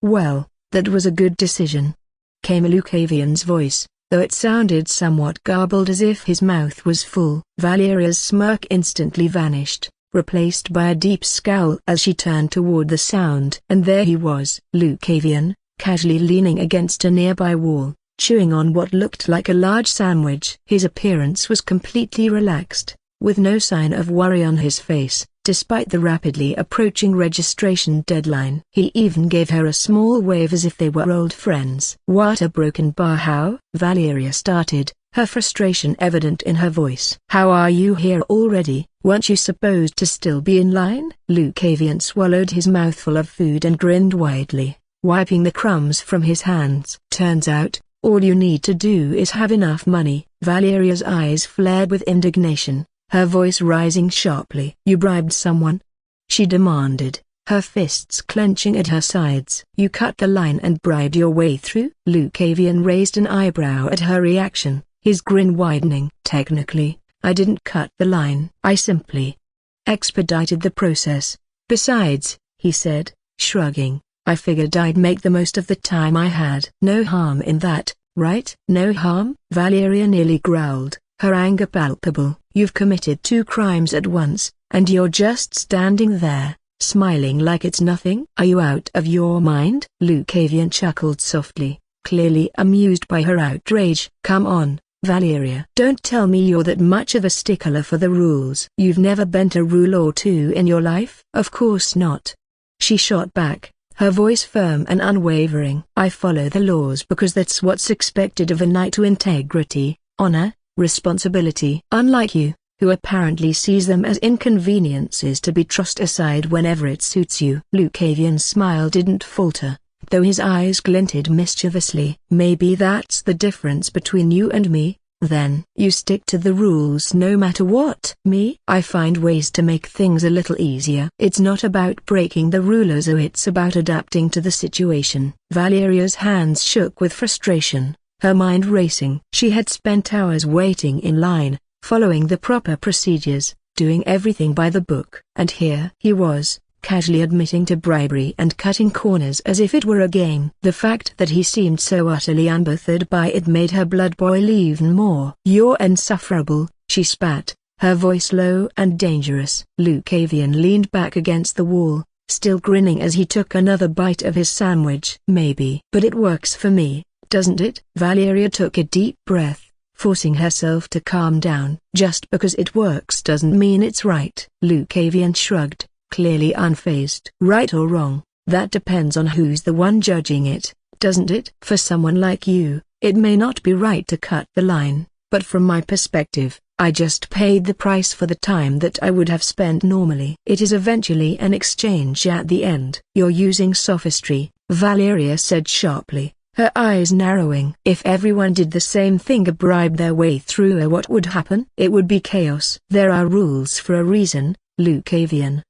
Well, that was a good decision, came Lucavian's voice, though it sounded somewhat garbled as if his mouth was full. Valeria's smirk instantly vanished, replaced by a deep scowl as she turned toward the sound. And there he was, Lucavian, casually leaning against a nearby wall, chewing on what looked like a large sandwich. His appearance was completely relaxed, with no sign of worry on his face, despite the rapidly approaching registration deadline. He even gave her a small wave as if they were old friends. "What a broken bar, how?" Valeria started, her frustration evident in her voice. "How are you here already? Weren't you supposed to still be in line?" Lucavian swallowed his mouthful of food and grinned widely, wiping the crumbs from his hands. "Turns out, all you need to do is have enough money." Valeria's eyes flared with indignation, her voice rising sharply. "You bribed someone?" she demanded, her fists clenching at her sides. "You cut the line and bribed your way through?" Lucavian raised an eyebrow at her reaction, his grin widening. "Technically, I didn't cut the line. I simply expedited the process. Besides," he said, shrugging, "I figured I'd make the most of the time I had." "No harm in that, right?" "No harm?" Valeria nearly growled, her anger palpable. "You've committed 2 crimes at once, and you're just standing there, smiling like it's nothing? Are you out of your mind?" Lucavian chuckled softly, clearly amused by her outrage. "Come on, Valeria. Don't tell me you're that much of a stickler for the rules. You've never bent a rule or 2 in your life?" "Of course not," she shot back, her voice firm and unwavering. "I follow the laws because that's what's expected of a knight to integrity, honor, responsibility. Unlike you, who apparently sees them as inconveniences to be tossed aside whenever it suits you." Lucavian's smile didn't falter, though his eyes glinted mischievously. "Maybe that's the difference between you and me, then. You stick to the rules no matter what. Me? I find ways to make things a little easier." "It's not about breaking the rules, it's about adapting to the situation." Valeria's hands shook with frustration, her mind racing. She had spent hours waiting in line, following the proper procedures, doing everything by the book. And here he was, casually admitting to bribery and cutting corners as if it were a game. The fact that he seemed so utterly unbothered by it made her blood boil even more. "You're insufferable," she spat, her voice low and dangerous. Lucavian leaned back against the wall, still grinning as he took another bite of his sandwich. "Maybe. But it works for me, doesn't it?" Valeria took a deep breath, forcing herself to calm down. "Just because it works doesn't mean it's right." Lucavian shrugged, clearly unfazed. "Right or wrong, that depends on who's the one judging it, doesn't it? For someone like you, it may not be right to cut the line, but from my perspective, I just paid the price for the time that I would have spent normally. It is eventually an exchange at the end." "You're using sophistry," Valeria said sharply, her eyes narrowing. "If everyone did the same thing, bribe their way through, what would happen? It would be chaos." "There are rules for a reason." Lucavian,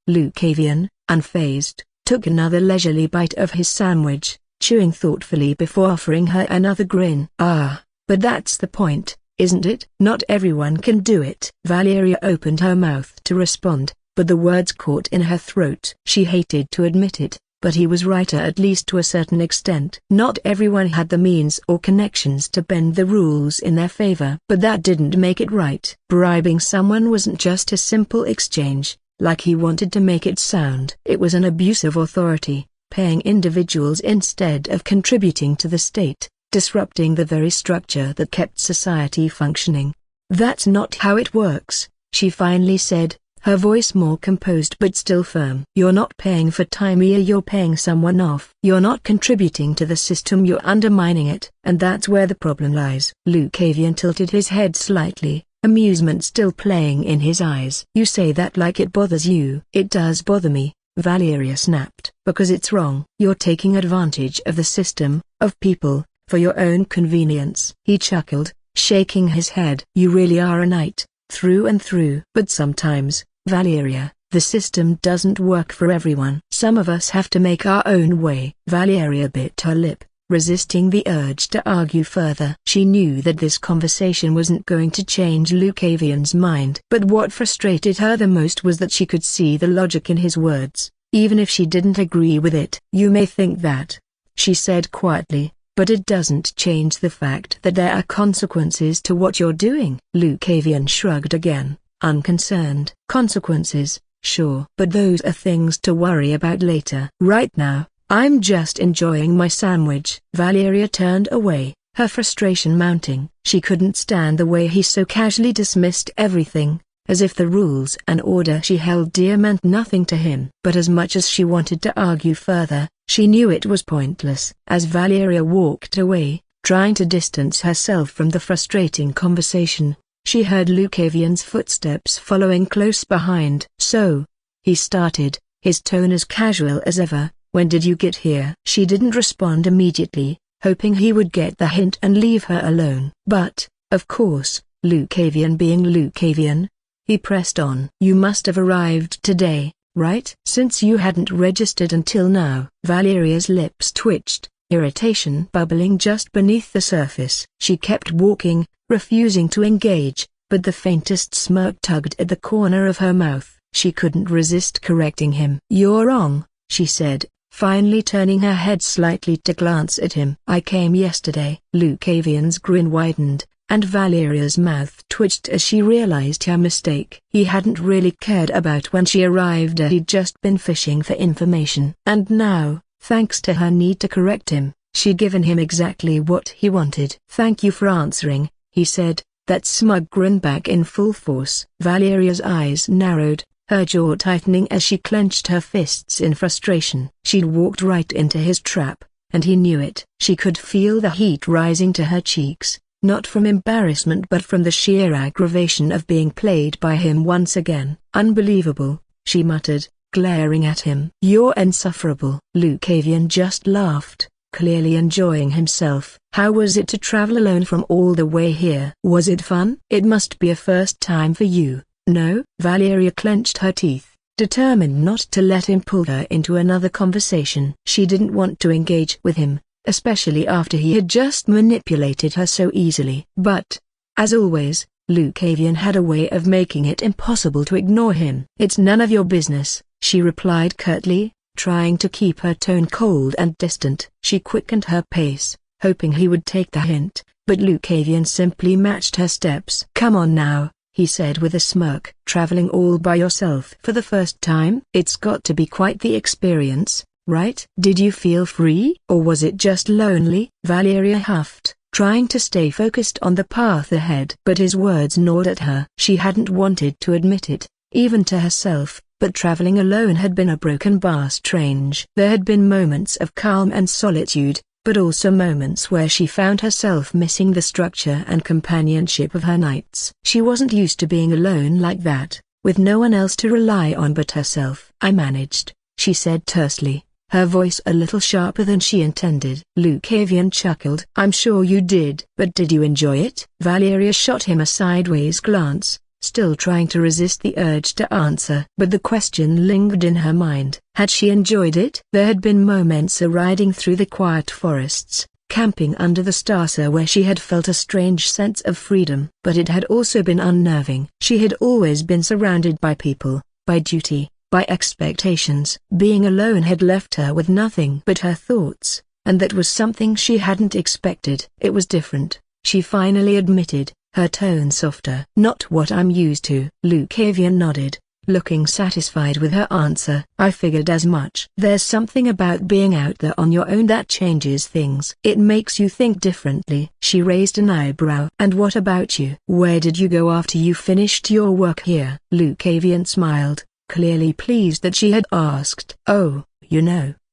unfazed, took another leisurely bite of his sandwich, chewing thoughtfully before offering her another grin. "Ah, but that's the point, isn't it? Not everyone can do it." Valeria opened her mouth to respond, but the words caught in her throat. She hated to admit it, but he was right at least to a certain extent. Not everyone had the means or connections to bend the rules in their favor. But that didn't make it right. Bribing someone wasn't just a simple exchange, like he wanted to make it sound. It was an abuse of authority, paying individuals instead of contributing to the state, disrupting the very structure that kept society functioning. "That's not how it works," she finally said, her voice more composed but still firm. "You're not paying for time here, you're paying someone off. You're not contributing to the system, you're undermining it. And that's where the problem lies." Lucavian tilted his head slightly, amusement still playing in his eyes. "You say that like it bothers you." "It does bother me," Valeria snapped. "Because it's wrong. You're taking advantage of the system, of people, for your own convenience." He chuckled, shaking his head. "You really are a knight, through and through." "But sometimes, Valeria, the system doesn't work for everyone. Some of us have to make our own way." Valeria bit her lip, resisting the urge to argue further. She knew that this conversation wasn't going to change Lucavian's mind. But what frustrated her the most was that she could see the logic in his words, even if she didn't agree with it. "You may think that, she said quietly, "but it doesn't change the fact that there are consequences to what you're doing." Lucavian shrugged again, unconcerned. "Consequences, sure. But those are things to worry about later. Right now, I'm just enjoying my sandwich." Valeria turned away, her frustration mounting. She couldn't stand the way he so casually dismissed everything, as if the rules and order she held dear meant nothing to him. But as much as she wanted to argue further, she knew it was pointless. As Valeria walked away, trying to distance herself from the frustrating conversation, she heard Lucavian's footsteps following close behind. "So," he started, his tone as casual as ever, "when did you get here?" She didn't respond immediately, hoping he would get the hint and leave her alone. But, of course, Lucavian being Lucavian, he pressed on. "You must have arrived today, right? Since you hadn't registered until now." Valeria's lips twitched, irritation bubbling just beneath the surface. She kept walking, refusing to engage, but the faintest smirk tugged at the corner of her mouth. She couldn't resist correcting him. "You're wrong," she said, finally turning her head slightly to glance at him. "I came yesterday." Lucavian's grin widened, and Valeria's mouth twitched as she realized her mistake. He hadn't really cared about when she arrived. He'd just been fishing for information. And now, thanks to her need to correct him, she'd given him exactly what he wanted. "Thank you for answering," he said, that smug grin back in full force. Valeria's eyes narrowed, her jaw tightening as she clenched her fists in frustration. She'd walked right into his trap, and he knew it. She could feel the heat rising to her cheeks, not from embarrassment but from the sheer aggravation of being played by him once again. "Unbelievable," she muttered, glaring at him. "You're insufferable." Lucavian just laughed, clearly enjoying himself. "How was it to travel alone from all the way here? Was it fun?" "It must be a first time for you, no?" Valeria clenched her teeth, determined not to let him pull her into another conversation. She didn't want to engage with him, especially after he had just manipulated her so easily. But, as always, Lucavian had a way of making it impossible to ignore him. "It's none of your business," she replied curtly, trying to keep her tone cold and distant. She quickened her pace, hoping he would take the hint, but Lucavian simply matched her steps. "Come on now," he said with a smirk. "Traveling all by yourself for the first time? It's got to be quite the experience, right? Did you feel free? Or was it just lonely?" Valeria huffed, trying to stay focused on the path ahead. But his words gnawed at her. She hadn't wanted to admit it, even to herself, but traveling alone had been a broken bar. Strange. There had been moments of calm and solitude, but also moments where she found herself missing the structure and companionship of her nights. She wasn't used to being alone like that, with no one else to rely on but herself. "I managed," she said tersely, her voice a little sharper than she intended. Lucavian chuckled. "I'm sure you did. But did you enjoy it?" Valeria shot him a sideways glance, still trying to resist the urge to answer. But the question lingered in her mind. Had she enjoyed it? There had been moments riding through the quiet forests, camping under the stars where she had felt a strange sense of freedom. But it had also been unnerving. She had always been surrounded by people, by duty, by expectations. Being alone had left her with nothing but her thoughts, and that was something she hadn't expected. It was different, she finally admitted, her tone softer. "Not what I'm used to." Lucavian nodded, looking satisfied with her answer. "I figured as much. There's something about being out there on your own that changes things. It makes you think differently." She raised an eyebrow. "And what about you? Where did you go after you finished your work here?" Lucavian smiled, clearly pleased that she had asked. "Oh,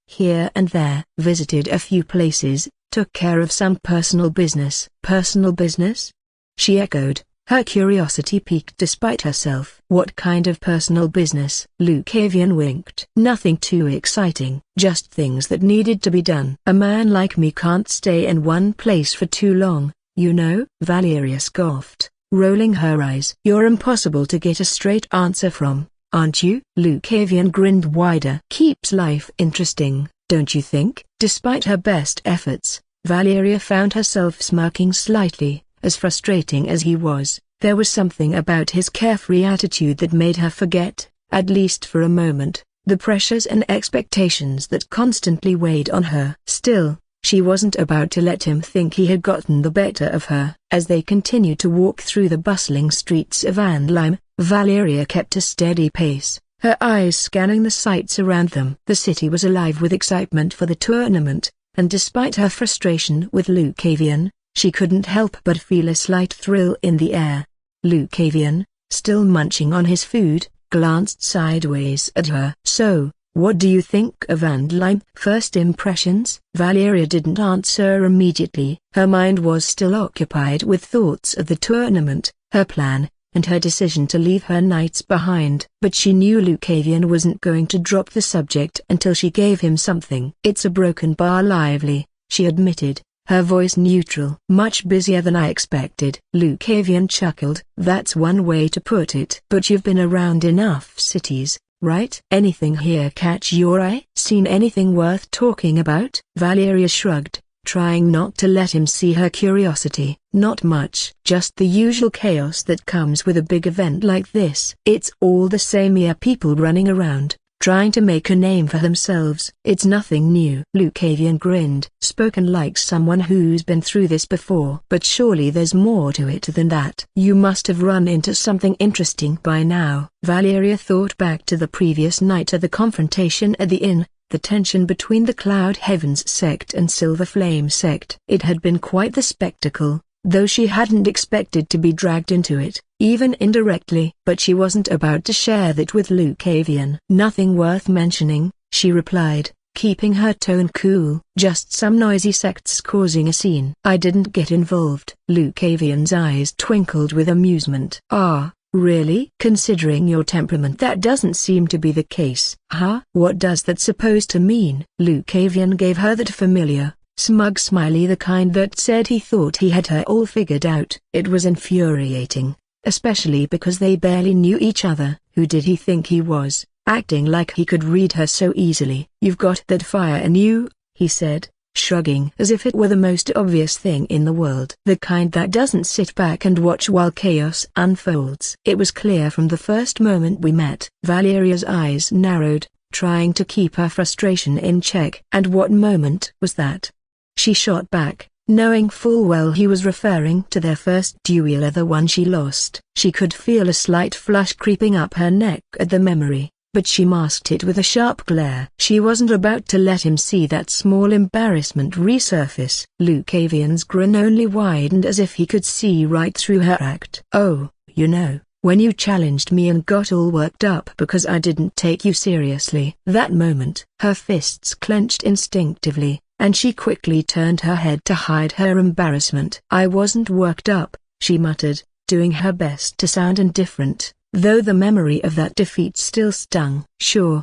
here and there. Visited a few places, took care of some personal business." "Personal business?" she echoed, her curiosity piqued despite herself. "What kind of personal business?" Lucavian winked. "Nothing too exciting, just things that needed to be done. A man like me can't stay in one place for too long, you know." Valeria scoffed, rolling her eyes. "You're impossible to get a straight answer from, aren't you?" Lucavian grinned wider. "Keeps life interesting, don't you think?" Despite her best efforts, Valeria found herself smirking slightly. As frustrating as he was, there was something about his carefree attitude that made her forget, at least for a moment, the pressures and expectations that constantly weighed on her. Still, she wasn't about to let him think he had gotten the better of her. As they continued to walk through the bustling streets of Andheim, Valeria kept a steady pace, her eyes scanning the sights around them. The city was alive with excitement for the tournament, and despite her frustration with Lucavian, she couldn't help but feel a slight thrill in the air. Lucavian, still munching on his food, glanced sideways at her. "So, what do you think of Andheim?" "First impressions?" Valeria didn't answer immediately. Her mind was still occupied with thoughts of the tournament, her plan, and her decision to leave her knights behind. But she knew Lucavian wasn't going to drop the subject until she gave him something. "It's a broken bar lively," she admitted, her voice neutral. "Much busier than I expected." Lucavian chuckled. "That's one way to put it. But you've been around enough cities, right? Anything here catch your eye? Seen anything worth talking about?" Valeria shrugged, trying not to let him see her curiosity. "Not much. Just the usual chaos that comes with a big event like this. It's all the same here, people running around, trying to make a name for themselves. It's nothing new." Lucavian grinned. "Spoken like someone who's been through this before. But surely there's more to it than that. You must have run into something interesting by now." Valeria thought back to the previous night of the confrontation at the inn, the tension between the Cloud Heavens sect and Silver Flame sect. It had been quite the spectacle, though she hadn't expected to be dragged into it, even indirectly. But she wasn't about to share that with Lucavian. "Nothing worth mentioning," she replied, keeping her tone cool. "Just some noisy sects causing a scene. I didn't get involved." Lucavian's eyes twinkled with amusement. "Ah, really? Considering your temperament, that doesn't seem to be the case." "Huh? What does that supposed to mean?" Lucavian gave her that familiar, smug smiley, the kind that said he thought he had her all figured out. It was infuriating, especially because they barely knew each other. Who did he think he was, acting like he could read her so easily? "You've got that fire in you," he said, shrugging as if it were the most obvious thing in the world. "The kind that doesn't sit back and watch while chaos unfolds." "It was clear from the first moment we met." Valeria's eyes narrowed, trying to keep her frustration in check. "And what moment was that?" She shot back, knowing full well he was referring to their first duel, the one she lost. She could feel a slight flush creeping up her neck at the memory, but she masked it with a sharp glare. She wasn't about to let him see that small embarrassment resurface. Lucavian's grin only widened as if he could see right through her act. "Oh, you know, when you challenged me and got all worked up because I didn't take you seriously." That moment, her fists clenched instinctively, and she quickly turned her head to hide her embarrassment. "I wasn't worked up," she muttered, doing her best to sound indifferent, though the memory of that defeat still stung. Sure,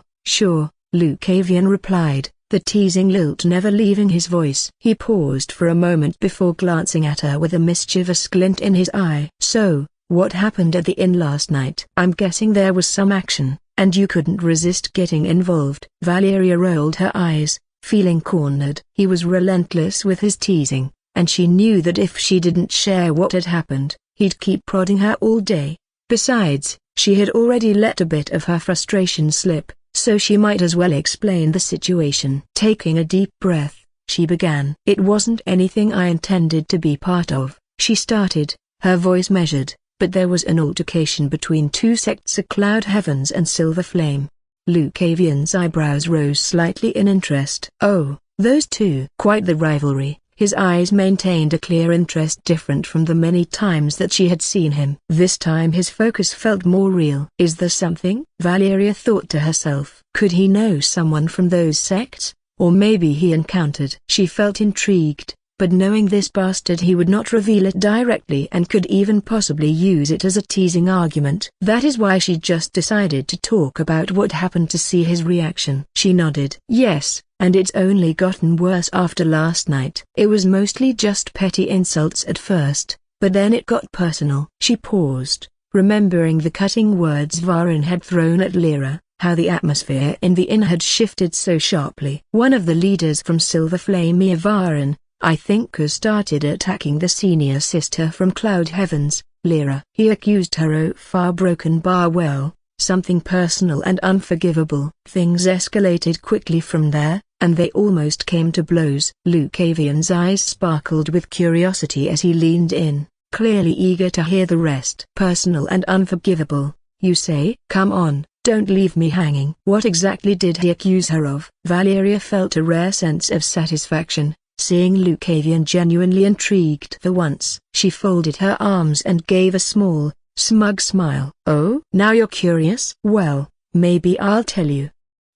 Lucavian replied, the teasing lilt never leaving his voice. He paused for a moment before glancing at her with a mischievous glint in his eye. "So, what happened at the inn last night?" "I'm guessing there was some action, and you couldn't resist getting involved." Valeria rolled her eyes, feeling cornered. He was relentless with his teasing, and she knew that if she didn't share what had happened, he'd keep prodding her all day. Besides, she had already let a bit of her frustration slip, so she might as well explain the situation. Taking a deep breath, she began. "It wasn't anything I intended to be part of," she started, her voice measured, "but there was an altercation between two sects of Cloud Heavens and Silver Flame." Lucavian's eyebrows rose slightly in interest. "Oh, those two." "Quite the rivalry." His eyes maintained a clear interest different from the many times that she had seen him. This time his focus felt more real. "Is there something?" Valeria thought to herself. Could he know someone from those sects? Or maybe he encountered. She felt intrigued, but knowing this bastard he would not reveal it directly and could even possibly use it as a teasing argument. That is why she just decided to talk about what happened to see his reaction. She nodded. "Yes, and it's only gotten worse after last night. It was mostly just petty insults at first, but then it got personal." She paused, remembering the cutting words Varin had thrown at Lyra, how the atmosphere in the inn had shifted so sharply. "One of the leaders from Silver Flame, Varin, I think, has started attacking the senior sister from Cloud Heavens, Lyra. He accused her of far broken bar well, something personal and unforgivable. Things escalated quickly from there, and they almost came to blows. Lucavian's eyes sparkled with curiosity as he leaned in, clearly eager to hear the rest. Personal and unforgivable, you say? Come on, don't leave me hanging. What exactly did he accuse her of? Valeria felt a rare sense of satisfaction, seeing Lucavian genuinely intrigued for once. She folded her arms and gave a small, smug smile. Oh, now you're curious? Well, maybe I'll tell you.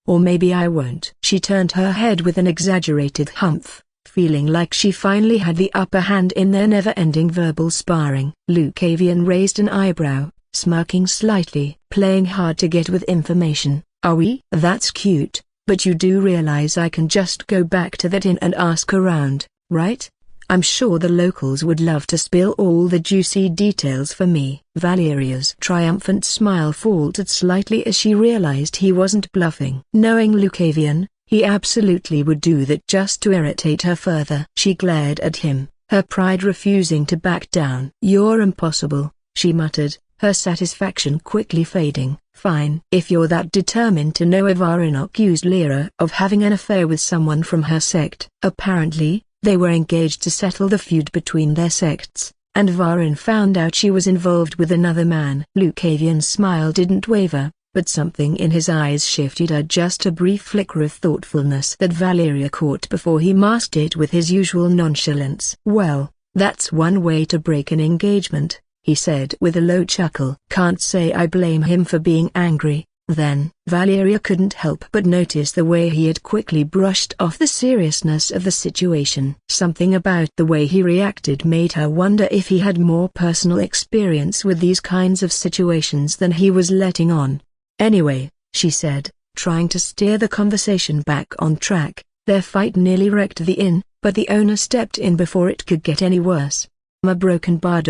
Or maybe I won't. She turned her head with an exaggerated humph, feeling like she finally had the upper hand in their never-ending verbal sparring. Lucavian raised an eyebrow, smirking slightly. Playing hard to get with information, are we? That's cute, but you do realize I can just go back to that inn and ask around, right? I'm sure the locals would love to spill all the juicy details for me. Valeria's triumphant smile faltered slightly as she realized he wasn't bluffing. Knowing Lucavian, he absolutely would do that just to irritate her further. She glared at him, her pride refusing to back down. You're impossible, she muttered, her satisfaction quickly fading. Fine. If you're that determined to know if Varun accused Lyra of having an affair with someone from her sect. Apparently, they were engaged to settle the feud between their sects, and Varun found out she was involved with another man. Lucavian's smile didn't waver, but something in his eyes shifted just a brief flicker of thoughtfulness that Valeria caught before he masked it with his usual nonchalance. Well, that's one way to break an engagement, he said with a low chuckle. Can't say I blame him for being angry, then. Valeria couldn't help but notice the way he had quickly brushed off the seriousness of the situation. Something about the way he reacted made her wonder if he had more personal experience with these kinds of situations than he was letting on. Anyway, she said, trying to steer the conversation back on track, their fight nearly wrecked the inn, but the owner stepped in before it could get any worse. A broken bar.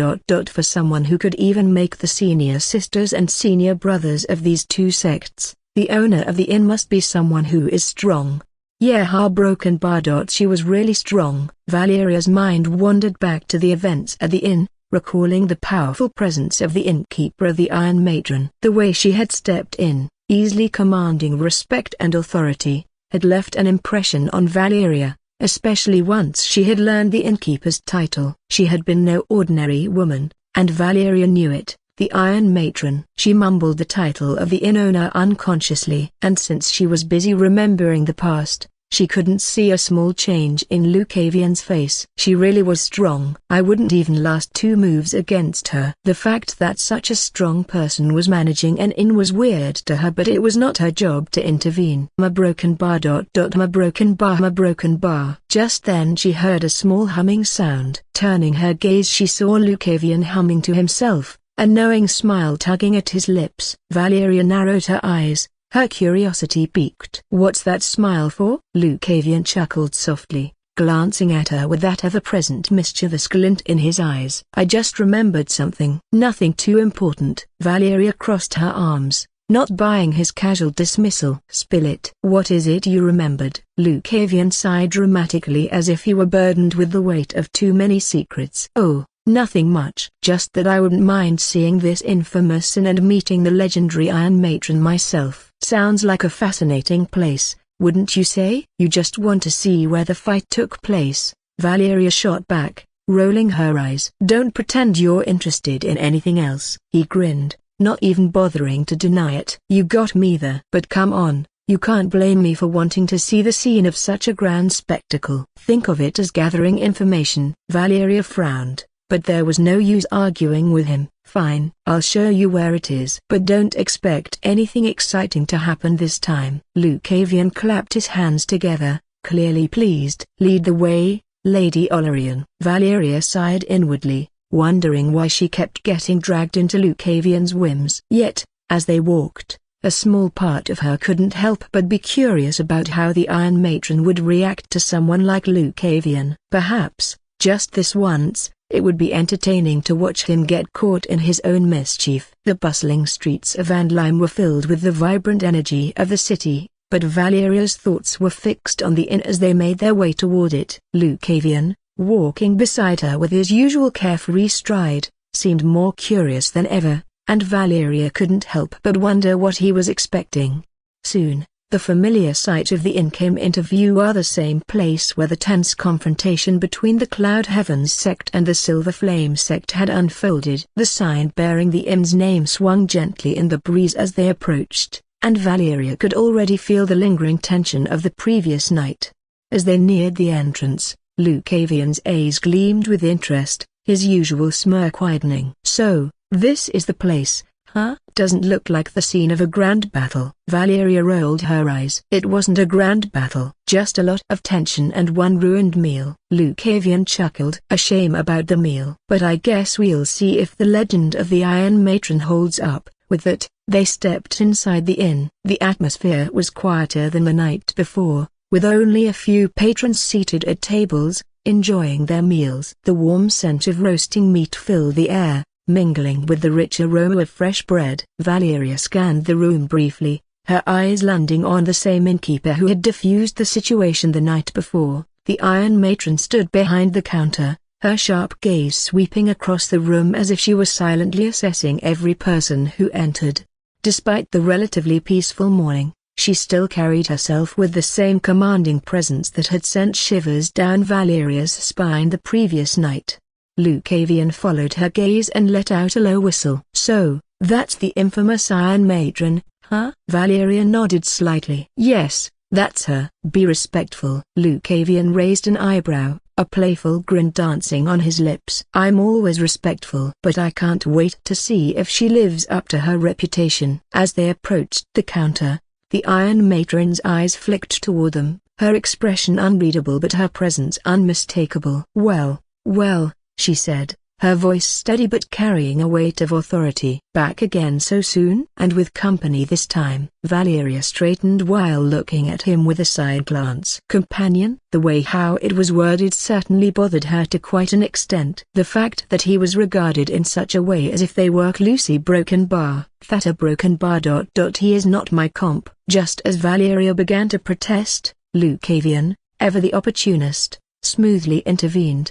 For someone who could even make the senior sisters and senior brothers of these two sects, the owner of the inn must be someone who is strong. Yeah, broken bar. She was really strong. Valeria's mind wandered back to the events at the inn, recalling the powerful presence of the innkeeper, the Iron Matron. The way she had stepped in, easily commanding respect and authority, had left an impression on Valeria, especially once she had learned the innkeeper's title. She had been no ordinary woman, and Valeria knew it, the Iron Matron. She mumbled the title of the inn owner unconsciously, and since she was busy remembering the past, she couldn't see a small change in Lucavian's face. She really was strong. I wouldn't even last 2 moves against her. The fact that such a strong person was managing an inn was weird to her, but it was not her job to intervene. My broken bar. My broken bar. My broken bar. Just then she heard a small humming sound. Turning her gaze, she saw Lucavian humming to himself, a knowing smile tugging at his lips. Valeria narrowed her eyes, her curiosity piqued. What's that smile for? Lucavian chuckled softly, glancing at her with that ever-present mischievous glint in his eyes. I just remembered something. Nothing too important. Valeria crossed her arms, not buying his casual dismissal. Spill it. What is it you remembered? Lucavian sighed dramatically as if he were burdened with the weight of too many secrets. Oh, nothing much. Just that I wouldn't mind seeing this infamous inn and meeting the legendary Iron Matron myself. Sounds like a fascinating place, wouldn't you say? You just want to see where the fight took place, Valeria shot back, rolling her eyes. Don't pretend you're interested in anything else. He grinned, not even bothering to deny it. You got me there. But come on, you can't blame me for wanting to see the scene of such a grand spectacle. Think of it as gathering information. Valeria frowned, but there was no use arguing with him. Fine, I'll show you where it is. But don't expect anything exciting to happen this time. Lucavian clapped his hands together, clearly pleased. Lead the way, Lady Olarian. Valeria sighed inwardly, wondering why she kept getting dragged into Lucavian's whims. Yet, as they walked, a small part of her couldn't help but be curious about how the Iron Matron would react to someone like Lucavian. Perhaps, just this once, it would be entertaining to watch him get caught in his own mischief. The bustling streets of Andlime were filled with the vibrant energy of the city, but Valeria's thoughts were fixed on the inn as they made their way toward it. Lucavian, walking beside her with his usual carefree stride, seemed more curious than ever, and Valeria couldn't help but wonder what he was expecting. Soon, the familiar sight of the inn came into view, the same place where the tense confrontation between the Cloud Heavens sect and the Silver Flame sect had unfolded. The sign bearing the inn's name swung gently in the breeze as they approached, and Valeria could already feel the lingering tension of the previous night. As they neared the entrance, Lucavian's eyes gleamed with interest, his usual smirk widening. "So, this is the place, huh? Doesn't look like the scene of a grand battle." Valeria rolled her eyes. "It wasn't a grand battle, just a lot of tension and one ruined meal." Lucavian chuckled. "A shame about the meal. But I guess we'll see if the legend of the Iron Matron holds up." With that, they stepped inside the inn. The atmosphere was quieter than the night before, with only a few patrons seated at tables, enjoying their meals. The warm scent of roasting meat filled the air, mingling with the rich aroma of fresh bread. Valeria scanned the room briefly, her eyes landing on the same innkeeper who had diffused the situation the night before. The Iron Matron stood behind the counter, her sharp gaze sweeping across the room as if she were silently assessing every person who entered. Despite the relatively peaceful morning, she still carried herself with the same commanding presence that had sent shivers down Valeria's spine the previous night. Lucavian followed her gaze and let out a low whistle. "So, that's the infamous Iron Matron, huh?" Valeria nodded slightly. "Yes, that's her." "Be respectful." Lucavian raised an eyebrow, a playful grin dancing on his lips. "I'm always respectful, but I can't wait to see if she lives up to her reputation." As they approached the counter, the Iron Matron's eyes flicked toward them, her expression unreadable but her presence unmistakable. "Well, well," she said, her voice steady but carrying a weight of authority. "Back again so soon?" "And with company this time." Valeria straightened while looking at him with a side glance. "Companion?" The way how it was worded certainly bothered her to quite an extent. The fact that he was regarded in such a way as if they were Lucy Broken Bar. "That a broken bar. He is not my comp." Just as Valeria began to protest, Lucavian, ever the opportunist, smoothly intervened.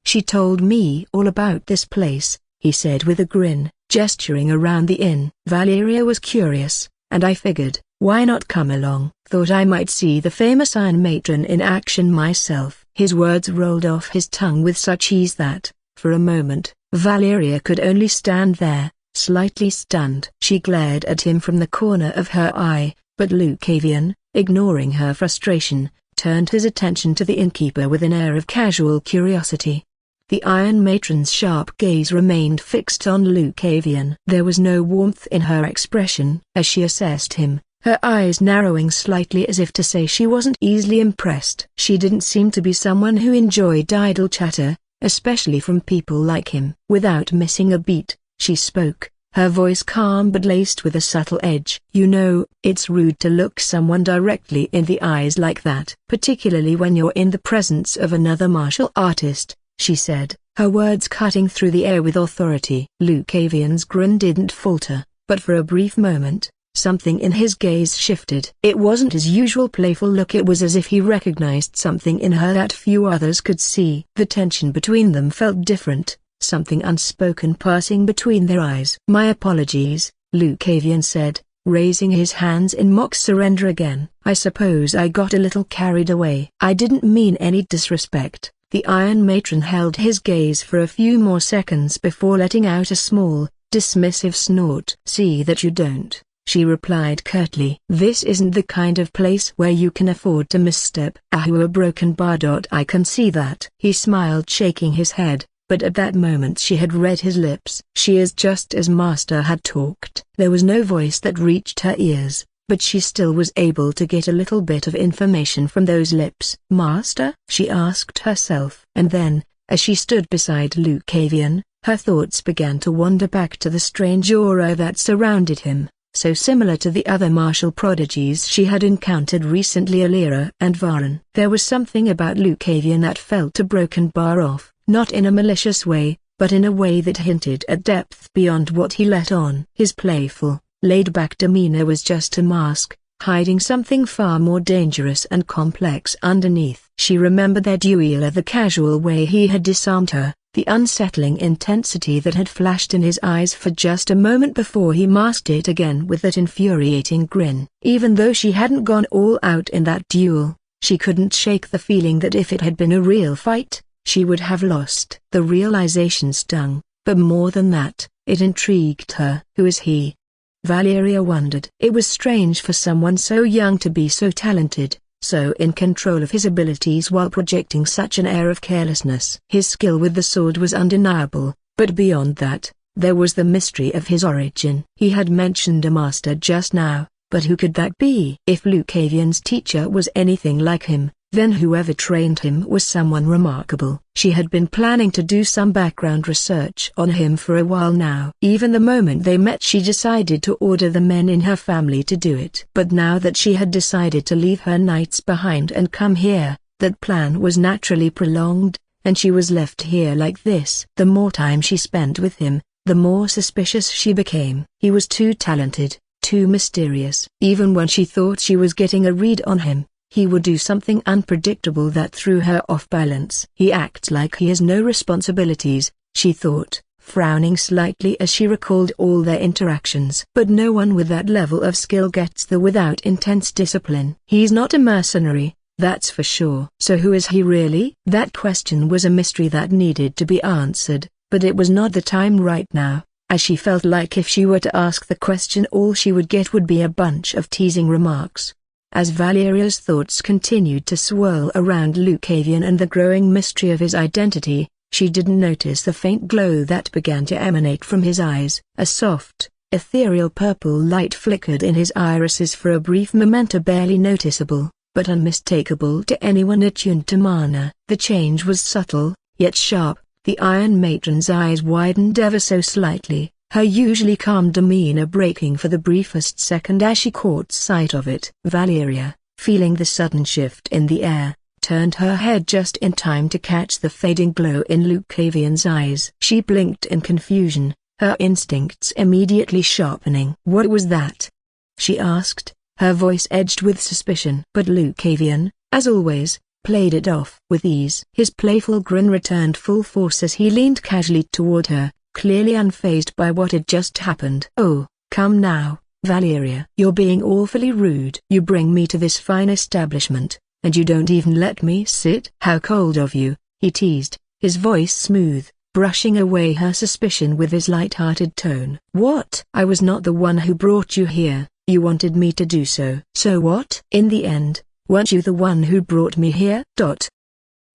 "She told me all about this place," he said with a grin, gesturing around the inn. Valeria was curious, and I figured, why not come along? Thought I might see the famous Iron Matron in action myself. His words rolled off his tongue with such ease that, for a moment, Valeria could only stand there, slightly stunned. She glared at him from the corner of her eye, but Lucavian, ignoring her frustration, turned his attention to the innkeeper with an air of casual curiosity. The Iron Matron's sharp gaze remained fixed on Lucavian. There was no warmth in her expression as she assessed him, her eyes narrowing slightly as if to say she wasn't easily impressed. She didn't seem to be someone who enjoyed idle chatter, especially from people like him. Without missing a beat, she spoke, her voice calm but laced with a subtle edge. "You know, it's rude to look someone directly in the eyes like that, particularly when you're in the presence of another martial artist," she said, her words cutting through the air with authority. Lucavian's grin didn't falter, but for a brief moment, something in his gaze shifted. It wasn't his usual playful look, it was as if he recognized something in her that few others could see. The tension between them felt different, something unspoken passing between their eyes. "My apologies," Lucavian said, raising his hands in mock surrender again. "I suppose I got a little carried away." "I didn't mean any disrespect." The Iron Matron held his gaze for a few more seconds before letting out a small, dismissive snort. "See that you don't," she replied curtly. "This isn't the kind of place where you can afford to misstep." "A broken bar. I can see that." He smiled, shaking his head, but at that moment she had read his lips. She is just as Master had talked. There was no voice that reached her ears, but she still was able to get a little bit of information from those lips. "Master?" she asked herself. And then, as she stood beside Lucavian, her thoughts began to wander back to the strange aura that surrounded him, so similar to the other martial prodigies she had encountered recently, Alira and Varan. There was something about Lucavian that felt a broken bar off, not in a malicious way, but in a way that hinted at depth beyond what he let on. His playful, laid-back demeanor was just a mask, hiding something far more dangerous and complex underneath. She remembered their duel, the casual way he had disarmed her, The unsettling intensity that had flashed in his eyes for just a moment before he masked it again with that infuriating grin. Even though she hadn't gone all out in that duel, she couldn't shake the feeling that if it had been a real fight, she would have lost. The realization stung, but more than that, it intrigued her. Who is he? Valeria wondered. It was strange for someone so young to be so talented, so in control of his abilities while projecting such an air of carelessness. His skill with the sword was undeniable, but beyond that, there was the mystery of his origin. He had mentioned a master just now, but who could that be? If Lucavian's teacher was anything like him, then whoever trained him was someone remarkable. She had been planning to do some background research on him for a while now. Even the moment they met, she decided to order the men in her family to do it. But now that she had decided to leave her knights behind and come here, that plan was naturally prolonged, and she was left here like this. The more time she spent with him, the more suspicious she became. He was too talented, too mysterious. Even when she thought she was getting a read on him, he would do something unpredictable that threw her off balance. He acts like he has no responsibilities, she thought, frowning slightly as she recalled all their interactions. But no one with that level of skill gets there without intense discipline. He's not a mercenary, that's for sure. So who is he really? That question was a mystery that needed to be answered, but it was not the time right now, as she felt like if she were to ask the question all she would get would be a bunch of teasing remarks. As Valeria's thoughts continued to swirl around Lucavian and the growing mystery of his identity, she didn't notice the faint glow that began to emanate from his eyes. A soft, ethereal purple light flickered in his irises for a brief moment, barely noticeable, but unmistakable to anyone attuned to mana. The change was subtle, yet sharp. The Iron Matron's eyes widened ever so slightly, her usually calm demeanor breaking for the briefest second as she caught sight of it. Valeria, feeling the sudden shift in the air, turned her head just in time to catch the fading glow in Lucavian's eyes. She blinked in confusion, her instincts immediately sharpening. "What was that?" she asked, her voice edged with suspicion. But Lucavian, as always, played it off with ease. His playful grin returned full force as he leaned casually toward her, clearly unfazed by what had just happened. "Oh, come now, Valeria. You're being awfully rude. You bring me to this fine establishment, and you don't even let me sit." "How cold of you," he teased, his voice smooth, brushing away her suspicion with his light-hearted tone. "What? I was not the one who brought you here. You wanted me to do so." "So what? In the end, weren't you the one who brought me here?"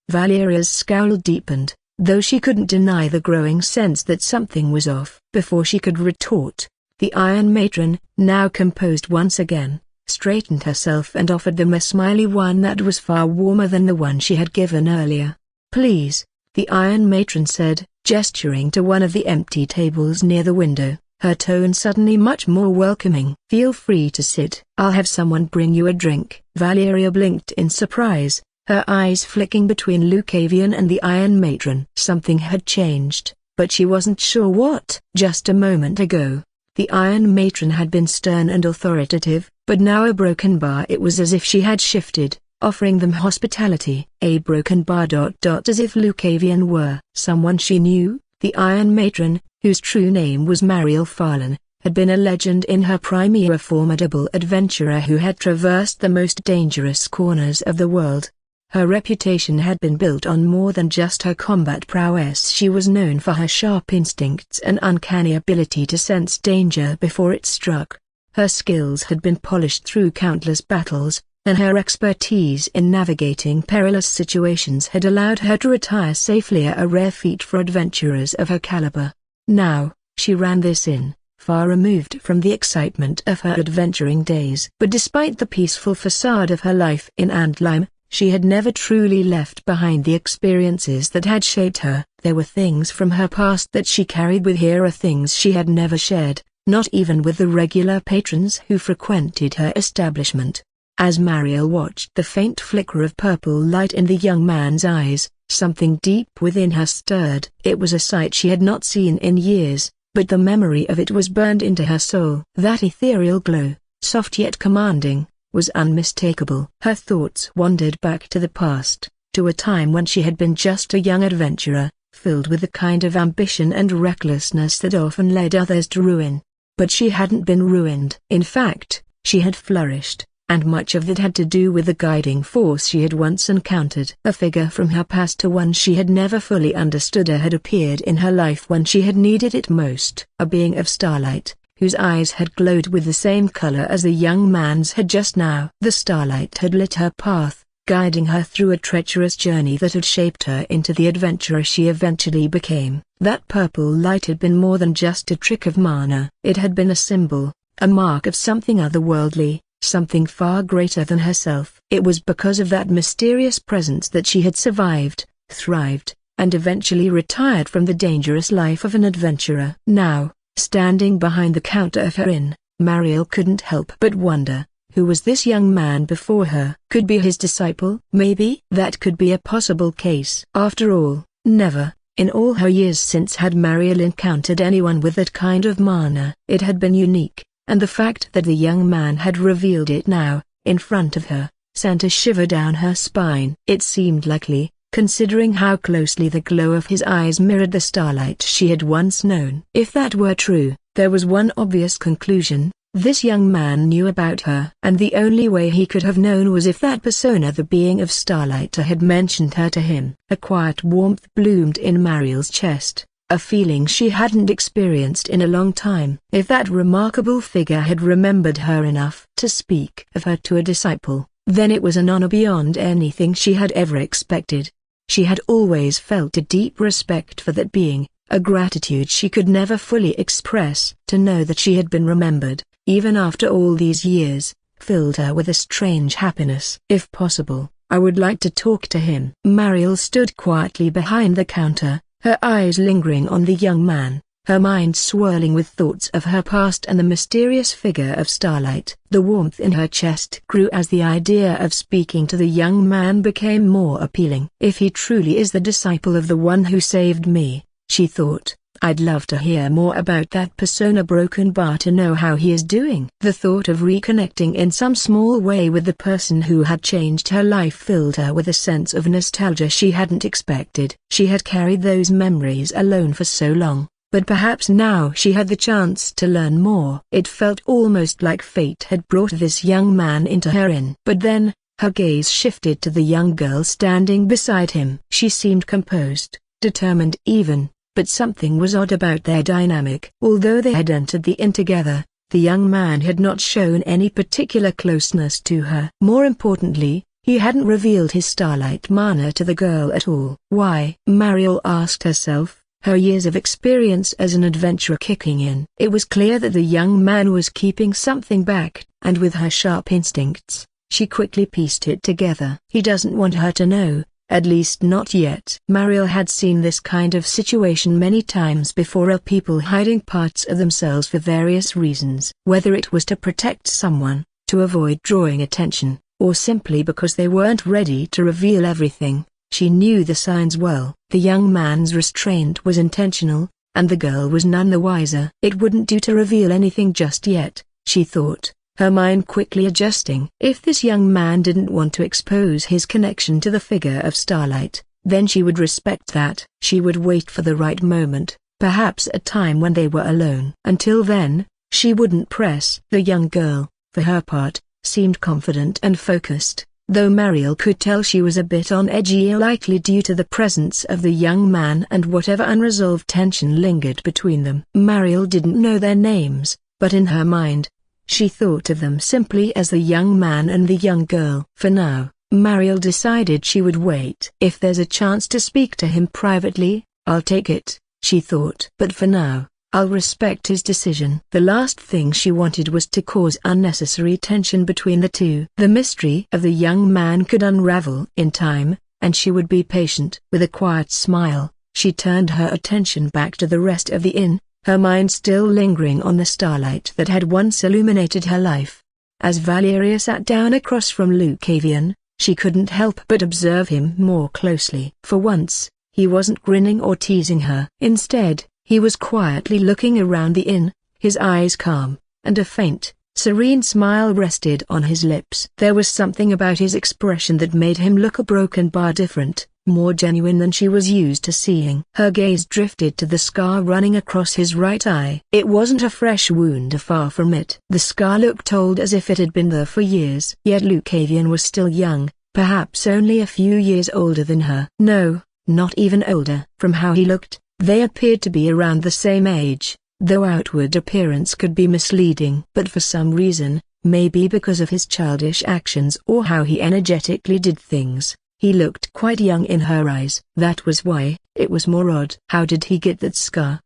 Valeria's scowl deepened, though she couldn't deny the growing sense that something was off. Before she could retort, the Iron Matron, now composed once again, straightened herself and offered them a smiley one that was far warmer than the one she had given earlier. "Please," the Iron Matron said, gesturing to one of the empty tables near the window, her tone suddenly much more welcoming. "Feel free to sit. I'll have someone bring you a drink." Valeria blinked in surprise, her eyes flicking between Lucavian and the Iron Matron. Something had changed, but she wasn't sure what. Just a moment ago, the Iron Matron had been stern and authoritative, but now a broken bar. It was as if she had shifted, offering them hospitality. A broken bar. As if Lucavian were someone she knew. The Iron Matron, whose true name was Mariel Farlan, had been a legend in her prime, a formidable adventurer who had traversed the most dangerous corners of the world. Her reputation had been built on more than just her combat prowess. She was known for her sharp instincts and uncanny ability to sense danger before it struck. Her skills had been polished through countless battles, and her expertise in navigating perilous situations had allowed her to retire safely, a rare feat for adventurers of her caliber. Now, she ran this in, far removed from the excitement of her adventuring days. But despite the peaceful facade of her life in Andlheim, she had never truly left behind the experiences that had shaped her. There were things from her past that she carried with her, things she had never shared, not even with the regular patrons who frequented her establishment. As Mariel watched the faint flicker of purple light in the young man's eyes, something deep within her stirred. It was a sight she had not seen in years, but the memory of it was burned into her soul. That ethereal glow, soft yet commanding, was unmistakable. Her thoughts wandered back to the past, to a time when she had been just a young adventurer, filled with the kind of ambition and recklessness that often led others to ruin. But she hadn't been ruined. In fact, she had flourished, and much of that had to do with the guiding force she had once encountered. A figure from her past to one she had never fully understood had appeared in her life when she had needed it most. A being of starlight, whose eyes had glowed with the same color as the young man's had just now. The starlight had lit her path, guiding her through a treacherous journey that had shaped her into the adventurer she eventually became. That purple light had been more than just a trick of mana. It had been a symbol, a mark of something otherworldly, something far greater than herself. It was because of that mysterious presence that she had survived, thrived, and eventually retired from the dangerous life of an adventurer. Now, standing behind the counter of her inn, Mariel couldn't help but wonder, who was this young man before her? Could be his disciple? Maybe that could be a possible case. After all, never, in all her years since, had Mariel encountered anyone with that kind of mana. It had been unique, and the fact that the young man had revealed it now, in front of her, sent a shiver down her spine. It seemed likely, considering how closely the glow of his eyes mirrored the starlight she had once known. If that were true, there was one obvious conclusion: this young man knew about her. And the only way he could have known was if that persona, the being of starlight, had mentioned her to him. A quiet warmth bloomed in Mariel's chest, a feeling she hadn't experienced in a long time. If that remarkable figure had remembered her enough to speak of her to a disciple, then it was an honor beyond anything she had ever expected. She had always felt a deep respect for that being, a gratitude she could never fully express. To know that she had been remembered, even after all these years, filled her with a strange happiness. If possible, I would like to talk to him. Mariel stood quietly behind the counter, her eyes lingering on the young man, her mind swirling with thoughts of her past and the mysterious figure of starlight. The warmth in her chest grew as the idea of speaking to the young man became more appealing. If he truly is the disciple of the one who saved me, she thought, I'd love to hear more about that persona, broken bar, to know how he is doing. The thought of reconnecting in some small way with the person who had changed her life filled her with a sense of nostalgia she hadn't expected. She had carried those memories alone for so long, but perhaps now she had the chance to learn more. It felt almost like fate had brought this young man into her inn. But then, her gaze shifted to the young girl standing beside him. She seemed composed, determined even, but something was odd about their dynamic. Although they had entered the inn together, the young man had not shown any particular closeness to her. More importantly, he hadn't revealed his starlight mana to the girl at all. Why? Mariel asked herself, her years of experience as an adventurer kicking in. It was clear that the young man was keeping something back, and with her sharp instincts, she quickly pieced it together. He doesn't want her to know. At least not yet. Mariel had seen this kind of situation many times before, of people hiding parts of themselves for various reasons. Whether it was to protect someone, to avoid drawing attention, or simply because they weren't ready to reveal everything, she knew the signs well. The young man's restraint was intentional, and the girl was none the wiser. It wouldn't do to reveal anything just yet, she thought, her mind quickly adjusting. If this young man didn't want to expose his connection to the figure of starlight, then she would respect that. She would wait for the right moment, perhaps a time when they were alone. Until then, she wouldn't press. The young girl, for her part, seemed confident and focused, though Mariel could tell she was a bit on edge, likely due to the presence of the young man and whatever unresolved tension lingered between them. Mariel didn't know their names, but in her mind, she thought of them simply as the young man and the young girl. For now, Mariel decided she would wait. If there's a chance to speak to him privately, I'll take it, she thought. But for now, I'll respect his decision. The last thing she wanted was to cause unnecessary tension between the two. The mystery of the young man could unravel in time, and she would be patient. With a quiet smile, she turned her attention back to the rest of the inn, her mind still lingering on the starlight that had once illuminated her life. As Valeria sat down across from Lucavian, she couldn't help but observe him more closely. For once, he wasn't grinning or teasing her. Instead, he was quietly looking around the inn, his eyes calm, and a faint, serene smile rested on his lips. There was something about his expression that made him look a broken bar different, more genuine than she was used to seeing. Her gaze drifted to the scar running across his right eye. It wasn't a fresh wound, far from it. The scar looked old, as if it had been there for years. Yet Lucavian was still young, perhaps only a few years older than her. No, not even older. From how he looked, they appeared to be around the same age, though outward appearance could be misleading. But for some reason, maybe because of his childish actions or how he energetically did things, he looked quite young in her eyes. That was why it was more odd. How did he get that scar?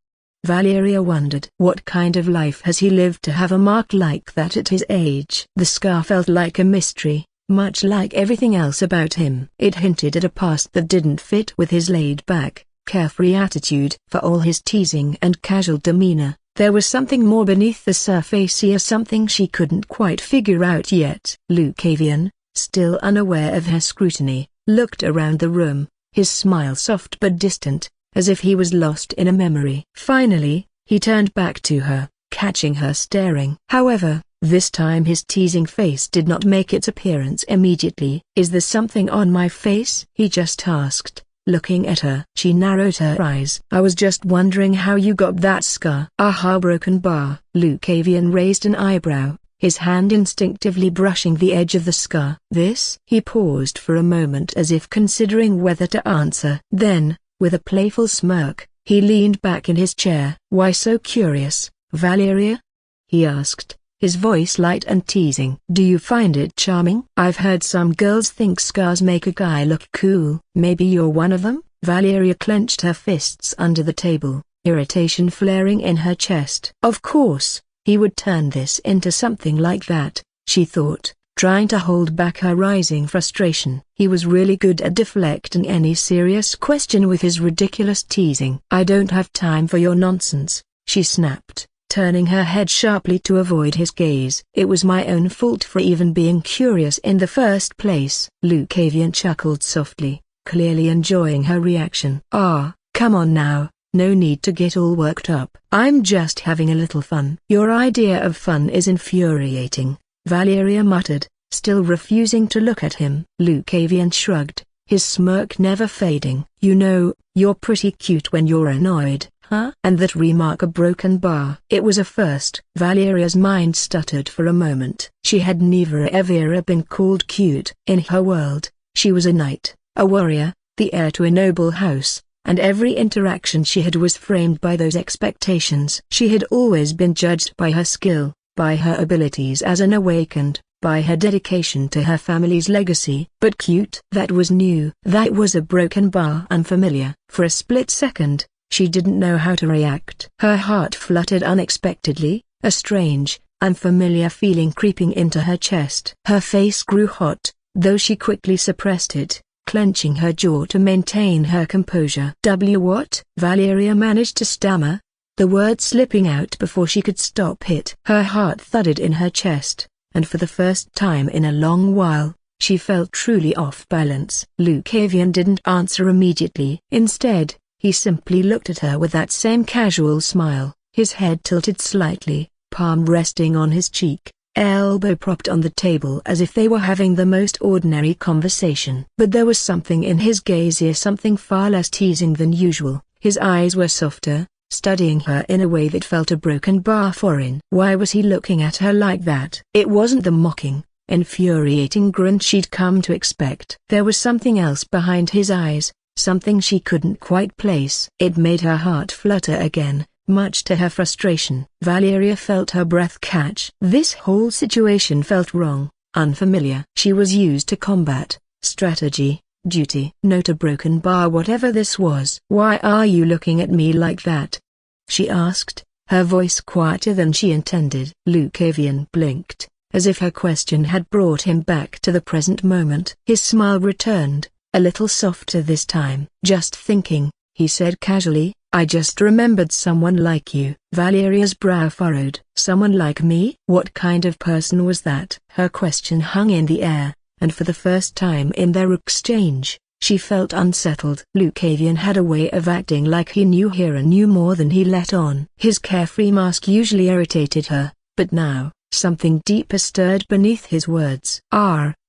Valeria wondered. What kind of life has he lived to have a mark like that at his age? The scar felt like a mystery, much like everything else about him. It hinted at a past that didn't fit with his laid-back, carefree attitude. For all his teasing and casual demeanor, there was something more beneath the surface here, something she couldn't quite figure out yet. Lucavian, still unaware of her scrutiny, looked around the room, his smile soft but distant, as if he was lost in a memory. Finally, he turned back to her, catching her staring. However, this time his teasing face did not make its appearance immediately. "Is there something on my face?" he just asked, looking at her. She narrowed her eyes. "I was just wondering how you got that scar." "Aha, broken bar." Lucavian raised an eyebrow, his hand instinctively brushing the edge of the scar. "This?" He paused for a moment as if considering whether to answer. Then, with a playful smirk, he leaned back in his chair. "Why so curious, Valeria?" he asked, his voice light and teasing. "Do you find it charming?" "I've heard some girls think scars make a guy look cool." "Maybe you're one of them?" Valeria clenched her fists under the table, irritation flaring in her chest. Of course, he would turn this into something like that, she thought, trying to hold back her rising frustration. He was really good at deflecting any serious question with his ridiculous teasing. "I don't have time for your nonsense," she snapped, turning her head sharply to avoid his gaze. "It was my own fault for even being curious in the first place." Lucavian chuckled softly, clearly enjoying her reaction. "Ah, come on now. No need to get all worked up. I'm just having a little fun." "Your idea of fun is infuriating," Valeria muttered, still refusing to look at him. Lucavian shrugged, his smirk never fading. "You know, you're pretty cute when you're annoyed, huh?" And that remark, a broken bar. It was a first. Valeria's mind stuttered for a moment. She had never ever been called cute. In her world, she was a knight, a warrior, the heir to a noble house, and every interaction she had was framed by those expectations. She had always been judged by her skill, by her abilities as an awakened, by her dedication to her family's legacy. But cute? That was new. That was a broken bar, unfamiliar. For a split second, she didn't know how to react. Her heart fluttered unexpectedly, a strange, unfamiliar feeling creeping into her chest. Her face grew hot, though she quickly suppressed it, clenching her jaw to maintain her composure. "What?" Valeria managed to stammer, the word slipping out before she could stop it. Her heart thudded in her chest, and for the first time in a long while, she felt truly off balance. Lucavian didn't answer immediately. Instead, he simply looked at her with that same casual smile, his head tilted slightly, palm resting on his cheek, elbow propped on the table as if they were having the most ordinary conversation. But there was something in his gaze here, something far less teasing than usual. His eyes were softer, studying her in a way that felt a broken bar foreign. Why was he looking at her like that? It wasn't the mocking, infuriating grin she'd come to expect. There was something else behind his eyes, something she couldn't quite place. It made her heart flutter again, much to her frustration. Valeria felt her breath catch. This whole situation felt wrong, unfamiliar. She was used to combat, strategy, duty. Not a broken bar, whatever this was. "Why are you looking at me like that?" she asked, her voice quieter than she intended. Lucavian blinked, as if her question had brought him back to the present moment. His smile returned, a little softer this time. "Just thinking," he said casually, "I just remembered someone like you." Valeria's brow furrowed. "Someone like me?" What kind of person was that? Her question hung in the air, and for the first time in their exchange, she felt unsettled. Lucavian had a way of acting like he knew her and knew more than he let on. His carefree mask usually irritated her, but now, something deeper stirred beneath his words.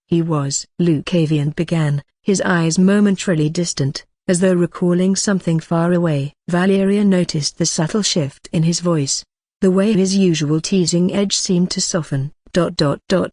He was. Lucavian began, his eyes momentarily distant, as though recalling something far away. Valeria noticed the subtle shift in his voice. The way his usual teasing edge seemed to soften.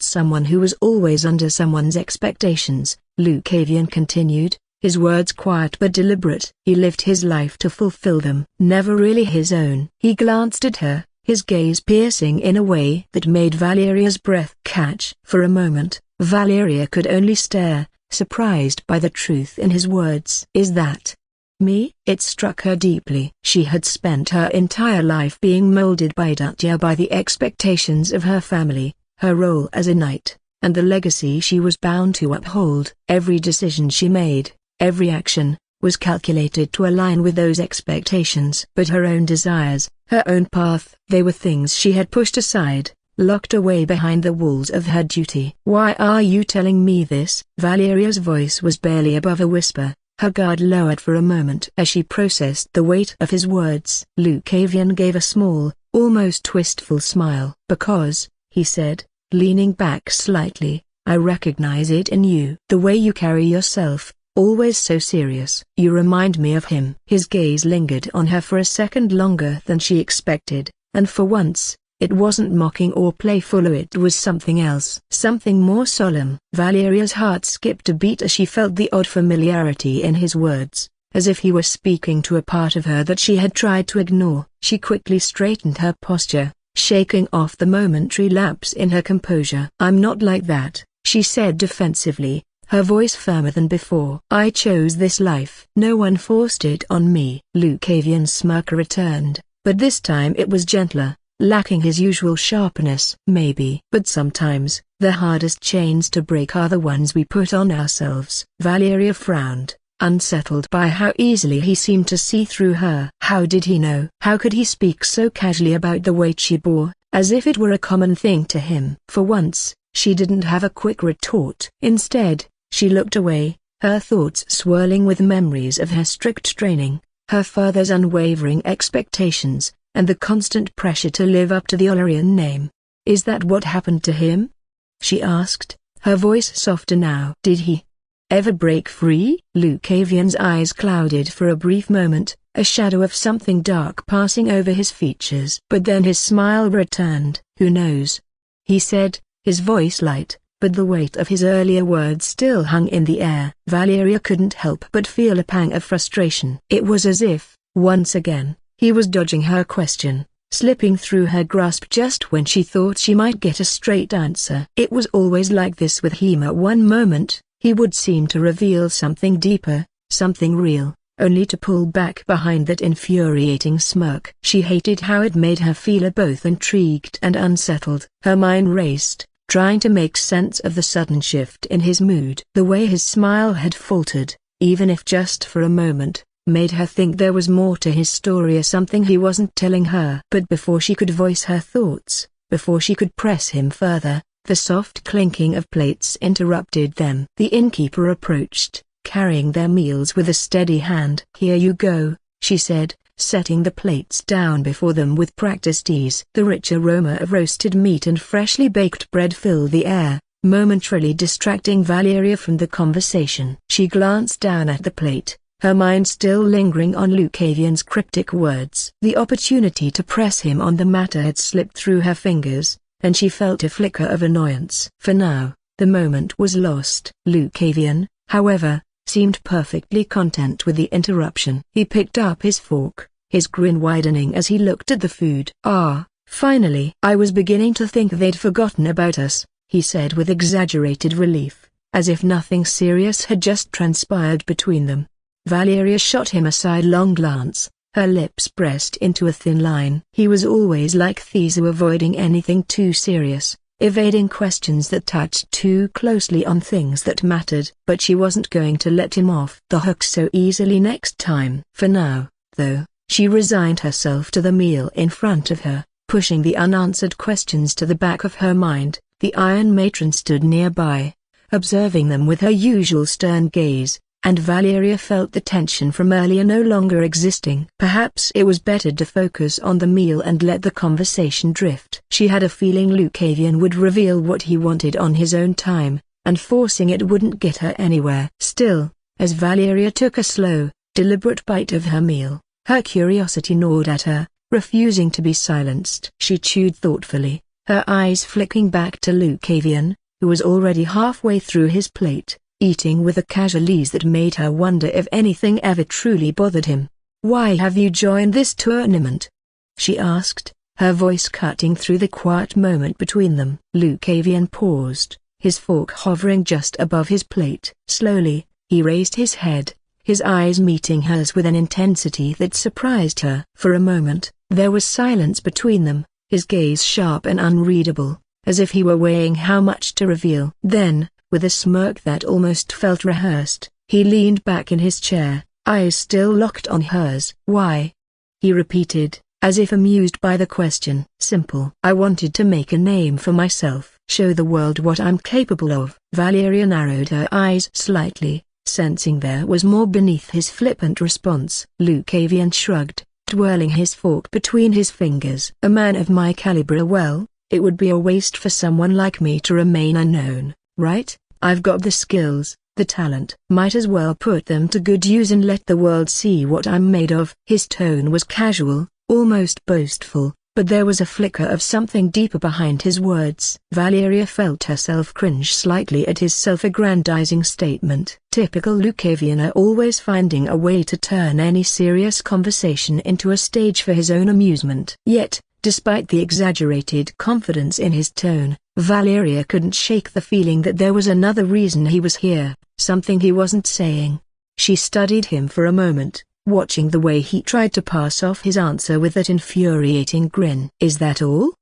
Someone who was always under someone's expectations, Lucavian continued, his words quiet but deliberate. He lived his life to fulfill them, never really his own. He glanced at her, his gaze piercing in a way that made Valeria's breath catch. For a moment, Valeria could only stare, surprised by the truth in his words. Is that me? It struck her deeply. She had spent her entire life being molded by Datya, by the expectations of her family, her role as a knight, and the legacy she was bound to uphold. Every decision she made, every action, was calculated to align with those expectations. But her own desires, her own path, they were things she had pushed aside, locked away behind the walls of her duty. Why are you telling me this? Valeria's voice was barely above a whisper, her guard lowered for a moment as she processed the weight of his words. Lucavian gave a small, almost wistful smile. Because, he said, leaning back slightly, I recognize it in you. The way you carry yourself, always so serious. You remind me of him. His gaze lingered on her for a second longer than she expected, and for once, it wasn't mocking or playful, it was something else. Something more solemn. Valeria's heart skipped a beat as she felt the odd familiarity in his words, as if he were speaking to a part of her that she had tried to ignore. She quickly straightened her posture, shaking off the momentary lapse in her composure. I'm not like that, she said defensively, her voice firmer than before. I chose this life. No one forced it on me. Lucavian's smirk returned, but this time it was gentler, lacking his usual sharpness. Maybe. But sometimes, the hardest chains to break are the ones we put on ourselves. Valeria frowned, unsettled by how easily he seemed to see through her. How did he know? How could he speak so casually about the weight she bore, as if it were a common thing to him? For once, she didn't have a quick retort. Instead, she looked away, her thoughts swirling with memories of her strict training, her father's unwavering expectations, and the constant pressure to live up to the Olarian name. Is that what happened to him? She asked, her voice softer now. Did he ever break free? Lucavian's eyes clouded for a brief moment, a shadow of something dark passing over his features. But then his smile returned. Who knows? He said, his voice light, but the weight of his earlier words still hung in the air. Valeria couldn't help but feel a pang of frustration. It was as if, once again, he was dodging her question, slipping through her grasp just when she thought she might get a straight answer. It was always like this with him. At one moment, he would seem to reveal something deeper, something real, only to pull back behind that infuriating smirk. She hated how it made her feel both intrigued and unsettled. Her mind raced, trying to make sense of the sudden shift in his mood. The way his smile had faltered, even if just for a moment, made her think there was more to his story, or something he wasn't telling her. But before she could voice her thoughts, before she could press him further, the soft clinking of plates interrupted them. The innkeeper approached, carrying their meals with a steady hand. Here you go, she said, setting the plates down before them with practiced ease. The rich aroma of roasted meat and freshly baked bread filled the air, momentarily distracting Valeria from the conversation. She glanced down at the plate, her mind still lingering on Lucavian's cryptic words. The opportunity to press him on the matter had slipped through her fingers, and she felt a flicker of annoyance. For now, the moment was lost. Lucavian, however, seemed perfectly content with the interruption. He picked up his fork, his grin widening as he looked at the food. Ah, finally. I was beginning to think they'd forgotten about us, he said with exaggerated relief, as if nothing serious had just transpired between them. Valeria shot him a sidelong glance, her lips pressed into a thin line. He was always like Theseus, avoiding anything too serious, evading questions that touched too closely on things that mattered. But she wasn't going to let him off the hook so easily next time. For now, though, she resigned herself to the meal in front of her, pushing the unanswered questions to the back of her mind. The Iron Matron stood nearby, observing them with her usual stern gaze, and Valeria felt the tension from earlier no longer existing. Perhaps it was better to focus on the meal and let the conversation drift. She had a feeling Lucavian would reveal what he wanted on his own time, and forcing it wouldn't get her anywhere. Still, as Valeria took a slow, deliberate bite of her meal, her curiosity gnawed at her, refusing to be silenced. She chewed thoughtfully, her eyes flicking back to Lucavian, who was already halfway through his plate, eating with a casual ease that made her wonder if anything ever truly bothered him. "Why have you joined this tournament?" she asked, her voice cutting through the quiet moment between them. Lucavian paused, his fork hovering just above his plate. Slowly, he raised his head, his eyes meeting hers with an intensity that surprised her. For a moment, there was silence between them, his gaze sharp and unreadable, as if he were weighing how much to reveal. Then, with a smirk that almost felt rehearsed, he leaned back in his chair, eyes still locked on hers. "Why?" he repeated, as if amused by the question. "Simple. I wanted to make a name for myself, show the world what I'm capable of." Valeria narrowed her eyes slightly, sensing there was more beneath his flippant response. Lucavian shrugged, twirling his fork between his fingers. "A man of my caliber, well, it would be a waste for someone like me to remain unknown, right? I've got the skills, the talent. Might as well put them to good use and let the world see what I'm made of." His tone was casual, almost boastful, but there was a flicker of something deeper behind his words. Valeria felt herself cringe slightly at his self-aggrandizing statement. Typical Lucavian, always finding a way to turn any serious conversation into a stage for his own amusement. Yet, despite the exaggerated confidence in his tone, Valeria couldn't shake the feeling that there was another reason he was here, something he wasn't saying. She studied him for a moment, watching the way he tried to pass off his answer with that infuriating grin. "Is that all?"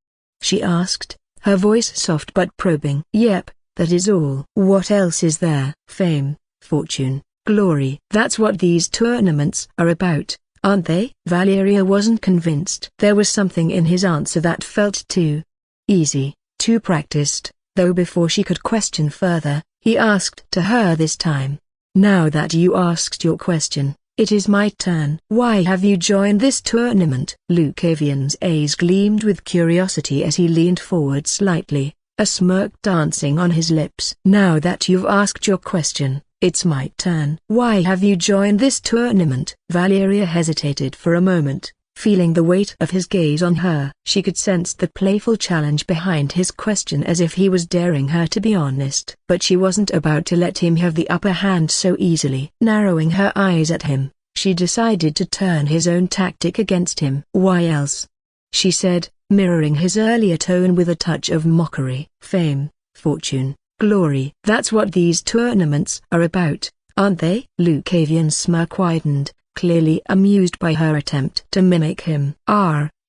she asked, her voice soft but probing. "Yep, that is all." "What else is there?" "Fame, fortune, glory. That's what these tournaments are about, aren't they?" Valeria wasn't convinced. There was something in his answer that felt too easy, too practiced, though before she could question further, he asked to her this time. "Now that you asked your question, it is my turn." "Why have you joined this tournament?" Lucavian's eyes gleamed with curiosity as he leaned forward slightly, a smirk dancing on his lips. "Now that you've asked your question, it's my turn." "Why have you joined this tournament?" Valeria hesitated for a moment, feeling the weight of his gaze on her. She could sense the playful challenge behind his question, as if he was daring her to be honest. But she wasn't about to let him have the upper hand so easily. Narrowing her eyes at him, she decided to turn his own tactic against him. "Why else?" she said, mirroring his earlier tone with a touch of mockery. "Fame, fortune, glory. That's what these tournaments are about, aren't they?" Lucavian's smirk widened, clearly amused by her attempt to mimic him.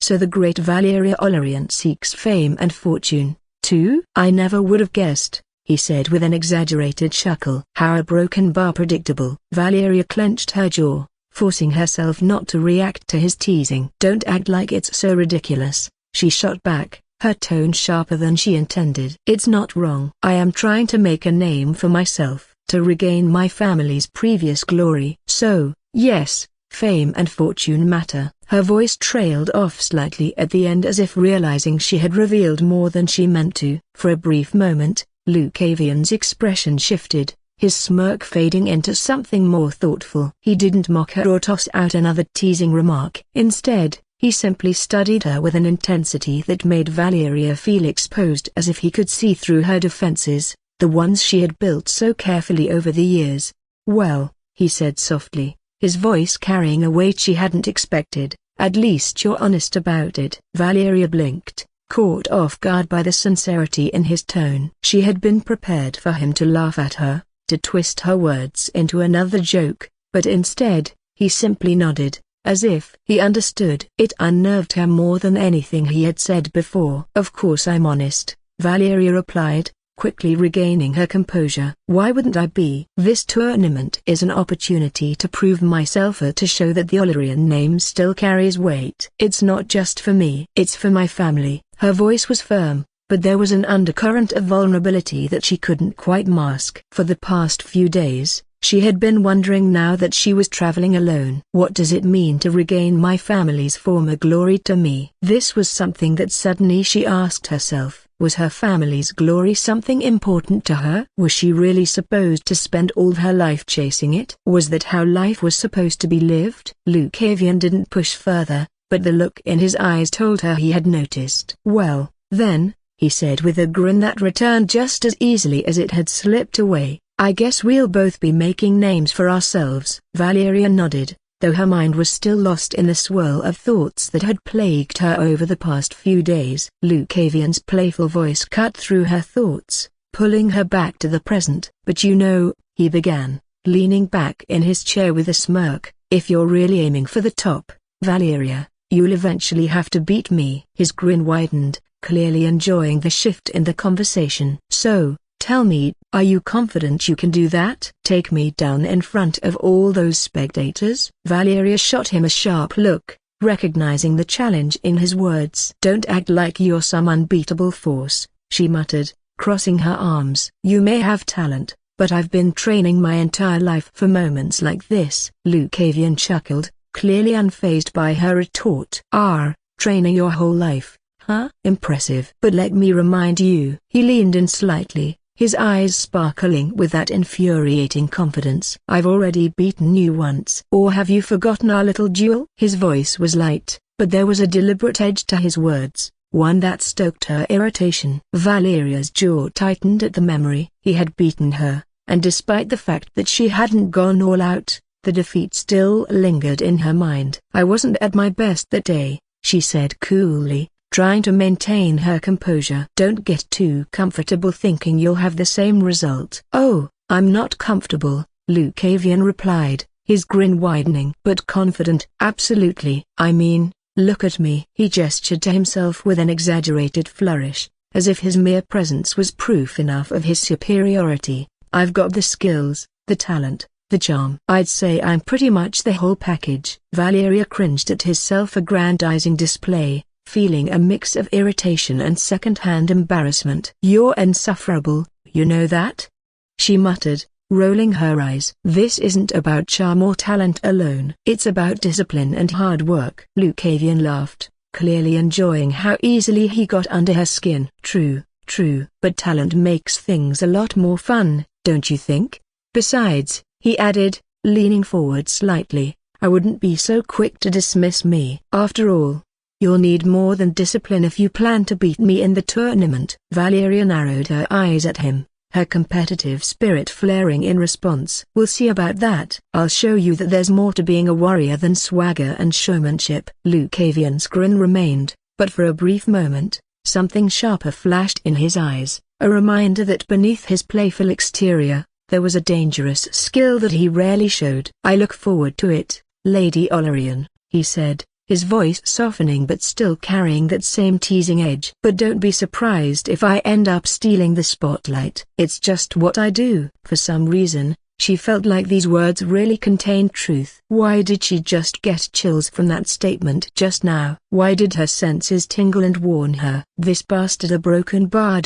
So the great Valeria Olariant seeks fame and fortune, too? "I never would have guessed," he said with an exaggerated chuckle. "How a broken bar predictable." Valeria clenched her jaw, forcing herself not to react to his teasing. "Don't act like it's so ridiculous," she shot back, her tone sharper than she intended. "It's not wrong. I am trying to make a name for myself, to regain my family's previous glory. So, yes, fame and fortune matter." Her voice trailed off slightly at the end, as if realizing she had revealed more than she meant to. For a brief moment, Lucavian's expression shifted, his smirk fading into something more thoughtful. He didn't mock her or toss out another teasing remark. Instead, he simply studied her with an intensity that made Valeria feel exposed, as if he could see through her defenses, the ones she had built so carefully over the years. "Well," he said softly, his voice carrying a weight she hadn't expected, "at least you're honest about it." Valeria blinked, caught off guard by the sincerity in his tone. She had been prepared for him to laugh at her, to twist her words into another joke, but instead, he simply nodded, as if he understood. It unnerved her more than anything he had said before. "Of course I'm honest," Valeria replied, quickly regaining her composure. "Why wouldn't I be? This tournament is an opportunity to prove myself, or to show that the Olarian name still carries weight. It's not just for me. It's for my family." Her voice was firm, but there was an undercurrent of vulnerability that she couldn't quite mask. For the past few days, she had been wondering, now that she was traveling alone, what does it mean to regain my family's former glory to me? This was something that suddenly she asked herself, Was her family's glory something important to her? Was she really supposed to spend all her life chasing it? Was that how life was supposed to be lived? Lucavian didn't push further, but the look in his eyes told her he had noticed. "Well, then," he said with a grin that returned just as easily as it had slipped away, "I guess we'll both be making names for ourselves." Valeria nodded, though her mind was still lost in the swirl of thoughts that had plagued her over the past few days. Lucavian's playful voice cut through her thoughts, pulling her back to the present. "But you know," he began, leaning back in his chair with a smirk, "if you're really aiming for the top, Valeria, you'll eventually have to beat me." His grin widened, clearly enjoying the shift in the conversation. "So, tell me, are you confident you can do that? Take me down in front of all those spectators?" Valeria shot him a sharp look, recognizing the challenge in his words. "Don't act like you're some unbeatable force," she muttered, crossing her arms. "You may have talent, but I've been training my entire life for moments like this." Lucavian chuckled, clearly unfazed by her retort. Training your whole life, huh? Impressive. But let me remind you." He leaned in slightly, his eyes sparkling with that infuriating confidence. "I've already beaten you once. Or have you forgotten our little duel?" His voice was light, but there was a deliberate edge to his words, one that stoked her irritation. Valeria's jaw tightened at the memory. He had beaten her, and despite the fact that she hadn't gone all out, the defeat still lingered in her mind. "I wasn't at my best that day," she said coolly, trying to maintain her composure. "Don't get too comfortable thinking you'll have the same result." "Oh, I'm not comfortable," Lucavian replied, his grin widening. "But confident?" "Absolutely. I mean, look at me." He gestured to himself with an exaggerated flourish, as if his mere presence was proof enough of his superiority. "I've got the skills, the talent, the charm. I'd say I'm pretty much the whole package." Valeria cringed at his self-aggrandizing display, feeling a mix of irritation and second-hand embarrassment. "You're insufferable, you know that?" she muttered, rolling her eyes. "This isn't about charm or talent alone. It's about discipline and hard work." Lucavian laughed, clearly enjoying how easily he got under her skin. True, but talent makes things a lot more fun, don't you think? Besides," he added, leaning forward slightly, "I wouldn't be so quick to dismiss me. After all, you'll need more than discipline if you plan to beat me in the tournament." Valeria narrowed her eyes at him, her competitive spirit flaring in response. "We'll see about that. I'll show you that there's more to being a warrior than swagger and showmanship." Lucavian's grin remained, but for a brief moment, something sharper flashed in his eyes, a reminder that beneath his playful exterior, there was a dangerous skill that he rarely showed. "I look forward to it, Lady Olarian," he said, his voice softening but still carrying that same teasing edge. "But don't be surprised if I end up stealing the spotlight. It's just what I do." For some reason, she felt like these words really contained truth. Why did she just get chills from that statement just now? Why did her senses tingle and warn her? "This bastard a broken bar.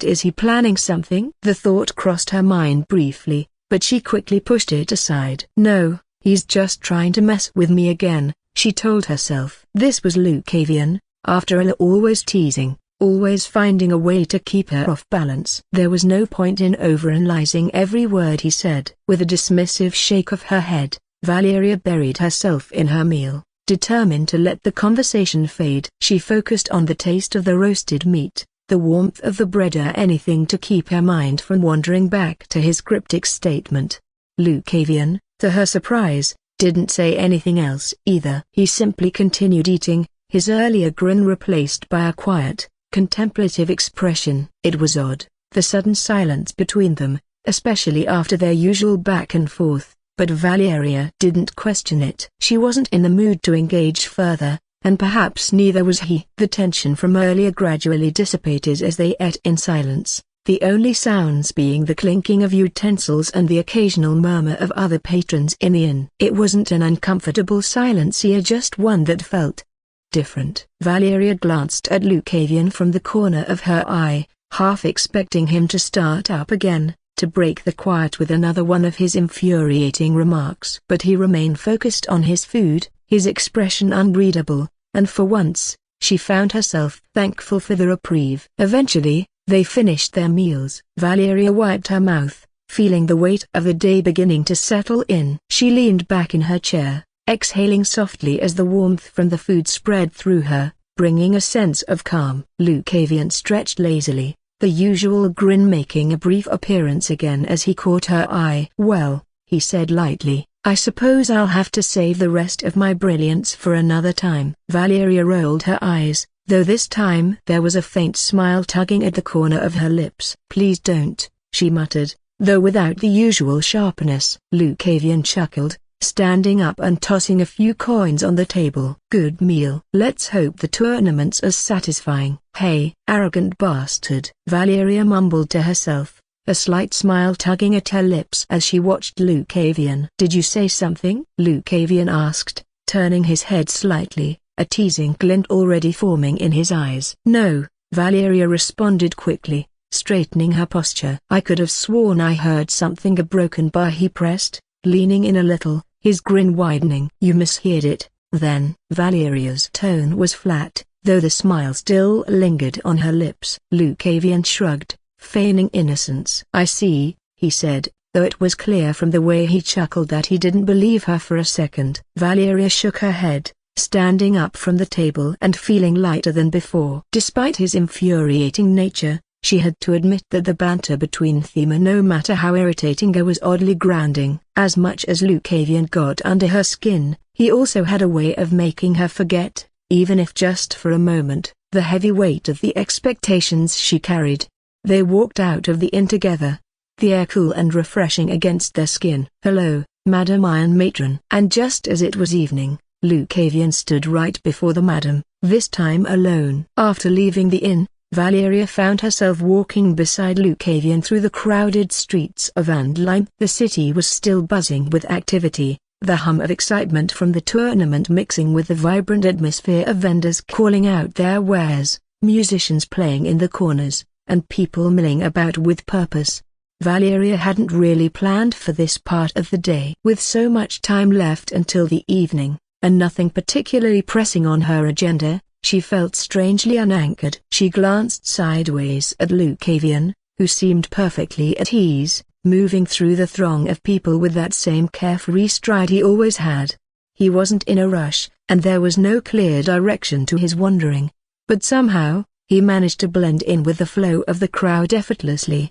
Is he planning something?" The thought crossed her mind briefly, but she quickly pushed it aside. "No, he's just trying to mess with me again," she told herself. This was Lucavian, after all, always teasing, always finding a way to keep her off balance. There was no point in overanalyzing every word he said. With a dismissive shake of her head, Valeria buried herself in her meal, determined to let the conversation fade. She focused on the taste of the roasted meat, the warmth of the bread, or anything to keep her mind from wandering back to his cryptic statement. Lucavian, to her surprise, didn't say anything else either. He simply continued eating, his earlier grin replaced by a quiet, contemplative expression. It was odd, the sudden silence between them, especially after their usual back and forth, but Valeria didn't question it. She wasn't in the mood to engage further, and perhaps neither was he. The tension from earlier gradually dissipated as they ate in silence, the only sounds being the clinking of utensils and the occasional murmur of other patrons in the inn. It wasn't an uncomfortable silence here, just one that felt different. Valeria glanced at Lucavian from the corner of her eye, half expecting him to start up again, to break the quiet with another one of his infuriating remarks. But he remained focused on his food, his expression unreadable, and for once, She found herself thankful for the reprieve. Eventually, they finished their meals. Valeria wiped her mouth, feeling the weight of the day beginning to settle in. She leaned back in her chair, exhaling softly as the warmth from the food spread through her, bringing a sense of calm. Lucavian stretched lazily, the usual grin making a brief appearance again as he caught her eye. "Well," he said lightly, "I suppose I'll have to save the rest of my brilliance for another time." Valeria rolled her eyes, though this time there was a faint smile tugging at the corner of her lips. "Please don't," she muttered, though without the usual sharpness. Lucavian chuckled, standing up and tossing a few coins on the table. "Good meal. Let's hope the tournament's as satisfying." "Hey, arrogant bastard," Valeria mumbled to herself, a slight smile tugging at her lips as she watched Lucavian. "Did you say something?" Lucavian asked, turning his head slightly, a teasing glint already forming in his eyes. "No," Valeria responded quickly, straightening her posture. "I could have sworn I heard something." "A broken bar," he pressed, leaning in a little, his grin widening. "You misheard it, then." Valeria's tone was flat, though the smile still lingered on her lips. Lucavian shrugged, feigning innocence. "I see," he said, though it was clear from the way he chuckled that he didn't believe her for a second. Valeria shook her head, standing up from the table and feeling lighter than before. Despite his infuriating nature, she had to admit that the banter between them, no matter how irritating, was oddly grounding. As much as Lucavian got under her skin, he also had a way of making her forget, even if just for a moment, the heavy weight of the expectations she carried. They walked out of the inn together, the air cool and refreshing against their skin. "Hello, Madam Iron Matron." And just as it was evening, Lucavian stood right before the madam, this time alone. After leaving the inn, Valeria found herself walking beside Lucavian through the crowded streets of Andlheim. The city was still buzzing with activity, the hum of excitement from the tournament mixing with the vibrant atmosphere of vendors calling out their wares, musicians playing in the corners, and people milling about with purpose. Valeria hadn't really planned for this part of the day. With so much time left until the evening, and nothing particularly pressing on her agenda, she felt strangely unanchored. She glanced sideways at Lucavian, who seemed perfectly at ease, moving through the throng of people with that same carefree stride he always had. He wasn't in a rush, and there was no clear direction to his wandering. But somehow, he managed to blend in with the flow of the crowd effortlessly.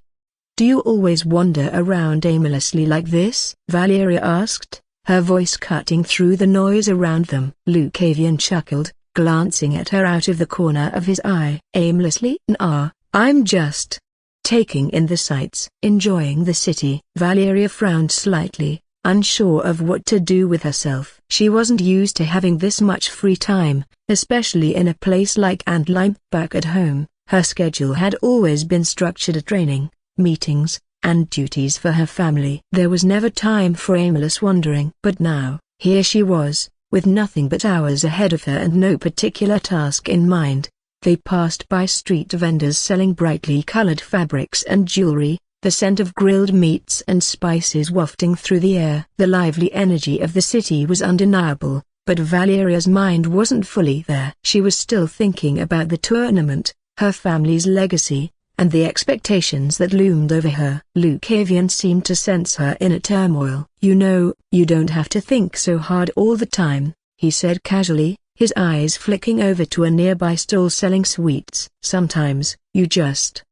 "Do you always wander around aimlessly like this?" Valeria asked, her voice cutting through the noise around them. Lucavian chuckled, glancing at her out of the corner of his eye. "Aimlessly? Nah, I'm just taking in the sights." "Enjoying the city?" Valeria frowned slightly, unsure of what to do with herself. She wasn't used to having this much free time, especially in a place like Andlheim. Back at home, her schedule had always been structured at training, meetings, and duties for her family. There was never time for aimless wandering. But now, here she was, with nothing but hours ahead of her and no particular task in mind. They passed by street vendors selling brightly colored fabrics and jewelry, the scent of grilled meats and spices wafting through the air. The lively energy of the city was undeniable, but Valeria's mind wasn't fully there. She was still thinking about the tournament, her family's legacy, and the expectations that loomed over her. Lucavian seemed to sense her inner turmoil. "You know, you don't have to think so hard all the time," he said casually, his eyes flicking over to a nearby stall selling sweets. "Sometimes, you just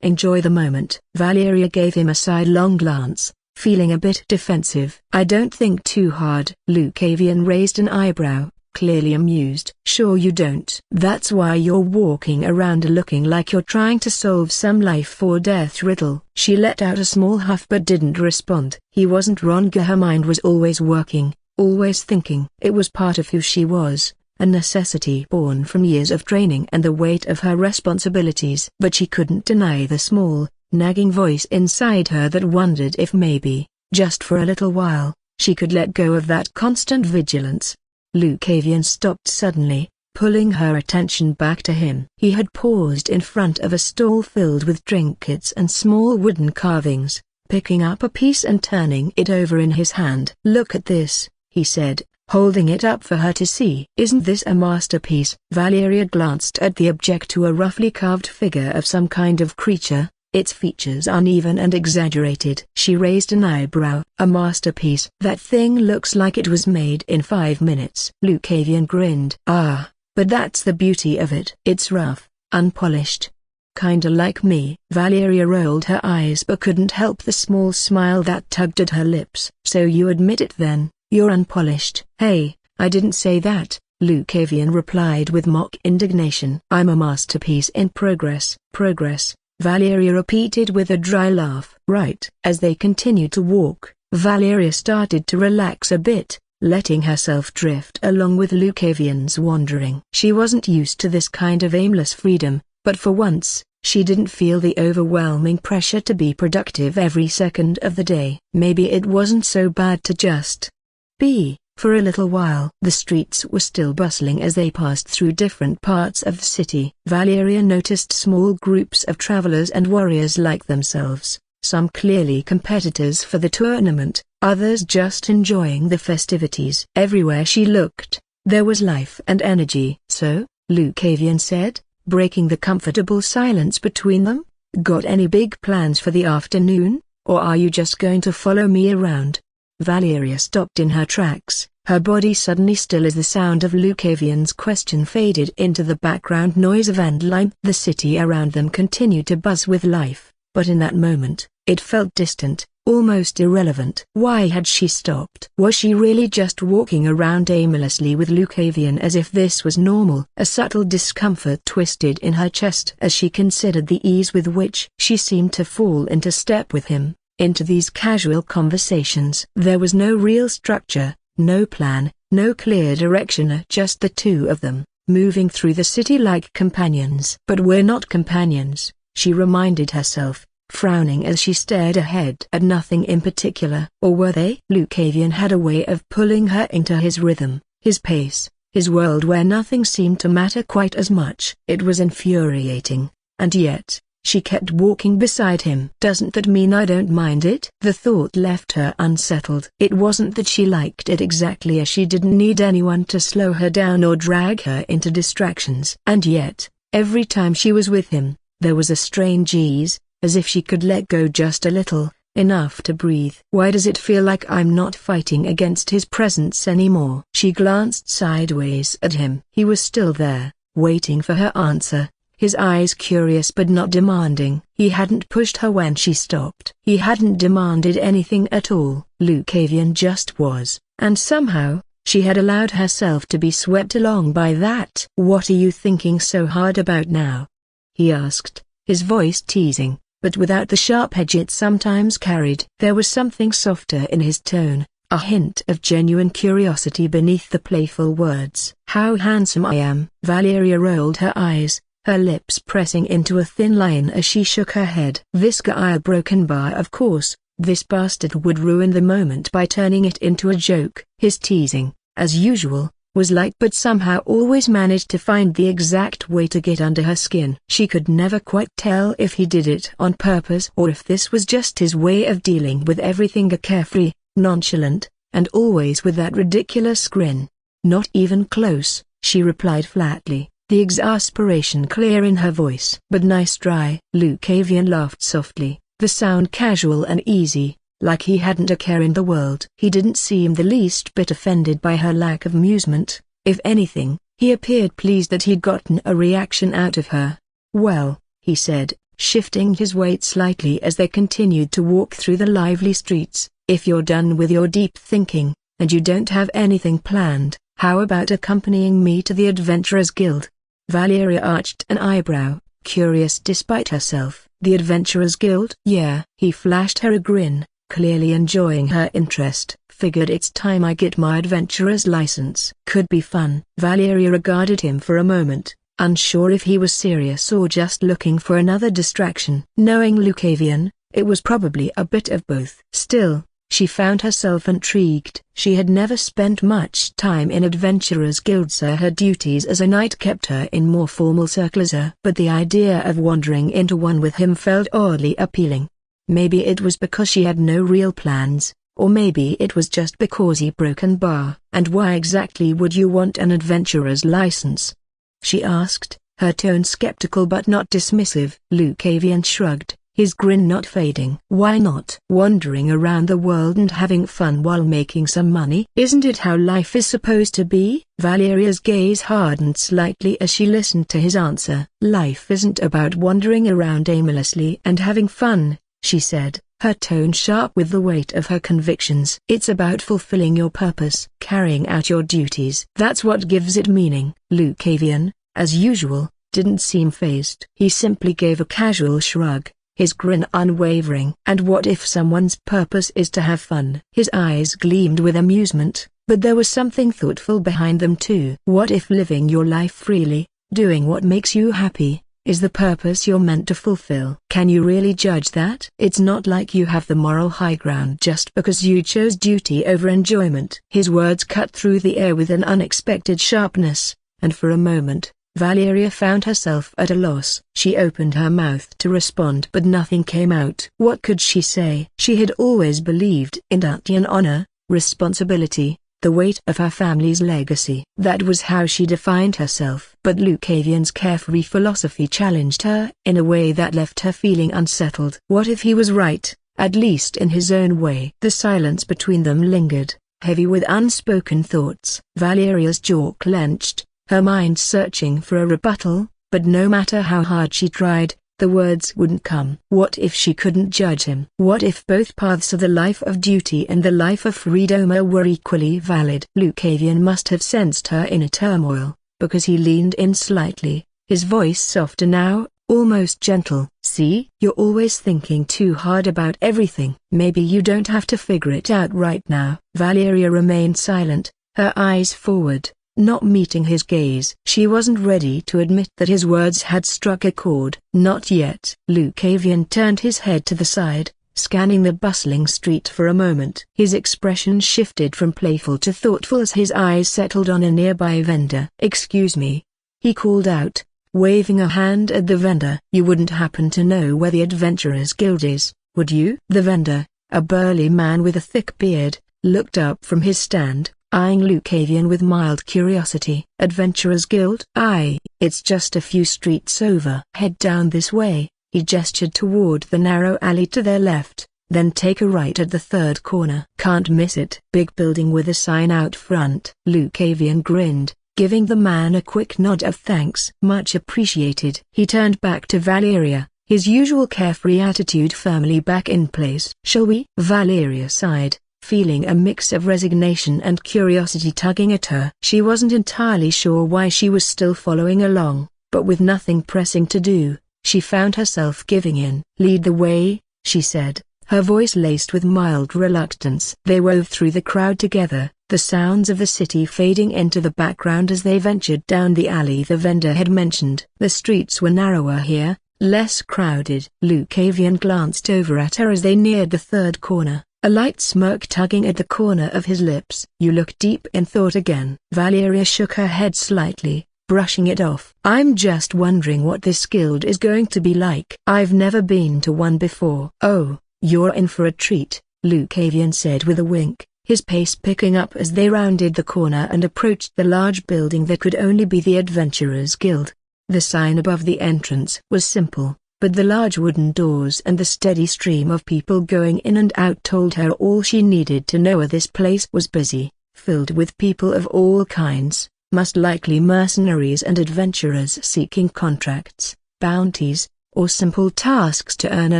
enjoy the moment." Valeria gave him a sidelong glance, feeling a bit defensive. "I don't think too hard." Lucavian raised an eyebrow, clearly amused. "Sure you don't. That's why you're walking around looking like you're trying to solve some life or death riddle." She let out a small huff but didn't respond. He wasn't wrong. Her mind was always working, always thinking. It was part of who she was, a necessity born from years of training and the weight of her responsibilities. But she couldn't deny the small, nagging voice inside her that wondered if maybe, just for a little while, she could let go of that constant vigilance. Lucavian stopped suddenly, pulling her attention back to him. He had paused in front of a stall filled with trinkets and small wooden carvings, picking up a piece and turning it over in his hand. "Look at this," he said, holding it up for her to see. "Isn't this a masterpiece?" Valeria glanced at the object, to a roughly carved figure of some kind of creature, its features uneven and exaggerated. She raised an eyebrow. "A masterpiece? That thing looks like it was made in 5 minutes." Lucavian grinned. "Ah, but that's the beauty of it. It's rough, unpolished. Kinda like me." Valeria rolled her eyes but couldn't help the small smile that tugged at her lips. "So you admit it then, you're unpolished?" "Hey, I didn't say that," Lucavian replied with mock indignation. "I'm a masterpiece in progress." "Progress," Valeria repeated with a dry laugh. "Right." As they continued to walk, Valeria started to relax a bit, letting herself drift along with Lucavian's wandering. She wasn't used to this kind of aimless freedom, but for once, she didn't feel the overwhelming pressure to be productive every second of the day. Maybe it wasn't so bad to just be. For a little while the streets were still bustling as they passed through different parts of the city. Valeria noticed small groups of travelers and warriors like themselves, some clearly competitors for the tournament, others just enjoying the festivities. Everywhere she looked, there was life and energy. "So," Lucavian said, breaking the comfortable silence between them, "got any big plans for the afternoon, or are you just going to follow me around?" Valeria stopped in her tracks, her body suddenly still as the sound of Lucavian's question faded into the background noise of Andline. The city around them continued to buzz with life, but in that moment, it felt distant, almost irrelevant. Why had she stopped? Was she really just walking around aimlessly with Lucavian as if this was normal? A subtle discomfort twisted in her chest as she considered the ease with which she seemed to fall into step with him, into these casual conversations. There was no real structure, no plan, no clear direction, just the two of them, moving through the city like companions. But we're not companions, she reminded herself, frowning as she stared ahead at nothing in particular. Or were they? Lucavian had a way of pulling her into his rhythm, his pace, his world where nothing seemed to matter quite as much. It was infuriating, and yet, she kept walking beside him. "Doesn't that mean I don't mind it?" The thought left her unsettled. It wasn't that she liked it exactly, as she didn't need anyone to slow her down or drag her into distractions. And yet, every time she was with him, there was a strange ease, as if she could let go just a little, enough to breathe. "Why does it feel like I'm not fighting against his presence anymore?" She glanced sideways at him. He was still there, waiting for her answer, his eyes curious but not demanding. He hadn't pushed her when she stopped. He hadn't demanded anything at all. Lucavian just was, and somehow, she had allowed herself to be swept along by that. "What are you thinking so hard about now?" he asked, his voice teasing, but without the sharp edge it sometimes carried. There was something softer in his tone, a hint of genuine curiosity beneath the playful words. "How handsome I am." Valeria rolled her eyes, her lips pressing into a thin line as she shook her head. This guy a broken bar, of course. This bastard would ruin the moment by turning it into a joke. His teasing, as usual, was light but somehow always managed to find the exact way to get under her skin. She could never quite tell if he did it on purpose or if this was just his way of dealing with everything, a carefree, nonchalant, and always with that ridiculous grin. "Not even close," she replied flatly, the exasperation clear in her voice. "But nice try." Lucavian laughed softly, the sound casual and easy, like he hadn't a care in the world. He didn't seem the least bit offended by her lack of amusement. If anything, he appeared pleased that he'd gotten a reaction out of her. "Well," he said, shifting his weight slightly as they continued to walk through the lively streets, "if you're done with your deep thinking, and you don't have anything planned, how about accompanying me to the Adventurers Guild?" Valeria arched an eyebrow, curious despite herself. "The Adventurers Guild?" "Yeah." He flashed her a grin, clearly enjoying her interest. "Figured it's time I get my adventurer's license." "Could be fun." Valeria regarded him for a moment, unsure if he was serious or just looking for another distraction. Knowing Lucavian, it was probably a bit of both. Still, she found herself intrigued. She had never spent much time in adventurers' guilds, her duties as a knight kept her in more formal circles, but the idea of wandering into one with him felt oddly appealing. Maybe it was because she had no real plans, Or maybe it was just because he broke an bar. And why exactly would you want an adventurer's license? She asked, her tone skeptical but not dismissive. Lucavian shrugged, his grin not fading. Why not? Wandering around the world and having fun while making some money? Isn't it how life is supposed to be? Valeria's gaze hardened slightly as she listened to his answer. Life isn't about wandering around aimlessly and having fun, she said, her tone sharp with the weight of her convictions. It's about fulfilling your purpose, carrying out your duties. That's what gives it meaning. Lucavian, as usual, didn't seem fazed. He simply gave a casual shrug, his grin unwavering. And what if someone's purpose is to have fun? His eyes gleamed with amusement, but there was something thoughtful behind them too. What if living your life freely, doing what makes you happy, is the purpose you're meant to fulfill? Can you really judge that? It's not like you have the moral high ground just because you chose duty over enjoyment. His words cut through the air with an unexpected sharpness, and for a moment, Valeria found herself at a loss. She opened her mouth to respond but nothing came out. What could she say? She had always believed in duty and honor, responsibility, the weight of her family's legacy. That was how she defined herself. But Lucavian's carefree philosophy challenged her in a way that left her feeling unsettled. What if he was right, at least in his own way? The silence between them lingered, heavy with unspoken thoughts. Valeria's jaw clenched, her mind searching for a rebuttal, but no matter how hard she tried, the words wouldn't come. What if she couldn't judge him? What if both paths of the life of duty and the life of freedom were equally valid? Lucavian must have sensed her inner turmoil, because he leaned in slightly, his voice softer now, almost gentle. See, you're always thinking too hard about everything. Maybe you don't have to figure it out right now. Valeria remained silent, her eyes forward, not meeting his gaze. She wasn't ready to admit that his words had struck a chord. Not yet. Lucavian turned his head to the side, scanning the bustling street for a moment. His expression shifted from playful to thoughtful as his eyes settled on a nearby vendor. Excuse me, he called out, waving a hand at the vendor. You wouldn't happen to know where the Adventurers Guild is, would you? The vendor, a burly man with a thick beard, looked up from his stand, eyeing Lucavian with mild curiosity. Adventurers Guild? Aye, it's just a few streets over. Head down this way, he gestured toward the narrow alley to their left, then take a right at the third corner. Can't miss it. Big building with a sign out front. Lucavian grinned, giving the man a quick nod of thanks. Much appreciated. He turned back to Valeria, his usual carefree attitude firmly back in place. Shall we? Valeria sighed, feeling a mix of resignation and curiosity tugging at her. She wasn't entirely sure why she was still following along, but with nothing pressing to do, she found herself giving in. Lead the way, she said, her voice laced with mild reluctance. They wove through the crowd together, the sounds of the city fading into the background as they ventured down the alley the vendor had mentioned. The streets were narrower here, less crowded. Lucavian glanced over at her as they neared the third corner, a light smirk tugging at the corner of his lips. You look deep in thought again. Valeria shook her head slightly, brushing it off. I'm just wondering what this guild is going to be like. I've never been to one before. Oh, you're in for a treat, Lucavian said with a wink, his pace picking up as they rounded the corner and approached the large building that could only be the Adventurers Guild. The sign above the entrance was simple, but the large wooden doors and the steady stream of people going in and out told her all she needed to know. This place was busy, filled with people of all kinds, most likely mercenaries and adventurers seeking contracts, bounties, or simple tasks to earn a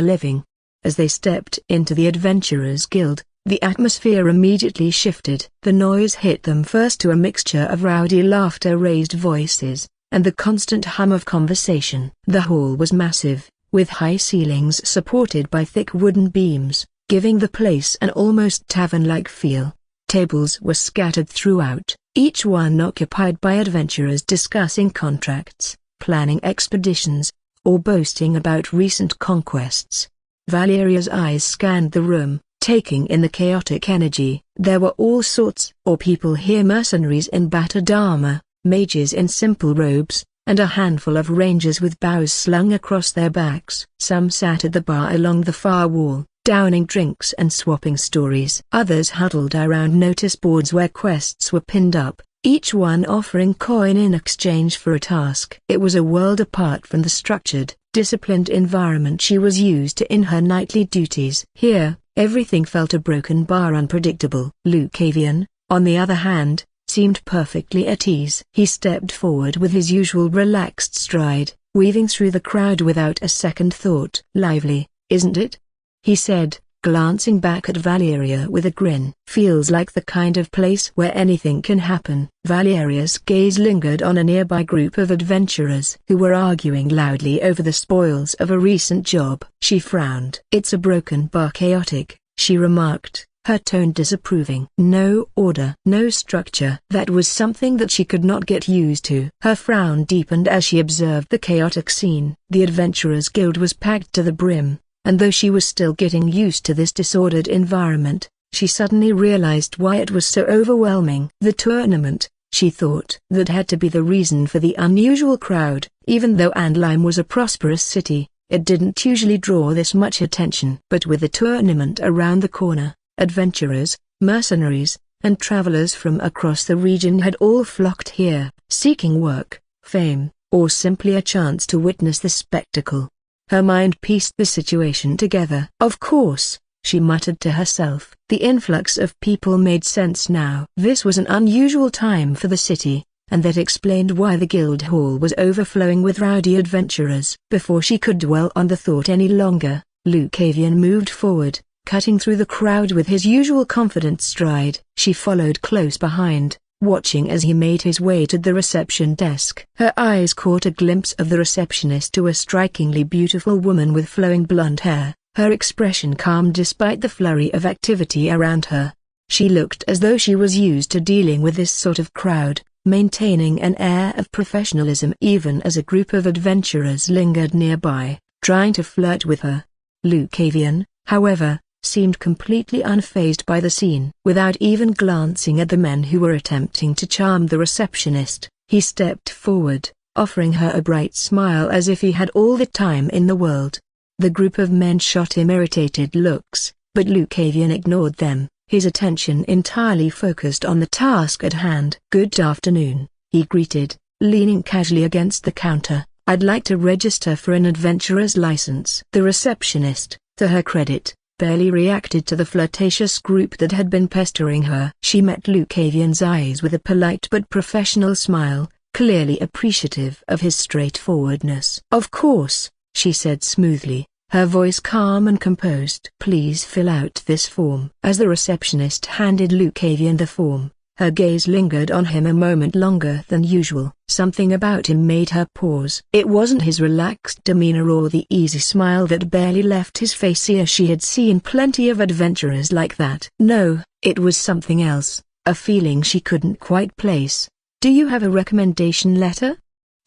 living. As they stepped into the Adventurers Guild, the atmosphere immediately shifted. The noise hit them first to a mixture of rowdy laughter, raised voices, and the constant hum of conversation. The hall was massive, with high ceilings supported by thick wooden beams, giving the place an almost tavern-like feel. Tables were scattered throughout, each one occupied by adventurers discussing contracts, planning expeditions, or boasting about recent conquests. Valeria's eyes scanned the room, taking in the chaotic energy. There were all sorts of people here: mercenaries in battered armor, mages in simple robes, and a handful of rangers with bows slung across their backs. Some sat at the bar along the far wall, downing drinks and swapping stories. Others huddled around notice boards where quests were pinned up, each one offering coin in exchange for a task. It was a world apart from the structured, disciplined environment she was used to in her nightly duties. Here, everything felt a broken bar, unpredictable. Lucavian, on the other hand, seemed perfectly at ease. He stepped forward with his usual relaxed stride, weaving through the crowd without a second thought. "Lively, isn't it?" he said, glancing back at Valeria with a grin. "Feels like the kind of place where anything can happen." Valeria's gaze lingered on a nearby group of adventurers who were arguing loudly over the spoils of a recent job. She frowned. "It's a broken bar, chaotic," she remarked, her tone disapproving. "No order, no structure." That was something that she could not get used to. Her frown deepened as she observed the chaotic scene. The Adventurers Guild was packed to the brim, and though she was still getting used to this disordered environment, she suddenly realized why it was so overwhelming. The tournament, she thought, that had to be the reason for the unusual crowd. Even though Andlime was a prosperous city, it didn't usually draw this much attention. But with the tournament around the corner, adventurers, mercenaries, and travelers from across the region had all flocked here, seeking work, fame, or simply a chance to witness the spectacle. Her mind pieced the situation together. "Of course," she muttered to herself. The influx of people made sense now. This was an unusual time for the city, and that explained why the guild hall was overflowing with rowdy adventurers. Before she could dwell on the thought any longer, Lucavian moved forward, cutting through the crowd with his usual confident stride. She followed close behind, watching as he made his way to the reception desk. Her eyes caught a glimpse of the receptionist, a strikingly beautiful woman with flowing blonde hair, her expression calm despite the flurry of activity around her. She looked as though she was used to dealing with this sort of crowd, maintaining an air of professionalism even as a group of adventurers lingered nearby, trying to flirt with her. Lucavian, however, seemed completely unfazed by the scene. Without even glancing at the men who were attempting to charm the receptionist, he stepped forward, offering her a bright smile as if he had all the time in the world. The group of men shot him irritated looks, but Lucavian ignored them, his attention entirely focused on the task at hand. "Good afternoon," he greeted, leaning casually against the counter. "I'd like to register for an adventurer's license." The receptionist, to her credit, barely reacted to the flirtatious group that had been pestering her. She met Lucavian's eyes with a polite but professional smile, clearly appreciative of his straightforwardness. "Of course," she said smoothly, her voice calm and composed. "Please fill out this form." As the receptionist handed Lucavian the form, her gaze lingered on him a moment longer than usual. Something about him made her pause. It wasn't his relaxed demeanor or the easy smile that barely left his face here. She had seen plenty of adventurers like that. No, it was something else, a feeling she couldn't quite place. "Do you have a recommendation letter?"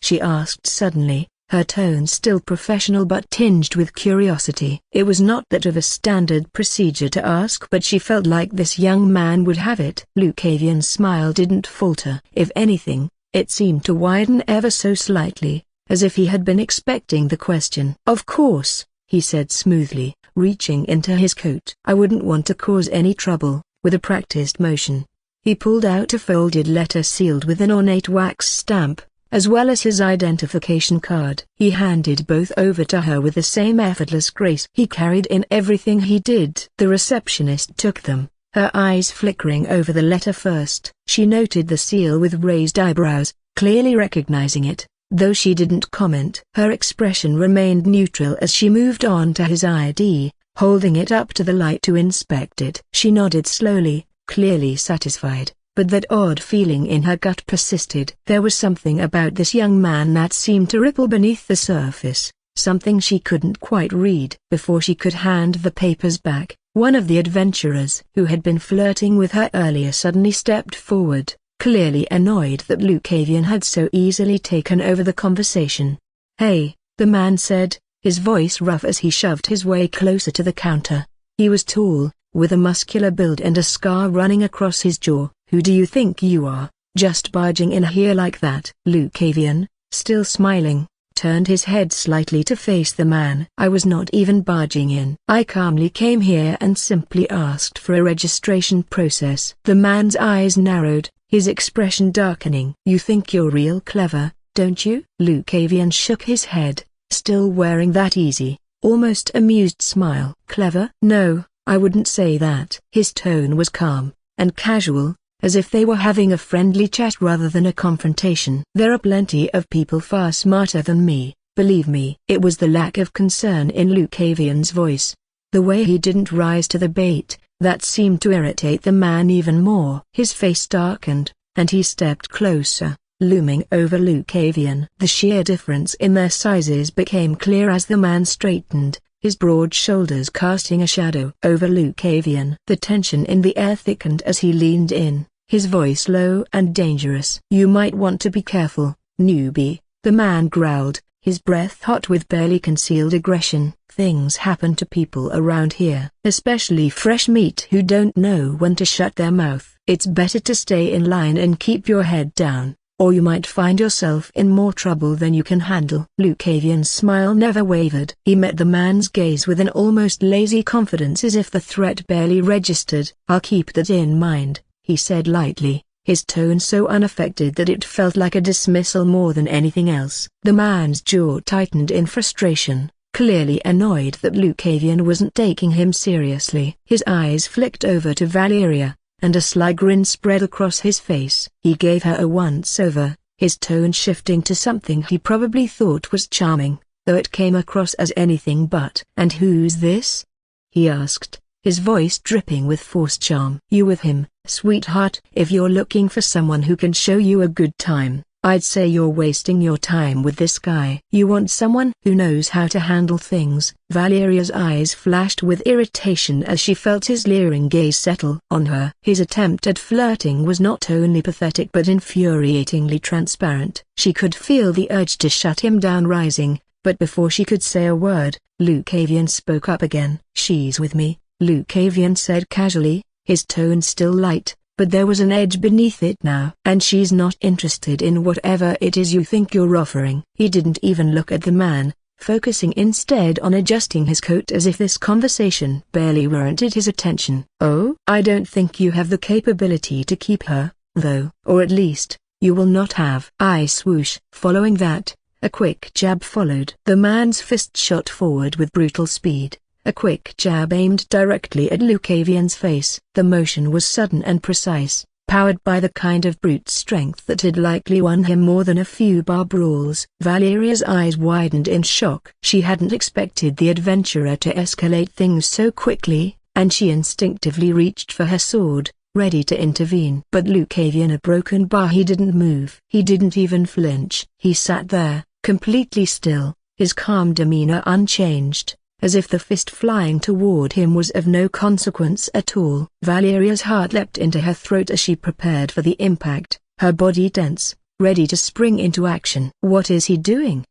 she asked suddenly, her tone still professional but tinged with curiosity. It was not that of a standard procedure to ask, but she felt like this young man would have it. Lucavian's smile didn't falter. If anything, it seemed to widen ever so slightly, as if he had been expecting the question. "Of course," he said smoothly, reaching into his coat. "I wouldn't want to cause any trouble." With a practiced motion, he pulled out a folded letter sealed with an ornate wax stamp, as well as his identification card. He handed both over to her with the same effortless grace he carried in everything he did. The receptionist took them, her eyes flickering over the letter first. She noted the seal with raised eyebrows, clearly recognizing it, though she didn't comment. Her expression remained neutral as she moved on to his ID, holding it up to the light to inspect it. She nodded slowly, clearly satisfied, but that odd feeling in her gut persisted. There was something about this young man that seemed to ripple beneath the surface, something she couldn't quite read. Before she could hand the papers back, one of the adventurers who had been flirting with her earlier suddenly stepped forward, clearly annoyed that Lucavian had so easily taken over the conversation. "Hey," the man said, his voice rough as he shoved his way closer to the counter. He was tall, with a muscular build and a scar running across his jaw. "Who do you think you are, just barging in here like that?" Lucavian, still smiling, turned his head slightly to face the man. "I was not even barging in. I calmly came here and simply asked for a registration process." The man's eyes narrowed, his expression darkening. "You think you're real clever, don't you?" Lucavian shook his head, still wearing that easy, almost amused smile. "Clever? No, I wouldn't say that." His tone was calm and casual, as if they were having a friendly chat rather than a confrontation. "There are plenty of people far smarter than me, believe me." It was the lack of concern in Lucavian's voice, the way he didn't rise to the bait, that seemed to irritate the man even more. His face darkened, and he stepped closer, looming over Lucavian. The sheer difference in their sizes became clear as the man straightened, his broad shoulders casting a shadow over Lucavian. The tension in the air thickened as he leaned in, his voice low and dangerous. "You might want to be careful, newbie," the man growled, his breath hot with barely concealed aggression. "Things happen to people around here, especially fresh meat who don't know when to shut their mouth. It's better to stay in line and keep your head down, or you might find yourself in more trouble than you can handle." Lucavian's smile never wavered. He met the man's gaze with an almost lazy confidence, as if the threat barely registered. "I'll keep that in mind," he said lightly, his tone so unaffected that it felt like a dismissal more than anything else. The man's jaw tightened in frustration, clearly annoyed that Lucavian wasn't taking him seriously. His eyes flicked over to Valeria, and a sly grin spread across his face. He gave her a once-over, his tone shifting to something he probably thought was charming, though it came across as anything but. "And who's this?" he asked, his voice dripping with forced charm. "You with him, sweetheart? If you're looking for someone who can show you a good time, I'd say you're wasting your time with this guy. You want someone who knows how to handle things." Valeria's eyes flashed with irritation as she felt his leering gaze settle on her. His attempt at flirting was not only pathetic but infuriatingly transparent. She could feel the urge to shut him down rising, but before she could say a word, Lucavian spoke up again. "She's with me," Lucavian said casually, his tone still light, but there was an edge beneath it now. "And she's not interested in whatever it is you think you're offering." He didn't even look at the man, focusing instead on adjusting his coat as if this conversation barely warranted his attention. "Oh? I don't think you have the capability to keep her, though. Or at least, you will not have." I swoosh. Following that, a quick jab followed. The man's fist shot forward with brutal speed. A quick jab aimed directly at Lucavian's face. The motion was sudden and precise, powered by the kind of brute strength that had likely won him more than a few bar brawls. Valeria's eyes widened in shock. She hadn't expected the adventurer to escalate things so quickly, and she instinctively reached for her sword, ready to intervene. But Lucavian, a broken bar, he didn't move. He didn't even flinch. He sat there, completely still, his calm demeanor unchanged, as if the fist flying toward him was of no consequence at all. Valeria's heart leapt into her throat as she prepared for the impact, her body tense, ready to spring into action. "What is he doing?"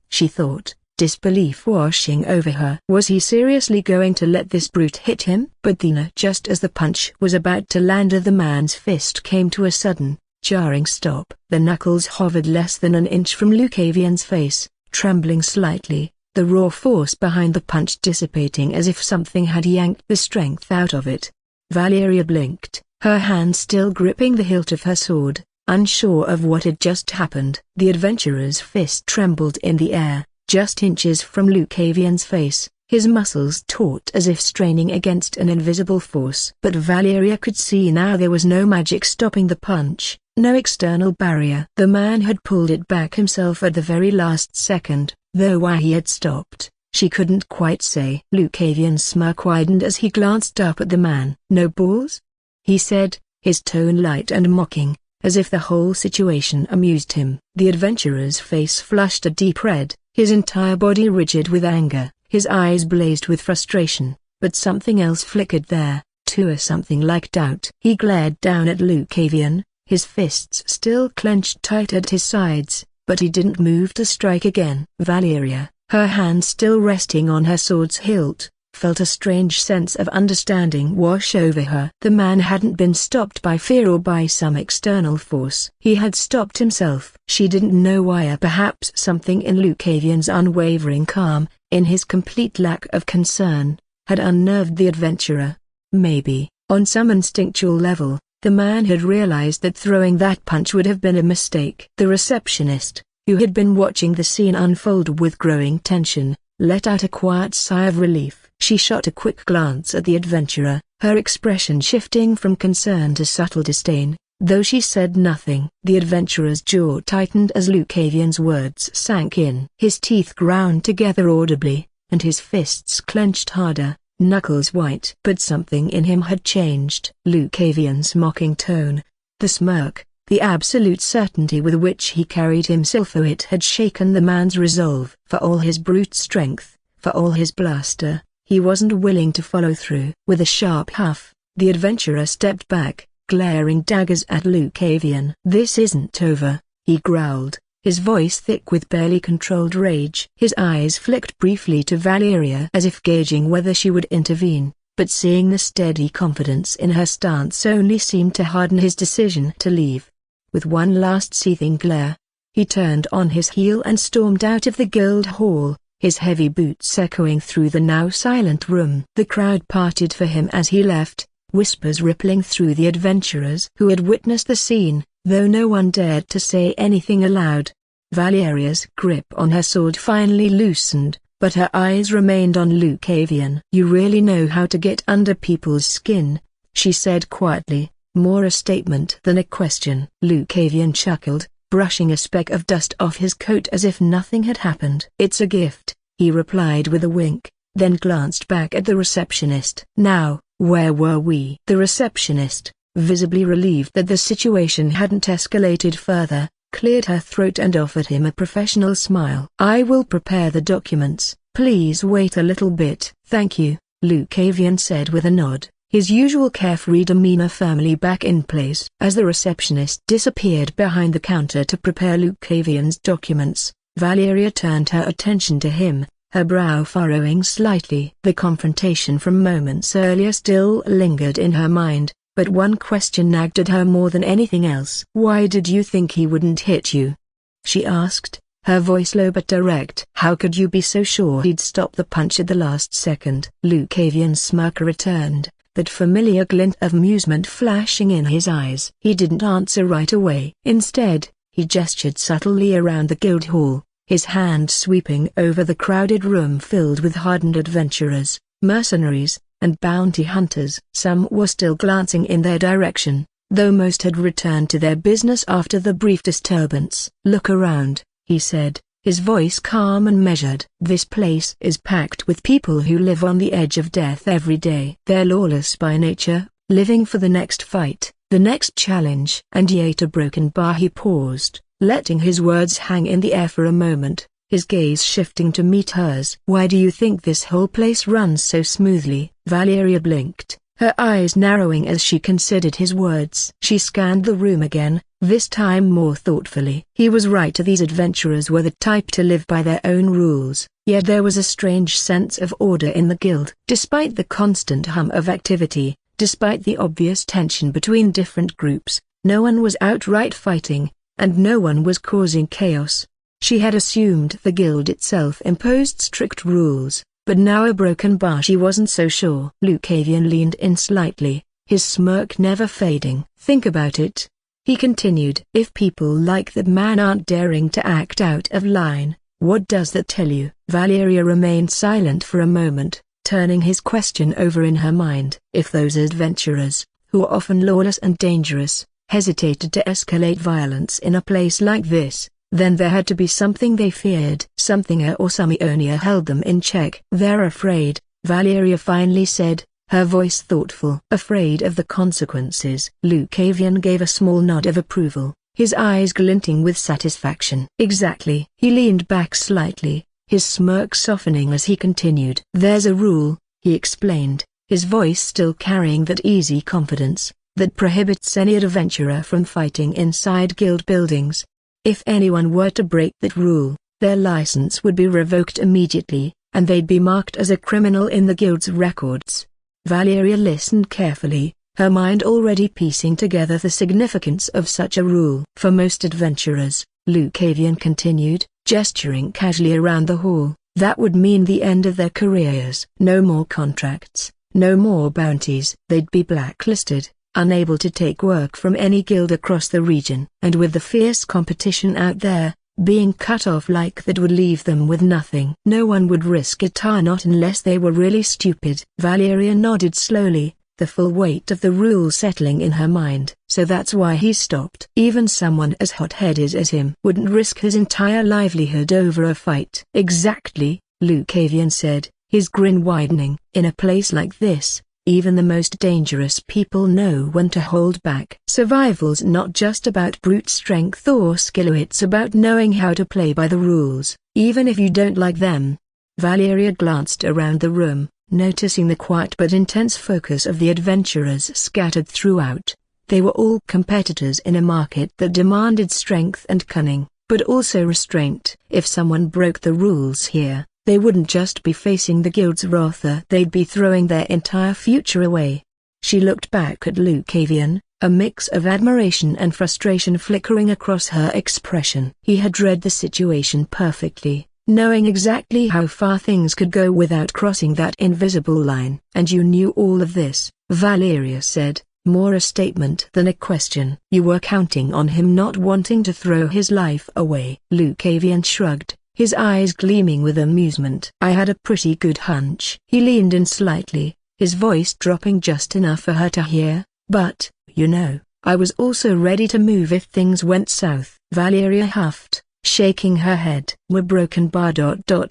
she thought, disbelief washing over her. Was he seriously going to let this brute hit him? But then, just as the punch was about to land, the man's fist came to a sudden, jarring stop. The knuckles hovered less than an inch from Lucavian's face, trembling slightly, the raw force behind the punch dissipating as if something had yanked the strength out of it. Valeria blinked, her hand still gripping the hilt of her sword, unsure of what had just happened. The adventurer's fist trembled in the air, just inches from Lucavian's face, his muscles taut as if straining against an invisible force. But Valeria could see now there was no magic stopping the punch, no external barrier. The man had pulled it back himself at the very last second, though why he had stopped, she couldn't quite say. Lucavian's smirk widened as he glanced up at the man. "No balls?" he said, his tone light and mocking, as if the whole situation amused him. The adventurer's face flushed a deep red, his entire body rigid with anger, his eyes blazed with frustration, but something else flickered there, too, something like doubt. He glared down at Lucavian, his fists still clenched tight at his sides, but he didn't move to strike again. Valeria, her hand still resting on her sword's hilt, felt a strange sense of understanding wash over her. The man hadn't been stopped by fear or by some external force. He had stopped himself. She didn't know why, or perhaps something in Lucavian's unwavering calm, in his complete lack of concern, had unnerved the adventurer. Maybe, on some instinctual level, the man had realized that throwing that punch would have been a mistake. The receptionist, who had been watching the scene unfold with growing tension, let out a quiet sigh of relief. She shot a quick glance at the adventurer, her expression shifting from concern to subtle disdain, though she said nothing. The adventurer's jaw tightened as Lucavian's words sank in. His teeth ground together audibly, and his fists clenched harder, knuckles white. But something in him had changed. Lucavian's mocking tone, the smirk, the absolute certainty with which he carried himself, it had shaken the man's resolve. For all his brute strength, for all his bluster, he wasn't willing to follow through. With a sharp huff, the adventurer stepped back, glaring daggers at Lucavian. "This isn't over," he growled, his voice thick with barely controlled rage. His eyes flicked briefly to Valeria as if gauging whether she would intervene, but seeing the steady confidence in her stance only seemed to harden his decision to leave. With one last seething glare, he turned on his heel and stormed out of the guild hall, his heavy boots echoing through the now silent room. The crowd parted for him as he left, whispers rippling through the adventurers who had witnessed the scene, though no one dared to say anything aloud. Valeria's grip on her sword finally loosened, but her eyes remained on Lucavian. "You really know how to get under people's skin," she said quietly, more a statement than a question. Lucavian chuckled, brushing a speck of dust off his coat as if nothing had happened. "It's a gift," he replied with a wink, then glanced back at the receptionist. "Now, where were we?" The receptionist, visibly relieved that the situation hadn't escalated further, cleared her throat and offered him a professional smile. "I will prepare the documents. Please wait a little bit." "Thank you," Lucavian said with a nod, his usual carefree demeanor firmly back in place. As the receptionist disappeared behind the counter to prepare Lucavian's documents, Valeria turned her attention to him, her brow furrowing slightly. The confrontation from moments earlier still lingered in her mind, but one question nagged at her more than anything else. "Why did you think he wouldn't hit you?" she asked, her voice low but direct. "How could you be so sure he'd stop the punch at the last second?" Lucavian's smirk returned, that familiar glint of amusement flashing in his eyes. He didn't answer right away. Instead, he gestured subtly around the guild hall, his hand sweeping over the crowded room filled with hardened adventurers, mercenaries, and bounty hunters. Some were still glancing in their direction, though most had returned to their business after the brief disturbance. "Look around," he said, his voice calm and measured. "This place is packed with people who live on the edge of death every day. They're lawless by nature, living for the next fight, the next challenge." And yet a broken bar. He paused, letting his words hang in the air for a moment, his gaze shifting to meet hers. "Why do you think this whole place runs so smoothly?" Valeria blinked, her eyes narrowing as she considered his words. She scanned the room again, this time more thoughtfully. He was right. These adventurers were the type to live by their own rules, yet there was a strange sense of order in the guild. Despite the constant hum of activity, despite the obvious tension between different groups, no one was outright fighting, and no one was causing chaos. She had assumed the guild itself imposed strict rules, but now a broken bar. She wasn't so sure. Lucavian leaned in slightly, his smirk never fading. "Think about it," he continued. "If people like that man aren't daring to act out of line, what does that tell you?" Valeria remained silent for a moment, turning his question over in her mind. If those adventurers, who are often lawless and dangerous, hesitated to escalate violence in a place like this, then there had to be something they feared. Something or Samionia held them in check. "They're afraid," Valeria finally said, her voice thoughtful. "Afraid of the consequences." Lucavian gave a small nod of approval, his eyes glinting with satisfaction. "Exactly." He leaned back slightly, his smirk softening as he continued. "There's a rule," he explained, his voice still carrying that easy confidence, "that prohibits any adventurer from fighting inside guild buildings. If anyone were to break that rule, their license would be revoked immediately, and they'd be marked as a criminal in the guild's records. Valeria listened carefully, her mind already piecing together the significance of such a rule. For most adventurers, Lucavian continued, gesturing casually around the hall, that would mean the end of their careers. No more contracts, no more bounties. They'd be blacklisted, unable to take work from any guild across the region. And with the fierce competition out there, being cut off like that would leave them with nothing. No one would risk it, not unless they were really stupid. Valeria nodded slowly, the full weight of the rule settling in her mind. So that's why he stopped. Even someone as hot-headed as him wouldn't risk his entire livelihood over a fight. Exactly, Lucavian said, his grin widening. In a place like this, even the most dangerous people know when to hold back. Survival's not just about brute strength or skill, it's about knowing how to play by the rules, even if you don't like them. Valeria glanced around the room, noticing the quiet but intense focus of the adventurers scattered throughout. They were all competitors in a market that demanded strength and cunning, but also restraint. If someone broke the rules here, they wouldn't just be facing the guild's wrath, they'd be throwing their entire future away. She looked back at Lucavian, a mix of admiration and frustration flickering across her expression. He had read the situation perfectly, knowing exactly how far things could go without crossing that invisible line. And you knew all of this, Valeria said, more a statement than a question. You were counting on him not wanting to throw his life away. Lucavian shrugged, his eyes gleaming with amusement. I had a pretty good hunch. He leaned in slightly, his voice dropping just enough for her to hear, but, you know, I was also ready to move if things went south. Valeria huffed, shaking her head. We're broken bar.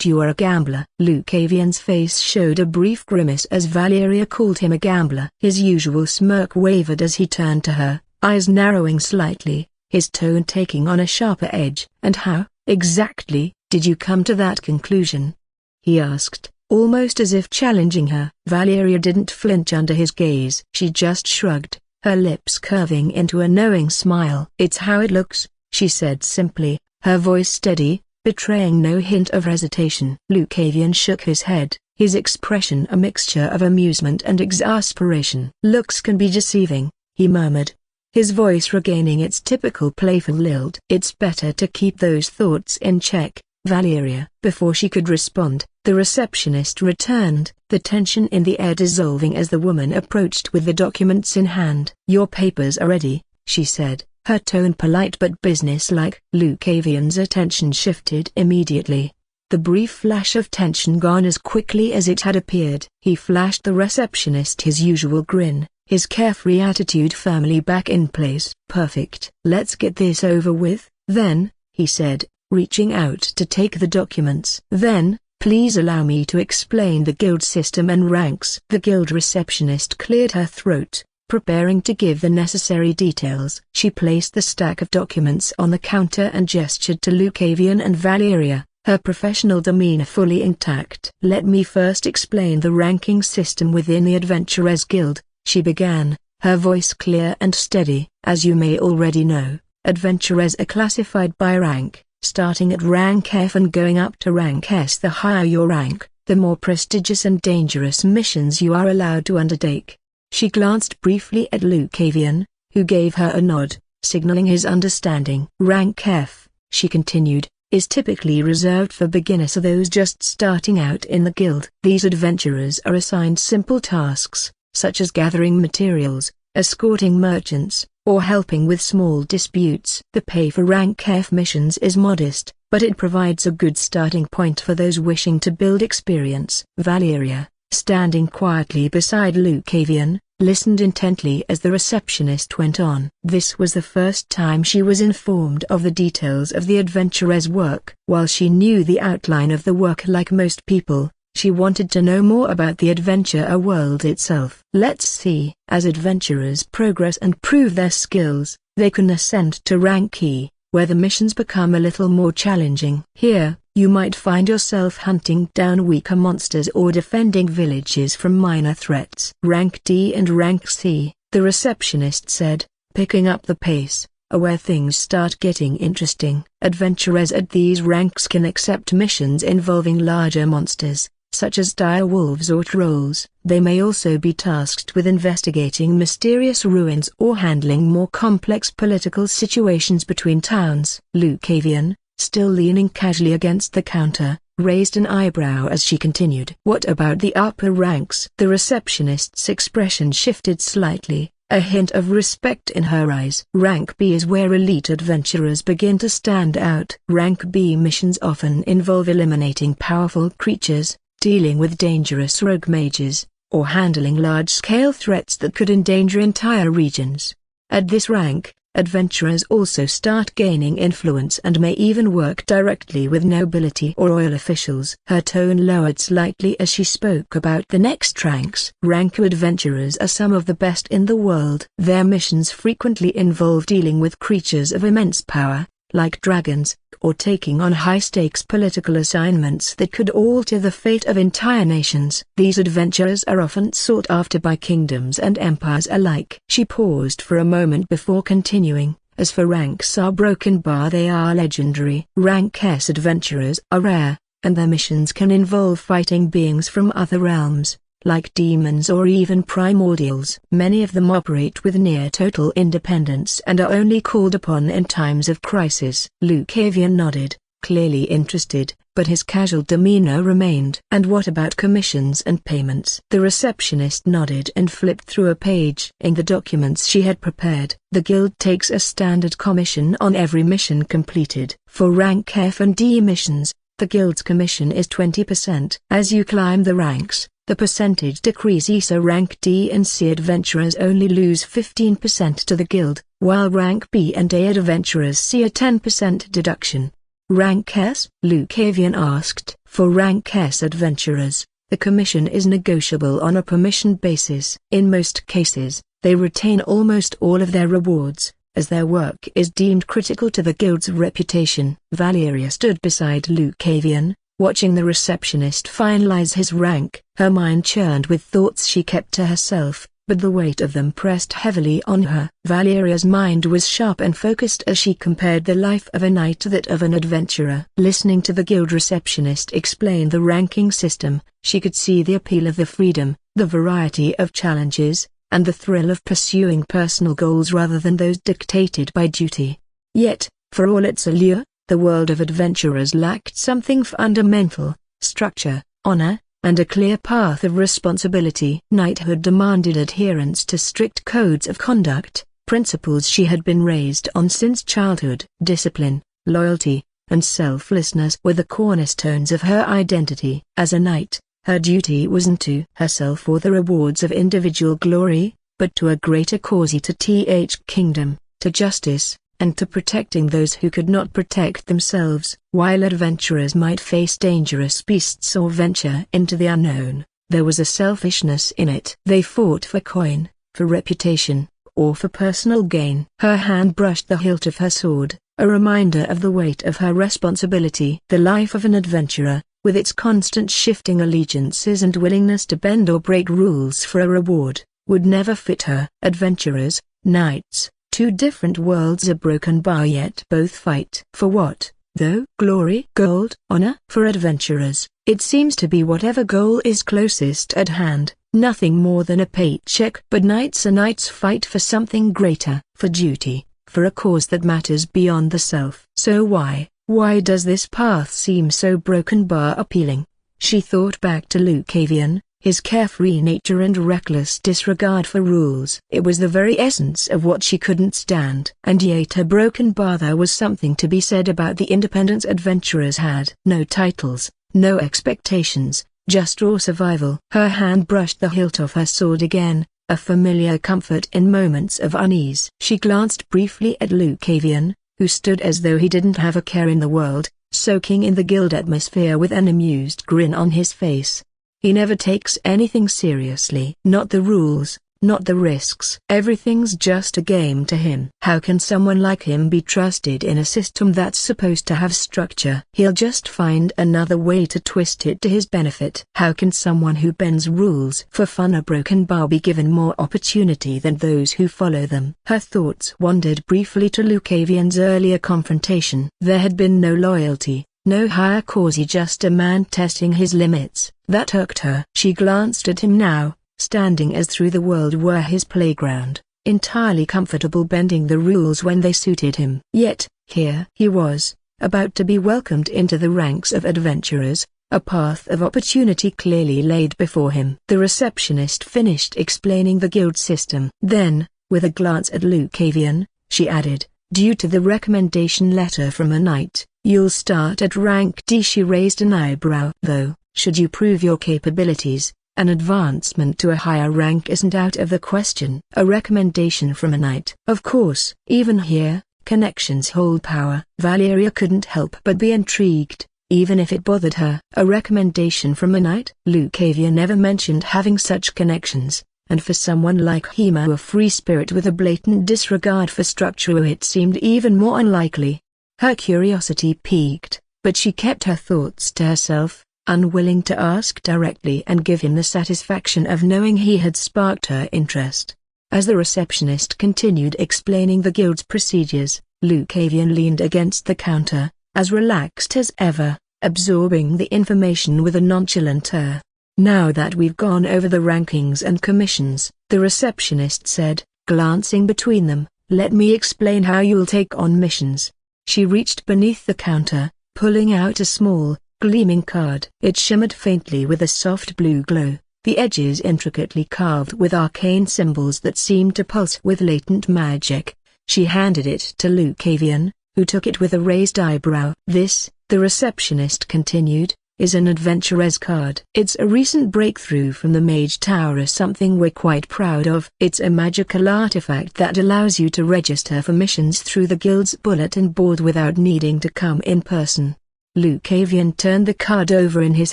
You are a gambler. Lucavian's face showed a brief grimace as Valeria called him a gambler. His usual smirk wavered as he turned to her, eyes narrowing slightly, his tone taking on a sharper edge. And how, exactly, did you come to that conclusion? He asked, almost as if challenging her. Valeria didn't flinch under his gaze. She just shrugged, her lips curving into a knowing smile. It's how it looks, she said simply, her voice steady, betraying no hint of hesitation. Lucavian shook his head, his expression a mixture of amusement and exasperation. Looks can be deceiving, he murmured, his voice regaining its typical playful lilt. It's better to keep those thoughts in check, Valeria. Before she could respond, the receptionist returned, the tension in the air dissolving as the woman approached with the documents in hand. Your papers are ready, she said, her tone polite but businesslike. Lucavian's attention shifted immediately. The brief flash of tension gone as quickly as it had appeared. He flashed the receptionist his usual grin, his carefree attitude firmly back in place. Perfect. Let's get this over with, then, he said, reaching out to take the documents. Then, please allow me to explain the guild system and ranks. The guild receptionist cleared her throat, preparing to give the necessary details. She placed the stack of documents on the counter and gestured to Lucavian and Valeria, her professional demeanor fully intact. Let me first explain the ranking system within the Adventurers Guild, she began, her voice clear and steady. As you may already know, adventurers are classified by rank, starting at rank F and going up to rank S. The higher your rank, the more prestigious and dangerous missions you are allowed to undertake. She glanced briefly at Lucavian, who gave her a nod, signaling his understanding. Rank F, she continued, is typically reserved for beginners or those just starting out in the guild. These adventurers are assigned simple tasks, such as gathering materials, escorting merchants, or helping with small disputes. The pay for rank F missions is modest, but it provides a good starting point for those wishing to build experience. Valeria, standing quietly beside Lucavian, listened intently as the receptionist went on. This was the first time she was informed of the details of the adventurer's work. While she knew the outline of the work like most people, she wanted to know more about the adventurer world itself. Let's see. As adventurers progress and prove their skills, they can ascend to rank E, where the missions become a little more challenging. Here, you might find yourself hunting down weaker monsters or defending villages from minor threats. Rank D and rank C, the receptionist said, picking up the pace, where things start getting interesting. Adventurers at these ranks can accept missions involving larger monsters, such as dire wolves or trolls. They may also be tasked with investigating mysterious ruins or handling more complex political situations between towns. Lucavian, still leaning casually against the counter, raised an eyebrow as she continued. What about the upper ranks? The receptionist's expression shifted slightly, a hint of respect in her eyes. Rank B is where elite adventurers begin to stand out. Rank B missions often involve eliminating powerful creatures, dealing with dangerous rogue mages, or handling large-scale threats that could endanger entire regions. At this rank, adventurers also start gaining influence and may even work directly with nobility or royal officials. Her tone lowered slightly as she spoke about the next ranks. Rank 2 adventurers are some of the best in the world. Their missions frequently involve dealing with creatures of immense power, like dragons, or taking on high-stakes political assignments that could alter the fate of entire nations. These adventurers are often sought after by kingdoms and empires alike. She paused for a moment before continuing. As for ranks R Broken Bar, they are legendary. Rank S adventurers are rare, and their missions can involve fighting beings from other realms, like demons or even primordials. Many of them operate with near-total independence and are only called upon in times of crisis. Lucavian nodded, clearly interested, but his casual demeanor remained. And what about commissions and payments? The receptionist nodded and flipped through a page. In the documents she had prepared, the guild takes a standard commission on every mission completed. For rank F and D missions, the guild's commission is 20%. As you climb the ranks, the percentage decreases, so rank D and C adventurers only lose 15% to the guild, while rank B and A adventurers see a 10% deduction. Rank S? Lucavian asked. For rank S adventurers, the commission is negotiable on a permission basis. In most cases, they retain almost all of their rewards, as their work is deemed critical to the guild's reputation. Valeria stood beside Lucavian, watching the receptionist finalize his rank. Her mind churned with thoughts she kept to herself, but the weight of them pressed heavily on her. Valeria's mind was sharp and focused as she compared the life of a knight to that of an adventurer. Listening to the guild receptionist explain the ranking system, she could see the appeal of the freedom, the variety of challenges, and the thrill of pursuing personal goals rather than those dictated by duty. Yet, for all its allure, the world of adventurers lacked something fundamental: structure, honor, and a clear path of responsibility. Knighthood demanded adherence to strict codes of conduct, principles she had been raised on since childhood. Discipline, loyalty, and selflessness were the cornerstones of her identity. As a knight, her duty wasn't to herself or the rewards of individual glory, but to a greater cause, to th kingdom, to justice, and to protecting those who could not protect themselves. While adventurers might face dangerous beasts or venture into the unknown, there was a selfishness in it. They fought for coin, for reputation, or for personal gain. Her hand brushed the hilt of her sword, a reminder of the weight of her responsibility. The life of an adventurer, with its constant shifting allegiances and willingness to bend or break rules for a reward, would never fit her. Adventurers, knights, two different worlds, a broken bar, yet both fight. For what, though? Glory, gold, honor? For adventurers, it seems to be whatever goal is closest at hand, nothing more than a paycheck. But knights fight for something greater, for duty, for a cause that matters beyond the self. So why does this path seem so broken bar appealing? She thought back to Lucavian, his carefree nature and reckless disregard for rules. It was the very essence of what she couldn't stand. And yet a broken bar, there was something to be said about the independence adventurers had. No titles, no expectations, just raw survival. Her hand brushed the hilt of her sword again, a familiar comfort in moments of unease. She glanced briefly at Lucavian, who stood as though he didn't have a care in the world, soaking in the guild atmosphere with an amused grin on his face. He never takes anything seriously. Not the rules, not the risks. Everything's just a game to him. How can someone like him be trusted in a system that's supposed to have structure? He'll just find another way to twist it to his benefit. How can someone who bends rules for fun, a broken bar, be given more opportunity than those who follow them? Her thoughts wandered briefly to Lucavian's earlier confrontation. There had been no loyalty, No higher cause, just a man testing his limits. That irked her. She glanced at him now, standing as through the world were his playground, entirely comfortable bending the rules when they suited him. Yet, here he was, about to be welcomed into the ranks of adventurers, a path of opportunity clearly laid before him. The receptionist finished explaining the guild system. Then, with a glance at Lucavian, she added, "Due to the recommendation letter from a knight, you'll start at rank D." She raised an eyebrow. "Though, should you prove your capabilities, an advancement to a higher rank isn't out of the question." A recommendation from a knight. Of course, even here, connections hold power. Valeria couldn't help but be intrigued, even if it bothered her. A recommendation from a knight? Lucavia never mentioned having such connections, and for someone like Hema, a free spirit with a blatant disregard for structure, it seemed even more unlikely. Her curiosity piqued, but she kept her thoughts to herself, unwilling to ask directly and give him the satisfaction of knowing he had sparked her interest. As the receptionist continued explaining the guild's procedures, Lucavian leaned against the counter, as relaxed as ever, absorbing the information with a nonchalant air. "Now that we've gone over the rankings and commissions," the receptionist said, glancing between them, "let me explain how you'll take on missions." She reached beneath the counter, pulling out a small, gleaming card. It shimmered faintly with a soft blue glow, the edges intricately carved with arcane symbols that seemed to pulse with latent magic. She handed it to Lucavian, who took it with a raised eyebrow. "This," the receptionist continued, "is an adventurer's card. It's a recent breakthrough from the Mage Tower, something we're quite proud of. It's a magical artifact that allows you to register for missions through the guild's bulletin board without needing to come in person." Lucavian turned the card over in his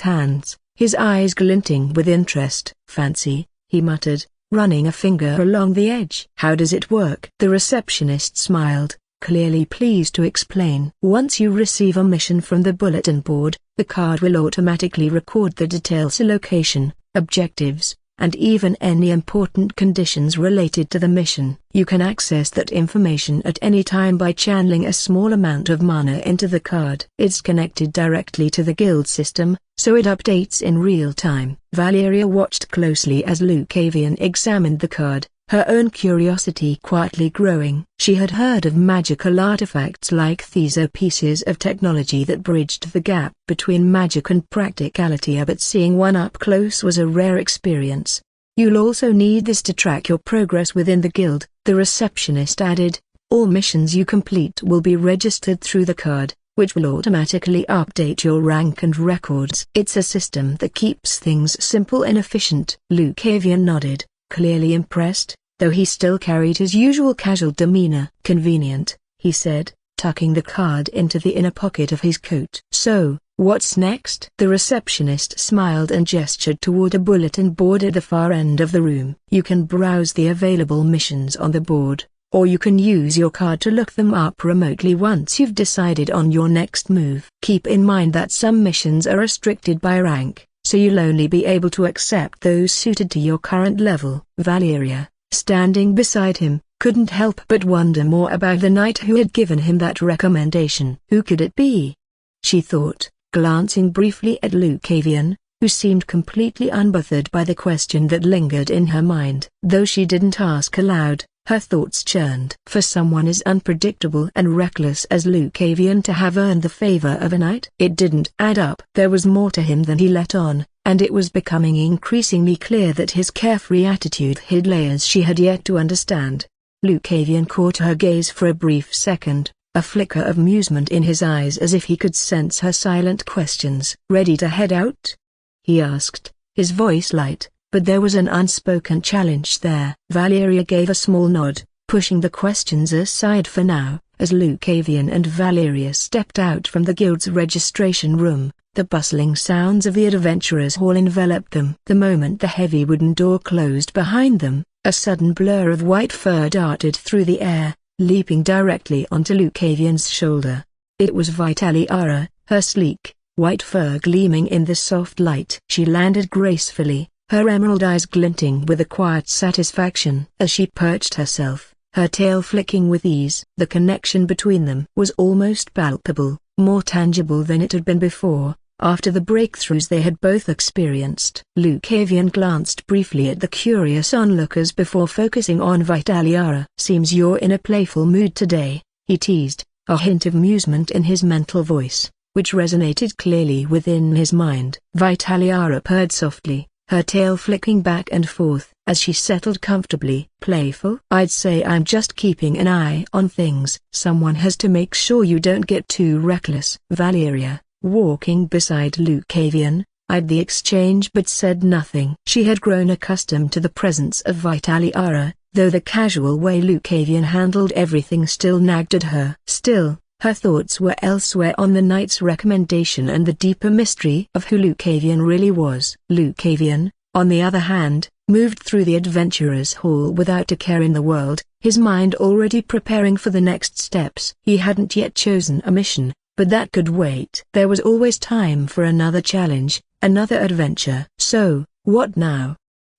hands, his eyes glinting with interest. "Fancy," he muttered, running a finger along the edge. "How does it work?" The receptionist smiled, clearly pleased to explain. "Once you receive a mission from the bulletin board, the card will automatically record the details, location, objectives, and even any important conditions related to the mission. You can access that information at any time by channeling a small amount of mana into the card. It's connected directly to the guild system, so it updates in real time." Valeria watched closely as Lucavian examined the card, her own curiosity quietly growing. She had heard of magical artifacts like these, pieces of technology that bridged the gap between magic and practicality, but seeing one up close was a rare experience. "You'll also need this to track your progress within the guild," the receptionist added. "All missions you complete will be registered through the card, which will automatically update your rank and records. It's a system that keeps things simple and efficient." Lucavian nodded, clearly impressed, though he still carried his usual casual demeanor. "Convenient," he said, tucking the card into the inner pocket of his coat. "So, what's next?" The receptionist smiled and gestured toward a bulletin board at the far end of the room. "You can browse the available missions on the board, or you can use your card to look them up remotely once you've decided on your next move. Keep in mind that some missions are restricted by rank, so you'll only be able to accept those suited to your current level." Valeria, standing beside him, couldn't help but wonder more about the knight who had given him that recommendation. Who could it be? She thought, glancing briefly at Lucavian, who seemed completely unbothered by the question that lingered in her mind. Though she didn't ask aloud, her thoughts churned. For someone as unpredictable and reckless as Lucavian to have earned the favor of a knight? It didn't add up. There was more to him than he let on, and it was becoming increasingly clear that his carefree attitude hid layers she had yet to understand. Lucavian caught her gaze for a brief second, a flicker of amusement in his eyes as if he could sense her silent questions. "Ready to head out?" he asked, his voice light, but there was an unspoken challenge there. Valeria gave a small nod, pushing the questions aside for now, as Lucavian and Valeria stepped out from the guild's registration room. The bustling sounds of the adventurers' hall enveloped them. The moment the heavy wooden door closed behind them, a sudden blur of white fur darted through the air, leaping directly onto Lucavian's shoulder. It was Vitaliara, her sleek, white fur gleaming in the soft light. She landed gracefully, her emerald eyes glinting with a quiet satisfaction. As she perched herself, her tail flicking with ease, the connection between them was almost palpable. more tangible than it had been before, after the breakthroughs they had both experienced. Lucavian glanced briefly at the curious onlookers before focusing on Vitaliara. "Seems you're in a playful mood today," he teased, a hint of amusement in his mental voice, which resonated clearly within his mind. Vitaliara purred softly, her tail flicking back and forth as she settled comfortably. "Playful? I'd say I'm just keeping an eye on things. Someone has to make sure you don't get too reckless." Valeria, walking beside Lucavian, eyed the exchange but said nothing. She had grown accustomed to the presence of Vitaliara, though the casual way Lucavian handled everything still nagged at her. Still, her thoughts were elsewhere, on the knight's recommendation and the deeper mystery of who Lucavian really was. Lucavian, on the other hand, moved through the adventurer's hall without a care in the world, his mind already preparing for the next steps. He hadn't yet chosen a mission, but that could wait. There was always time for another challenge, another adventure. "So, what now?"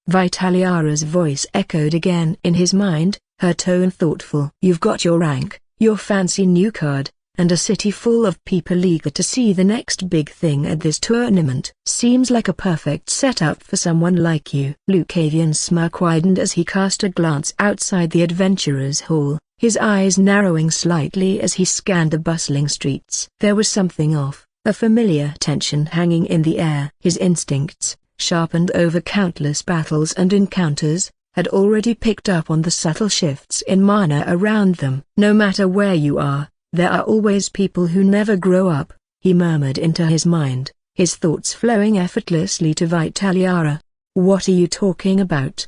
Vitaliara's voice echoed again in his mind, her tone thoughtful. "You've got your rank, your fancy new card, and a city full of people eager to see the next big thing at this tournament. Seems like a perfect setup for someone like you." Lucavian's smirk widened as he cast a glance outside the adventurer's hall, his eyes narrowing slightly as he scanned the bustling streets. There was something off, a familiar tension hanging in the air. His instincts, sharpened over countless battles and encounters, had already picked up on the subtle shifts in mana around them. "No matter where you are, there are always people who never grow up," he murmured into his mind, his thoughts flowing effortlessly to Vitaliara. "What are you talking about?"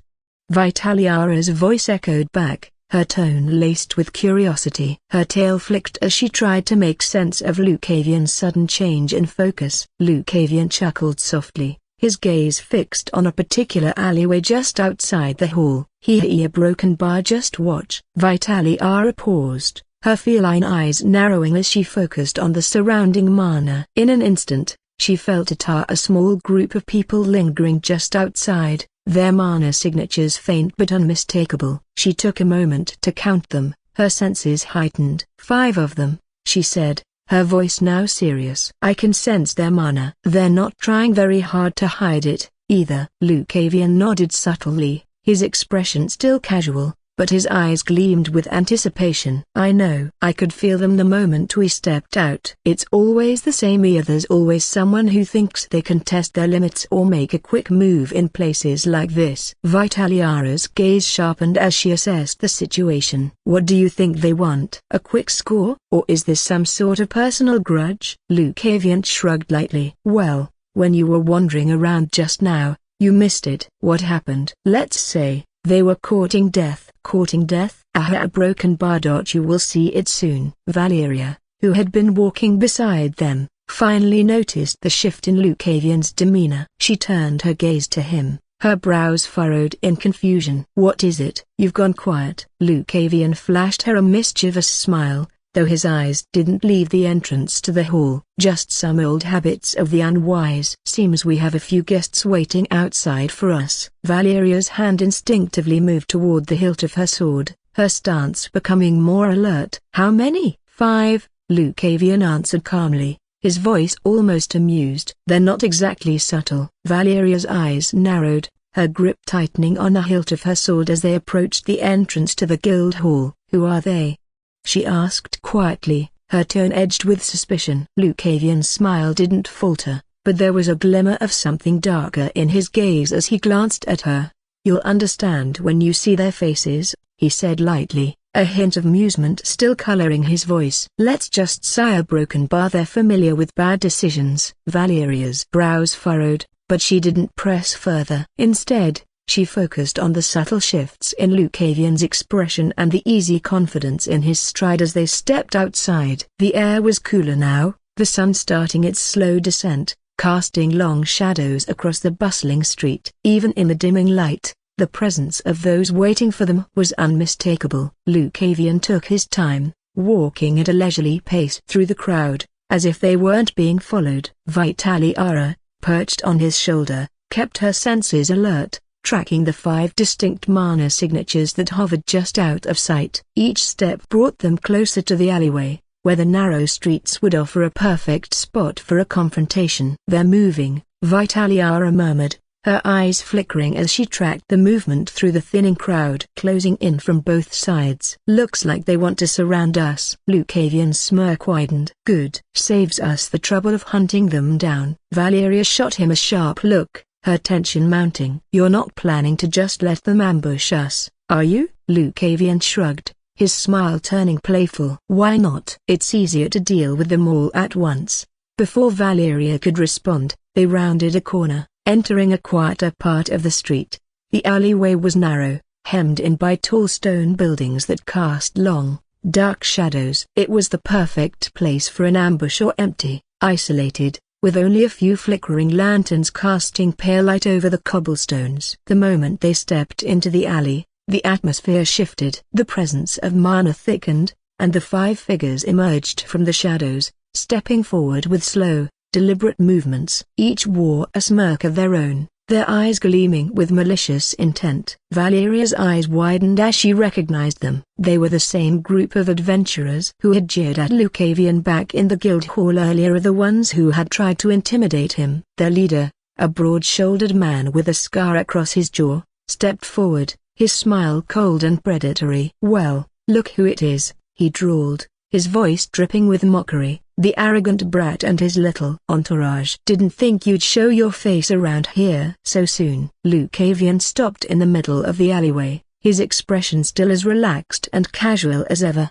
Vitaliara's voice echoed back, her tone laced with curiosity. Her tail flicked as she tried to make sense of Lucavian's sudden change in focus. Lucavian chuckled softly, his gaze fixed on a particular alleyway just outside the hall. "A broken bar, just watch." Vitaliara paused, her feline eyes narrowing as she focused on the surrounding mana. In an instant, she felt a small group of people lingering just outside, their mana signatures faint but unmistakable. She took a moment to count them, her senses heightened. "5 of them," she said, her voice now serious. "I can sense their mana. They're not trying very hard to hide it, either." Lucavian nodded subtly, his expression still casual, but his eyes gleamed with anticipation. "I know. I could feel them the moment we stepped out." "It's always the same. There's always someone who thinks they can test their limits or make a quick move in places like this." Vitaliara's gaze sharpened as she assessed the situation. "What do you think they want? A quick score? Or is this some sort of personal grudge?" Lucavian shrugged lightly. "Well, when you were wandering around just now, you missed it." "What happened?" "Let's say they were courting death." "Courting death?" "A broken bar. You will see it soon." Valeria, who had been walking beside them, finally noticed the shift in Lucavian's demeanor. She turned her gaze to him, her brows furrowed in confusion. "What is it? You've gone quiet." Lucavian flashed her a mischievous smile, though his eyes didn't leave the entrance to the hall. "Just some old habits of the unwise." "Seems we have a few guests waiting outside for us." Valeria's hand instinctively moved toward the hilt of her sword, her stance becoming more alert. "How many?" "5, Lucavian answered calmly, his voice almost amused. "They're not exactly subtle." Valeria's eyes narrowed, her grip tightening on the hilt of her sword as they approached the entrance to the guild hall. "Who are they?" she asked quietly, her tone edged with suspicion. Lucavian's smile didn't falter, but there was a glimmer of something darker in his gaze as he glanced at her. "You'll understand when you see their faces," he said lightly, a hint of amusement still coloring his voice. "Let's just say a broken bar. They're familiar with bad decisions." Valeria's brows furrowed, but she didn't press further. Instead, she focused on the subtle shifts in Lucavian's expression and the easy confidence in his stride as they stepped outside. The air was cooler now, the sun starting its slow descent, casting long shadows across the bustling street. Even in the dimming light, the presence of those waiting for them was unmistakable. Lucavian took his time, walking at a leisurely pace through the crowd, as if they weren't being followed. Vitaliara, perched on his shoulder, kept her senses alert, tracking the 5 distinct mana signatures that hovered just out of sight. Each step brought them closer to the alleyway, where the narrow streets would offer a perfect spot for a confrontation. "They're moving," Vitaliara murmured, her eyes flickering as she tracked the movement through the thinning crowd closing in from both sides. "Looks like they want to surround us." Lucavian's smirk widened. "Good. Saves us the trouble of hunting them down." Valeria shot him a sharp look, her tension mounting. "You're not planning to just let them ambush us, are you?" Lucavian shrugged, his smile turning playful. "Why not? It's easier to deal with them all at once." Before Valeria could respond, they rounded a corner, entering a quieter part of the street. The alleyway was narrow, hemmed in by tall stone buildings that cast long, dark shadows. It was the perfect place for an ambush or empty, isolated, with only a few flickering lanterns casting pale light over the cobblestones. The moment they stepped into the alley, the atmosphere shifted. The presence of mana thickened, and the 5 figures emerged from the shadows, stepping forward with slow, deliberate movements. Each wore a smirk of their own, their eyes gleaming with malicious intent. Valeria's eyes widened as she recognized them. They were the same group of adventurers who had jeered at Lucavian back in the guild hall earlier, the ones who had tried to intimidate him. Their leader, a broad-shouldered man with a scar across his jaw, stepped forward, his smile cold and predatory. "Well, look who it is," he drawled, his voice dripping with mockery. "The arrogant brat and his little entourage. Didn't think you'd show your face around here so soon." Lucavian stopped in the middle of the alleyway, his expression still as relaxed and casual as ever.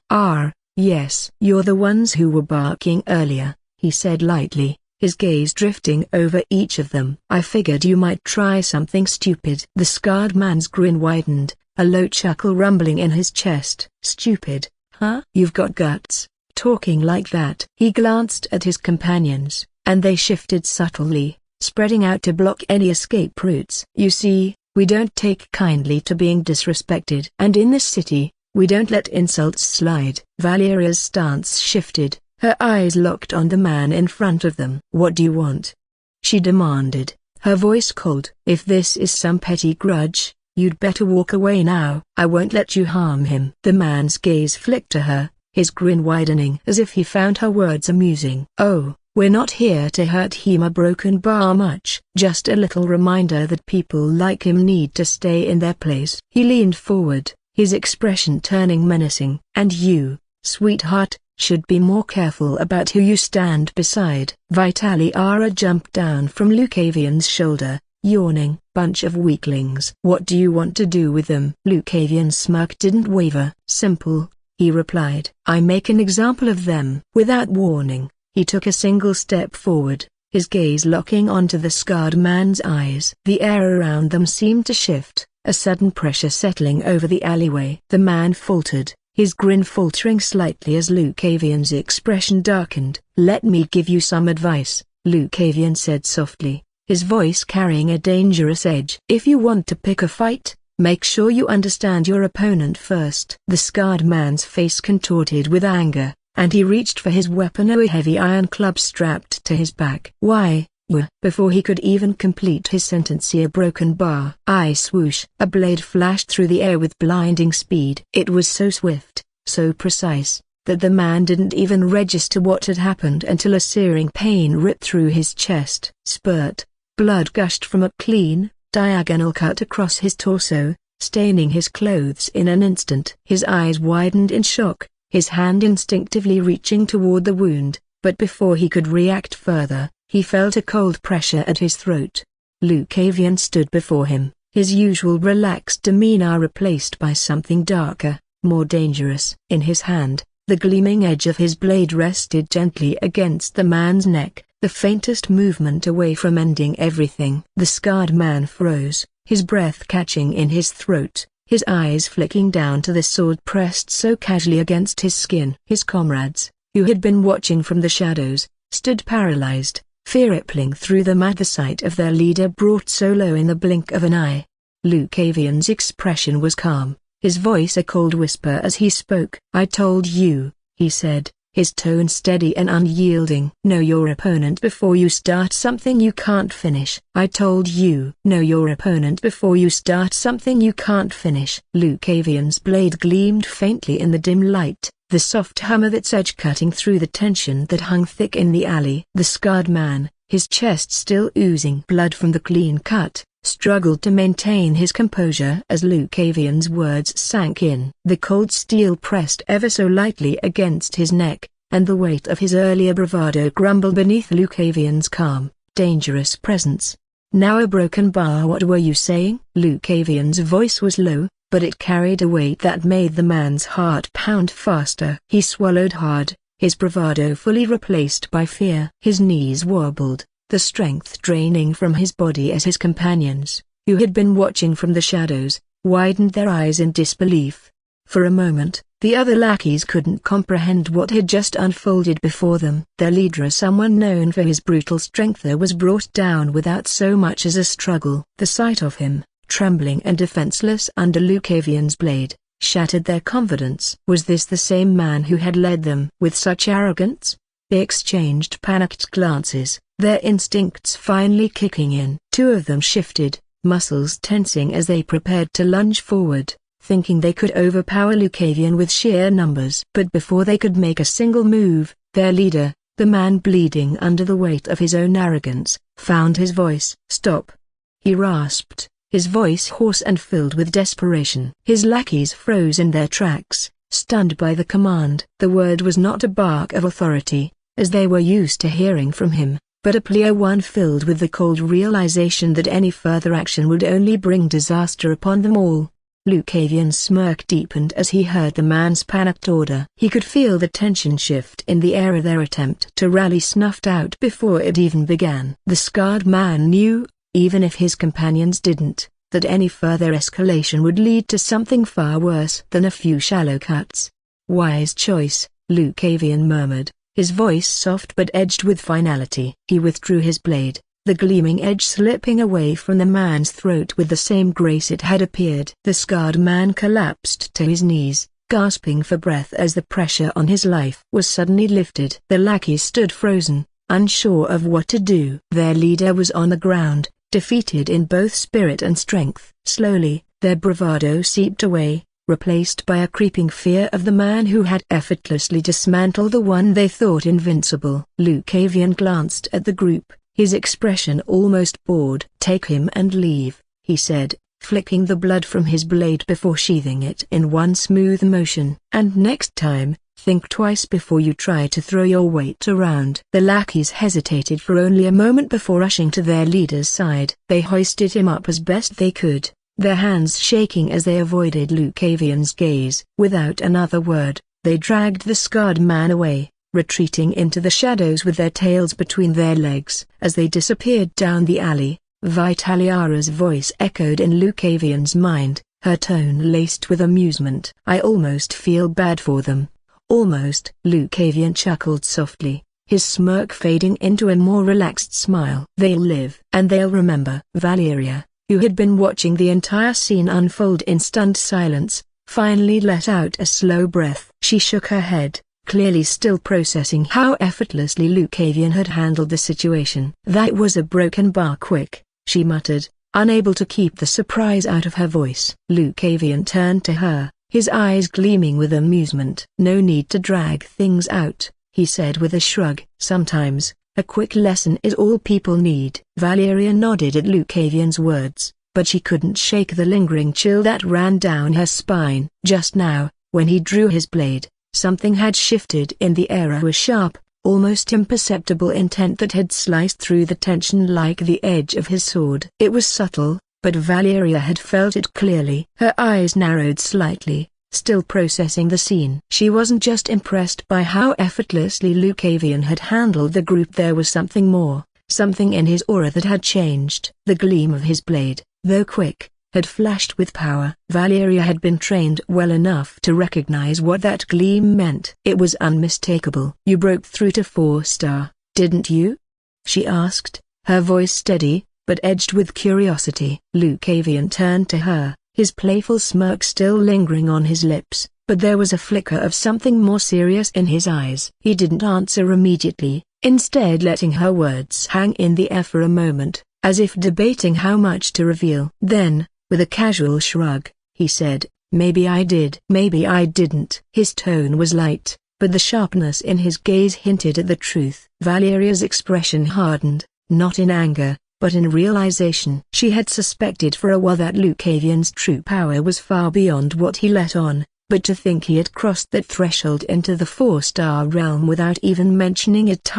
Yes. "You're the ones who were barking earlier," he said lightly, his gaze drifting over each of them. "I figured you might try something stupid." The scarred man's grin widened, a low chuckle rumbling in his chest. "Stupid, huh? You've got guts, talking like that." He glanced at his companions, and they shifted subtly, spreading out to block any escape routes. "You see, we don't take kindly to being disrespected. And in this city, we don't let insults slide." Valeria's stance shifted, her eyes locked on the man in front of them. "What do you want?" she demanded, her voice cold. "If this is some petty grudge, you'd better walk away now. I won't let you harm him." The man's gaze flicked to her, his grin widening as if he found her words amusing. "Oh, we're not here to hurt him a broken bar much. Just a little reminder that people like him need to stay in their place." He leaned forward, his expression turning menacing. "And you, sweetheart, should be more careful about who you stand beside." Vitaliara jumped down from Lucavian's shoulder, yawning. "Bunch of weaklings. What do you want to do with them?" Lucavian's smirk didn't waver. "Simple," he replied. "I make an example of them." Without warning, he took a single step forward, his gaze locking onto the scarred man's eyes. The air around them seemed to shift, a sudden pressure settling over the alleyway. The man faltered, his grin faltering slightly as Lucavian's expression darkened. "Let me give you some advice," Lucavian said softly, his voice carrying a dangerous edge. "If you want to pick a fight, make sure you understand your opponent first." The scarred man's face contorted with anger, and he reached for his weapon, a heavy iron club strapped to his back. "Why, you..." Before he could even complete his sentence, a broken bar. Swoosh! A blade flashed through the air with blinding speed. It was so swift, so precise, that the man didn't even register what had happened until a searing pain ripped through his chest. Spurt, blood gushed from a clean, diagonal cut across his torso, staining his clothes in an instant. His eyes widened in shock, his hand instinctively reaching toward the wound, but before he could react further, he felt a cold pressure at his throat. Lucavian stood before him, his usual relaxed demeanor replaced by something darker, more dangerous. In his hand, the gleaming edge of his blade rested gently against the man's neck, the faintest movement away from ending everything. The scarred man froze, his breath catching in his throat, his eyes flicking down to the sword pressed so casually against his skin. His comrades, who had been watching from the shadows, stood paralyzed, fear rippling through them at the sight of their leader brought so low in the blink of an eye. Lucavian's expression was calm, his voice a cold whisper as he spoke. "I told you," he said, his tone steady and unyielding. "Know your opponent before you start something you can't finish." "I told you." "Know your opponent before you start something you can't finish." Lucavian's blade gleamed faintly in the dim light, the soft hum of its edge cutting through the tension that hung thick in the alley. The scarred man, his chest still oozing blood from the clean cut, struggled to maintain his composure as Lucavian's words sank in. The cold steel pressed ever so lightly against his neck, and the weight of his earlier bravado grumbled beneath Lucavian's calm, dangerous presence. "Now a broken bar. What were you saying?" Lucavian's voice was low, but it carried a weight that made the man's heart pound faster. He swallowed hard, his bravado fully replaced by fear. His knees wobbled, the strength draining from his body as his companions, who had been watching from the shadows, widened their eyes in disbelief. For a moment, the other lackeys couldn't comprehend what had just unfolded before them. Their leader, someone known for his brutal strength, was brought down without so much as a struggle. The sight of him, trembling and defenseless under Lucavian's blade, shattered their confidence. Was this the same man who had led them with such arrogance? They exchanged panicked glances, their instincts finally kicking in. Two of them shifted, muscles tensing as they prepared to lunge forward, thinking they could overpower Lucavian with sheer numbers. But before they could make a single move, their leader, the man bleeding under the weight of his own arrogance, found his voice. "Stop!" he rasped, his voice hoarse and filled with desperation. His lackeys froze in their tracks, stunned by the command. The word was not a bark of authority, as they were used to hearing from him, but a clear one filled with the cold realization that any further action would only bring disaster upon them all. Lucavian's smirk deepened as he heard the man's panicked order. He could feel the tension shift in the air, their attempt to rally snuffed out before it even began. The scarred man knew, even if his companions didn't, that any further escalation would lead to something far worse than a few shallow cuts. "Wise choice," Lucavian murmured, his voice soft but edged with finality. He withdrew his blade, the gleaming edge slipping away from the man's throat with the same grace it had appeared. The scarred man collapsed to his knees, gasping for breath as the pressure on his life was suddenly lifted. The lackeys stood frozen, unsure of what to do. Their leader was on the ground, defeated in both spirit and strength. Slowly, their bravado seeped away, replaced by a creeping fear of the man who had effortlessly dismantled the one they thought invincible. Lucavian glanced at the group, his expression almost bored. "Take him and leave," he said, flicking the blood from his blade before sheathing it in one smooth motion. "And next time, think twice before you try to throw your weight around." The lackeys hesitated for only a moment before rushing to their leader's side. They hoisted him up as best they could, their hands shaking as they avoided Lucavian's gaze. Without another word, they dragged the scarred man away, retreating into the shadows with their tails between their legs. As they disappeared down the alley, Vitaliara's voice echoed in Lucavian's mind, her tone laced with amusement. "I almost feel bad for them. Almost." Lucavian chuckled softly, his smirk fading into a more relaxed smile. "They'll live. And they'll remember." Valeria, who had been watching the entire scene unfold in stunned silence, finally let out a slow breath. She shook her head, clearly still processing how effortlessly Lucavian had handled the situation. "That was a broken bar quick," she muttered, unable to keep the surprise out of her voice. Lucavian turned to her, his eyes gleaming with amusement. "No need to drag things out," he said with a shrug. "Sometimes, a quick lesson is all people need." Valeria nodded at Lucavian's words, but she couldn't shake the lingering chill that ran down her spine. Just now, when he drew his blade, something had shifted in the air, a sharp, almost imperceptible intent that had sliced through the tension like the edge of his sword. It was subtle, but Valeria had felt it clearly. Her eyes narrowed slightly, still processing the scene. She wasn't just impressed by how effortlessly Lucavian had handled the group, there was something more, something in his aura that had changed. The gleam of his blade, though quick, had flashed with power. Valeria had been trained well enough to recognize what that gleam meant. It was unmistakable. "You broke through to 4-star, didn't you?" she asked, her voice steady, but edged with curiosity. Lucavian turned to her, his playful smirk still lingering on his lips, but there was a flicker of something more serious in his eyes. He didn't answer immediately, instead letting her words hang in the air for a moment, as if debating how much to reveal. Then, with a casual shrug, he said, Maybe I did. Maybe I didn't. His tone was light, but the sharpness in his gaze hinted at the truth. Valeria's expression hardened, not in anger, but in realization. She had suspected for a while that Lucavian's true power was far beyond what he let on, but to think he had crossed that threshold into the 4-star realm without even mentioning it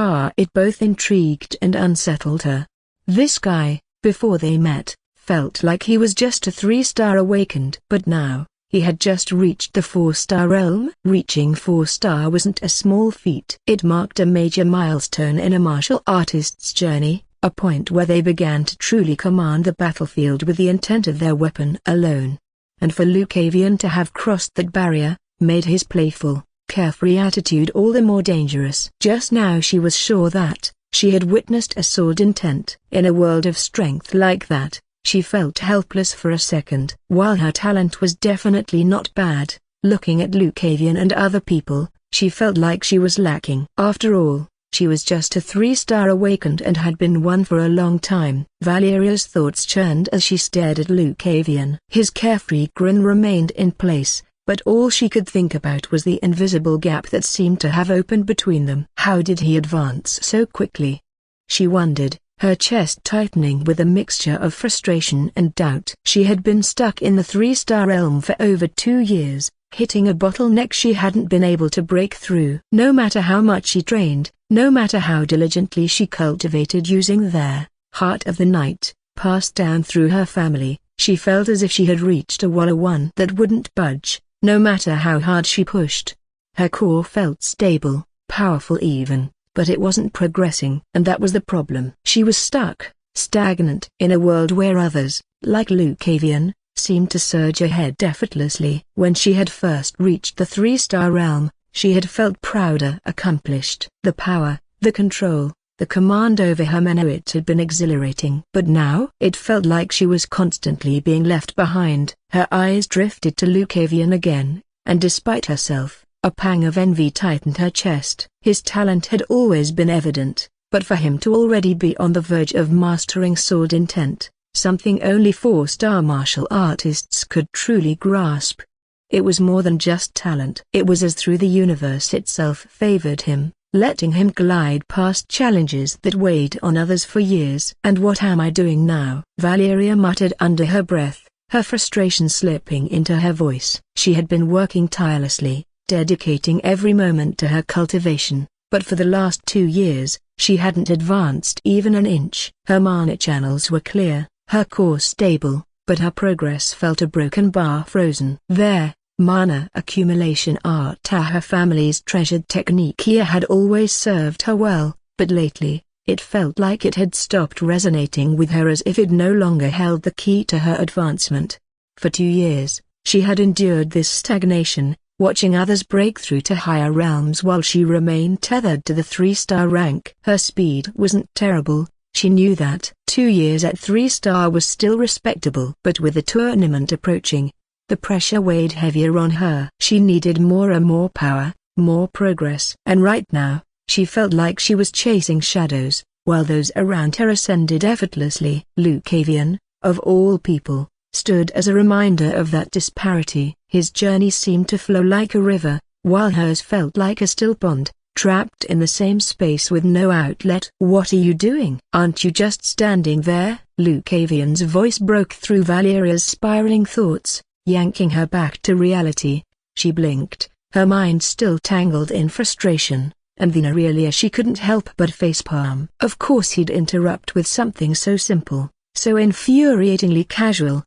both intrigued and unsettled her. This guy, before they met, felt like he was just a 3-star awakened. But now, he had just reached the 4-star realm. Reaching 4-star wasn't a small feat. It marked a major milestone in a martial artist's journey, a point where they began to truly command the battlefield with the intent of their weapon alone. And for Lucavian to have crossed that barrier, made his playful, carefree attitude all the more dangerous. Just now she was sure that, she had witnessed a sword intent. In a world of strength like that, she felt helpless for a second. While her talent was definitely not bad, looking at Lucavian and other people, she felt like she was lacking. After all, she was just a 3-star awakened and had been one for a long time. Valeria's thoughts churned as she stared at Lucavian. His carefree grin remained in place, but all she could think about was the invisible gap that seemed to have opened between them. How did he advance so quickly? She wondered, her chest tightening with a mixture of frustration and doubt. She had been stuck in the 3-star realm for over 2 years, hitting a bottleneck she hadn't been able to break through. No matter how much she trained, no matter how diligently she cultivated using their heart of the night, passed down through her family, she felt as if she had reached a wall, one that wouldn't budge, no matter how hard she pushed. Her core felt stable, powerful even, but it wasn't progressing. And that was the problem. She was stuck, stagnant, in a world where others, like Lucavian, seemed to surge ahead effortlessly. When she had first reached the 3-star realm, she had felt prouder, accomplished. The power, the control, the command over her men, it had been exhilarating. But now it felt like she was constantly being left behind. Her eyes drifted to Lucavian again, and despite herself, a pang of envy tightened her chest. His talent had always been evident, but for him to already be on the verge of mastering sword intent, something only 4-star martial artists could truly grasp. It was more than just talent. It was as though the universe itself favored him, letting him glide past challenges that weighed on others for years. And what am I doing now? Valeria muttered under her breath, her frustration slipping into her voice. She had been working tirelessly, dedicating every moment to her cultivation, but for the last 2 years, she hadn't advanced even an inch. Her mana channels were clear, her core stable, but her progress felt a broken bar frozen. There, mana accumulation art, her family's treasured technique here, had always served her well, but lately, it felt like it had stopped resonating with her, as if it no longer held the key to her advancement. For 2 years, she had endured this stagnation, watching others break through to higher realms while she remained tethered to the 3-star rank. Her speed wasn't terrible, she knew that. 2 years at 3-star was still respectable. But with the tournament approaching, the pressure weighed heavier on her. She needed more and more power, more progress. And right now, she felt like she was chasing shadows, while those around her ascended effortlessly. Lucavian, of all people, stood as a reminder of that disparity. His journey seemed to flow like a river, while hers felt like a still pond, trapped in the same space with no outlet. "What are you doing? Aren't you just standing there?" Lucavian's voice broke through Valeria's spiraling thoughts, yanking her back to reality. She blinked, her mind still tangled in frustration, and then really she couldn't help but facepalm. Of course he'd interrupt with something so simple, so infuriatingly casual.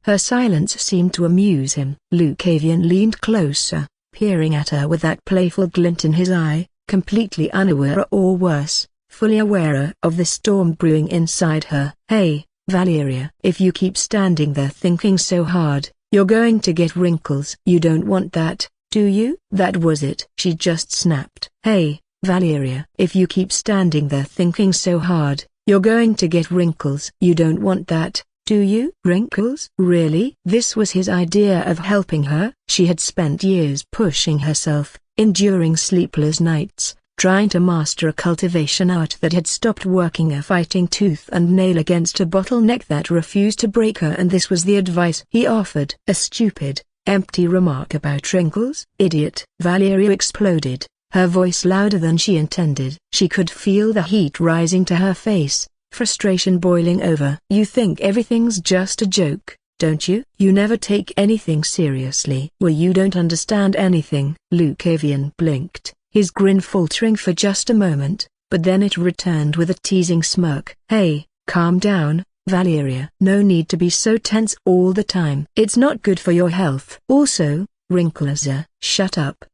Her silence seemed to amuse him. Lucavian leaned closer, peering at her with that playful glint in his eye, completely unaware, or worse, fully aware of the storm brewing inside her. "Hey, Valeria, if you keep standing there thinking so hard, you're going to get wrinkles. You don't want that, do you?" That was it. She just snapped. "Hey, Valeria, if you keep standing there thinking so hard, you're going to get wrinkles. You don't want that, do you?" Wrinkles? Really? This was his idea of helping her? She had spent years pushing herself, enduring sleepless nights, trying to master a cultivation art that had stopped working, a fighting tooth and nail against a bottleneck that refused to break her, and this was the advice he offered. A stupid, empty remark about wrinkles? Idiot! Valeria exploded, her voice louder than she intended. She could feel the heat rising to her face, frustration boiling over. You think everything's just a joke, don't you? You never take anything seriously. Well, you don't understand anything. Lucavian blinked, his grin faltering for just a moment, but then it returned with a teasing smirk. Hey, calm down, Valeria. No need to be so tense all the time. It's not good for your health. Also, Wrinkleser, shut up,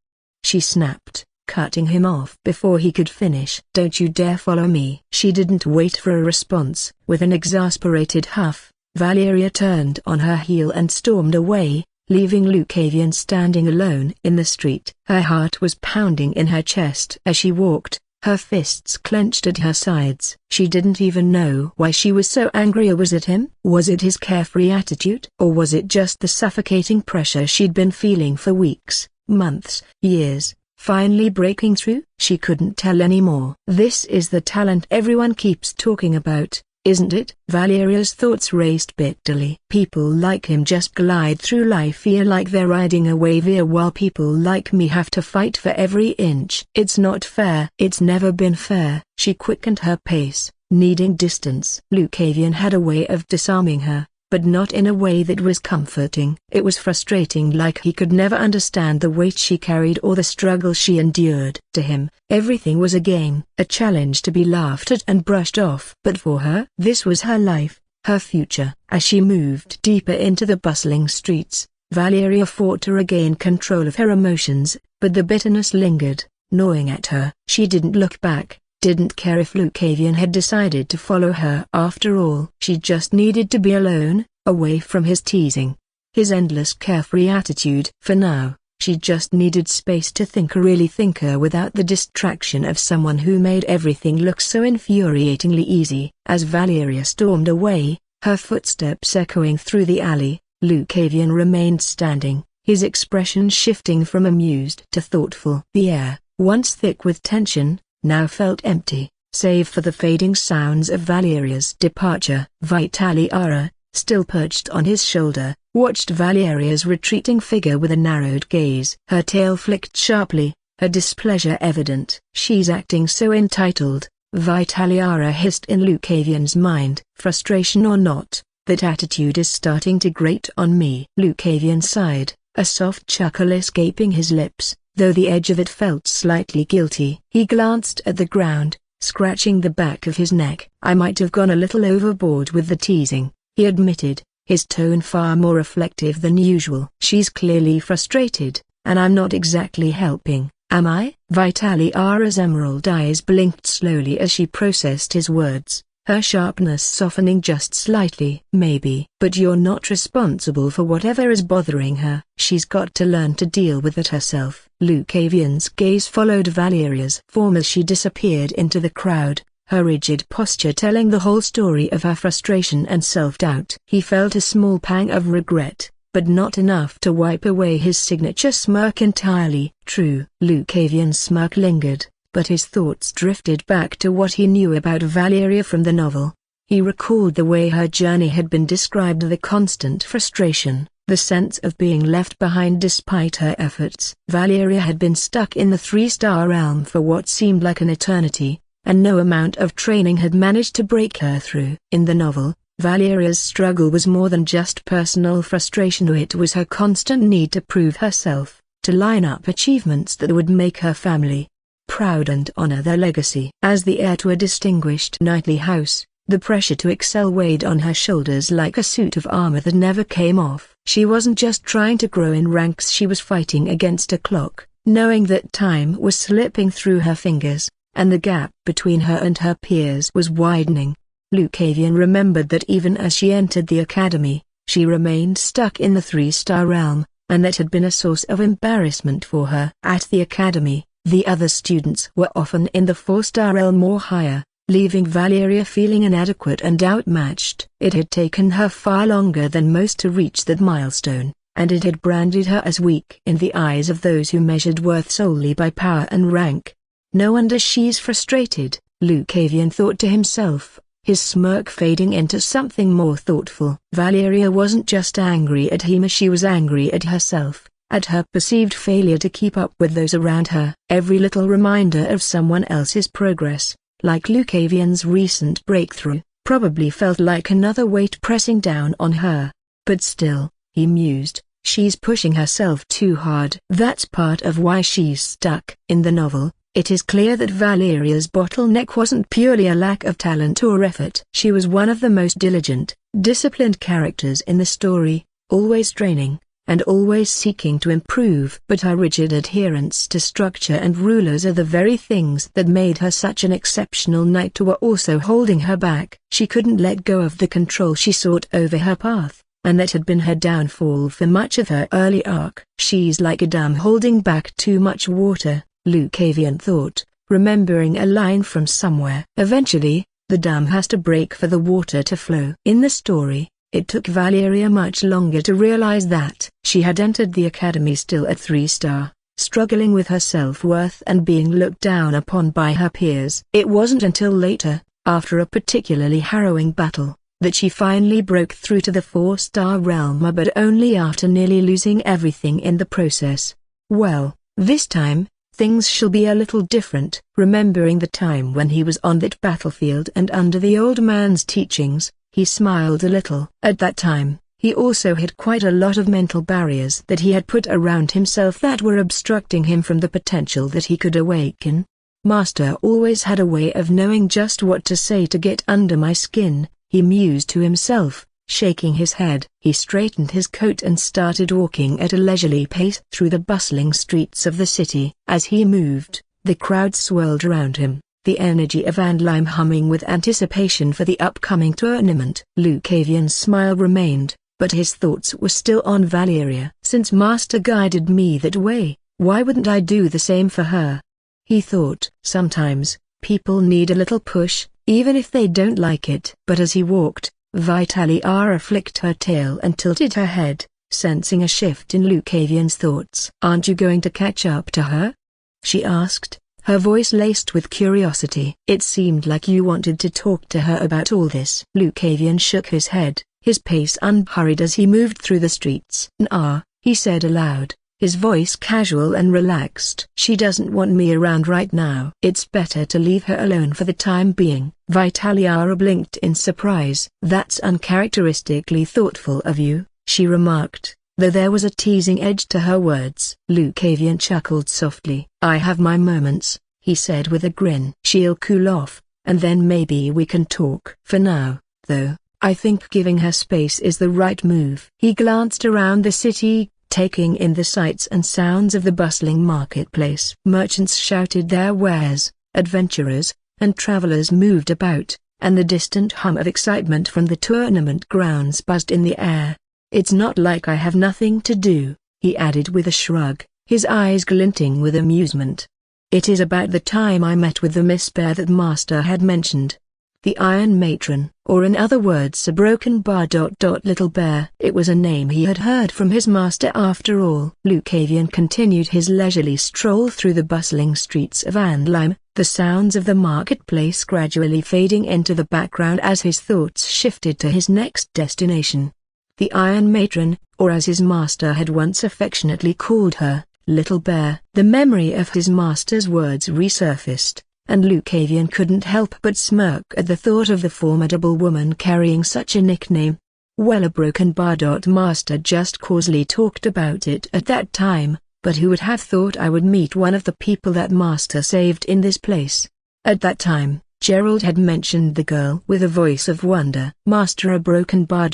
she snapped, cutting him off before he could finish. Don't you dare follow me. She didn't wait for a response. With an exasperated huff, Valeria turned on her heel and stormed away, leaving Lucavian standing alone in the street. Her heart was pounding in her chest as she walked, her fists clenched at her sides. She didn't even know why she was so angry. Or was it him? Was it his carefree attitude? Or was it just the suffocating pressure she'd been feeling for weeks, months, years, finally breaking through? She couldn't tell anymore. This is the talent everyone keeps talking about, isn't it? Valeria's thoughts raced bitterly. People like him just glide through life feel like they're riding a wave here, while people like me have to fight for every inch. It's not fair. It's never been fair. She quickened her pace, needing distance. Lucavian had a way of disarming her, but not in a way that was comforting. It was frustrating, like he could never understand the weight she carried or the struggle she endured. To him, everything was a game, a challenge to be laughed at and brushed off. But for her, this was her life, her future. As she moved deeper into the bustling streets, Valeria fought to regain control of her emotions, but the bitterness lingered, gnawing at her. She didn't look back, didn't care if Lucavian had decided to follow her. After all, she just needed to be alone, away from his teasing, his endless carefree attitude. For now, she just needed space to think, really think her, without the distraction of someone who made everything look so infuriatingly easy. As Valeria stormed away, her footsteps echoing through the alley, Lucavian remained standing, his expression shifting from amused to thoughtful. The air, once thick with tension, now felt empty, save for the fading sounds of Valeria's departure. Vitaliara, still perched on his shoulder, watched Valeria's retreating figure with a narrowed gaze. Her tail flicked sharply, her displeasure evident. She's acting so entitled, Vitaliara hissed in Lucavian's mind. Frustration or not, that attitude is starting to grate on me. Lucavian sighed, a soft chuckle escaping his lips, though the edge of it felt slightly guilty. He glanced at the ground, scratching the back of his neck. I might have gone a little overboard with the teasing, he admitted, his tone far more reflective than usual. She's clearly frustrated, and I'm not exactly helping, am I? Vitaliara's emerald eyes blinked slowly as she processed his words, her sharpness softening just slightly. Maybe. But you're not responsible for whatever is bothering her. She's got to learn to deal with it herself. Lucavian's gaze followed Valeria's form as she disappeared into the crowd, her rigid posture telling the whole story of her frustration and self-doubt. He felt a small pang of regret, but not enough to wipe away his signature smirk entirely. True. Lucavian's smirk lingered, but his thoughts drifted back to what he knew about Valeria from the novel. He recalled the way her journey had been described, the constant frustration, the sense of being left behind despite her efforts. Valeria had been stuck in the 3-star realm for what seemed like an eternity, and no amount of training had managed to break her through. In the novel, Valeria's struggle was more than just personal frustration. It was her constant need to prove herself, to line up achievements that would make her family proud and honor their legacy. As the heir to a distinguished knightly house, the pressure to excel weighed on her shoulders like a suit of armor that never came off. She wasn't just trying to grow in ranks, she was fighting against a clock, knowing that time was slipping through her fingers, and the gap between her and her peers was widening. Lucavian remembered that even as she entered the academy, she remained stuck in the 3-star realm, and that had been a source of embarrassment for her. At the academy, the other students were often in the 4-star realm or higher, leaving Valeria feeling inadequate and outmatched. It had taken her far longer than most to reach that milestone, and it had branded her as weak in the eyes of those who measured worth solely by power and rank. No wonder she's frustrated, Lucavian thought to himself, his smirk fading into something more thoughtful. Valeria wasn't just angry at him, she was angry at herself, at her perceived failure to keep up with those around her. Every little reminder of someone else's progress, like Lucavian's recent breakthrough, probably felt like another weight pressing down on her. But still, he mused, she's pushing herself too hard. That's part of why she's stuck. In the novel, it is clear that Valeria's bottleneck wasn't purely a lack of talent or effort. She was one of the most diligent, disciplined characters in the story, always training, and always seeking to improve. But her rigid adherence to structure and rulers are the very things that made her such an exceptional knight who were also holding her back. She couldn't let go of the control she sought over her path, and that had been her downfall for much of her early arc. She's like a dam holding back too much water, Lucavian thought, remembering a line from somewhere. Eventually, the dam has to break for the water to flow. In the story, it took Valeria much longer to realize that. She had entered the academy still at 3-star, struggling with her self-worth and being looked down upon by her peers. It wasn't until later, after a particularly harrowing battle, that she finally broke through to the 4-star realm, but only after nearly losing everything in the process. Well, this time, things shall be a little different. Remembering the time when he was on that battlefield and under the old man's teachings, he smiled a little. At that time, he also had quite a lot of mental barriers that he had put around himself that were obstructing him from the potential that he could awaken. Master always had a way of knowing just what to say to get under my skin, he mused to himself, shaking his head. He straightened his coat and started walking at a leisurely pace through the bustling streets of the city. As he moved, the crowd swirled around him, the energy of Andheim humming with anticipation for the upcoming tournament. Lucavian's smile remained, but his thoughts were still on Valeria. Since Master guided me that way, why wouldn't I do the same for her? He thought. Sometimes, people need a little push, even if they don't like it. But as he walked, Vitalia flicked her tail and tilted her head, sensing a shift in Lucavian's thoughts. Aren't you going to catch up to her? She asked, her voice laced with curiosity. It seemed like you wanted to talk to her about all this. Lucavian shook his head, his pace unhurried as he moved through the streets. Nah, he said aloud, his voice casual and relaxed. She doesn't want me around right now. It's better to leave her alone for the time being. Vitalia blinked in surprise. That's uncharacteristically thoughtful of you, she remarked, though there was a teasing edge to her words. Lucavian chuckled softly. I have my moments, he said with a grin. She'll cool off, and then maybe we can talk. For now, though, I think giving her space is the right move. He glanced around the city, taking in the sights and sounds of the bustling marketplace. Merchants shouted their wares, adventurers and travelers moved about, and the distant hum of excitement from the tournament grounds buzzed in the air. It's not like I have nothing to do, he added with a shrug, his eyes glinting with amusement. It is about the time I met with the Miss Bear that Master had mentioned. The Iron Matron, or in other words a broken bar. Little Bear. It was a name he had heard from his master after all. Lucavian continued his leisurely stroll through the bustling streets of Andheim, the sounds of the marketplace gradually fading into the background as his thoughts shifted to his next destination. The Iron Matron, or as his master had once affectionately called her, Little Bear. The memory of his master's words resurfaced, and Lucavian couldn't help but smirk at the thought of the formidable woman carrying such a nickname. Well, a broken bar. Master just causally talked about it at that time, but who would have thought I would meet one of the people that Master saved in this place? At that time, Gerald had mentioned the girl with a voice of wonder. Master, a broken bar.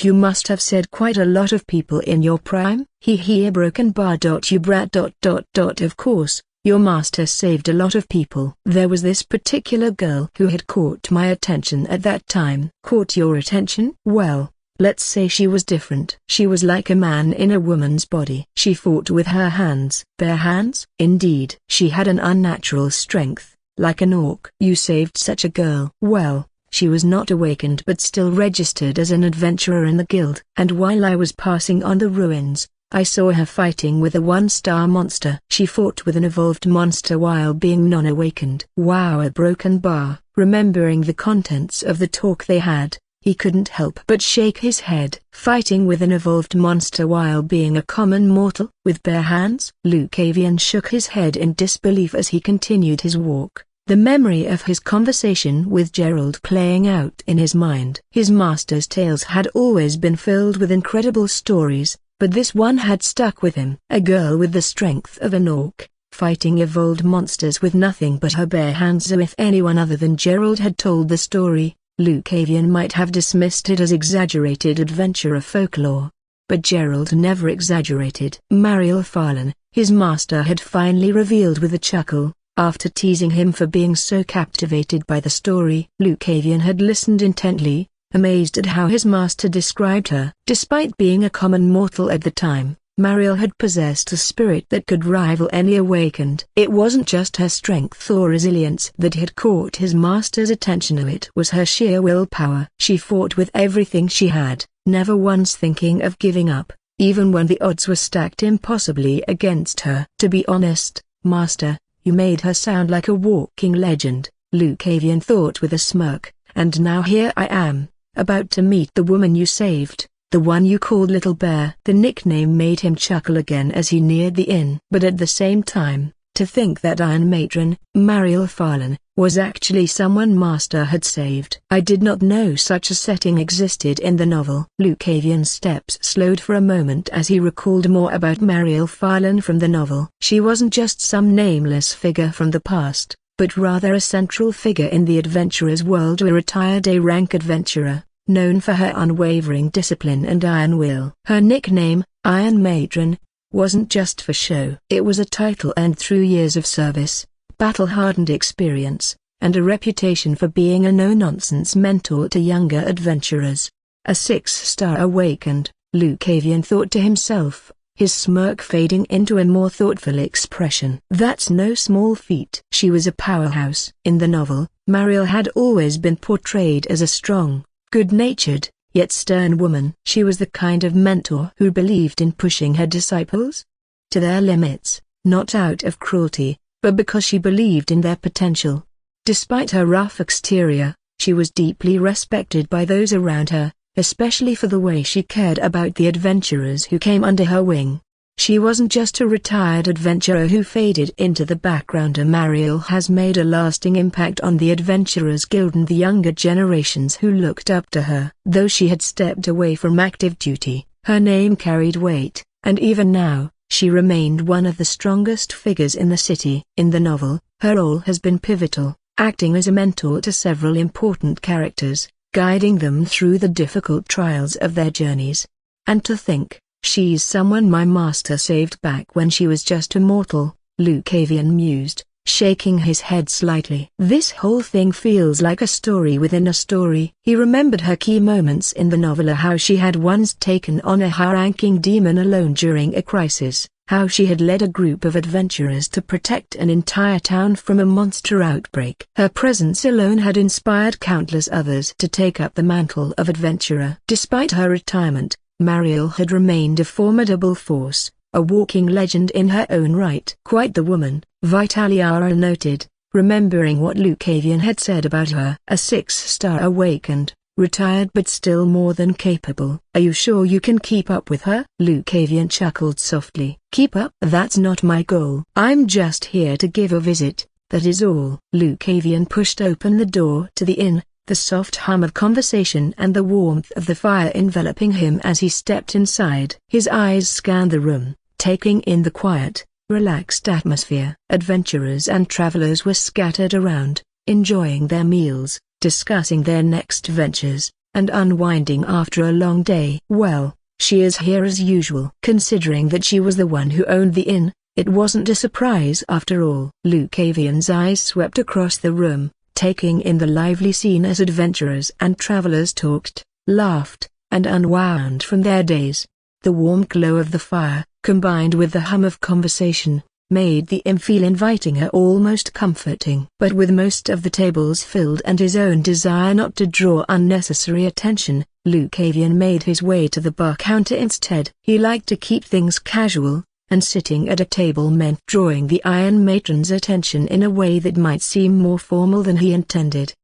You must have said quite a lot of people in your prime? A broken bar. You brat. Of course. Your master saved a lot of people. There was this particular girl who had caught my attention at that time. Caught your attention? Well, let's say she was different. She was like a man in a woman's body. She fought with her hands. Bare hands? Indeed. She had an unnatural strength, like an orc. You saved such a girl. Well, she was not awakened but still registered as an adventurer in the guild. And while I was passing on the ruins, I saw her fighting with a one-star monster. She fought with an evolved monster while being non-awakened. Wow, a broken bar. Remembering the contents of the talk they had, he couldn't help but shake his head. Fighting with an evolved monster while being a common mortal with bare hands? Lucavian shook his head in disbelief as he continued his walk, the memory of his conversation with Gerald playing out in his mind. His master's tales had always been filled with incredible stories, but this one had stuck with him. A girl with the strength of an orc, fighting evolved monsters with nothing but her bare hands. So if anyone other than Gerald had told the story, Lucavian might have dismissed it as exaggerated adventurer folklore. But Gerald never exaggerated. Mariel Farlan, his master had finally revealed with a chuckle, after teasing him for being so captivated by the story. Lucavian had listened intently, amazed at how his master described her. Despite being a common mortal at the time, Mariel had possessed a spirit that could rival any awakened. It wasn't just her strength or resilience that had caught his master's attention, it was her sheer willpower. She fought with everything she had, never once thinking of giving up, even when the odds were stacked impossibly against her. To be honest, Master, you made her sound like a walking legend, Lucavian thought with a smirk, and now here I am, about to meet the woman you saved, the one you called Little Bear. The nickname made him chuckle again as he neared the inn. But at the same time, to think that Iron Matron, Mariel Farlan, was actually someone Master had saved. I did not know such a setting existed in the novel. Lucavian's steps slowed for a moment as he recalled more about Mariel Farlan from the novel. She wasn't just some nameless figure from the past, but rather a central figure in the adventurer's world, a retired A-rank adventurer, known for her unwavering discipline and iron will. Her nickname, Iron Matron, wasn't just for show. It was a title earned through years of service, battle-hardened experience, and a reputation for being a no-nonsense mentor to younger adventurers. A 6-star awakened, Lucavian thought to himself, his smirk fading into a more thoughtful expression. That's no small feat. She was a powerhouse. In the novel, Mariel had always been portrayed as a strong, good-natured, yet stern woman. She was the kind of mentor who believed in pushing her disciples to their limits, not out of cruelty, but because she believed in their potential. Despite her rough exterior, she was deeply respected by those around her, especially for the way she cared about the adventurers who came under her wing. She wasn't just a retired adventurer who faded into the background. Mariel has made a lasting impact on the Adventurers Guild and the younger generations who looked up to her. Though she had stepped away from active duty, her name carried weight, and even now, she remained one of the strongest figures in the city. In the novel, her role has been pivotal, acting as a mentor to several important characters, guiding them through the difficult trials of their journeys. And to think, she's someone my master saved back when she was just a mortal, Lucavian mused, shaking his head slightly. This whole thing feels like a story within a story. He remembered her key moments in the novel, how she had once taken on a high-ranking demon alone during a crisis, how she had led a group of adventurers to protect an entire town from a monster outbreak. Her presence alone had inspired countless others to take up the mantle of adventurer. Despite her retirement, Mariel had remained a formidable force, a walking legend in her own right. Quite the woman, Vitaliara noted, remembering what Lucavian had said about her. A 6-star awakened, retired but still more than capable. Are you sure you can keep up with her? Lucavian chuckled softly. Keep up? That's not my goal. I'm just here to give a visit, that is all. Lucavian pushed open the door to the inn, the soft hum of conversation and the warmth of the fire enveloping him as he stepped inside. His eyes scanned the room, taking in the quiet, relaxed atmosphere. Adventurers and travelers were scattered around, enjoying their meals, discussing their next ventures, and unwinding after a long day. Well, she is here as usual. Considering that she was the one who owned the inn, it wasn't a surprise after all. Lucavian's eyes swept across the room, taking in the lively scene as adventurers and travelers talked, laughed, and unwound from their days. The warm glow of the fire, combined with the hum of conversation, made the Im feel inviting or almost comforting. But with most of the tables filled and his own desire not to draw unnecessary attention, Lucavian made his way to the bar counter instead. He liked to keep things casual, and sitting at a table meant drawing the Iron Matron's attention in a way that might seem more formal than he intended.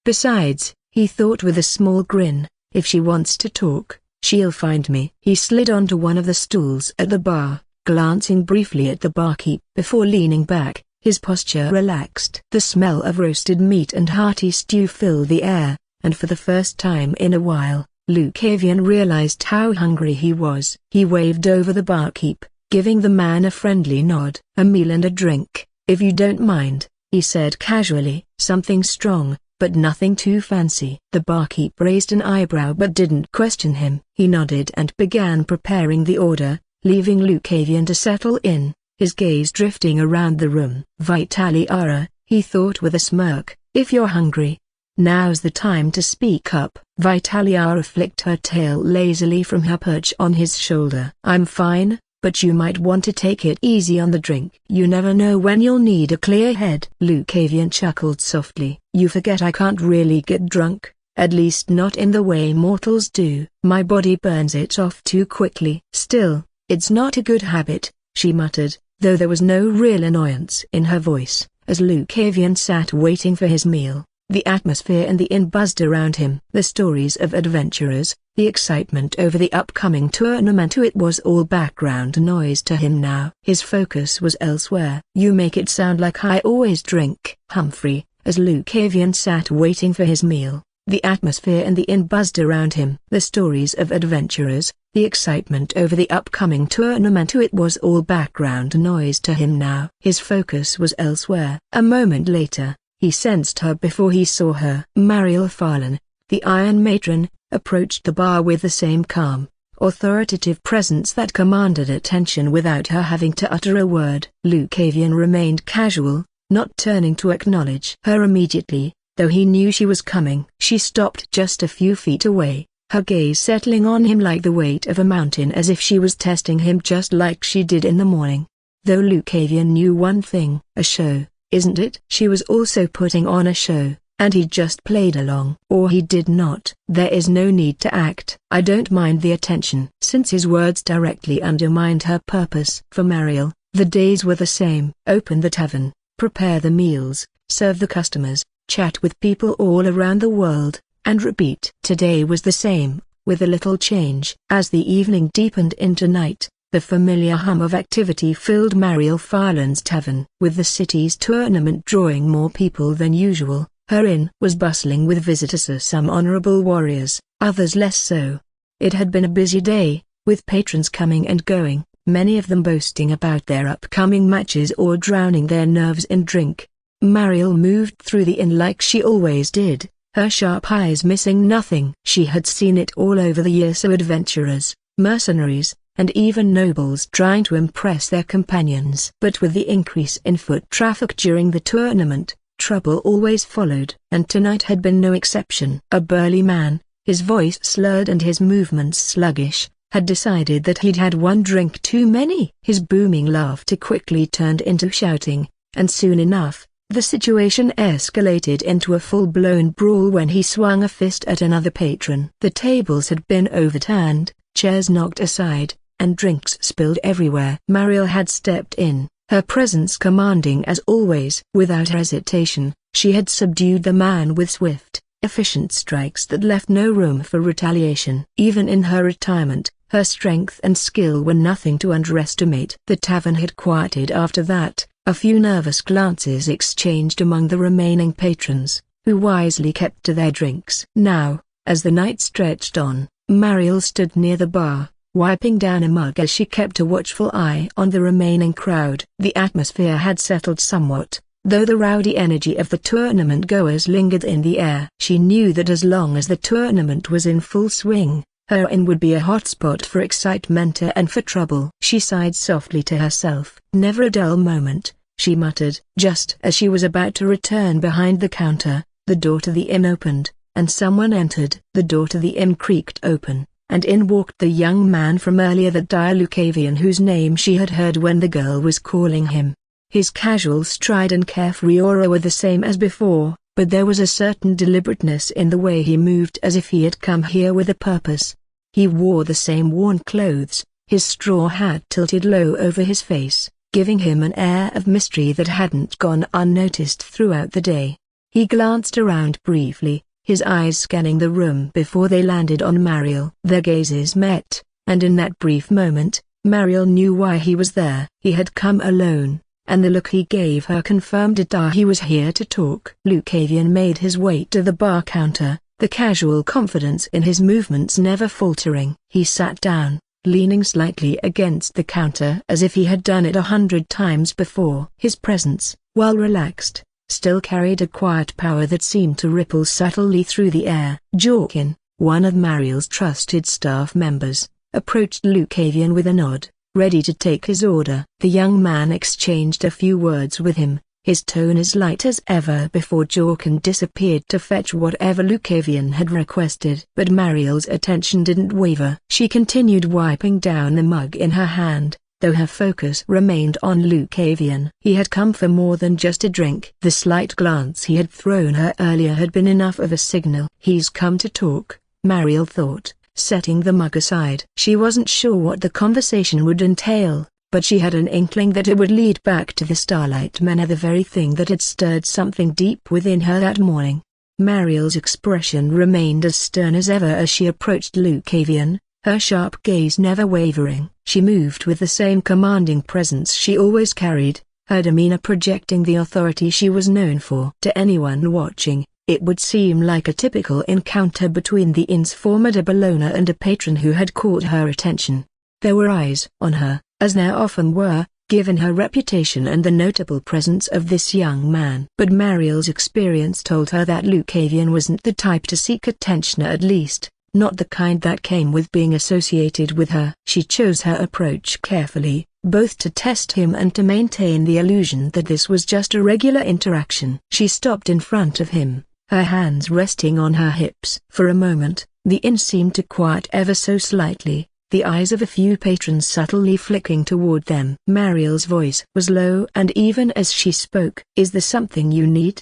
Besides, he thought with a small grin, if she wants to talk, she'll find me. He slid onto one of the stools at the bar, glancing briefly at the barkeep before leaning back, his posture relaxed. The smell of roasted meat and hearty stew filled the air, and for the first time in a while, Lucavian realized how hungry he was. He waved over the barkeep, giving the man a friendly nod. "A meal and a drink, if you don't mind," he said casually. "Something strong, but nothing too fancy." The barkeep raised an eyebrow but didn't question him. He nodded and began preparing the order, leaving Lucavian to settle in, his gaze drifting around the room. "Vitaliara," he thought with a smirk, "if you're hungry, now's the time to speak up." Vitaliara flicked her tail lazily from her perch on his shoulder. "I'm fine, but you might want to take it easy on the drink. You never know when you'll need a clear head." Lucavian chuckled softly. "You forget I can't really get drunk, at least not in the way mortals do. My body burns it off too quickly." "Still, it's not a good habit," she muttered, though there was no real annoyance in her voice. As Lucavian sat waiting for his meal, the atmosphere in the inn buzzed around him. The stories of adventurers, the excitement over the upcoming tournament, it was all background noise to him now. His focus was elsewhere. "You make it sound like I always drink." Humphrey, as Lucavian sat waiting for his meal, the atmosphere in the inn buzzed around him. The stories of adventurers, the excitement over the upcoming tournament, it was all background noise to him now. His focus was elsewhere. A moment later, he sensed her before he saw her. Mariel Farlan, the Iron Matron, approached the bar with the same calm, authoritative presence that commanded attention without her having to utter a word. Lucavian remained casual, not turning to acknowledge her immediately, though he knew she was coming. She stopped just a few feet away, her gaze settling on him like the weight of a mountain, as if she was testing him just like she did in the morning. Though Lucavian knew one thing: a show, isn't it? She was also putting on a show, and he just played along. Or he did not. "There is no need to act. I don't mind the attention." Since his words directly undermined her purpose. For Mariel, the days were the same. Open the tavern, prepare the meals, serve the customers, chat with people all around the world, and repeat. Today was the same, with a little change. As the evening deepened into night, the familiar hum of activity filled Mariel Farlan's tavern. With the city's tournament drawing more people than usual, her inn was bustling with visitors, some honorable warriors, others less so. It had been a busy day, with patrons coming and going, many of them boasting about their upcoming matches or drowning their nerves in drink. Mariel moved through the inn like she always did, her sharp eyes missing nothing. She had seen it all over the years: so adventurers, mercenaries, and even nobles trying to impress their companions. But with the increase in foot traffic during the tournament, trouble always followed, and tonight had been no exception. A burly man, his voice slurred and his movements sluggish, had decided that he'd had one drink too many. His booming laughter quickly turned into shouting, and soon enough, the situation escalated into a full-blown brawl when he swung a fist at another patron. The tables had been overturned, chairs knocked aside, and drinks spilled everywhere. Mariel had stepped in, her presence commanding as always. Without hesitation, she had subdued the man with swift, efficient strikes that left no room for retaliation. Even in her retirement, her strength and skill were nothing to underestimate. The tavern had quieted after that, a few nervous glances exchanged among the remaining patrons, who wisely kept to their drinks. Now, as the night stretched on, Mariel stood near the bar, wiping down a mug as she kept a watchful eye on the remaining crowd. The atmosphere had settled somewhat, though the rowdy energy of the tournament goers lingered in the air. She knew that as long as the tournament was in full swing, her inn would be a hotspot for excitement and for trouble. She sighed softly to herself. "Never a dull moment," she muttered. Just as she was about to return behind the counter, the door to the inn opened, and someone entered. The door to the inn creaked open, and in walked the young man from earlier, that dire Lucavian whose name she had heard when the girl was calling him. His casual stride and carefree aura were the same as before, but there was a certain deliberateness in the way he moved, as if he had come here with a purpose. He wore the same worn clothes, his straw hat tilted low over his face, giving him an air of mystery that hadn't gone unnoticed throughout the day. He glanced around briefly, his eyes scanning the room before they landed on Mariel. Their gazes met, and in that brief moment, Mariel knew why he was there. He had come alone, and the look he gave her confirmed it. He was here to talk. Lucavian made his way to the bar counter, the casual confidence in his movements never faltering. He sat down, leaning slightly against the counter as if he had done it 100 times before. His presence, while relaxed, still carried a quiet power that seemed to ripple subtly through the air. Jorkin, one of Mariel's trusted staff members, approached Lucavian with a nod, ready to take his order. The young man exchanged a few words with him, his tone as light as ever before Jorkin disappeared to fetch whatever Lucavian had requested. But Mariel's attention didn't waver. She continued wiping down the mug in her hand, though her focus remained on Lucavian. He had come for more than just a drink. The slight glance he had thrown her earlier had been enough of a signal. He's come to talk, Mariel thought, setting the mug aside. She wasn't sure what the conversation would entail, but she had an inkling that it would lead back to the Starlight Manor, the very thing that had stirred something deep within her that morning. Mariel's expression remained as stern as ever as she approached Lucavian, her sharp gaze never wavering. She moved with the same commanding presence she always carried, her demeanor projecting the authority she was known for. To anyone watching, it would seem like a typical encounter between the inn's formidable owner and a patron who had caught her attention. There were eyes on her, as there often were, given her reputation and the notable presence of this young man. But Mariel's experience told her that Lucavian wasn't the type to seek attention, at least not the kind that came with being associated with her. She chose her approach carefully, both to test him and to maintain the illusion that this was just a regular interaction. She stopped in front of him, her hands resting on her hips. For a moment, the inn seemed to quiet ever so slightly, the eyes of a few patrons subtly flicking toward them. Mariel's voice was low and even as she spoke. "Is there something you need?"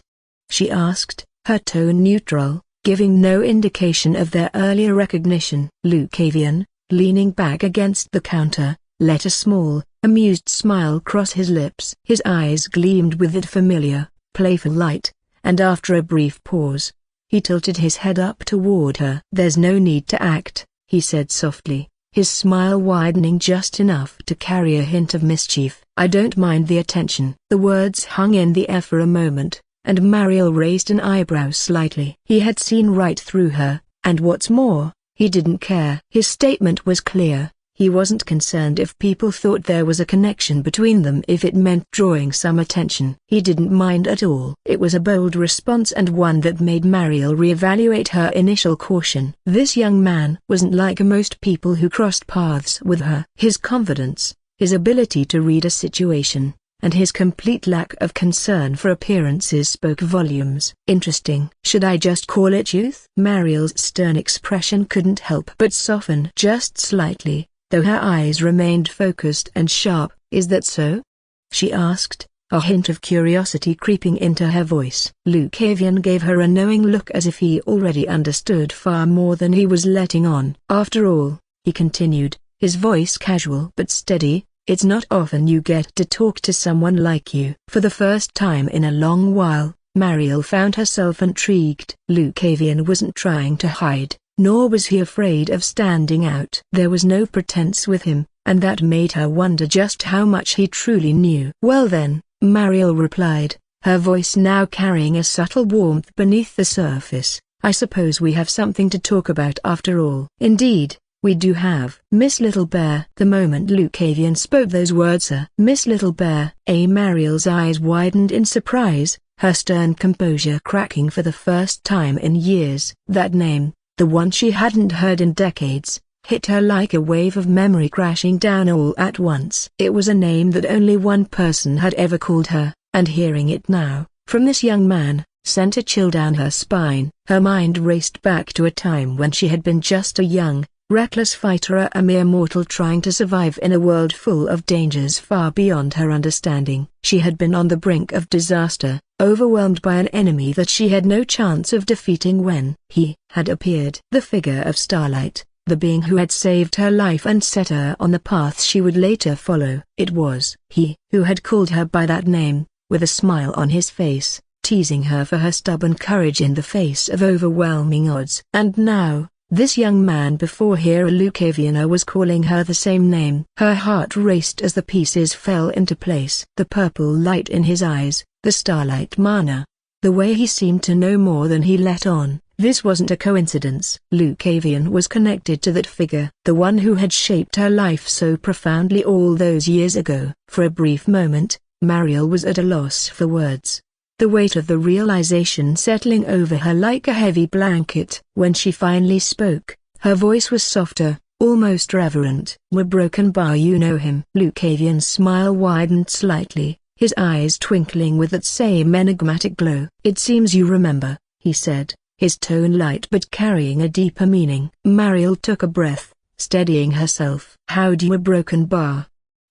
she asked, her tone neutral, giving no indication of their earlier recognition. Lucavian, leaning back against the counter, let a small, amused smile cross his lips. His eyes gleamed with that familiar, playful light, and after a brief pause, he tilted his head up toward her. "There's no need to act," he said softly, his smile widening just enough to carry a hint of mischief. "I don't mind the attention." The words hung in the air for a moment, and Mariel raised an eyebrow slightly. He had seen right through her, and what's more, he didn't care. His statement was clear. He wasn't concerned if people thought there was a connection between them if it meant drawing some attention. He didn't mind at all. It was a bold response and one that made Mariel reevaluate her initial caution. This young man wasn't like most people who crossed paths with her. His confidence, his ability to read a situation, and his complete lack of concern for appearances spoke volumes. "Interesting. Should I just call it youth?" Mariel's stern expression couldn't help but soften just slightly, though her eyes remained focused and sharp. "Is that so?" she asked, a hint of curiosity creeping into her voice. Lucavian gave her a knowing look as if he already understood far more than he was letting on. "After all," he continued, his voice casual but steady, "it's not often you get to talk to someone like you." For the first time in a long while, Mariel found herself intrigued. Lucavian wasn't trying to hide, nor was he afraid of standing out. There was no pretense with him, and that made her wonder just how much he truly knew. "Well then," Mariel replied, her voice now carrying a subtle warmth beneath the surface, "I suppose we have something to talk about after all." "Indeed, we do have." "Miss Little Bear." The moment Lucavian spoke those words, "Miss Little Bear," Mariel's eyes widened in surprise, her stern composure cracking for the first time in years. That name, the one she hadn't heard in decades, hit her like a wave of memory crashing down all at once. It was a name that only one person had ever called her, and hearing it now, from this young man, sent a chill down her spine. Her mind raced back to a time when she had been just a young, reckless fighter, a mere mortal trying to survive in a world full of dangers far beyond her understanding. She had been on the brink of disaster, overwhelmed by an enemy that she had no chance of defeating when he had appeared. The figure of Starlight, the being who had saved her life and set her on the path she would later follow. It was he who had called her by that name, with a smile on his face, teasing her for her stubborn courage in the face of overwhelming odds. And now, this young man before her, Lucaviana, was calling her the same name. Her heart raced as the pieces fell into place. The purple light in his eyes, the starlight mana. The way he seemed to know more than he let on. This wasn't a coincidence. Lucavian was connected to that figure, the one who had shaped her life so profoundly all those years ago. For a brief moment, Mariel was at a loss for words, the weight of the realization settling over her like a heavy blanket. When she finally spoke, her voice was softer, almost reverent. "Broken Bar, you know him?" Lucavian's smile widened slightly, his eyes twinkling with that same enigmatic glow. "It seems you remember," he said, his tone light but carrying a deeper meaning. Mariel took a breath, steadying herself. "How do you Broken Bar?"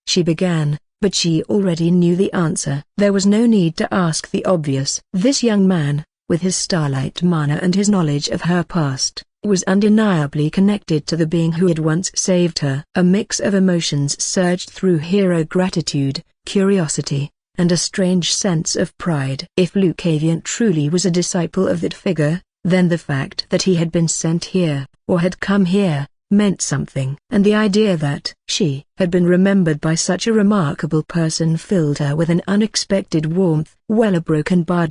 she began, but she already knew the answer. There was no need to ask the obvious. This young man, with his starlight mana and his knowledge of her past, was undeniably connected to the being who had once saved her. A mix of emotions surged through her: gratitude, curiosity, and a strange sense of pride. If Lucavian truly was a disciple of that figure, then the fact that he had been sent here, or had come here, meant something. And the idea that she had been remembered by such a remarkable person filled her with an unexpected warmth. "Well, a Broken Bar.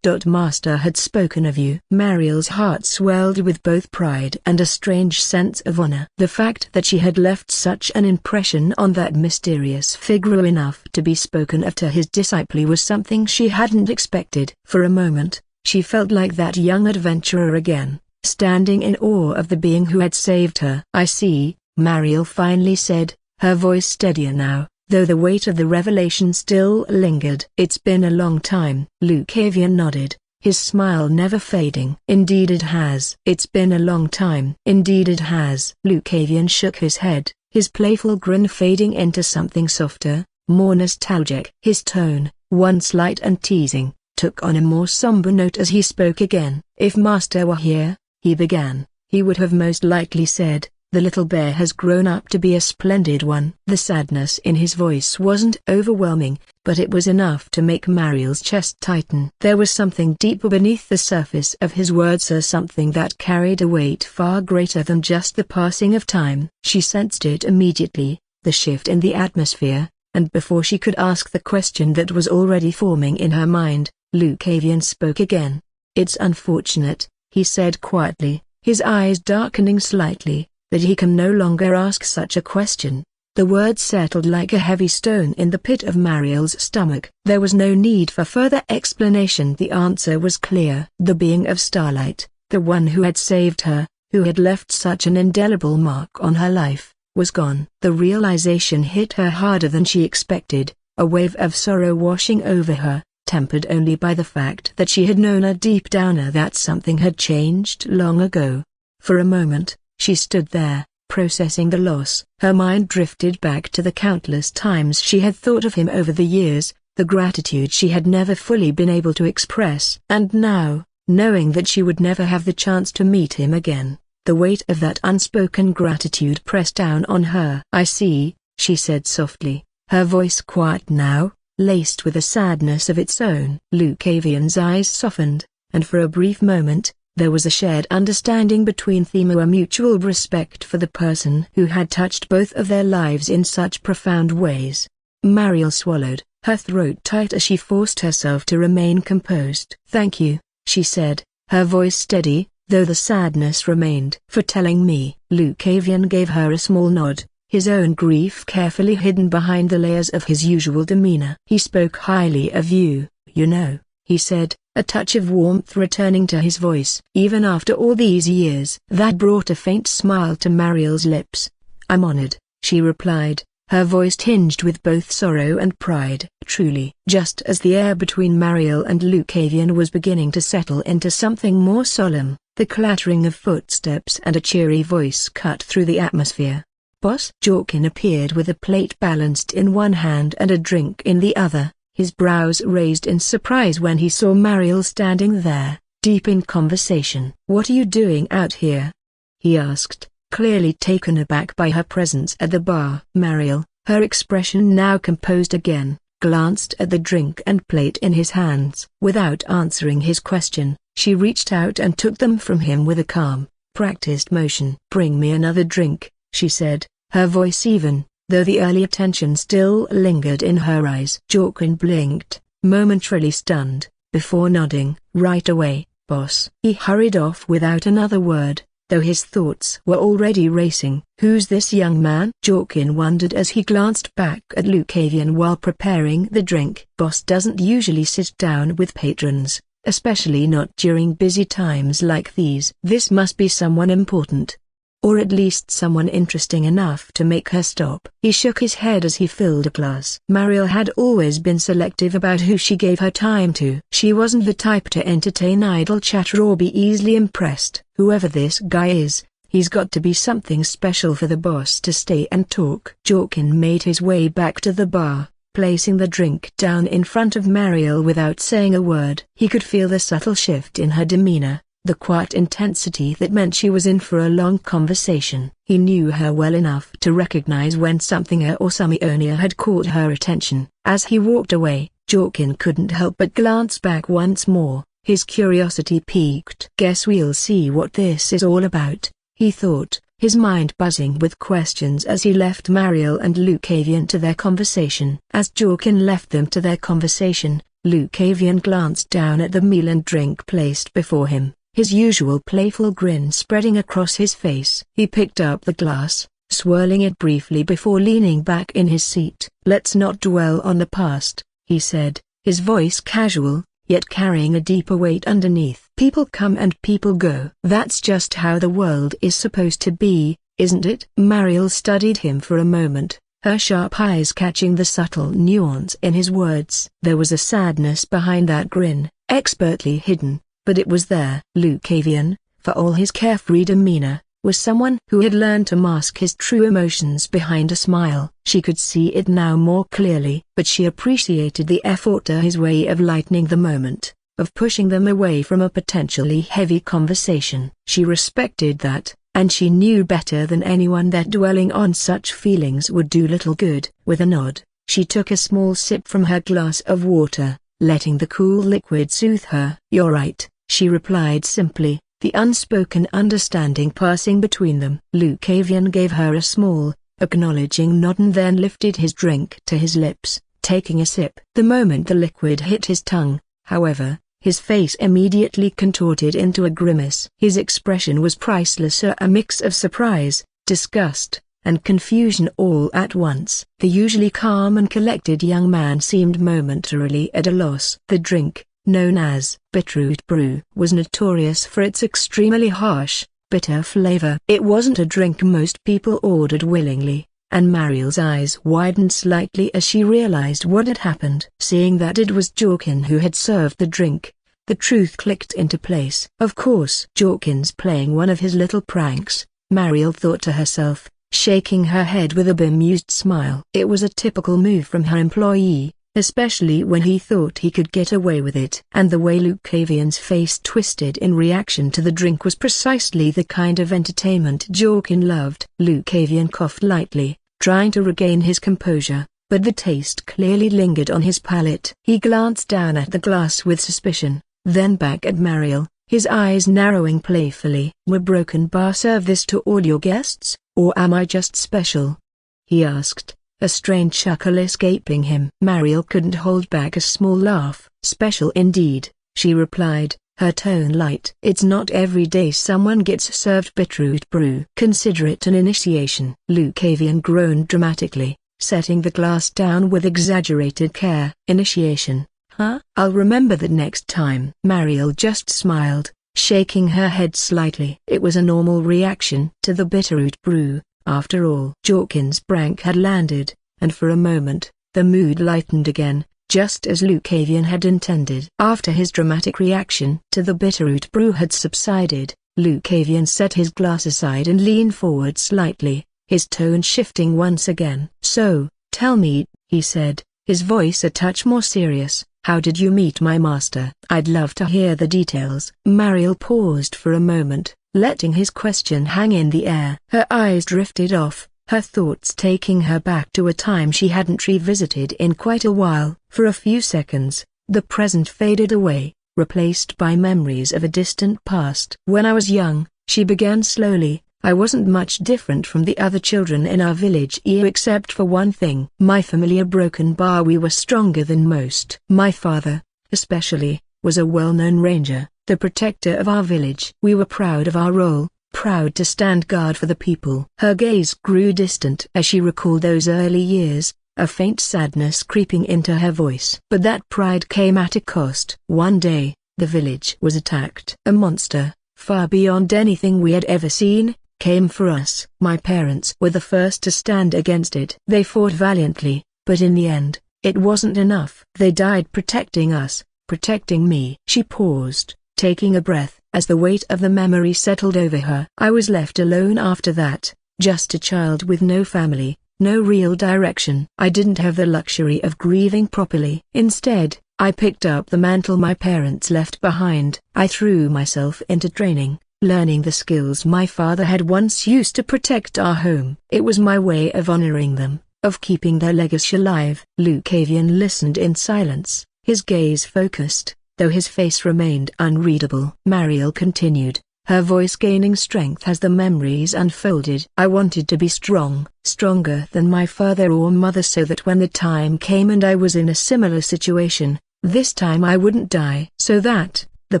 Master had spoken of you." Mariel's heart swelled with both pride and a strange sense of honor. The fact that she had left such an impression on that mysterious figure enough to be spoken of to his disciple was something she hadn't expected. For a moment, she felt like that young adventurer again, standing in awe of the being who had saved her. "I see," Mariel finally said, her voice steadier now, though the weight of the revelation still lingered. "It's been a long time." Lucavian nodded, his smile never fading. "Indeed it has." "It's been a long time." "Indeed it has." Lucavian shook his head, his playful grin fading into something softer, more nostalgic. His tone, once light and teasing, took on a more somber note as he spoke again. "If Master were here," he began, "he would have most likely said, 'The little bear has grown up to be a splendid one.'" The sadness in his voice wasn't overwhelming, but it was enough to make Mariel's chest tighten. There was something deeper beneath the surface of his words, something that carried a weight far greater than just the passing of time. She sensed it immediately, the shift in the atmosphere, and before she could ask the question that was already forming in her mind, Lucavian spoke again. "It's unfortunate," he said quietly, his eyes darkening slightly, "that he can no longer ask such a question." The words settled like a heavy stone in the pit of Mariel's stomach. There was no need for further explanation. The answer was clear. The being of Starlight, the one who had saved her, who had left such an indelible mark on her life, was gone. The realization hit her harder than she expected, a wave of sorrow washing over her, tempered only by the fact that she had known deep down that something had changed long ago. For a moment, she stood there, processing the loss. Her mind drifted back to the countless times she had thought of him over the years, the gratitude she had never fully been able to express. And now, knowing that she would never have the chance to meet him again, the weight of that unspoken gratitude pressed down on her. "I see," she said softly, her voice quiet now, laced with a sadness of its own. Lucavian's eyes softened, and for a brief moment, there was a shared understanding between them, a mutual respect for the person who had touched both of their lives in such profound ways. Mariel swallowed, her throat tight as she forced herself to remain composed. "Thank you," she said, her voice steady, though the sadness remained. "For telling me." Lucavian gave her a small nod, his own grief carefully hidden behind the layers of his usual demeanor. "He spoke highly of you, you know," he said, a touch of warmth returning to his voice. "Even after all these years." That brought a faint smile to Mariel's lips. "I'm honored," she replied, her voice tinged with both sorrow and pride. Truly. Just as the air between Mariel and Lucavian was beginning to settle into something more solemn, The clattering of footsteps and a cheery voice cut through the atmosphere. "Boss?" Jorkin appeared with a plate balanced in one hand and a drink in the other, his brows raised in surprise when he saw Mariel standing there, deep in conversation. "What are you doing out here?" he asked, clearly taken aback by her presence at the bar. Mariel, her expression now composed again, glanced at the drink and plate in his hands. Without answering his question, she reached out and took them from him with a calm, practiced motion. "Bring me another drink," she said, her voice even, though the earlier tension still lingered in her eyes. Jorkin blinked, momentarily stunned, before nodding. "Right away, boss." He hurried off without another word, though his thoughts were already racing. "Who's this young man?" Jorkin wondered as he glanced back at Lucavian while preparing the drink. "Boss doesn't usually sit down with patrons, especially not during busy times like these. This must be someone important. Or at least someone interesting enough to make her stop." He shook his head as he filled a glass. Mariel had always been selective about who she gave her time to. She wasn't the type to entertain idle chatter or be easily impressed. "Whoever this guy is, he's got to be something special for the boss to stay and talk." Jorkin made his way back to the bar, placing the drink down in front of Mariel without saying a word. He could feel the subtle shift in her demeanor, the quiet intensity that meant she was in for a long conversation. He knew her well enough to recognize when something or someone had caught her attention. As he walked away, Jorkin couldn't help but glance back once more, his curiosity piqued. "Guess we'll see what this is all about," he thought, his mind buzzing with questions as he left Mariel and Lucavian to their conversation. As Jorkin left them to their conversation, Lucavian glanced down at the meal and drink placed before him, his usual playful grin spreading across his face. He picked up the glass, swirling it briefly before leaning back in his seat. "Let's not dwell on the past," he said, his voice casual, yet carrying a deeper weight underneath. "People come and people go. That's just how the world is supposed to be, isn't it?" Mariel studied him for a moment, her sharp eyes catching the subtle nuance in his words. There was a sadness behind that grin, expertly hidden, but it was there. Lucavian, for all his carefree demeanor, was someone who had learned to mask his true emotions behind a smile. She could see it now more clearly, but she appreciated the effort to his way of lightening the moment, of pushing them away from a potentially heavy conversation. She respected that, and she knew better than anyone that dwelling on such feelings would do little good. With a nod, she took a small sip from her glass of water, letting the cool liquid soothe her. "You're right," she replied simply, the unspoken understanding passing between them. Lucavian gave her a small, acknowledging nod and then lifted his drink to his lips, taking a sip. The moment the liquid hit his tongue, however, his face immediately contorted into a grimace. His expression was priceless, a mix of surprise, disgust, and confusion all at once. The usually calm and collected young man seemed momentarily at a loss. The drink, known as Bitterroot Brew, was notorious for its extremely harsh, bitter flavor. It wasn't a drink most people ordered willingly, and Mariel's eyes widened slightly as she realized what had happened. Seeing that it was Jorkin who had served the drink, the truth clicked into place. Of course, Jorkin's playing one of his little pranks, Mariel thought to herself, shaking her head with a bemused smile. It was a typical move from her employee, especially when he thought he could get away with it. And the way Lucavian's face twisted in reaction to the drink was precisely the kind of entertainment Jorkin loved. Lucavian coughed lightly, trying to regain his composure, but the taste clearly lingered on his palate. He glanced down at the glass with suspicion, then back at Mariel, his eyes narrowing playfully. "Will Broken Bar serve this to all your guests, or am I just special?" he asked, a strange chuckle escaping him. Mariel couldn't hold back a small laugh. "Special indeed," she replied, her tone light. "It's not every day someone gets served Bitterroot Brew. Consider it an initiation." Lucavian groaned dramatically, setting the glass down with exaggerated care. "Initiation, huh? I'll remember that next time." Mariel just smiled, shaking her head slightly. It was a normal reaction to the Bitterroot Brew. After all, Jorkin's prank had landed, and for a moment, the mood lightened again, just as Lucavian had intended. After his dramatic reaction to the Bitterroot Brew had subsided, Lucavian set his glass aside and leaned forward slightly, his tone shifting once again. "So, tell me," he said, his voice a touch more serious, "how did you meet my master?" "I'd love to hear the details." Mariel paused for a moment, letting his question hang in the air. Her eyes drifted off, her thoughts taking her back to a time she hadn't revisited in quite a while. For a few seconds, the present faded away, replaced by memories of a distant past. "When I was young," she began slowly, "I wasn't much different from the other children in our village except for one thing. My familiar broken bar. We were stronger than most. My father, especially, was a well-known ranger, the protector of our village. We were proud of our role, proud to stand guard for the people." Her gaze grew distant as she recalled those early years, a faint sadness creeping into her voice. "But that pride came at a cost. One day, the village was attacked. A monster, far beyond anything we had ever seen, came for us. My parents were the first to stand against it. They fought valiantly, but in the end, it wasn't enough. They died protecting us, protecting me." She paused, taking a breath, as the weight of the memory settled over her. "I was left alone after that, just a child with no family, no real direction. I didn't have the luxury of grieving properly. Instead, I picked up the mantle my parents left behind. I threw myself into training, learning the skills my father had once used to protect our home. It was my way of honoring them, of keeping their legacy alive." Lucavian listened in silence, his gaze focused, though his face remained unreadable. Mariel continued, her voice gaining strength as the memories unfolded. "I wanted to be strong, stronger than my father or mother, so that when the time came and I was in a similar situation, this time I wouldn't die. So that the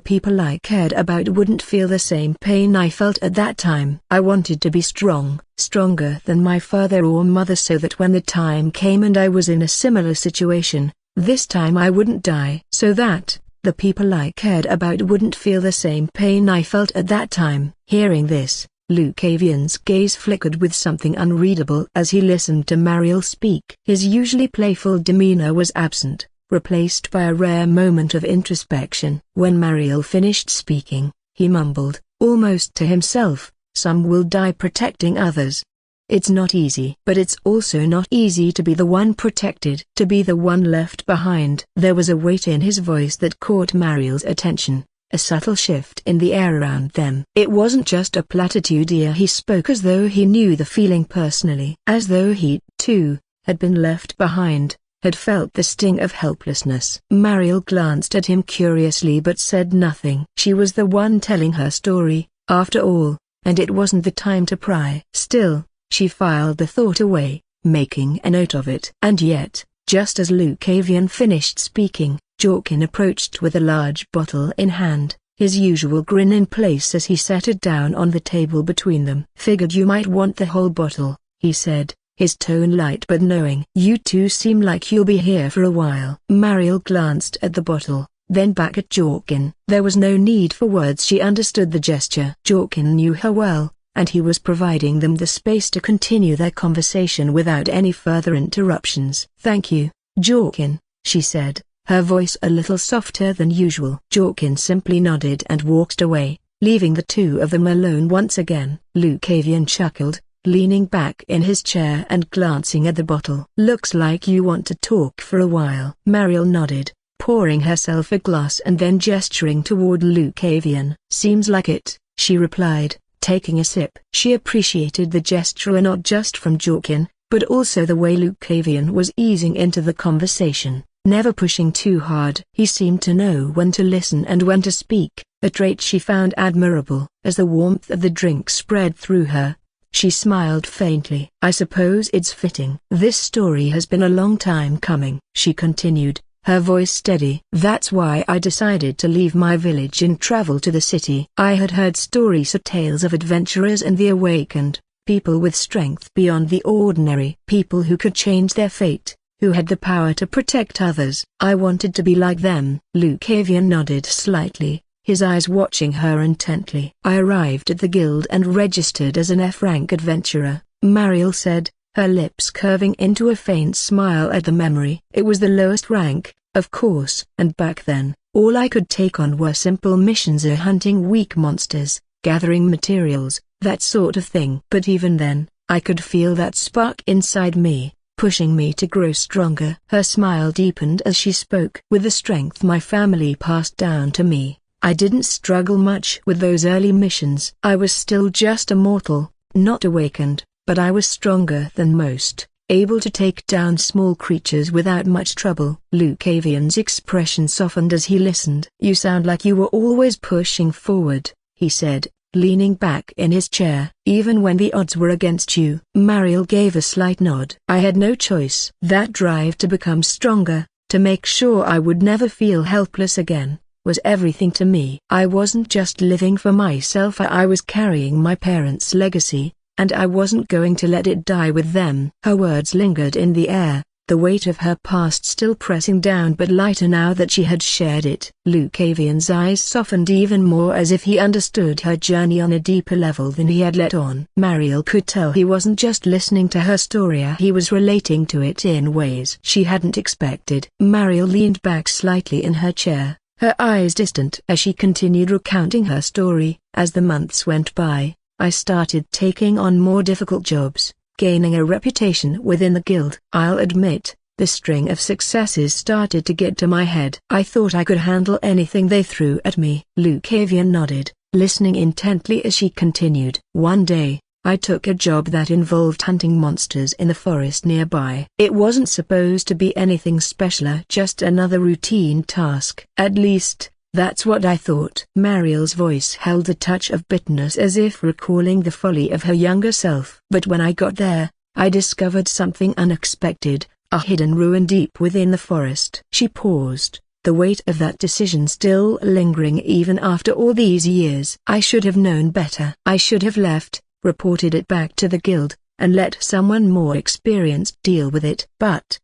people I cared about wouldn't feel the same pain I felt at that time. I wanted to be strong, stronger than my father or mother, so that when the time came and I was in a similar situation, this time I wouldn't die. So that the people I cared about wouldn't feel the same pain I felt at that time." Hearing this, Lucavian's gaze flickered with something unreadable as he listened to Mariel speak. His usually playful demeanor was absent, replaced by a rare moment of introspection. When Mariel finished speaking, he mumbled, almost to himself, "Some will die protecting others. It's not easy. But it's also not easy to be the one protected, to be the one left behind." There was a weight in his voice that caught Mariel's attention, a subtle shift in the air around them. It wasn't just a platitude. He spoke as though he knew the feeling personally, as though he, too, had been left behind, had felt the sting of helplessness. Mariel glanced at him curiously but said nothing. She was the one telling her story, after all, and it wasn't the time to pry. Still, she filed the thought away, making a note of it. And yet, just as Lucavian finished speaking, Jorkin approached with a large bottle in hand, his usual grin in place as he set it down on the table between them. "Figured you might want the whole bottle," he said, his tone light but knowing. "You two seem like you'll be here for a while." Mariel glanced at the bottle, then back at Jorkin. There was no need for words. She understood the gesture. Jorkin knew her well, and he was providing them the space to continue their conversation without any further interruptions. "Thank you, Jorkin," she said, her voice a little softer than usual. Jorkin simply nodded and walked away, leaving the two of them alone once again. Lucavian chuckled, leaning back in his chair and glancing at the bottle. "Looks like you want to talk for a while." Mariel nodded, pouring herself a glass and then gesturing toward Lucavian. "Seems like it," she replied, taking a sip. She appreciated the gesture not just from Jorkin, but also the way Lucavian was easing into the conversation, never pushing too hard. He seemed to know when to listen and when to speak, a trait she found admirable. As the warmth of the drink spread through her, she smiled faintly. "I suppose it's fitting. This story has been a long time coming," she continued, her voice steady. "That's why I decided to leave my village and travel to the city. I had heard stories or tales of adventurers and the awakened, people with strength beyond the ordinary, people who could change their fate, who had the power to protect others. I wanted to be like them." Lucavian nodded slightly, his eyes watching her intently. "I arrived at the guild and registered as an F-rank adventurer," Mariel said, her lips curving into a faint smile at the memory. "It was the lowest rank, of course. And back then, all I could take on were simple missions or hunting weak monsters, gathering materials, that sort of thing. But even then, I could feel that spark inside me, pushing me to grow stronger. Her smile deepened as she spoke. With the strength my family passed down to me, I didn't struggle much with those early missions. I was still just a mortal, not awakened, but I was stronger than most, able to take down small creatures without much trouble. Lucavian's expression softened as he listened. "You sound like you were always pushing forward," he said, leaning back in his chair. "Even when the odds were against you." Mariel gave a slight nod. "I had no choice." That drive to become stronger, to make sure I would never feel helpless again, was everything to me. I wasn't just living for myself, I was carrying my parents' legacy, and I wasn't going to let it die with them. Her words lingered in the air, the weight of her past still pressing down but lighter now that she had shared it. Lucavian's eyes softened even more as if he understood her journey on a deeper level than he had let on. Mariel could tell he wasn't just listening to her story, he was relating to it in ways she hadn't expected. Mariel leaned back slightly in her chair, her eyes distant as she continued recounting her story. "As the months went by, I started taking on more difficult jobs, gaining a reputation within the guild. I'll admit, the string of successes started to get to my head. I thought I could handle anything they threw at me." Lucavian nodded, listening intently as she continued. "One day, I took a job that involved hunting monsters in the forest nearby. It wasn't supposed to be anything special, just another routine task. At least, that's what I thought." Mariel's voice held a touch of bitterness as if recalling the folly of her younger self. "But when I got there, I discovered something unexpected, a hidden ruin deep within the forest." She paused, the weight of that decision still lingering even after all these years. "I should have known better. I should have left, reported it back to the guild, and let someone more experienced deal with it. But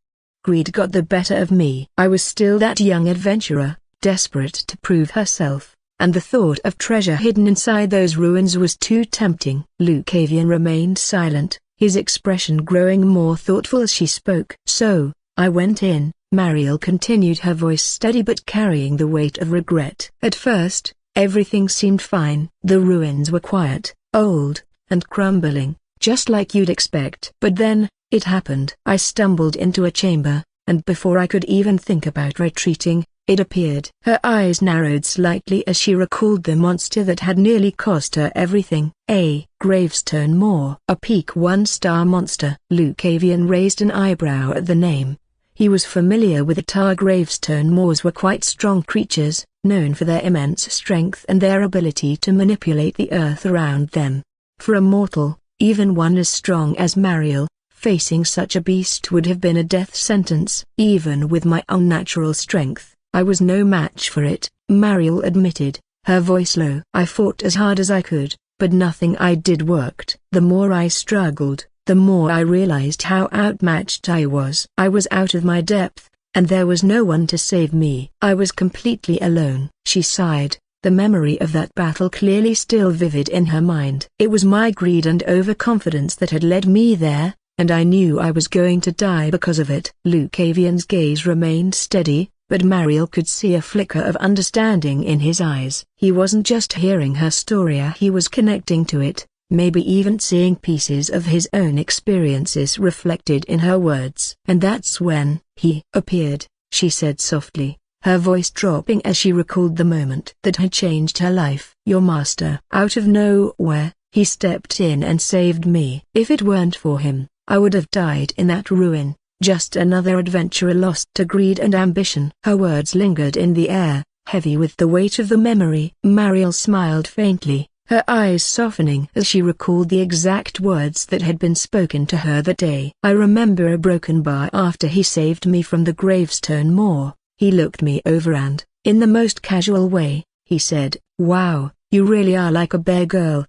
greed got the better of me. I was still that young adventurer, desperate to prove herself, and the thought of treasure hidden inside those ruins was too tempting." Lucavian remained silent, his expression growing more thoughtful as she spoke. "So, I went in," Mariel continued, her voice steady but carrying the weight of regret. "At first, everything seemed fine. The ruins were quiet, old, and crumbling, just like you'd expect. But then, it happened. I stumbled into a chamber, and before I could even think about retreating, it appeared." Her eyes narrowed slightly as she recalled the monster that had nearly cost her everything. "A gravestone moor." "A peak 1-star monster." Lucavian raised an eyebrow at the name. He was familiar with it. Our gravestone moors were quite strong creatures, known for their immense strength and their ability to manipulate the earth around them. For a mortal, even one as strong as Mariel, facing such a beast would have been a death sentence. "Even with my unnatural strength, I was no match for it," Mariel admitted, her voice low. "I fought as hard as I could, but nothing I did worked. The more I struggled, the more I realized how outmatched I was. I was out of my depth, and there was no one to save me. I was completely alone." She sighed, the memory of that battle clearly still vivid in her mind. "It was my greed and overconfidence that had led me there, and I knew I was going to die because of it." Lucavian's gaze remained steady, but Mariel could see a flicker of understanding in his eyes. He wasn't just hearing her story, he was connecting to it, maybe even seeing pieces of his own experiences reflected in her words. "And that's when he appeared," she said softly, her voice dropping as she recalled the moment that had changed her life. "Your master." "Out of nowhere, he stepped in and saved me. If it weren't for him, I would have died in that ruin. Just another adventurer lost to greed and ambition." Her words lingered in the air, heavy with the weight of the memory. Mariel smiled faintly, her eyes softening as she recalled the exact words that had been spoken to her that day. "I remember a broken bar after he saved me from the gravestone moor. He looked me over and, in the most casual way, he said, 'Wow, you really are like a bear girl.'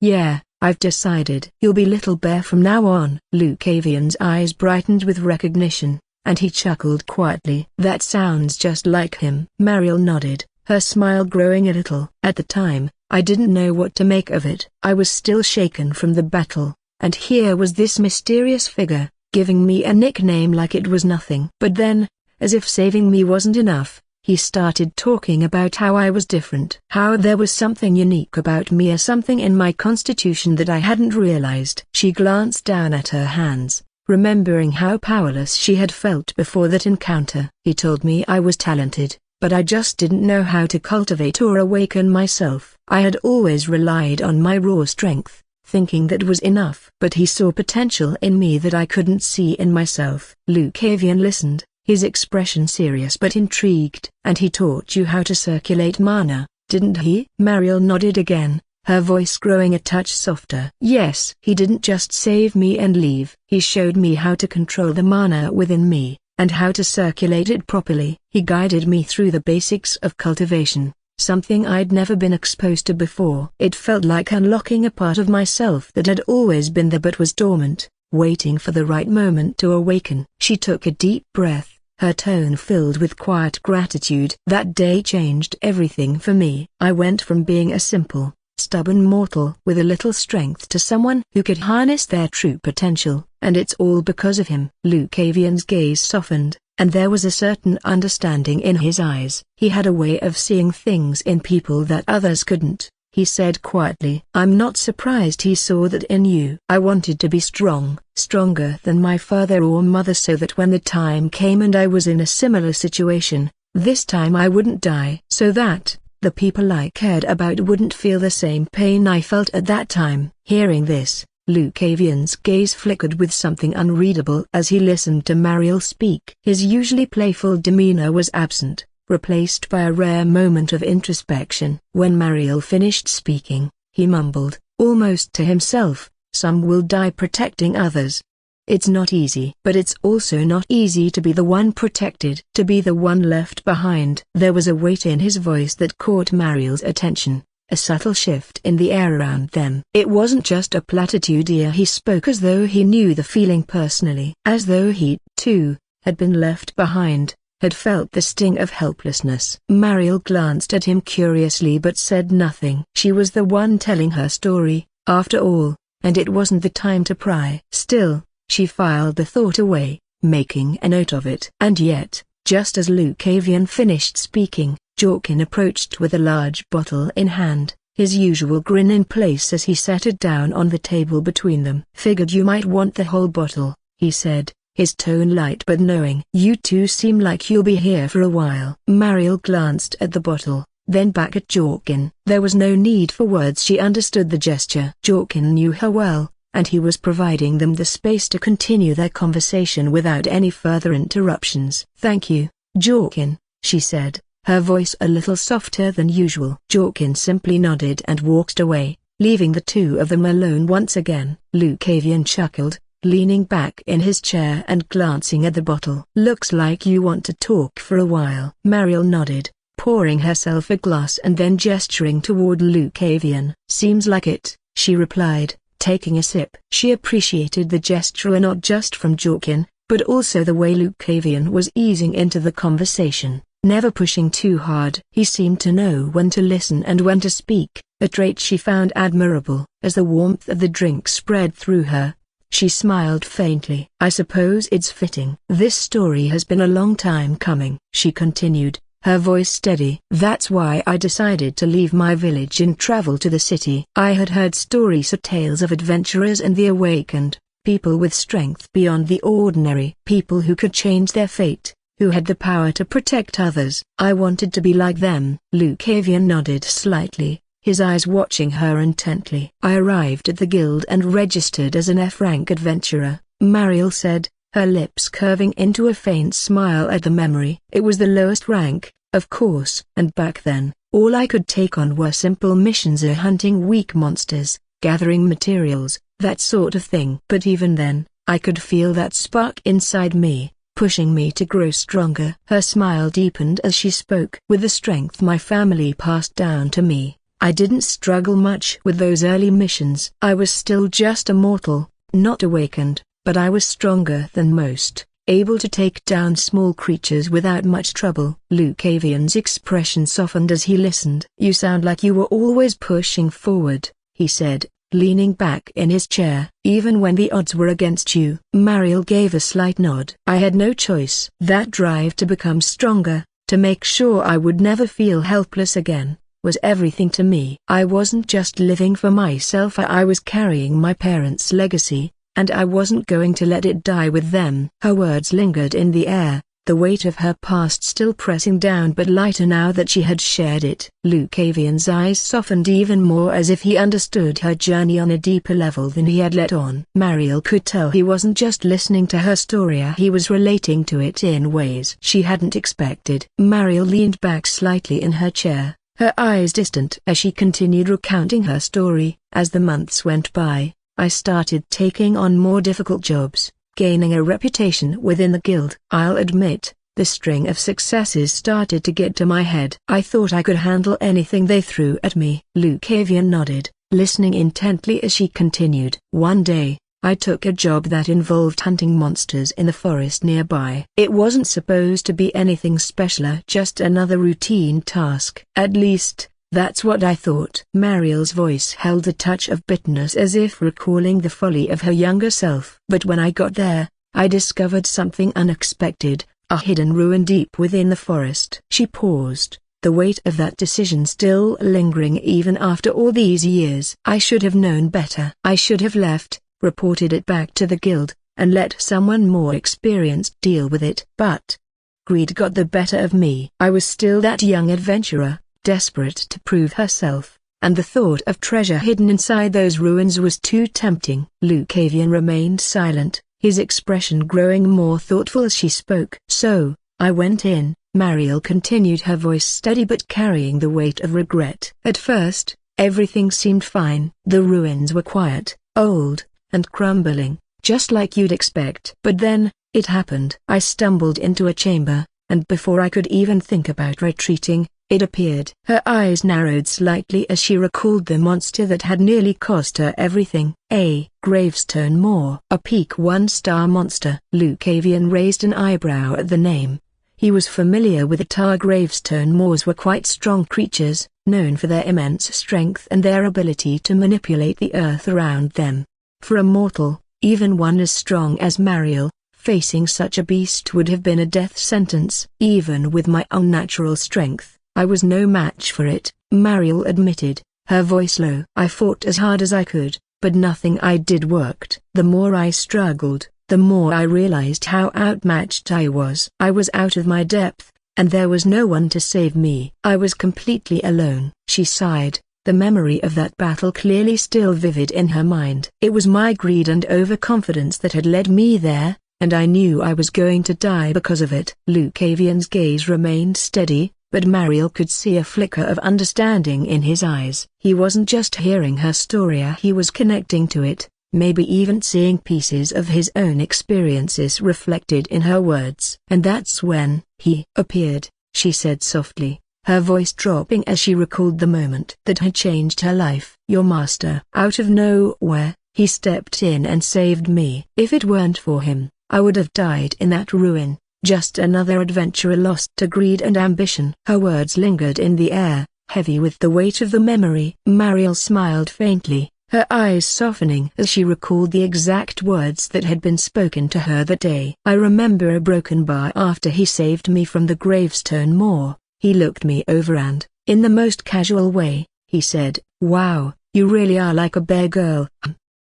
Yeah, I've decided you'll be Little Bear from now on." Lucavian's eyes brightened with recognition, and he chuckled quietly. "That sounds just like him." Mariel nodded, her smile growing a little. "At the time, I didn't know what to make of it. I was still shaken from the battle, and here was this mysterious figure, giving me a nickname like it was nothing. But then, as if saving me wasn't enough, He started talking about how I was different. How there was something unique about me, or something in my constitution that I hadn't realized. She glanced down at her hands, remembering how powerless she had felt before that encounter. He told me I was talented, but I just didn't know how to cultivate or awaken myself. I had always relied on my raw strength, thinking that was enough. But he saw potential in me that I couldn't see in myself. Lucavian listened, his expression serious but intrigued. And he taught you how to circulate mana, didn't he? Mariel nodded again, her voice growing a touch softer. Yes. He didn't just save me and leave. He showed me how to control the mana within me, and how to circulate it properly. He guided me through the basics of cultivation, something I'd never been exposed to before. It felt like unlocking a part of myself that had always been there but was dormant, waiting for the right moment to awaken. She took a deep breath, her tone filled with quiet gratitude. That day changed everything for me. I went from being a simple, stubborn mortal with a little strength to someone who could harness their true potential, and it's all because of him. Lucavian's gaze softened, and there was a certain understanding in his eyes. He had a way of seeing things in people that others couldn't. He said quietly, "I'm not surprised he saw that in you. I wanted to be strong, stronger than my father or mother, so that when the time came and I was in a similar situation, this time I wouldn't die. So that the people I cared about wouldn't feel the same pain I felt at that time." Hearing this, Lucavian's gaze flickered with something unreadable as he listened to Mariel speak. His usually playful demeanor was absent, replaced by a rare moment of introspection. When Mariel finished speaking, he mumbled, almost to himself, "Some will die protecting others. It's not easy. But it's also not easy to be the one protected, to be the one left behind." There was a weight in his voice that caught Mariel's attention, a subtle shift in the air around them. It wasn't just a platitude. He spoke as though he knew the feeling personally, as though he, too, had been left behind, had felt the sting of helplessness. Mariel glanced at him curiously but said nothing. She was the one telling her story, after all, and it wasn't the time to pry. Still, she filed the thought away, making a note of it. And yet, just as Lucavian finished speaking, Jorkin approached with a large bottle in hand, his usual grin in place as he set it down on the table between them. "Figured you might want the whole bottle," he said, his tone light but knowing. "You two seem like you'll be here for a while." Mariel glanced at the bottle, then back at Jorkin. There was no need for words. She understood the gesture. Jorkin knew her well, and he was providing them the space to continue their conversation without any further interruptions. "Thank you, Jorkin," she said, her voice a little softer than usual. Jorkin simply nodded and walked away, leaving the two of them alone once again. Lucavian chuckled, leaning back in his chair and glancing at the bottle. "Looks like you want to talk for a while." Mariel nodded, pouring herself a glass and then gesturing toward Lucavian. "Seems like it," she replied, taking a sip. She appreciated the gesture not just from Jorkin, but also the way Lucavian was easing into the conversation, never pushing too hard. He seemed to know when to listen and when to speak, a trait she found admirable. As the warmth of the drink spread through her, she smiled faintly. "I suppose it's fitting. This story has been a long time coming," she continued, her voice steady. "That's why I decided to leave my village and travel to the city. I had heard stories or tales of adventurers and the awakened, people with strength beyond the ordinary, people who could change their fate, who had the power to protect others. I wanted to be like them." Lucavian nodded slightly, his eyes watching her intently. "I arrived at the guild and registered as an F-rank adventurer," Mariel said, her lips curving into a faint smile at the memory. "It was the lowest rank, of course, and back then, all I could take on were simple missions or hunting weak monsters, gathering materials, that sort of thing. But even then, I could feel that spark inside me, pushing me to grow stronger." Her smile deepened as she spoke. "With the strength my family passed down to me, I didn't struggle much with those early missions. I was still just a mortal, not awakened, but I was stronger than most, able to take down small creatures without much trouble." Lucavian's expression softened as he listened. "You sound like you were always pushing forward," he said, leaning back in his chair. "Even when the odds were against you." Mariel gave a slight nod. "I had no choice." That drive to become stronger, to make sure I would never feel helpless again, was everything to me. I wasn't just living for myself, I was carrying my parents' legacy, and I wasn't going to let it die with them. Her words lingered in the air, the weight of her past still pressing down but lighter now that she had shared it. Lucavian's eyes softened even more as if he understood her journey on a deeper level than he had let on. Mariel could tell he wasn't just listening to her story, he was relating to it in ways she hadn't expected. Mariel leaned back slightly in her chair, her eyes distant as she continued recounting her story. As the months went by, I started taking on more difficult jobs, gaining a reputation within the guild. I'll admit, the string of successes started to get to my head. I thought I could handle anything they threw at me. Lucavian nodded, listening intently as she continued. One day, I took a job that involved hunting monsters in the forest nearby. It wasn't supposed to be anything special, just another routine task. At least, that's what I thought. Mariel's voice held a touch of bitterness as if recalling the folly of her younger self. But when I got there, I discovered something unexpected, a hidden ruin deep within the forest. She paused, the weight of that decision still lingering even after all these years. I should have known better. I should have left, reported it back to the guild, and let someone more experienced deal with it. But greed got the better of me. I was still that young adventurer, desperate to prove herself, and the thought of treasure hidden inside those ruins was too tempting. Lucavian remained silent, his expression growing more thoughtful as she spoke. So, I went in, Mariel continued, her voice steady but carrying the weight of regret. At first, everything seemed fine. The ruins were quiet, old, and crumbling, just like you'd expect. But then, it happened. I stumbled into a chamber, and before I could even think about retreating, it appeared. Her eyes narrowed slightly as she recalled the monster that had nearly cost her everything. A gravestone moor. A peak 1-star monster. Lucavian raised an eyebrow at the name. He was familiar with it. Our gravestone moors were quite strong creatures, known for their immense strength and their ability to manipulate the earth around them. For a mortal, even one as strong as Mariel, facing such a beast would have been a death sentence. Even with my unnatural strength, I was no match for it, Mariel admitted, her voice low. I fought as hard as I could, but nothing I did worked. The more I struggled, the more I realized how outmatched I was. I was out of my depth, and there was no one to save me. I was completely alone. She sighed, the memory of that battle clearly still vivid in her mind. It was my greed and overconfidence that had led me there, and I knew I was going to die because of it. Lucavian's gaze remained steady, but Mariel could see a flicker of understanding in his eyes. He wasn't just hearing her story, he was connecting to it, maybe even seeing pieces of his own experiences reflected in her words. And that's when he appeared, she said softly, her voice dropping as she recalled the moment that had changed her life. Your master. Out of nowhere, he stepped in and saved me. If it weren't for him, I would have died in that ruin. Just another adventurer lost to greed and ambition. Her words lingered in the air, heavy with the weight of the memory. Mariel smiled faintly, her eyes softening as she recalled the exact words that had been spoken to her that day. I remember a broken bar after he saved me from the gravestone moor. He looked me over and, in the most casual way, he said, "Wow, you really are like a bear girl."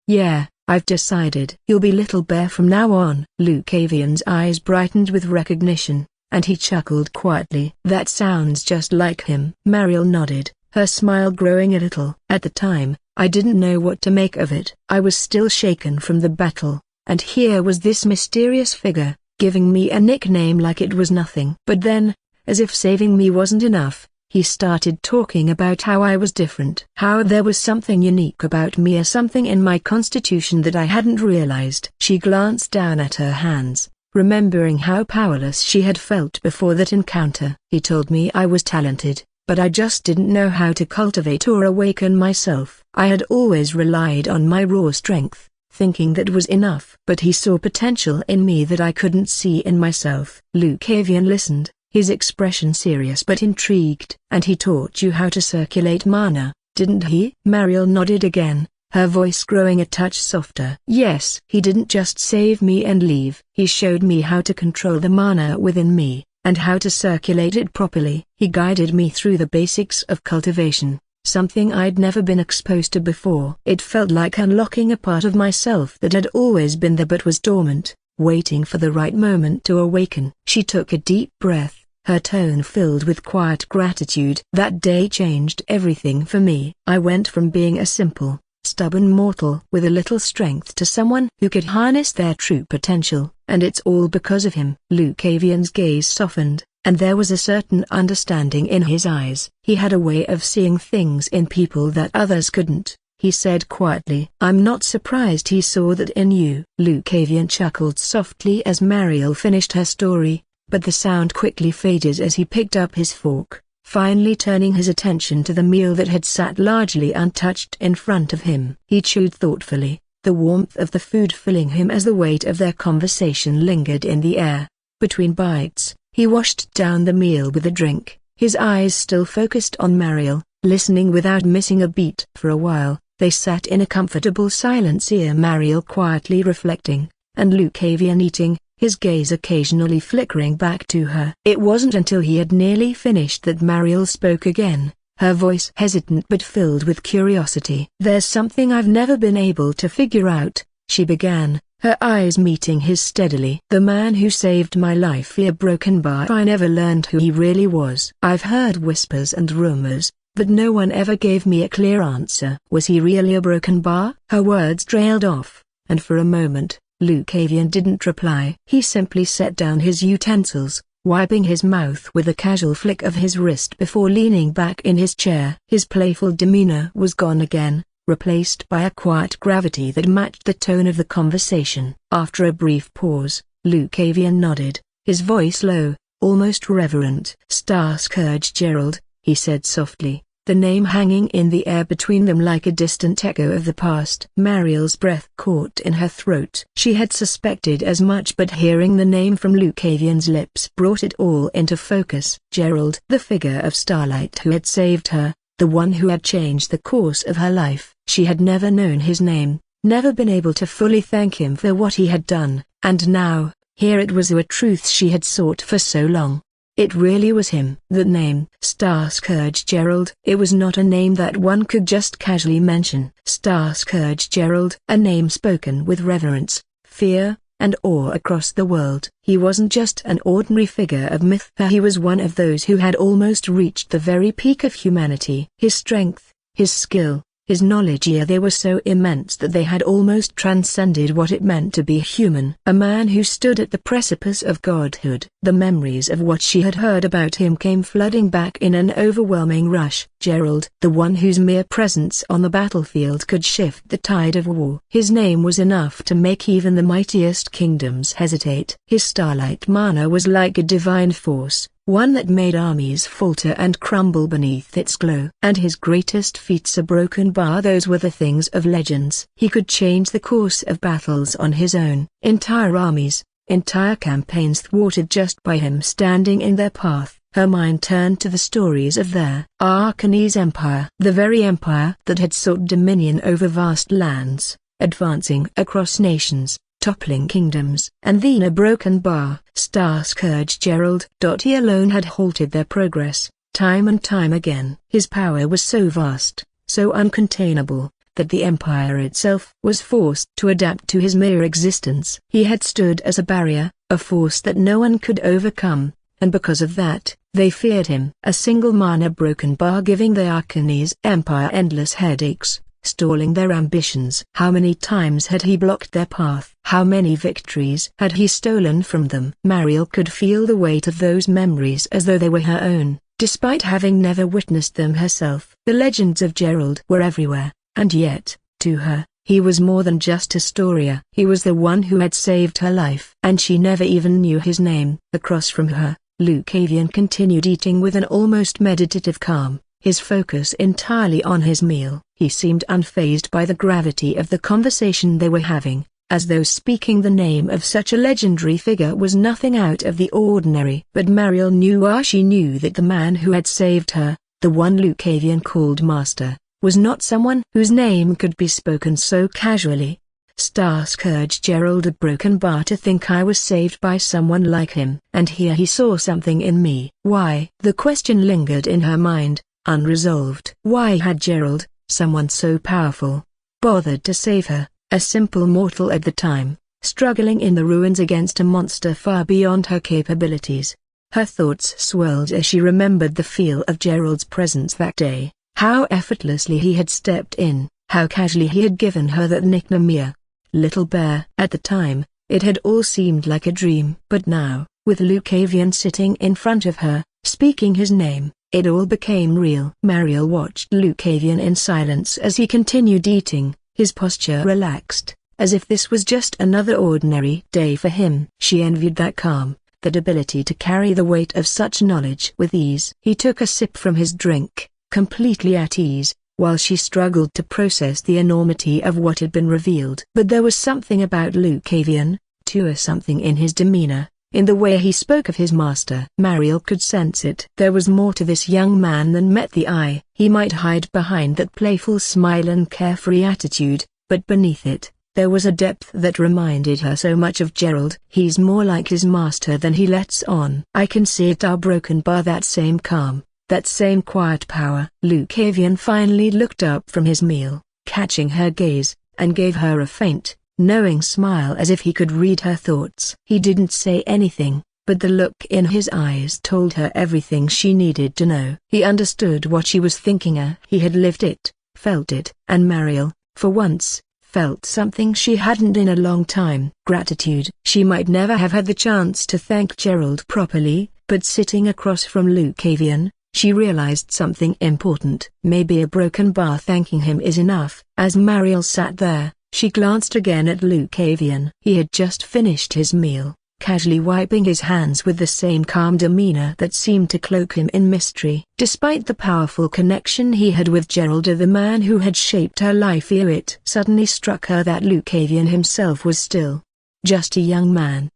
Yeah. I've decided you'll be Little Bear from now on. Lucavian's eyes brightened with recognition, and he chuckled quietly. That sounds just like him. Mariel nodded, her smile growing a little. At the time, I didn't know what to make of it. I was still shaken from the battle, and here was this mysterious figure, giving me a nickname like it was nothing. But then, as if saving me wasn't enough, he started talking about how I was different. How there was something unique about me, or something in my constitution that I hadn't realized. She glanced down at her hands, remembering how powerless she had felt before that encounter. He told me I was talented, but I just didn't know how to cultivate or awaken myself. I had always relied on my raw strength, thinking that was enough. But he saw potential in me that I couldn't see in myself. Lucavian listened, his expression serious but intrigued. And he taught you how to circulate mana, didn't he? Mariel nodded again, her voice growing a touch softer. Yes. He didn't just save me and leave. He showed me how to control the mana within me, and how to circulate it properly. He guided me through the basics of cultivation, something I'd never been exposed to before. It felt like unlocking a part of myself that had always been there but was dormant, waiting for the right moment to awaken. She took a deep breath, her tone filled with quiet gratitude. That day changed everything for me. I went from being a simple, stubborn mortal with a little strength to someone who could harness their true potential, and it's all because of him. Lucavian's gaze softened, and there was a certain understanding in his eyes. He had a way of seeing things in people that others couldn't. He said quietly, "I'm not surprised he saw that in you." Lucavian chuckled softly as Mariel finished her story, but the sound quickly faded as he picked up his fork, finally turning his attention to the meal that had sat largely untouched in front of him. He chewed thoughtfully, the warmth of the food filling him as the weight of their conversation lingered in the air. Between bites, he washed down the meal with a drink, his eyes still focused on Mariel, listening without missing a beat. For a while, they sat in a comfortable silence, Mariel quietly reflecting, and Lucavian eating, his gaze occasionally flickering back to her. It wasn't until he had nearly finished that Mariel spoke again, her voice hesitant but filled with curiosity. "There's something I've never been able to figure out," she began, her eyes meeting his steadily. "The man who saved my life via broken bar, I never learned who he really was. I've heard whispers and rumors, but no one ever gave me a clear answer. Was he really a broken bar?" Her words trailed off, and for a moment, Lucavian didn't reply. He simply set down his utensils, wiping his mouth with a casual flick of his wrist before leaning back in his chair. His playful demeanor was gone again, replaced by a quiet gravity that matched the tone of the conversation. After a brief pause, Lucavian nodded, his voice low, almost reverent. "Starscourge Gerald," he said softly, the name hanging in the air between them like a distant echo of the past. Mariel's breath caught in her throat. She had suspected as much, but hearing the name from Lucavian's lips brought it all into focus. Gerald, the figure of Starlight who had saved her, the one who had changed the course of her life. She had never known his name, never been able to fully thank him for what he had done, and now, here it was, a truth she had sought for so long. It really was him. That name, Starscourge Gerald. It was not a name that one could just casually mention. Starscourge Gerald, a name spoken with reverence, fear, and awe across the world. He wasn't just an ordinary figure of myth. He was one of those who had almost reached the very peak of humanity. His strength, his skill, his knowledge, they were so immense that they had almost transcended what it meant to be human. A man who stood at the precipice of godhood. The memories of what she had heard about him came flooding back in an overwhelming rush. Gerald, the one whose mere presence on the battlefield could shift the tide of war. His name was enough to make even the mightiest kingdoms hesitate. His starlight mana was like a divine force, one that made armies falter and crumble beneath its glow. And his greatest feats, a broken bar, those were the things of legends. He could change the course of battles on his own. Entire armies, entire campaigns thwarted just by him standing in their path. Her mind turned to the stories of their Arcanese empire, the very empire that had sought dominion over vast lands, advancing across nations, toppling kingdoms. And then a broken bar, Starscourge Gerald. He alone had halted their progress, time and time again. His power was so vast, so uncontainable, that the empire itself was forced to adapt to his mere existence. He had stood as a barrier, a force that no one could overcome, and because of that, they feared him. A single mana broken bar giving the Arcanese empire endless headaches, stalling their ambitions. How many times had he blocked their path? How many victories had he stolen from them? Mariel could feel the weight of those memories as though they were her own, despite having never witnessed them herself. The legends of Gerald were everywhere, and yet, to her, he was more than just a story. He was the one who had saved her life. And she never even knew his name. Across from her, Lucavian continued eating with an almost meditative calm, his focus entirely on his meal. He seemed unfazed by the gravity of the conversation they were having, as though speaking the name of such a legendary figure was nothing out of the ordinary. But Mariel knew, she knew that the man who had saved her, the one Lucavian called Master, was not someone whose name could be spoken so casually, Star-scourged Gerald, a broken bar to think I was saved by someone like him. And here he saw something in me. Why? The question lingered in her mind, unresolved. Why had Gerald, someone so powerful, bothered to save her, a simple mortal at the time, struggling in the ruins against a monster far beyond her capabilities? Her thoughts swirled as she remembered the feel of Gerald's presence that day, how effortlessly he had stepped in, how casually he had given her that nickname, Little Bear. At the time, it had all seemed like a dream. But now, with Lucavian sitting in front of her, speaking his name, it all became real. Mariel watched Lucavian in silence as he continued eating, his posture relaxed, as if this was just another ordinary day for him. She envied that calm, that ability to carry the weight of such knowledge with ease. He took a sip from his drink, completely at ease, while she struggled to process the enormity of what had been revealed. But there was something about Lucavian, too, something in his demeanor, in the way he spoke of his master. Mariel could sense it. There was more to this young man than met the eye. He might hide behind that playful smile and carefree attitude, but beneath it, there was a depth that reminded her so much of Gerald. He's more like his master than he lets on. I can see it, our broken bar, that same calm, that same quiet power. Lucavian finally looked up from his meal, catching her gaze, and gave her a faint, knowing smile as if he could read her thoughts. He didn't say anything, but the look in his eyes told her everything she needed to know. He understood what she was thinking. He had lived it, felt it, and Mariel, for once, felt something she hadn't in a long time. Gratitude. She might never have had the chance to thank Gerald properly, but sitting across from Lucavian, she realized something important. Maybe a broken bar thanking him is enough. As Mariel sat there, she glanced again at Lucavian. He had just finished his meal, casually wiping his hands with the same calm demeanor that seemed to cloak him in mystery. Despite the powerful connection he had with Gerald, the man who had shaped her life, it suddenly struck her that Lucavian himself was still just a young man.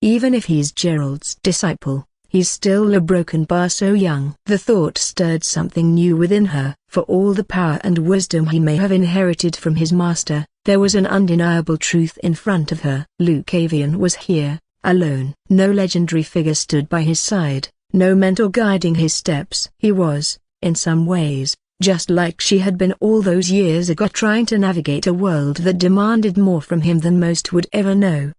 Even if he's Gerald's disciple, he's still a broken bar so young. The thought stirred something new within her. For all the power and wisdom he may have inherited from his master, there was an undeniable truth in front of her. Lucavian was here, alone. No legendary figure stood by his side, no mentor guiding his steps. He was, in some ways, just like she had been all those years ago, trying to navigate a world that demanded more from him than most would ever know.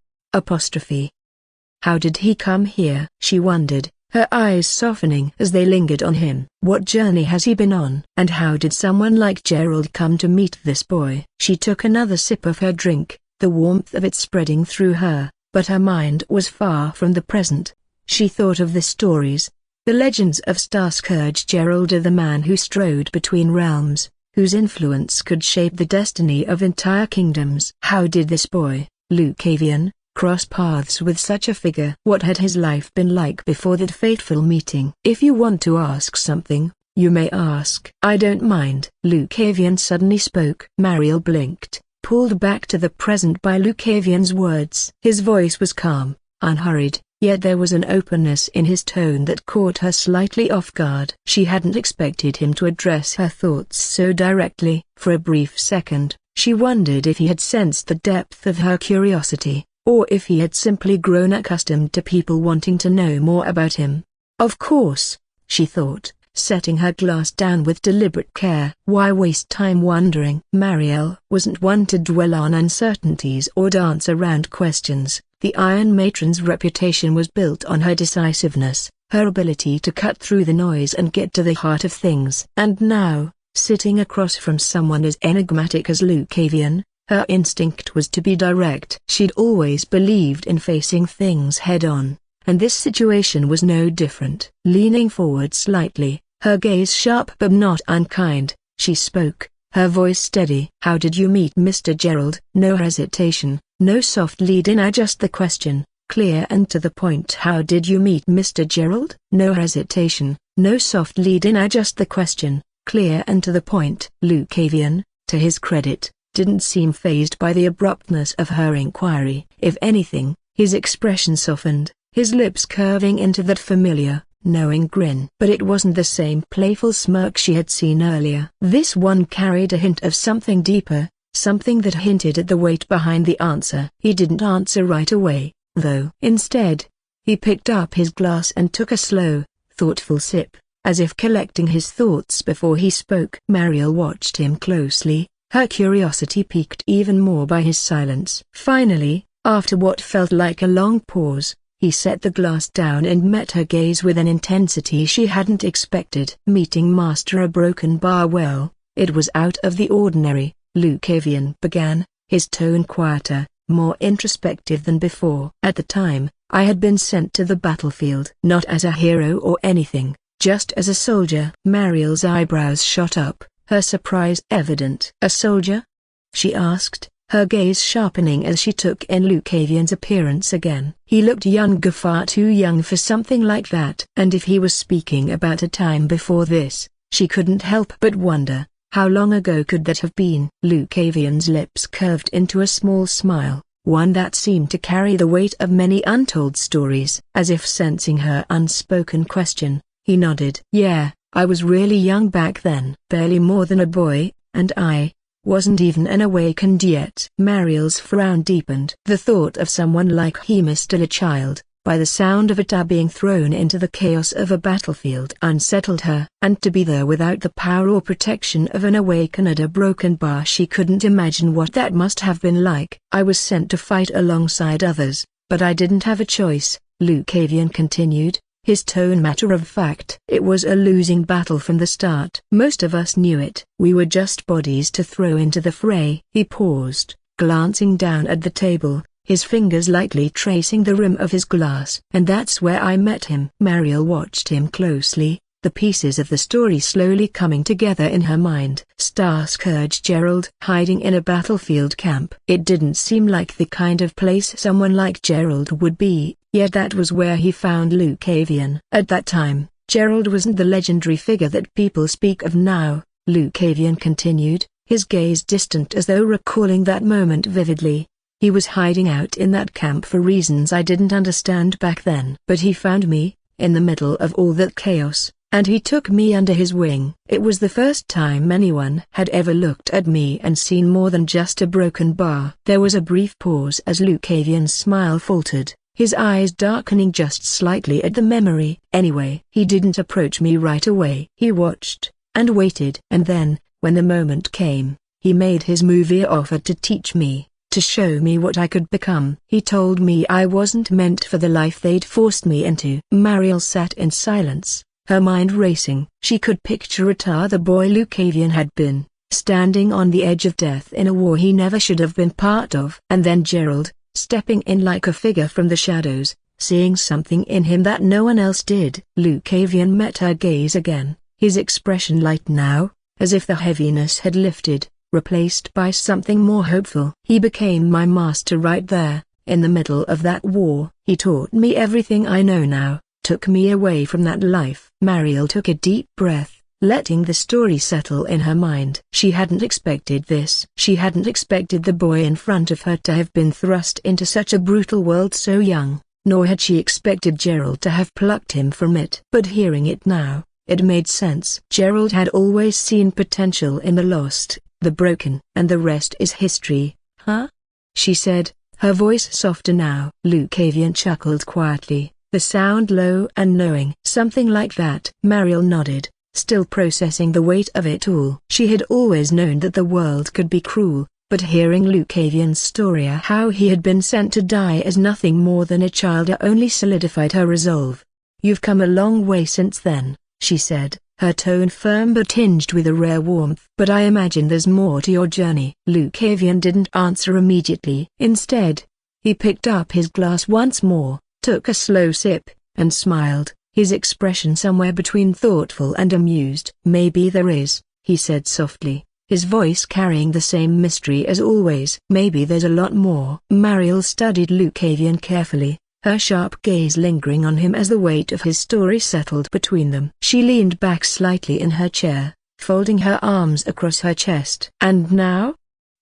How did he come here? She wondered, her eyes softening as they lingered on him. What journey has he been on? And how did someone like Gerald come to meet this boy? She took another sip of her drink, the warmth of it spreading through her, but her mind was far from the present. She thought of the stories, the legends of Star-scourged Gerald, the man who strode between realms, whose influence could shape the destiny of entire kingdoms. How did this boy, Lucavian, cross paths with such a figure? What had his life been like before that fateful meeting? If you want to ask something, you may ask. I don't mind. Lucavian suddenly spoke. Mariel blinked, pulled back to the present by Lucavian's words. His voice was calm, unhurried, yet there was an openness in his tone that caught her slightly off guard. She hadn't expected him to address her thoughts so directly. For a brief second, she wondered if he had sensed the depth of her curiosity, or if he had simply grown accustomed to people wanting to know more about him. Of course, she thought, setting her glass down with deliberate care. Why waste time wondering? Mariel wasn't one to dwell on uncertainties or dance around questions. The Iron Matron's reputation was built on her decisiveness, her ability to cut through the noise and get to the heart of things. And now, sitting across from someone as enigmatic as Lucavian, her instinct was to be direct. She'd always believed in facing things head-on, and this situation was no different. Leaning forward slightly, her gaze sharp but not unkind, she spoke, her voice steady. How did you meet Mr. Gerald? No hesitation, no soft lead-in, just the question, clear and to the point. How did you meet Mr. Gerald? No hesitation, no soft lead-in, just the question, clear and to the point. Lucavian, to his credit, didn't seem fazed by the abruptness of her inquiry. If anything, his expression softened, his lips curving into that familiar, knowing grin. But it wasn't the same playful smirk she had seen earlier. This one carried a hint of something deeper, something that hinted at the weight behind the answer. He didn't answer right away, though. Instead, he picked up his glass and took a slow, thoughtful sip, as if collecting his thoughts before he spoke. Mariel watched him closely, her curiosity piqued even more by his silence. Finally, after what felt like a long pause, he set the glass down and met her gaze with an intensity she hadn't expected. Meeting Master a broken bar well, it was out of the ordinary, Lucavian began, his tone quieter, more introspective than before. At the time, I had been sent to the battlefield. Not as a hero or anything, just as a soldier. Mariel's eyebrows shot up, her surprise evident. A soldier? She asked, her gaze sharpening as she took in Lucavian's appearance again. He looked younger, far too young for something like that. And if he was speaking about a time before this, she couldn't help but wonder, how long ago could that have been? Lucavian's lips curved into a small smile, one that seemed to carry the weight of many untold stories. As if sensing her unspoken question, he nodded. Yeah, I was really young back then. Barely more than a boy, and I wasn't even an awakened yet. Mariel's frown deepened. The thought of someone like him still a child, by the sound of it being thrown into the chaos of a battlefield, unsettled her. And to be there without the power or protection of an awakened at a broken bar, she couldn't imagine what that must have been like. I was sent to fight alongside others, but I didn't have a choice, Lucavian continued, his tone matter of fact. It was a losing battle from the start. Most of us knew it. We were just bodies to throw into the fray. He paused, glancing down at the table, his fingers lightly tracing the rim of his glass. And that's where I met him. Mariel watched him closely, the pieces of the story slowly coming together in her mind. Star-scourged Gerald hiding in a battlefield camp. It didn't seem like the kind of place someone like Gerald would be, yet that was where he found Lucavian. At that time, Gerald wasn't the legendary figure that people speak of now, Lucavian continued, his gaze distant as though recalling that moment vividly. He was hiding out in that camp for reasons I didn't understand back then. But he found me, in the middle of all that chaos, and he took me under his wing. It was the first time anyone had ever looked at me and seen more than just a broken bar. There was a brief pause as Lucavian's smile faltered, his eyes darkening just slightly at the memory. Anyway, he didn't approach me right away. He watched, and waited. And then, when the moment came, he made his move. He offered to teach me, to show me what I could become. He told me I wasn't meant for the life they'd forced me into. Mariel sat in silence, her mind racing. She could picture the boy Lucavian had been, standing on the edge of death in a war he never should have been part of. And then Gerald, stepping in like a figure from the shadows, seeing something in him that no one else did. Lucavian met her gaze again, his expression light now, as if the heaviness had lifted, replaced by something more hopeful. He became my master right there, in the middle of that war. He taught me everything I know now, took me away from that life. Mariel took a deep breath, letting the story settle in her mind. She hadn't expected this. She hadn't expected the boy in front of her to have been thrust into such a brutal world so young, nor had she expected Gerald to have plucked him from it. But hearing it now, it made sense. Gerald had always seen potential in the lost, the broken. And the rest is history, huh? She said, her voice softer now. Lucavian chuckled quietly, the sound low and knowing. Something like that. Mariel nodded, still processing the weight of it all. She had always known that the world could be cruel, but hearing Lucavian's story of how he had been sent to die as nothing more than a child only solidified her resolve. You've come a long way since then, she said, her tone firm but tinged with a rare warmth. But I imagine there's more to your journey. Lucavian didn't answer immediately. Instead, he picked up his glass once more, took a slow sip, and smiled, his expression somewhere between thoughtful and amused. Maybe there is, he said softly, his voice carrying the same mystery as always. Maybe there's a lot more. Mariel studied Lucavian carefully, her sharp gaze lingering on him as the weight of his story settled between them. She leaned back slightly in her chair, folding her arms across her chest. And now?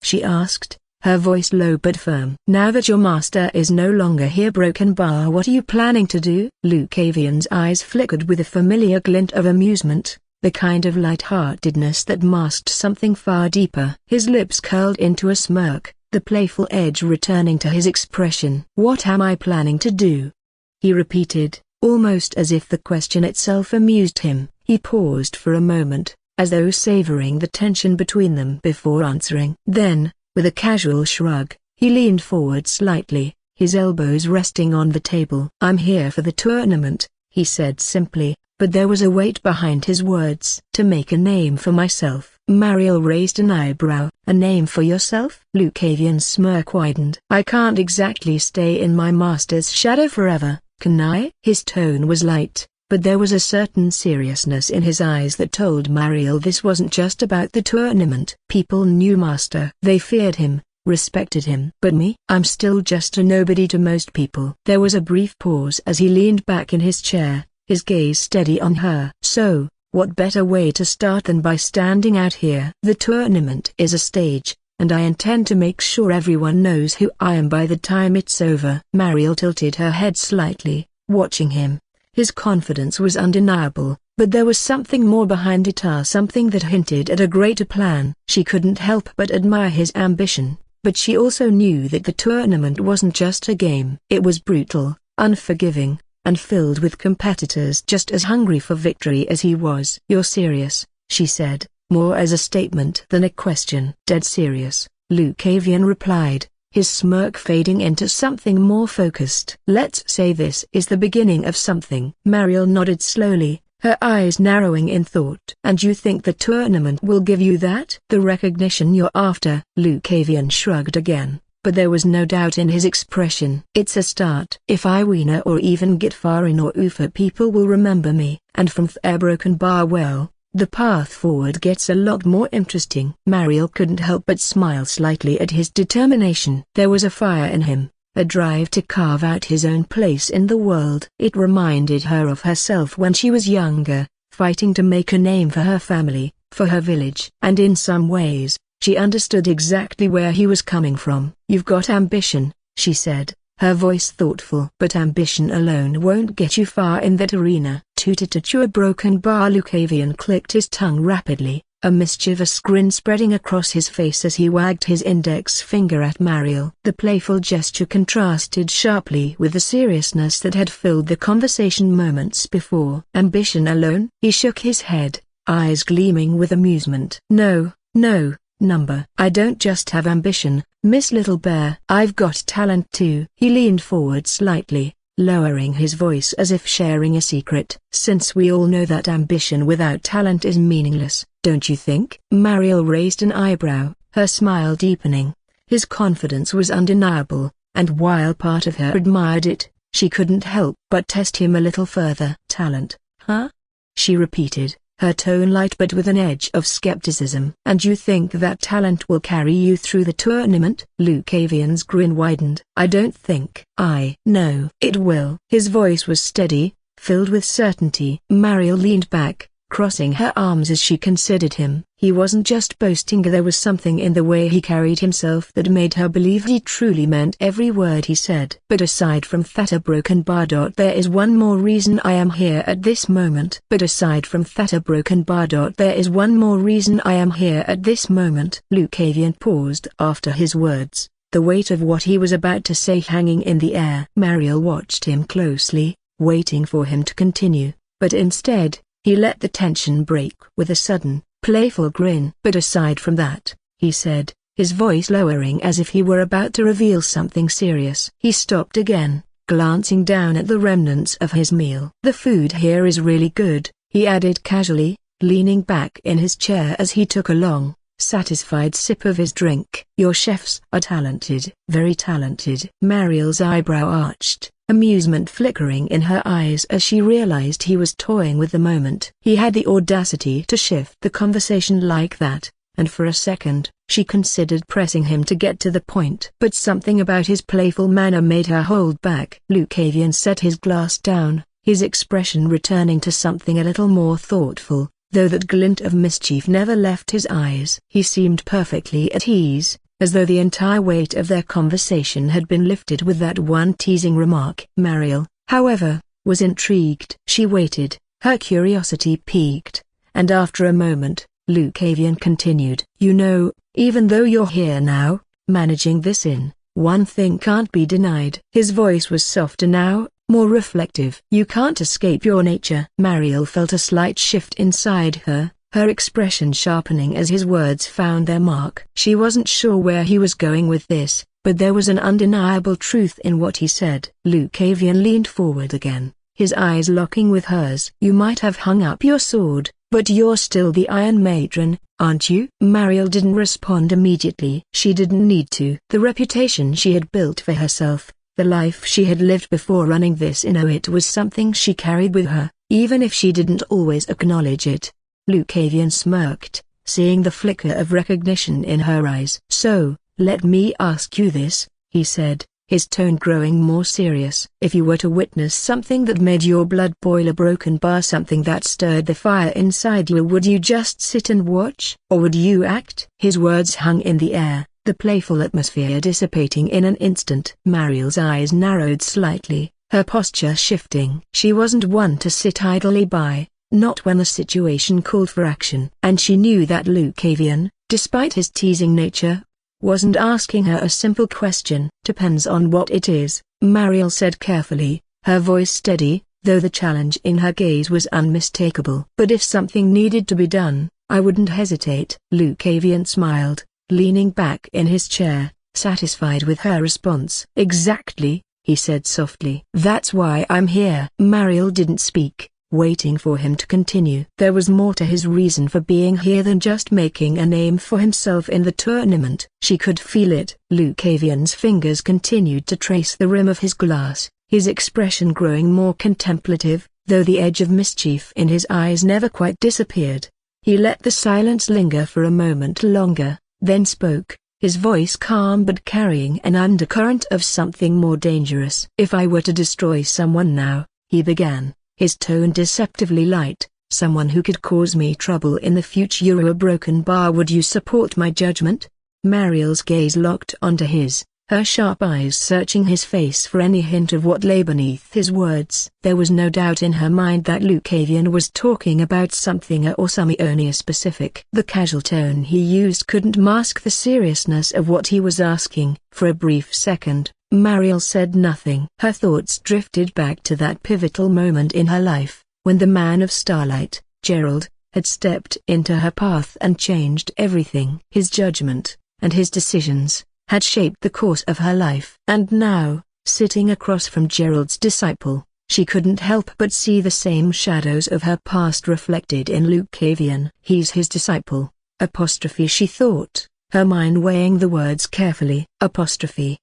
She asked, her voice low but firm. Now that your master is no longer here, broken bar, what are you planning to do? Lucavian's eyes flickered with a familiar glint of amusement, the kind of light-heartedness that masked something far deeper. His lips curled into a smirk, the playful edge returning to his expression. "What am I planning to do?" he repeated, almost as if the question itself amused him. He paused for a moment, as though savoring the tension between them before answering. Then, with a casual shrug, he leaned forward slightly, his elbows resting on the table. "I'm here for the tournament," he said simply, but there was a weight behind his words. "To make a name for myself." Mariel raised an eyebrow. "A name for yourself?" Lucavian's smirk widened. "I can't exactly stay in my master's shadow forever, can I?" His tone was light, but there was a certain seriousness in his eyes that told Mariel this wasn't just about the tournament. People knew Master. They feared him, respected him. "But me? I'm still just a nobody to most people." There was a brief pause as he leaned back in his chair, his gaze steady on her. "So, what better way to start than by standing out here? The tournament is a stage, and I intend to make sure everyone knows who I am by the time it's over." Mariel tilted her head slightly, watching him. His confidence was undeniable, but there was something more behind it, something that hinted at a greater plan. She couldn't help but admire his ambition, but she also knew that the tournament wasn't just a game. It was brutal, unforgiving, and filled with competitors just as hungry for victory as he was. "You're serious," she said, more as a statement than a question. "Dead serious," Lucavian replied, his smirk fading into something more focused. "Let's say this is the beginning of something." Mariel nodded slowly, her eyes narrowing in thought. "And you think the tournament will give you that?" "The recognition you're after." Lucavian shrugged again, but there was no doubt in his expression. "It's a start. If I win or even get far in or Ufa, people will remember me, and from there Broken Bar, well, the path forward gets a lot more interesting." Mariel couldn't help but smile slightly at his determination. There was a fire in him, a drive to carve out his own place in the world. It reminded her of herself when she was younger, fighting to make a name for her family, for her village. And in some ways, she understood exactly where he was coming from. "You've got ambition," she said, her voice thoughtful. "But ambition alone won't get you far in that arena." "To a Broken Bar." Lucavian clicked his tongue rapidly, a mischievous grin spreading across his face as he wagged his index finger at Mariel. The playful gesture contrasted sharply with the seriousness that had filled the conversation moments before. "Ambition alone?" He shook his head, eyes gleaming with amusement. "No, number. I don't just have ambition, Miss Little Bear. I've got talent too." He leaned forward slightly, lowering his voice as if sharing a secret. "Since we all know that ambition without talent is meaningless, don't you think?" Mariel raised an eyebrow, her smile deepening. His confidence was undeniable, and while part of her admired it, she couldn't help but test him a little further. "Talent, huh?" she repeated, her tone light but with an edge of skepticism. "And you think that talent will carry you through the tournament?" Lucavian's grin widened. "I don't think. I know it will." His voice was steady, filled with certainty. Mariel leaned back, crossing her arms as she considered him. He wasn't just boasting, there was something in the way he carried himself that made her believe he truly meant every word he said. "But aside from Theta Broken Bar, there is one more reason I am here at this moment." There is one more reason I am here at this moment. Lucavian paused after his words, the weight of what he was about to say hanging in the air. Mariel watched him closely, waiting for him to continue, but instead, he let the tension break with a sudden, playful grin. "But aside from that," he said, his voice lowering as if he were about to reveal something serious. He stopped again, glancing down at the remnants of his meal. "The food here is really good," he added casually, leaning back in his chair as he took a long, satisfied sip of his drink. "Your chefs are talented." "Very talented." Mariel's eyebrow arched, amusement flickering in her eyes as she realized he was toying with the moment. He had the audacity to shift the conversation like that, and for a second, she considered pressing him to get to the point. But something about his playful manner made her hold back. Lucavian set his glass down, his expression returning to something a little more thoughtful, though that glint of mischief never left his eyes. He seemed perfectly at ease, as though the entire weight of their conversation had been lifted with that one teasing remark. Mariel, however, was intrigued. She waited, her curiosity piqued, and after a moment, Lucavian continued. You know, even though you're here now, managing this inn, one thing can't be denied. His voice was softer now, more reflective. You can't escape your nature. Mariel felt a slight shift inside her, her expression sharpening as his words found their mark. She wasn't sure where he was going with this, but there was an undeniable truth in what he said. Lucavian leaned forward again, his eyes locking with hers. You might have hung up your sword, but you're still the Iron Matron, aren't you? Mariel didn't respond immediately. She didn't need to. The reputation she had built for herself, the life she had lived before running this inn, it was something she carried with her, even if she didn't always acknowledge it. Lucavian smirked, seeing the flicker of recognition in her eyes. So, let me ask you this, he said, his tone growing more serious. If you were to witness something that made your blood boil, a broken bar, something that stirred the fire inside you, would you just sit and watch? Or would you act? His words hung in the air, the playful atmosphere dissipating in an instant. Mariel's eyes narrowed slightly, her posture shifting. She wasn't one to sit idly by, not when the situation called for action. And she knew that Lucavian, despite his teasing nature, wasn't asking her a simple question. Depends on what it is, Mariel said carefully, her voice steady, though the challenge in her gaze was unmistakable. But if something needed to be done, I wouldn't hesitate. Lucavian smiled, leaning back in his chair, satisfied with her response. Exactly, he said softly. That's why I'm here. Mariel didn't speak, waiting for him to continue. There was more to his reason for being here than just making a name for himself in the tournament. She could feel it. Lucavian's fingers continued to trace the rim of his glass, his expression growing more contemplative, though the edge of mischief in his eyes never quite disappeared. He let the silence linger for a moment longer, then spoke, his voice calm but carrying an undercurrent of something more dangerous. If I were to destroy someone now, he began, his tone deceptively light, someone who could cause me trouble in the future, a broken bar, would you support my judgment? Mariel's gaze locked onto his, her sharp eyes searching his face for any hint of what lay beneath his words. There was no doubt in her mind that Lucavian was talking about something or something specific. The casual tone he used couldn't mask the seriousness of what he was asking. For a brief second, Mariel said nothing. Her thoughts drifted back to that pivotal moment in her life, when the man of starlight, Gerald, had stepped into her path and changed everything. His judgment, and his decisions, had shaped the course of her life. And now, sitting across from Gerald's disciple, she couldn't help but see the same shadows of her past reflected in Lucavian. He's his disciple, apostrophe, she thought, her mind weighing the words carefully. Apostrophe.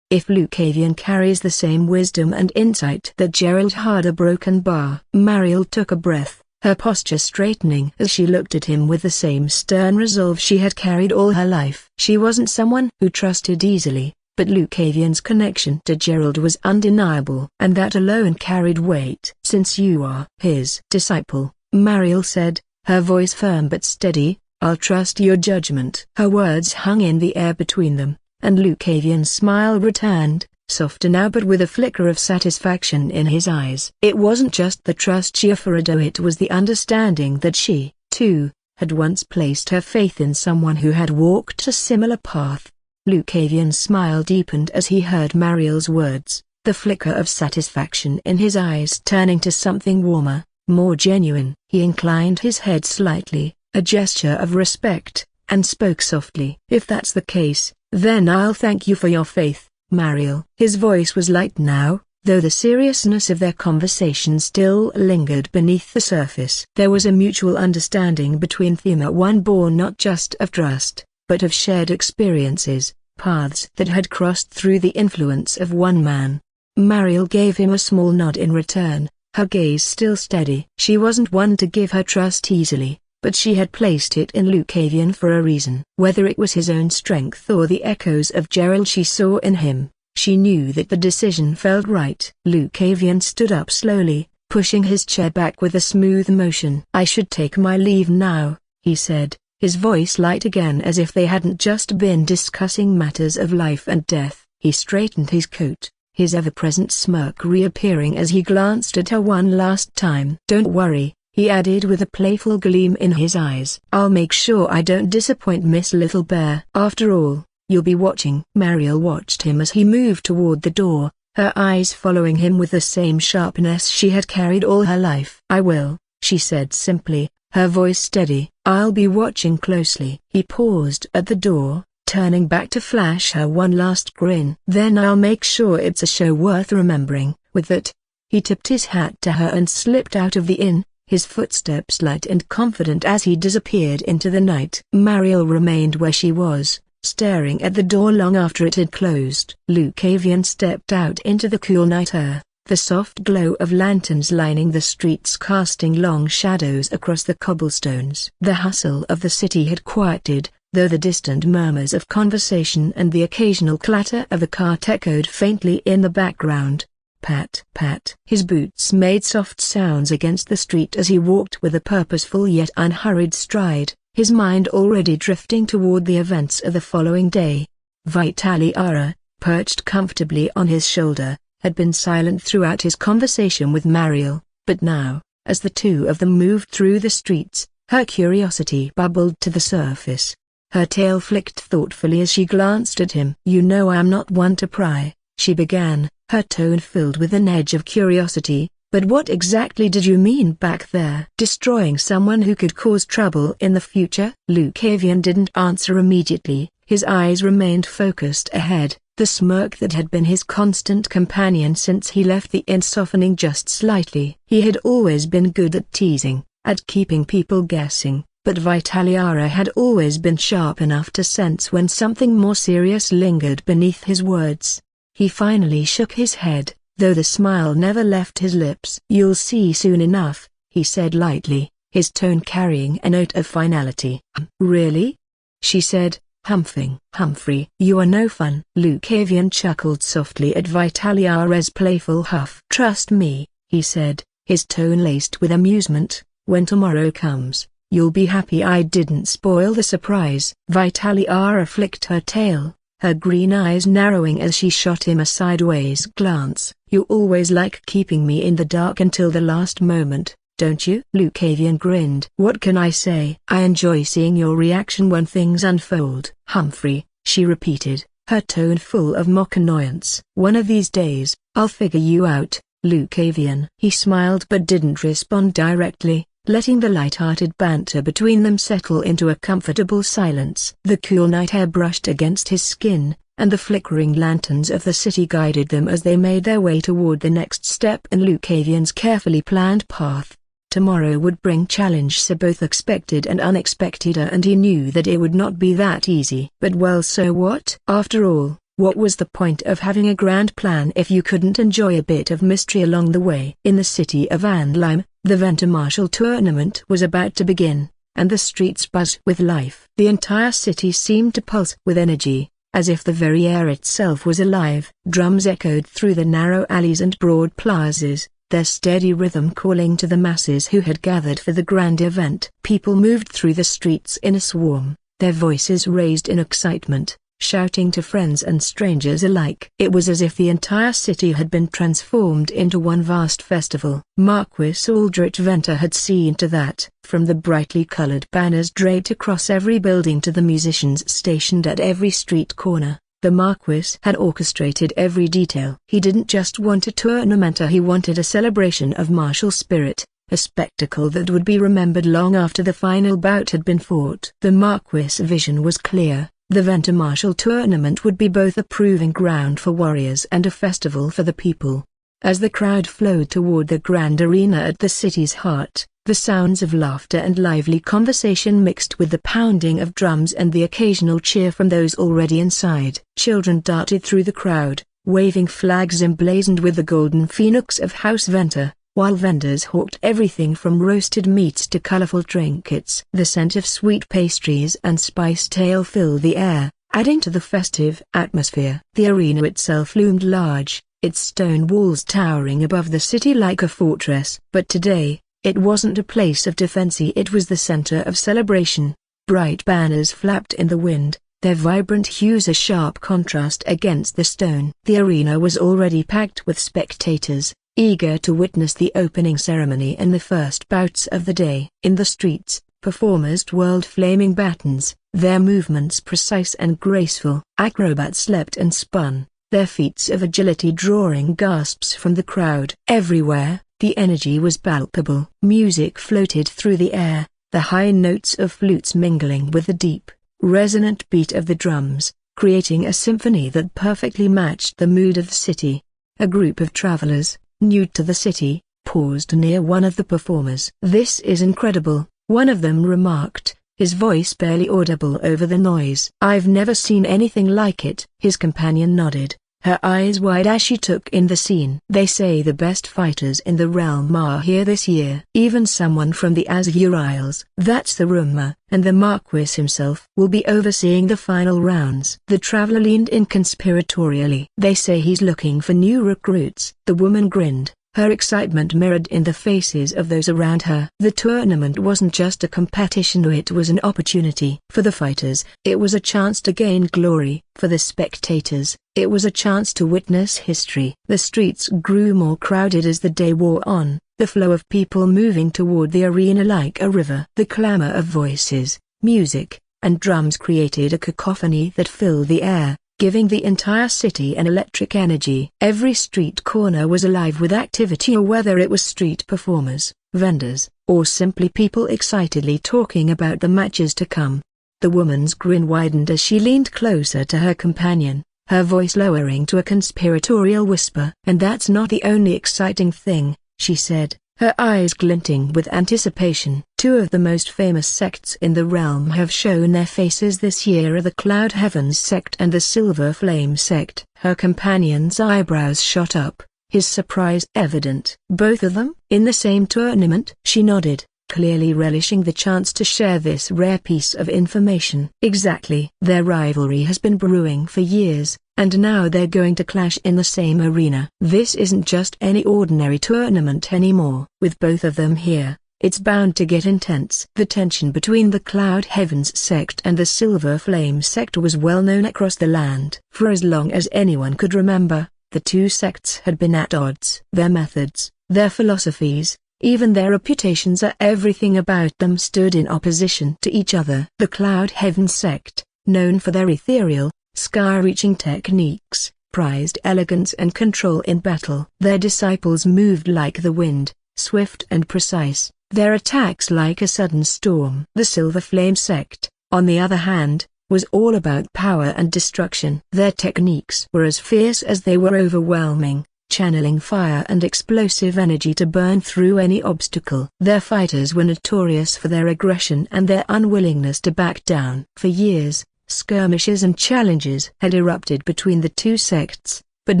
If Lucavian carries the same wisdom and insight that Gerald had, a broken bar. Mariel took a breath, her posture straightening as she looked at him with the same stern resolve she had carried all her life. She wasn't someone who trusted easily, but Lucavian's connection to Gerald was undeniable, and that alone carried weight. Since you are his disciple, Mariel said, her voice firm but steady, I'll trust your judgment. Her words hung in the air between them, and Lucavian's smile returned, softer now but with a flicker of satisfaction in his eyes. It wasn't just the trust she offered, it was the understanding that she, too, had once placed her faith in someone who had walked a similar path. Lucavian's smile deepened as he heard Mariel's words, the flicker of satisfaction in his eyes turning to something warmer, more genuine. He inclined his head slightly, a gesture of respect, and spoke softly. If that's the case, then I'll thank you for your faith, Mariel. His voice was light now, though the seriousness of their conversation still lingered beneath the surface. There was a mutual understanding between them, one born not just of trust, but of shared experiences, paths that had crossed through the influence of one man. Mariel gave him a small nod in return, her gaze still steady. She wasn't one to give her trust easily, but she had placed it in Lucavian for a reason. Whether it was his own strength or the echoes of Gerald she saw in him, she knew that the decision felt right. Lucavian stood up slowly, pushing his chair back with a smooth motion. I should take my leave now, he said, his voice light again as if they hadn't just been discussing matters of life and death. He straightened his coat, his ever-present smirk reappearing as he glanced at her one last time. Don't worry, he added with a playful gleam in his eyes. "I'll make sure I don't disappoint Miss Little Bear. After all, you'll be watching." Mariel watched him as he moved toward the door, her eyes following him with the same sharpness she had carried all her life. "I will," she said simply, her voice steady. "I'll be watching closely." He paused at the door, turning back to flash her one last grin. "Then I'll make sure it's a show worth remembering." With that, he tipped his hat to her and slipped out of the inn, his footsteps light and confident as he disappeared into the night. Mariel remained where she was, staring at the door long after it had closed. Lucavian stepped out into the cool night air, the soft glow of lanterns lining the streets casting long shadows across the cobblestones. The hustle of the city had quieted, though the distant murmurs of conversation and the occasional clatter of a cart echoed faintly in the background. Pat, pat. His boots made soft sounds against the street as he walked with a purposeful yet unhurried stride, his mind already drifting toward the events of the following day. Vitaliara, perched comfortably on his shoulder, had been silent throughout his conversation with Mariel, but now, as the two of them moved through the streets, her curiosity bubbled to the surface. Her tail flicked thoughtfully as she glanced at him. "You know I'm not one to pry," she began, her tone filled with an edge of curiosity, "but what exactly did you mean back there? Destroying someone who could cause trouble in the future?" Lucavian didn't answer immediately, his eyes remained focused ahead, the smirk that had been his constant companion since he left the inn softening just slightly. He had always been good at teasing, at keeping people guessing, but Vitaliara had always been sharp enough to sense when something more serious lingered beneath his words. He finally shook his head, though the smile never left his lips. "You'll see soon enough," he said lightly, his tone carrying a note of finality. "Really?" she said, humping. "Humphrey, you are no fun." Lucavian chuckled softly at Vitaliara's playful huff. "Trust me," he said, his tone laced with amusement, "when tomorrow comes, you'll be happy I didn't spoil the surprise." Vitaliara flicked her tail, her green eyes narrowing as she shot him a sideways glance. "You always like keeping me in the dark until the last moment, don't you?" Lucavian grinned. "What can I say? I enjoy seeing your reaction when things unfold." "Humphrey," she repeated, her tone full of mock annoyance. "One of these days, I'll figure you out, Lucavian." He smiled but didn't respond directly, letting the light-hearted banter between them settle into a comfortable silence. The cool night air brushed against his skin, and the flickering lanterns of the city guided them as they made their way toward the next step in Lucavian's carefully planned path. Tomorrow would bring challenge so both expected and unexpected, and he knew that it would not be that easy. But well, so what? After all, what was the point of having a grand plan if you couldn't enjoy a bit of mystery along the way? In the city of Andheim, the Venter Martial Tournament was about to begin, and the streets buzzed with life. The entire city seemed to pulse with energy, as if the very air itself was alive. Drums echoed through the narrow alleys and broad plazas, their steady rhythm calling to the masses who had gathered for the grand event. People moved through the streets in a swarm, their voices raised in excitement, shouting to friends and strangers alike. It was as if the entire city had been transformed into one vast festival. Marquis Aldrich Venter had seen to that. From the brightly colored banners draped across every building to the musicians stationed at every street corner, the Marquis had orchestrated every detail. He didn't just want a tournament, he wanted a celebration of martial spirit, a spectacle that would be remembered long after the final bout had been fought. The Marquis' vision was clear. The Venter Martial Tournament would be both a proving ground for warriors and a festival for the people. As the crowd flowed toward the grand arena at the city's heart, the sounds of laughter and lively conversation mixed with the pounding of drums and the occasional cheer from those already inside. Children darted through the crowd, waving flags emblazoned with the golden phoenix of House Venter, while vendors hawked everything from roasted meats to colorful trinkets. The scent of sweet pastries and spiced ale filled the air, adding to the festive atmosphere. The arena itself loomed large, its stone walls towering above the city like a fortress. But today, it wasn't a place of defense, it was the center of celebration. Bright banners flapped in the wind, their vibrant hues a sharp contrast against the stone. The arena was already packed with spectators, eager to witness the opening ceremony and the first bouts of the day. In the streets, performers twirled flaming batons, their movements precise and graceful. Acrobats leapt and spun, their feats of agility drawing gasps from the crowd. Everywhere, the energy was palpable. Music floated through the air, the high notes of flutes mingling with the deep, resonant beat of the drums, creating a symphony that perfectly matched the mood of the city. A group of travelers, new to the city, paused near one of the performers. "This is incredible," one of them remarked, his voice barely audible over the noise. "I've never seen anything like it." His companion nodded, her eyes wide as she took in the scene. "They say the best fighters in the realm are here this year. Even someone from the Azure Isles." "That's the rumor, and the Marquis himself will be overseeing the final rounds." The traveler leaned in conspiratorially. "They say he's looking for new recruits." The woman grinned, her excitement mirrored in the faces of those around her. The tournament wasn't just a competition, it was an opportunity. For the fighters, it was a chance to gain glory. For the spectators, it was a chance to witness history. The streets grew more crowded as the day wore on, the flow of people moving toward the arena like a river. The clamor of voices, music, and drums created a cacophony that filled the air, giving the entire city an electric energy. Every street corner was alive with activity, whether it was street performers, vendors, or simply people excitedly talking about the matches to come. The woman's grin widened as she leaned closer to her companion, her voice lowering to a conspiratorial whisper. "And that's not the only exciting thing," she said, her eyes glinting with anticipation. "Two of the most famous sects in the realm have shown their faces this year, are the Cloud Heavens sect and the Silver Flame sect." Her companion's eyebrows shot up, his surprise evident. "Both of them? In the same tournament?" She nodded, clearly relishing the chance to share this rare piece of information. "Exactly. Their rivalry has been brewing for years, and now they're going to clash in the same arena. This isn't just any ordinary tournament anymore. With both of them here, it's bound to get intense." The tension between the Cloud Heavens sect and the Silver Flame sect was well known across the land. For as long as anyone could remember, the two sects had been at odds. Their methods, their philosophies, even their reputations, everything about them stood in opposition to each other. The Cloud Heaven sect, known for their ethereal, sky-reaching techniques, prized elegance and control in battle. Their disciples moved like the wind, swift and precise, their attacks like a sudden storm. The Silver Flame sect, on the other hand, was all about power and destruction. Their techniques were as fierce as they were overwhelming, channeling fire and explosive energy to burn through any obstacle. Their fighters were notorious for their aggression and their unwillingness to back down. For years, skirmishes and challenges had erupted between the two sects, but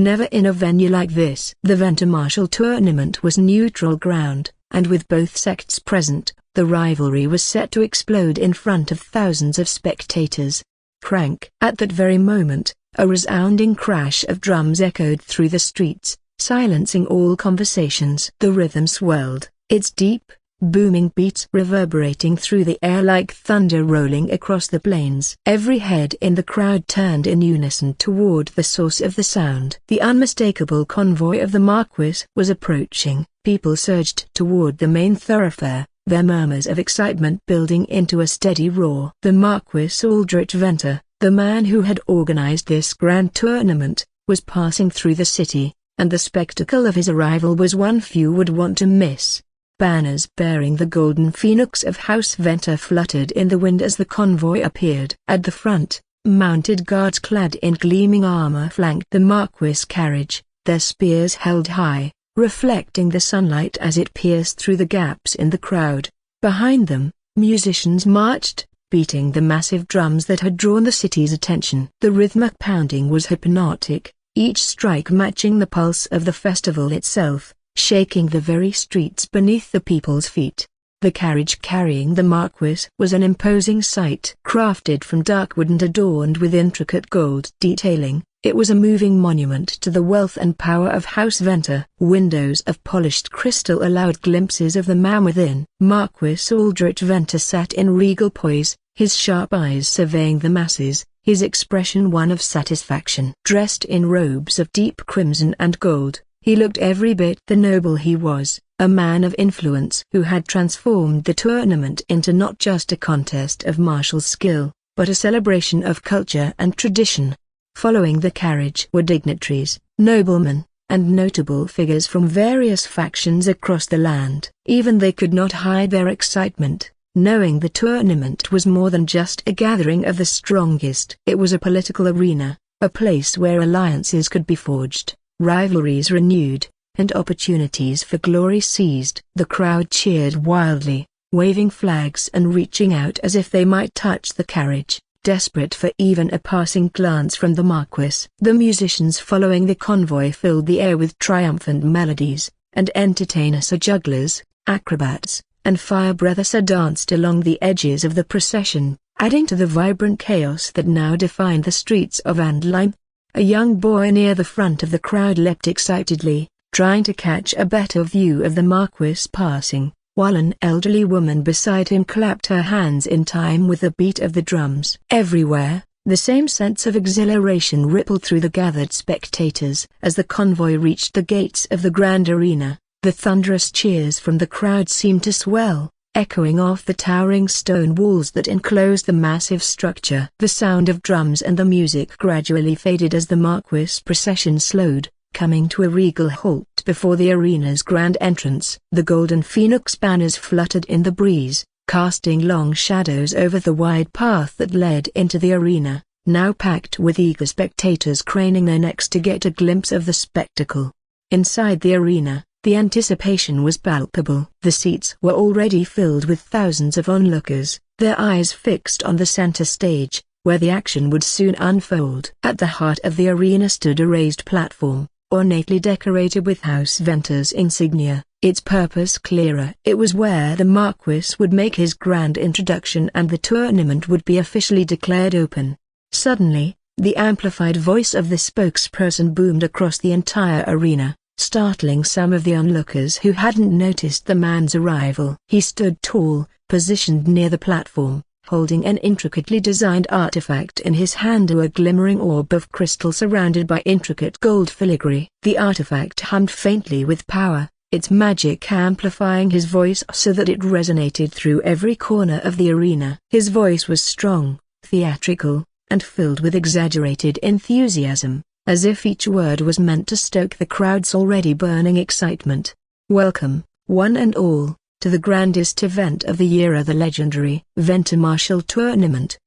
never in a venue like this. The Venter Martial Tournament was neutral ground, and with both sects present, the rivalry was set to explode in front of thousands of spectators. Crank! At that very moment, a resounding crash of drums echoed through the streets, silencing all conversations. The rhythm swelled, its deep, booming beats reverberating through the air like thunder rolling across the plains. Every head in the crowd turned in unison toward the source of the sound. The unmistakable convoy of the Marquis was approaching. People surged toward the main thoroughfare, their murmurs of excitement building into a steady roar. The Marquis Aldrich Venter, the man who had organized this grand tournament, was passing through the city, and the spectacle of his arrival was one few would want to miss. Banners bearing the golden phoenix of House Venter fluttered in the wind as the convoy appeared. At the front, mounted guards clad in gleaming armor flanked the Marquis carriage, their spears held high, reflecting the sunlight as it pierced through the gaps in the crowd. Behind them, musicians marched, beating the massive drums that had drawn the city's attention. The rhythmic pounding was hypnotic, each strike matching the pulse of the festival itself, shaking the very streets beneath the people's feet. The carriage carrying the Marquis was an imposing sight. Crafted from dark wood and adorned with intricate gold detailing, it was a moving monument to the wealth and power of House Venter. Windows of polished crystal allowed glimpses of the man within. Marquis Aldrich Venter sat in regal poise, his sharp eyes surveying the masses, his expression one of satisfaction. Dressed in robes of deep crimson and gold, He looked every bit the noble he was, a man of influence who had transformed the tournament into not just a contest of martial skill, but a celebration of culture and tradition. Following the carriage were dignitaries, noblemen, and notable figures from various factions across the land. Even they could not hide their excitement, knowing the tournament was more than just a gathering of the strongest. It was a political arena, a place where alliances could be forged, rivalries renewed, and opportunities for glory seized. The crowd cheered wildly, waving flags and reaching out as if they might touch the carriage, desperate for even a passing glance from the Marquis. The musicians following the convoy filled the air with triumphant melodies, and entertainers, jugglers, acrobats, and fire-breathers danced along the edges of the procession, adding to the vibrant chaos that now defined the streets of Andheim. A young boy near the front of the crowd leapt excitedly, trying to catch a better view of the Marquis passing, while an elderly woman beside him clapped her hands in time with the beat of the drums. Everywhere, the same sense of exhilaration rippled through the gathered spectators. As the convoy reached the gates of the grand arena, the thunderous cheers from the crowd seemed to swell, echoing off the towering stone walls that enclosed the massive structure. The sound of drums and the music gradually faded as the Marquis procession slowed, coming to a regal halt before the arena's grand entrance. The golden phoenix banners fluttered in the breeze, casting long shadows over the wide path that led into the arena, now packed with eager spectators craning their necks to get a glimpse of the spectacle. Inside the arena, the anticipation was palpable. The seats were already filled with thousands of onlookers, their eyes fixed on the center stage, where the action would soon unfold. At the heart of the arena stood a raised platform, ornately decorated with House Venter's insignia, its purpose clearer. It was where the Marquis would make his grand introduction and the tournament would be officially declared open. Suddenly, the amplified voice of the spokesperson boomed across the entire arena, startling some of the onlookers who hadn't noticed the man's arrival. He stood tall, positioned near the platform, holding an intricately designed artifact in his hand, a glimmering orb of crystal surrounded by intricate gold filigree. The artifact hummed faintly with power, its magic amplifying his voice so that it resonated through every corner of the arena. His voice was strong, theatrical, and filled with exaggerated enthusiasm, as if each word was meant to stoke the crowd's already burning excitement. "Welcome, one and all, to the grandest event of the year, the legendary Venter Martial Tournament!"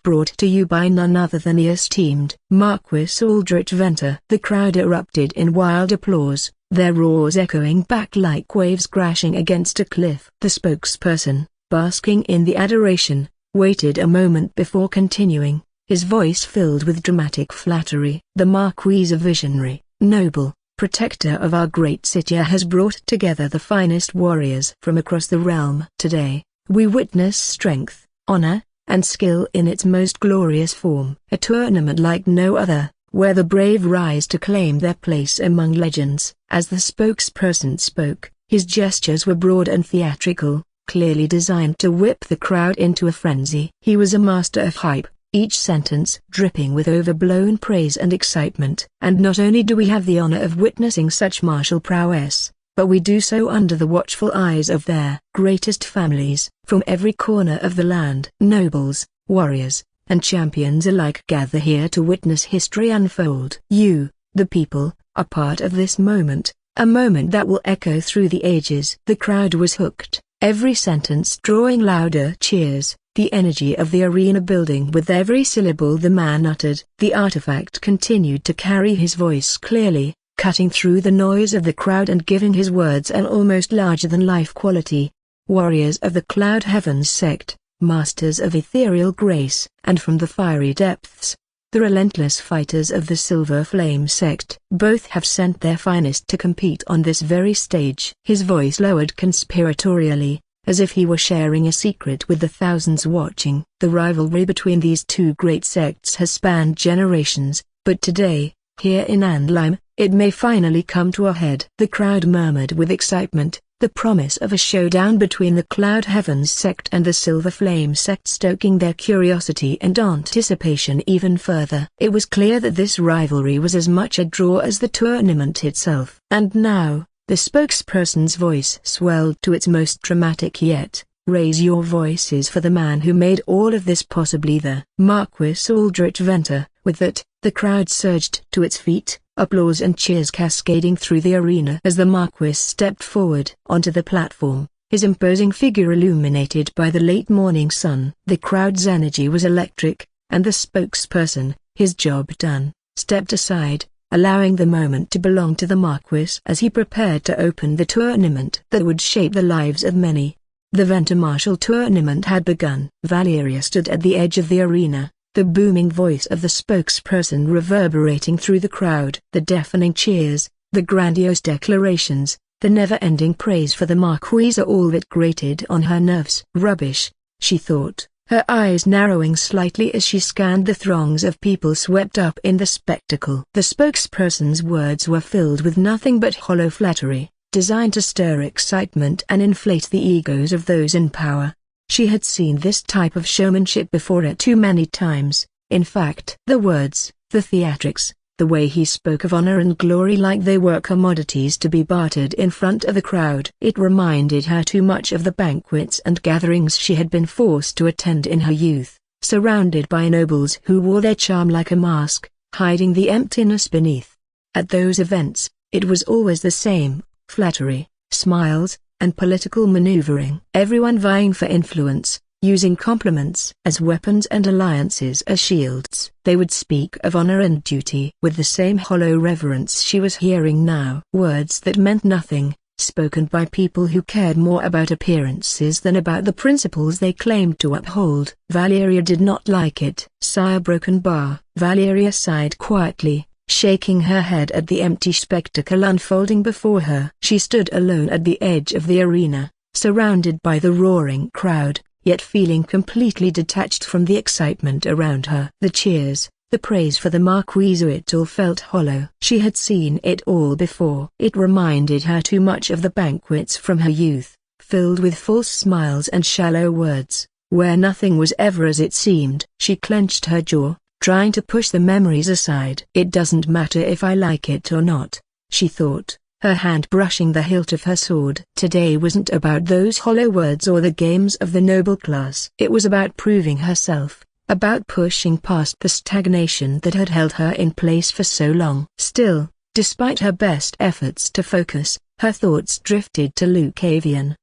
Brought to you by none other than the esteemed Marquis Aldrich Venter. The crowd erupted in wild applause, their roars echoing back like waves crashing against a cliff. The spokesperson, basking in the adoration, waited a moment before continuing, his voice filled with dramatic flattery. "The Marquis, a visionary, noble, protector of our great city, has brought together the finest warriors from across the realm. Today, we witness strength, honor, and skill in its most glorious form. A tournament like no other, where the brave rise to claim their place among legends." As the spokesperson spoke, his gestures were broad and theatrical, clearly designed to whip the crowd into a frenzy. He was a master of hype, each sentence dripping with overblown praise and excitement. "And not only do we have the honor of witnessing such martial prowess, but we do so under the watchful eyes of their greatest families, from every corner of the land. Nobles, warriors, and champions alike gather here to witness history unfold. You, the people, are part of this moment, a moment that will echo through the ages." The crowd was hooked, every sentence drawing louder cheers, the energy of the arena building with every syllable the man uttered. The artifact continued to carry his voice clearly, cutting through the noise of the crowd and giving his words an almost larger-than-life quality. "Warriors of the Cloud Heavens sect, masters of ethereal grace, and from the fiery depths, the relentless fighters of the Silver Flame sect, both have sent their finest to compete on this very stage." His voice lowered conspiratorially, as if he were sharing a secret with the thousands watching. "The rivalry between these two great sects has spanned generations, but today, here in Andheim, it may finally come to a head." The crowd murmured with excitement, the promise of a showdown between the Cloud Heavens sect and the Silver Flame sect stoking their curiosity and anticipation even further. It was clear that this rivalry was as much a draw as the tournament itself. And now, the spokesperson's voice swelled to its most dramatic yet. Raise your voices for the man who made all of this possibly, the Marquis Aldrich Venter. With that, the crowd surged to its feet, applause and cheers cascading through the arena as the Marquis stepped forward onto the platform, his imposing figure illuminated by the late morning sun. The crowd's energy was electric, and the spokesperson, his job done, stepped aside, allowing the moment to belong to the Marquis as he prepared to open the tournament that would shape the lives of many. The Venter Martial Tournament had begun. Valeria stood at the edge of the arena, the booming voice of the spokesperson reverberating through the crowd. The deafening cheers, the grandiose declarations, the never-ending praise for the Marquis are all that grated on her nerves. Rubbish, she thought, her eyes narrowing slightly as she scanned the throngs of people swept up in the spectacle. The spokesperson's words were filled with nothing but hollow flattery, designed to stir excitement and inflate the egos of those in power. She had seen this type of showmanship before too many times. In fact, the words, the theatrics, the way he spoke of honor and glory like they were commodities to be bartered in front of the crowd. It reminded her too much of the banquets and gatherings she had been forced to attend in her youth, surrounded by nobles who wore their charm like a mask, hiding the emptiness beneath. At those events, it was always the same, flattery, smiles, and political maneuvering. Everyone vying for influence, using compliments as weapons and alliances as shields. They would speak of honor and duty with the same hollow reverence she was hearing now. Words that meant nothing, spoken by people who cared more about appearances than about the principles they claimed to uphold. Valeria did not like it. Sire broken bar. Valeria sighed quietly, shaking her head at the empty spectacle unfolding before her. She stood alone at the edge of the arena, surrounded by the roaring crowd, yet feeling completely detached from the excitement around her. The cheers, the praise for the Marquis, it all felt hollow. She had seen it all before. It reminded her too much of the banquets from her youth, filled with false smiles and shallow words, where nothing was ever as it seemed. She clenched her jaw, trying to push the memories aside. It doesn't matter if I like it or not, she thought, her hand brushing the hilt of her sword. Today wasn't about those hollow words or the games of the noble class. It was about proving herself, about pushing past the stagnation that had held her in place for so long. Still, despite her best efforts to focus, her thoughts drifted to Lucavian.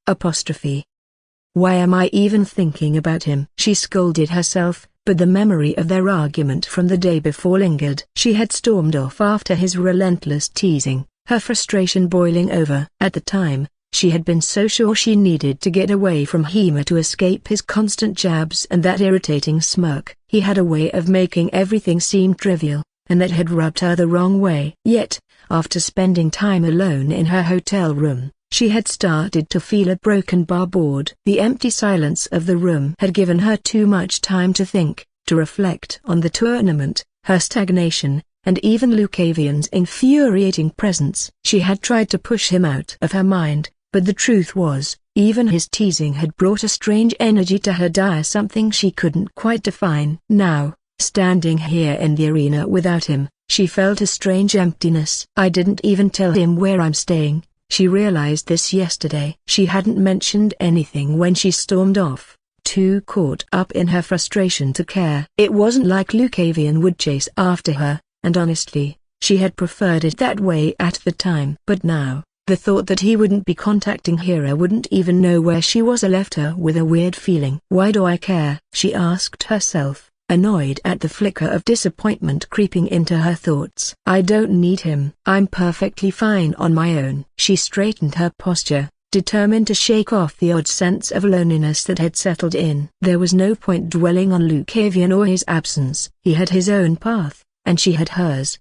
Why am I even thinking about him? She scolded herself, but the memory of their argument from the day before lingered. She had stormed off after his relentless teasing, her frustration boiling over. At the time, she had been so sure she needed to get away from Hema to escape his constant jabs and that irritating smirk. He had a way of making everything seem trivial, and that had rubbed her the wrong way. Yet, after spending time alone in her hotel room, she had started to feel a broken bar board. The empty silence of the room had given her too much time to think, to reflect on the tournament, her stagnation, and even Lucavian's infuriating presence. She had tried to push him out of her mind, but the truth was, even his teasing had brought a strange energy to her, something she couldn't quite define. Now, standing here in the arena without him, she felt a strange emptiness. I didn't even tell him where I'm staying. She realized this yesterday. She hadn't mentioned anything when she stormed off, too caught up in her frustration to care. It wasn't like Lucavian would chase after her, and honestly, she had preferred it that way at the time. But now, the thought that he wouldn't be contacting Hera, wouldn't even know where she was, left her with a weird feeling. Why do I care? She asked herself, annoyed at the flicker of disappointment creeping into her thoughts. I don't need him. I'm perfectly fine on my own. She straightened her posture, determined to shake off the odd sense of loneliness that had settled in. There was no point dwelling on Lucavian or his absence. He had his own path, and she had hers.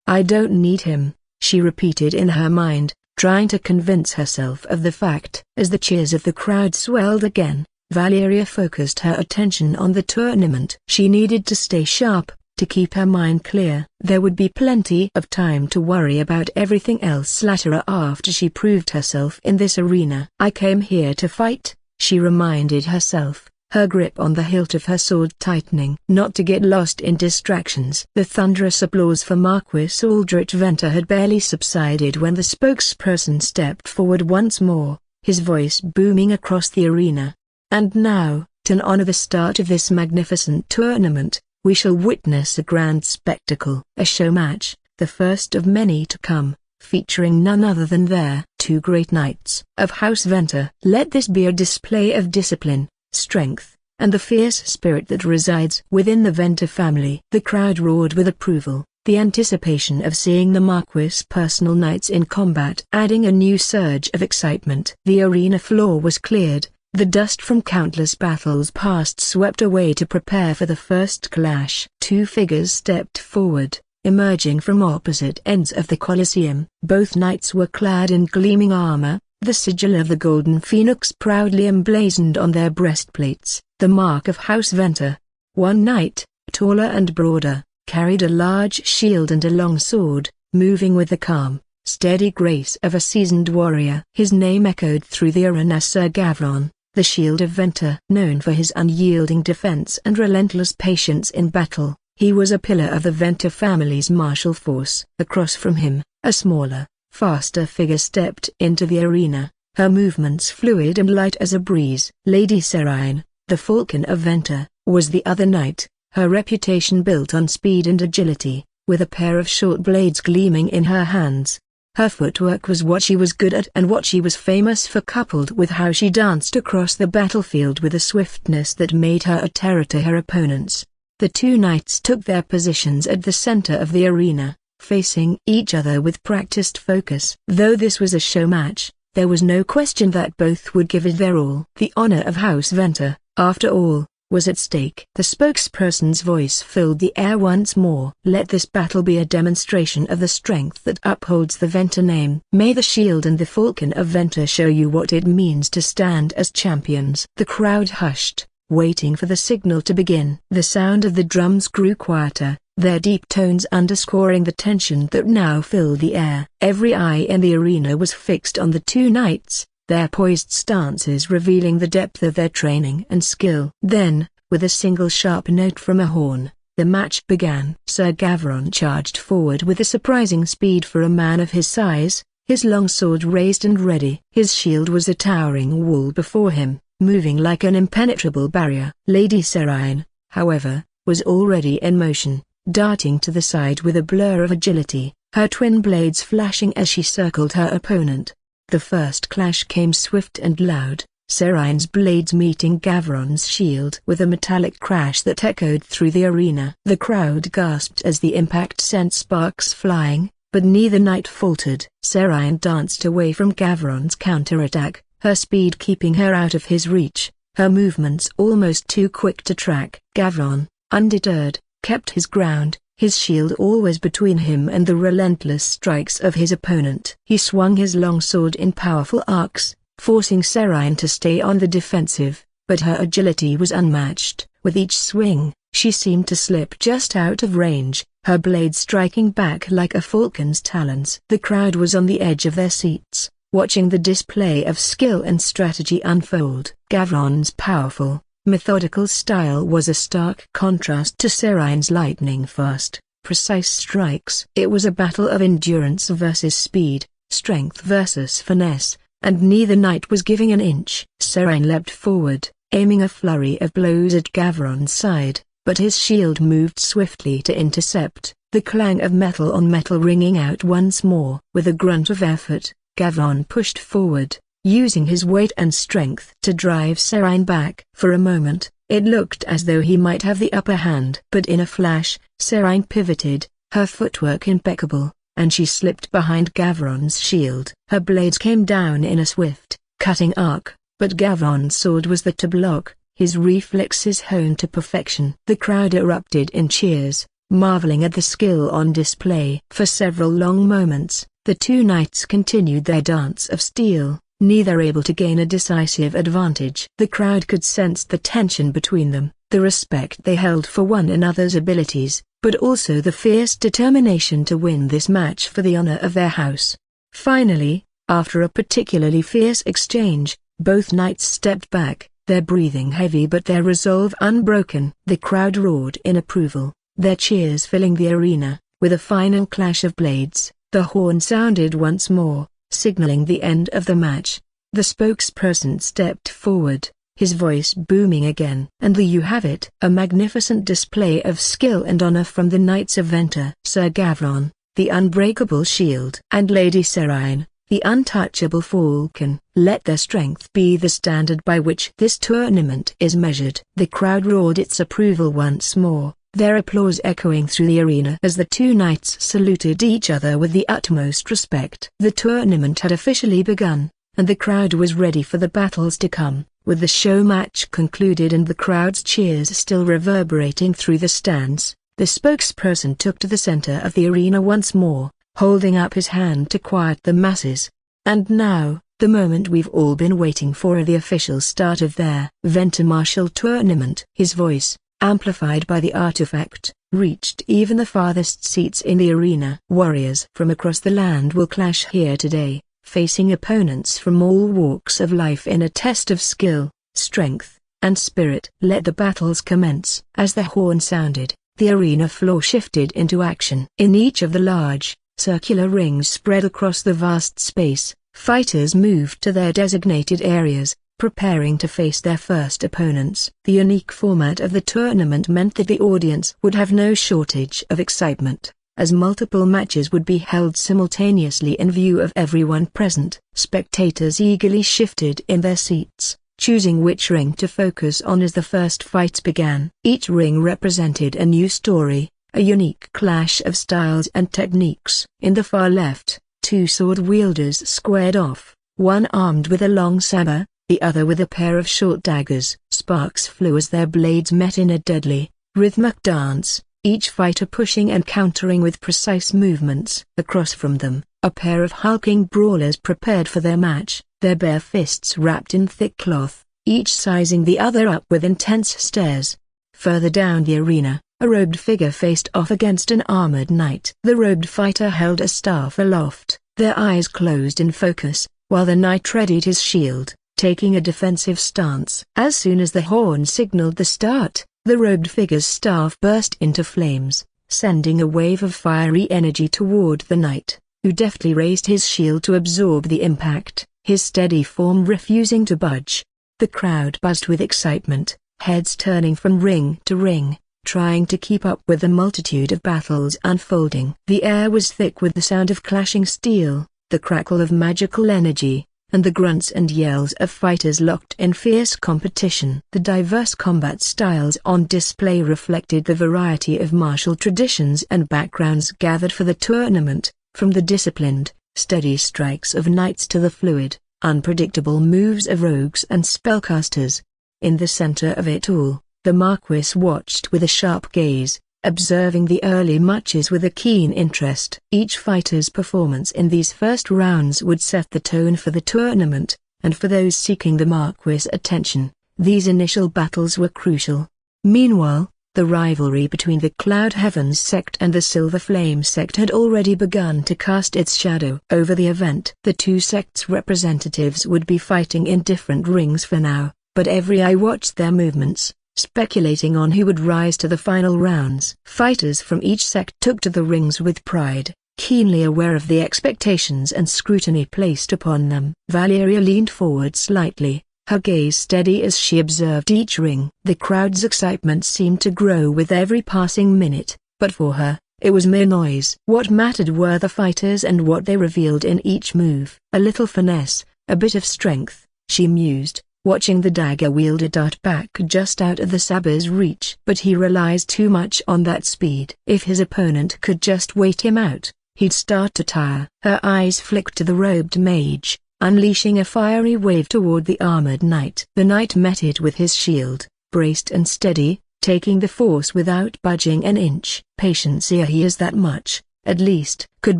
I don't need him, she repeated in her mind, trying to convince herself of the fact. As the cheers of the crowd swelled again, Valeria focused her attention on the tournament. She needed to stay sharp, to keep her mind clear. There would be plenty of time to worry about everything else later after she proved herself in this arena. "I came here to fight," she reminded herself, her grip on the hilt of her sword tightening. Not to get lost in distractions. The thunderous applause for Marquis Aldrich Venter had barely subsided when the spokesperson stepped forward once more, his voice booming across the arena. "And now, to honor the start of this magnificent tournament, we shall witness a grand spectacle. A show match, the first of many to come, featuring none other than their two great knights of House Venter. Let this be a display of discipline, strength, and the fierce spirit that resides within the Venter family." The crowd roared with approval, the anticipation of seeing the Marquis' personal knights in combat adding a new surge of excitement. The arena floor was cleared, the dust from countless battles past swept away to prepare for the first clash. Two figures stepped forward, emerging from opposite ends of the Colosseum. Both knights were clad in gleaming armor, the sigil of the Golden Phoenix proudly emblazoned on their breastplates, the mark of House Venter. One knight, taller and broader, carried a large shield and a long sword, moving with the calm, steady grace of a seasoned warrior. His name echoed through the arena: Sir Gavron, the Shield of Venter. Known for his unyielding defense and relentless patience in battle, he was a pillar of the Venter family's martial force. Across from him, a smaller, faster figure stepped into the arena, her movements fluid and light as a breeze. Lady Serine, the Falcon of Venter, was the other knight, her reputation built on speed and agility, with a pair of short blades gleaming in her hands. Her footwork was what she was good at and what she was famous for, coupled with how she danced across the battlefield with a swiftness that made her a terror to her opponents. The two knights took their positions at the center of the arena, facing each other with practiced focus. Though this was a show match, there was no question that both would give it their all. The honor of House Venter, after all, was at stake. The spokesperson's voice filled the air once more. "Let this battle be a demonstration of the strength that upholds the Venter name. May the Shield and the Falcon of Venter show you what it means to stand as champions." The crowd hushed, waiting for the signal to begin. The sound of the drums grew quieter, their deep tones underscoring the tension that now filled the air. Every eye in the arena was fixed on the two knights, their poised stances revealing the depth of their training and skill. Then, with a single sharp note from a horn, the match began. Sir Gavron charged forward with a surprising speed for a man of his size, his long sword raised and ready. His shield was a towering wall before him, moving like an impenetrable barrier. Lady Serine, however, was already in motion, darting to the side with a blur of agility, her twin blades flashing as she circled her opponent. The first clash came swift and loud, Serine's blades meeting Gavron's shield with a metallic crash that echoed through the arena. The crowd gasped as the impact sent sparks flying, but neither knight faltered. Serine danced away from Gavron's counterattack, her speed keeping her out of his reach, her movements almost too quick to track. Gavron, undeterred, kept his ground, his shield always between him and the relentless strikes of his opponent. He swung his long sword in powerful arcs, forcing Serine to stay on the defensive, but her agility was unmatched. With each swing, she seemed to slip just out of range, her blade striking back like a falcon's talons. The crowd was on the edge of their seats, watching the display of skill and strategy unfold. Gavron's powerful, methodical style was a stark contrast to Serine's lightning-fast, precise strikes. It was a battle of endurance versus speed, strength versus finesse, and neither knight was giving an inch. Serine leapt forward, aiming a flurry of blows at Gavron's side, but his shield moved swiftly to intercept, the clang of metal on metal ringing out once more. With a grunt of effort, Gavron pushed forward, using his weight and strength to drive Serine back. For a moment, it looked as though he might have the upper hand. But in a flash, Serine pivoted, her footwork impeccable, and she slipped behind Gavron's shield. Her blades came down in a swift, cutting arc, but Gavron's sword was there to block, his reflexes honed to perfection. The crowd erupted in cheers, marveling at the skill on display. For several long moments, the two knights continued their dance of steel, neither able to gain a decisive advantage. The crowd could sense the tension between them, the respect they held for one another's abilities, but also the fierce determination to win this match for the honor of their house. Finally, after a particularly fierce exchange, both knights stepped back, their breathing heavy but their resolve unbroken. The crowd roared in approval, their cheers filling the arena. With a final clash of blades, the horn sounded once more, signaling the end of the match. The spokesperson stepped forward, his voice booming again. "And there you have it." A magnificent display of skill and honor from the Knights of Venter. Sir Gavron, the unbreakable shield, and Lady Serine, the untouchable falcon. Let their strength be the standard by which this tournament is measured. The crowd roared its approval once more, their applause echoing through the arena as the two knights saluted each other with the utmost respect. The tournament had officially begun, and the crowd was ready for the battles to come. With the show match concluded and the crowd's cheers still reverberating through the stands, the spokesperson took to the center of the arena once more, holding up his hand to quiet the masses. "And now, the moment we've all been waiting for, the official start of their Venter Martial Tournament." His voice, amplified by the artifact, reached even the farthest seats in the arena. "Warriors from across the land will clash here today, facing opponents from all walks of life in a test of skill, strength, and spirit. Let the battles commence." As the horn sounded, the arena floor shifted into action. In each of the large, circular rings spread across the vast space, fighters moved to their designated areas, preparing to face their first opponents. The unique format of the tournament meant that the audience would have no shortage of excitement, as multiple matches would be held simultaneously in view of everyone present. Spectators eagerly shifted in their seats, choosing which ring to focus on as the first fights began. Each ring represented a new story, a unique clash of styles and techniques. In the far left, two sword wielders squared off, one armed with a long saber, the other with a pair of short daggers. Sparks flew as their blades met in a deadly, rhythmic dance, each fighter pushing and countering with precise movements. Across from them, a pair of hulking brawlers prepared for their match, their bare fists wrapped in thick cloth, each sizing the other up with intense stares. Further down the arena, a robed figure faced off against an armored knight. The robed fighter held a staff aloft, their eyes closed in focus, while the knight readied his shield, taking a defensive stance. As soon as the horn signaled the start, the robed figure's staff burst into flames, sending a wave of fiery energy toward the knight, who deftly raised his shield to absorb the impact, his steady form refusing to budge. The crowd buzzed with excitement, heads turning from ring to ring, trying to keep up with the multitude of battles unfolding. The air was thick with the sound of clashing steel, the crackle of magical energy, and the grunts and yells of fighters locked in fierce competition. The diverse combat styles on display reflected the variety of martial traditions and backgrounds gathered for the tournament, from the disciplined, steady strikes of knights to the fluid, unpredictable moves of rogues and spellcasters. In the center of it all, the Marquis watched with a sharp gaze, observing the early matches with a keen interest. Each fighter's performance in these first rounds would set the tone for the tournament, and for those seeking the Marquis' attention, these initial battles were crucial. Meanwhile, the rivalry between the Cloud Heavens sect and the Silver Flame sect had already begun to cast its shadow over the event. The two sects' representatives would be fighting in different rings for now, but every eye watched their movements, speculating on who would rise to the final rounds. Fighters from each sect took to the rings with pride, keenly aware of the expectations and scrutiny placed upon them. Valeria leaned forward slightly, her gaze steady as she observed each ring. The crowd's excitement seemed to grow with every passing minute, but for her, it was mere noise. What mattered were the fighters and what they revealed in each move. A little finesse, a bit of strength, she mused, watching the dagger wielder dart back just out of the saber's reach. But he relies too much on that speed. If his opponent could just wait him out, he'd start to tire. Her eyes flicked to the robed mage, unleashing a fiery wave toward the armored knight. The knight met it with his shield, braced and steady, taking the force without budging an inch. Patience here he is that much, at least, could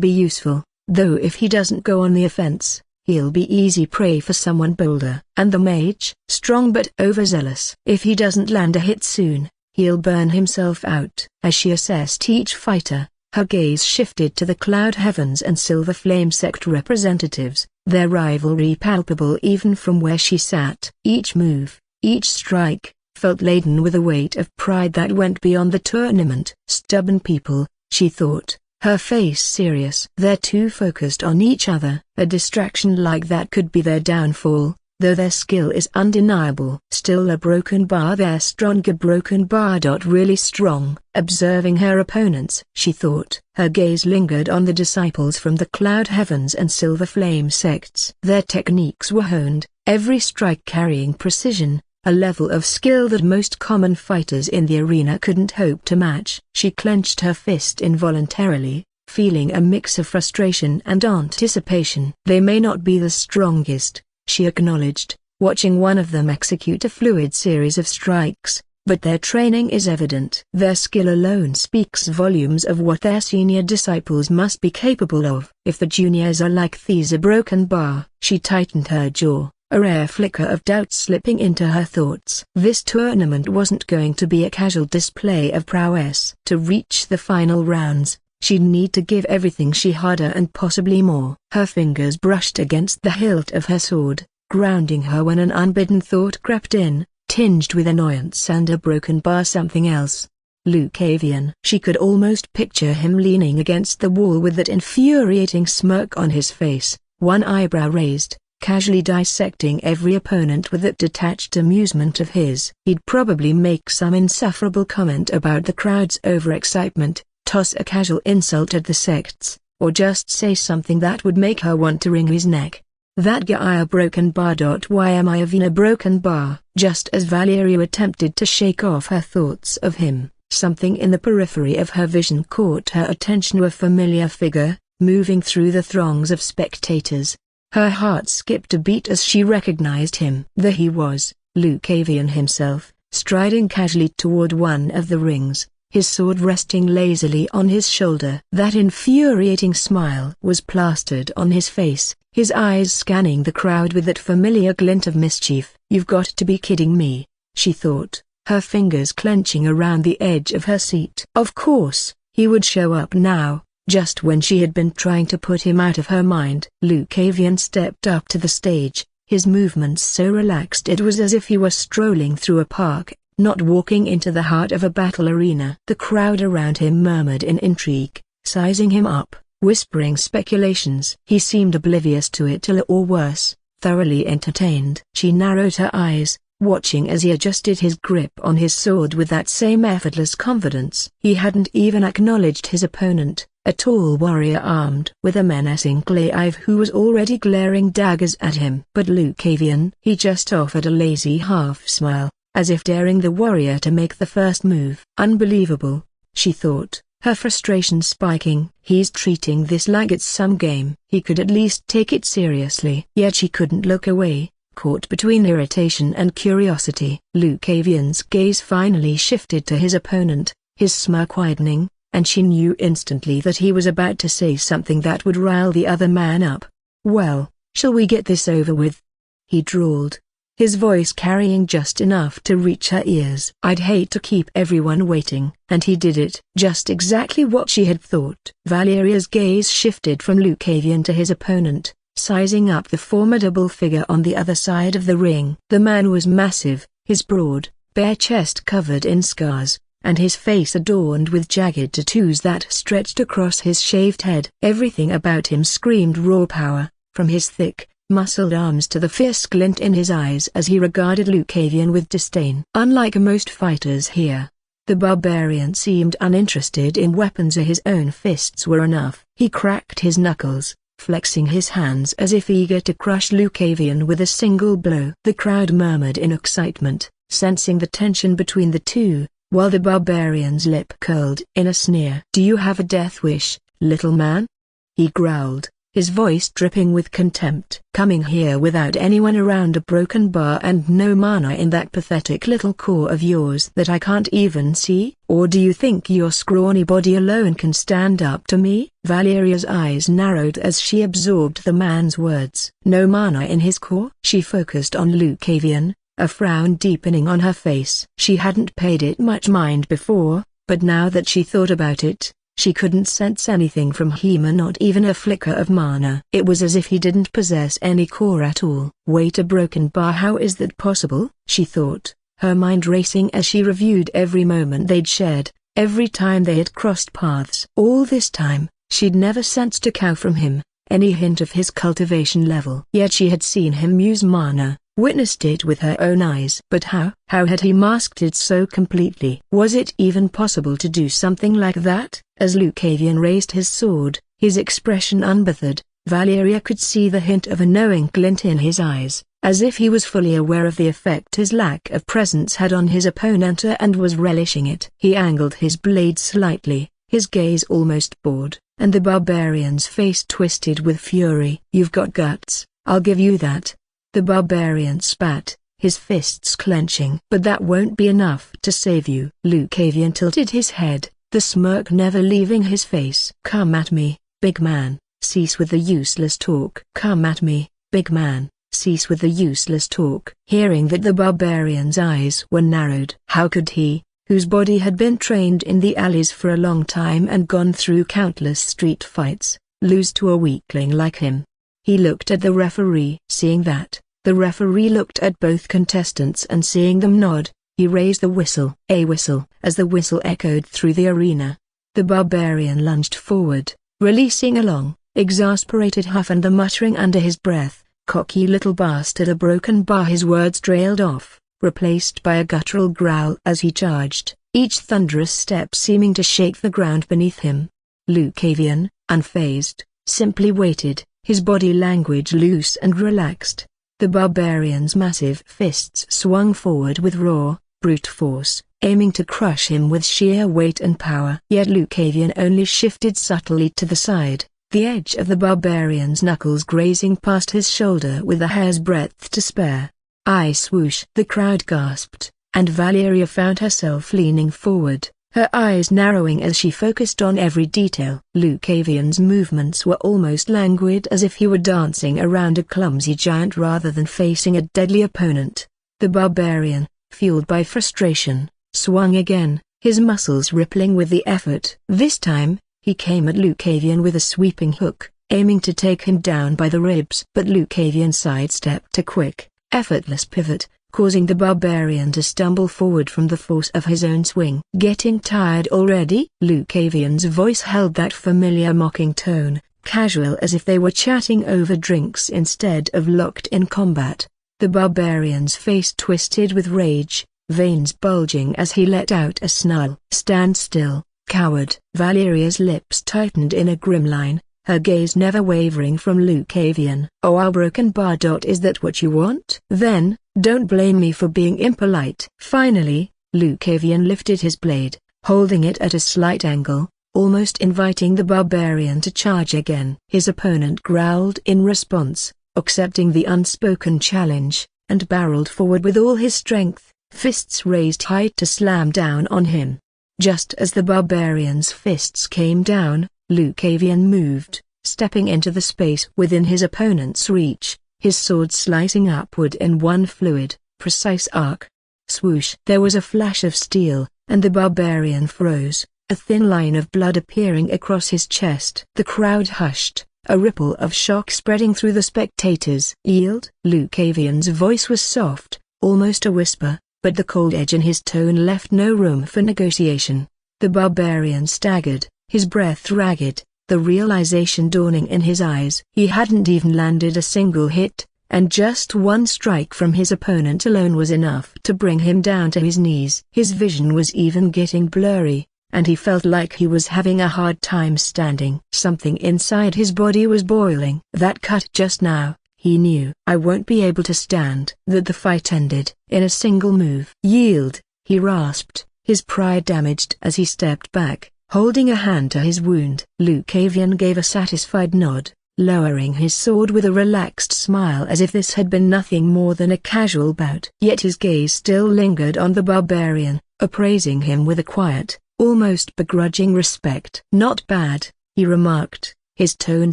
be useful, though if he doesn't go on the offense, He'll be easy prey for someone bolder. And the mage, strong but overzealous. If he doesn't land a hit soon, he'll burn himself out. As she assessed each fighter, her gaze shifted to the cloud heavens and silver flame sect representatives, their rivalry palpable even from where she sat. Each move, each strike, felt laden with a weight of pride that went beyond the tournament. Stubborn people, she thought, her face serious. They're too focused on each other. A distraction like that could be their downfall, though their skill is undeniable. Still a broken bar, they're stronger. Broken bar. Really strong. Observing her opponents, she thought, her gaze lingered on the disciples from the cloud heavens and silver flame sects. Their techniques were honed, every strike carrying precision, a level of skill that most common fighters in the arena couldn't hope to match. She clenched her fist involuntarily, feeling a mix of frustration and anticipation. They may not be the strongest, she acknowledged, watching one of them execute a fluid series of strikes, but their training is evident. Their skill alone speaks volumes of what their senior disciples must be capable of. If the juniors are like these, a broken bar. She tightened her jaw, a rare flicker of doubt slipping into her thoughts. This tournament wasn't going to be a casual display of prowess. To reach the final rounds, she'd need to give everything she had and possibly more. Her fingers brushed against the hilt of her sword, grounding her when an unbidden thought crept in, tinged with annoyance and a broken bar. Something else. Lucavian. She could almost picture him leaning against the wall with that infuriating smirk on his face, one eyebrow raised, casually dissecting every opponent with that detached amusement of his. He'd probably make some insufferable comment about the crowd's overexcitement, toss a casual insult at the sects, or just say something that would make her want to wring his neck. That guy a broken bar. Why am I even a broken bar? Just as Valeria attempted to shake off her thoughts of him, something in the periphery of her vision caught her attention. A familiar figure, moving through the throngs of spectators. Her heart skipped a beat as she recognized him. There he was, Lucavian himself, striding casually toward one of the rings, his sword resting lazily on his shoulder. That infuriating smile was plastered on his face, his eyes scanning the crowd with that familiar glint of mischief. You've got to be kidding me, she thought, her fingers clenching around the edge of her seat. Of course, he would show up now, just when she had been trying to put him out of her mind. Lucavian stepped up to the stage, his movements so relaxed it was as if he were strolling through a park, not walking into the heart of a battle arena. The crowd around him murmured in intrigue, sizing him up, whispering speculations. He seemed oblivious to it, or worse, thoroughly entertained. She narrowed her eyes, watching as he adjusted his grip on his sword with that same effortless confidence. He hadn't even acknowledged his opponent, a tall warrior armed with a menacing glaive who was already glaring daggers at him. But Lucavian, he just offered a lazy half-smile, as if daring the warrior to make the first move. Unbelievable, she thought, her frustration spiking. He's treating this like it's some game. He could at least take it seriously. Yet she couldn't look away, caught between irritation and curiosity. Lucavian's gaze finally shifted to his opponent, his smirk widening, and she knew instantly that he was about to say something that would rile the other man up. Well, shall we get this over with? He drawled, his voice carrying just enough to reach her ears. I'd hate to keep everyone waiting. And he did it. Just exactly what she had thought. Valeria's gaze shifted from Lucavian to his opponent, sizing up the formidable figure on the other side of the ring. The man was massive, his broad, bare chest covered in scars, and his face adorned with jagged tattoos that stretched across his shaved head. Everything about him screamed raw power, from his thick, muscled arms to the fierce glint in his eyes as he regarded Lucavian with disdain. Unlike most fighters here, the barbarian seemed uninterested in weapons. His own fists were enough. He cracked his knuckles, flexing his hands as if eager to crush Lucavian with a single blow. The crowd murmured in excitement, sensing the tension between the two, while the barbarian's lip curled in a sneer. Do you have a death wish, little man? He growled, his voice dripping with contempt. "Coming here without anyone around, a broken bar and no mana in that pathetic little core of yours that I can't even see? Or do you think your scrawny body alone can stand up to me?" Valeria's eyes narrowed as she absorbed the man's words. No mana in his core? She focused on Lucavian, a frown deepening on her face. She hadn't paid it much mind before, but now that she thought about it, she couldn't sense anything from him, not even a flicker of mana. It was as if he didn't possess any core at all. Wait, a broken bar? How is that possible? She thought, her mind racing as she reviewed every moment they'd shared, every time they had crossed paths. All this time, she'd never sensed a cow from him, any hint of his cultivation level. Yet she had seen him use mana, witnessed it with her own eyes. But how? How had he masked it so completely? Was it even possible to do something like that? As Lucavian raised his sword, his expression unbothered, Valeria could see the hint of a knowing glint in his eyes, as if he was fully aware of the effect his lack of presence had on his opponent and was relishing it. He angled his blade slightly, his gaze almost bored, and the barbarian's face twisted with fury. "You've got guts, I'll give you that." The barbarian spat, his fists clenching. "But that won't be enough to save you." Lucavian tilted his head, the smirk never leaving his face. "Come at me, big man, cease with the useless talk." "Come at me, big man, cease with the useless talk." Hearing that, the barbarian's eyes were narrowed. How could he, whose body had been trained in the alleys for a long time and gone through countless street fights, lose to a weakling like him? He looked at the referee. Seeing that, the referee looked at both contestants, and seeing them nod, he raised the whistle. A whistle. As the whistle echoed through the arena, the barbarian lunged forward, releasing a long, exasperated huff and the muttering under his breath, "Cocky little bastard!" A broken bar, his words trailed off, replaced by a guttural growl as he charged, each thunderous step seeming to shake the ground beneath him. Lucavian, unfazed, simply waited, his body language loose and relaxed. The barbarian's massive fists swung forward with raw, brute force, aiming to crush him with sheer weight and power. Yet Lucavian only shifted subtly to the side, the edge of the barbarian's knuckles grazing past his shoulder with a hair's breadth to spare. "I swoosh!" The crowd gasped, and Valeria found herself leaning forward, her eyes narrowing as she focused on every detail. Lucavian's movements were almost languid, as if he were dancing around a clumsy giant rather than facing a deadly opponent. The barbarian, fueled by frustration, swung again, his muscles rippling with the effort. This time, he came at Lucavian with a sweeping hook, aiming to take him down by the ribs. But Lucavian sidestepped a quick, effortless pivot, causing the barbarian to stumble forward from the force of his own swing. "Getting tired already?" Lucavian's voice held that familiar mocking tone, casual as if they were chatting over drinks instead of locked in combat. The barbarian's face twisted with rage, veins bulging as he let out a snarl. "Stand still, coward!" Valeria's lips tightened in a grim line, her gaze never wavering from Lucavian. "Oh, our broken bar. Is that what you want? Then, don't blame me for being impolite." Finally, Lucavian lifted his blade, holding it at a slight angle, almost inviting the barbarian to charge again. His opponent growled in response, accepting the unspoken challenge, and barreled forward with all his strength, fists raised high to slam down on him. Just as the barbarian's fists came down, Lucavian moved, stepping into the space within his opponent's reach, his sword slicing upward in one fluid, precise arc. Swoosh! There was a flash of steel, and the barbarian froze, a thin line of blood appearing across his chest. The crowd hushed, a ripple of shock spreading through the spectators. "Yield?" Lucavian's voice was soft, almost a whisper, but the cold edge in his tone left no room for negotiation. The barbarian staggered, his breath ragged, the realization dawning in his eyes. He hadn't even landed a single hit, and just one strike from his opponent alone was enough to bring him down to his knees. His vision was even getting blurry, and he felt like he was having a hard time standing. Something inside his body was boiling. That cut just now, he knew. "I won't be able to stand." That the fight ended in a single move. "Yield," he rasped, his pride damaged as he stepped back, holding a hand to his wound. Lucavian gave a satisfied nod, lowering his sword with a relaxed smile as if this had been nothing more than a casual bout. Yet his gaze still lingered on the barbarian, appraising him with a quiet, almost begrudging respect. "Not bad," he remarked, his tone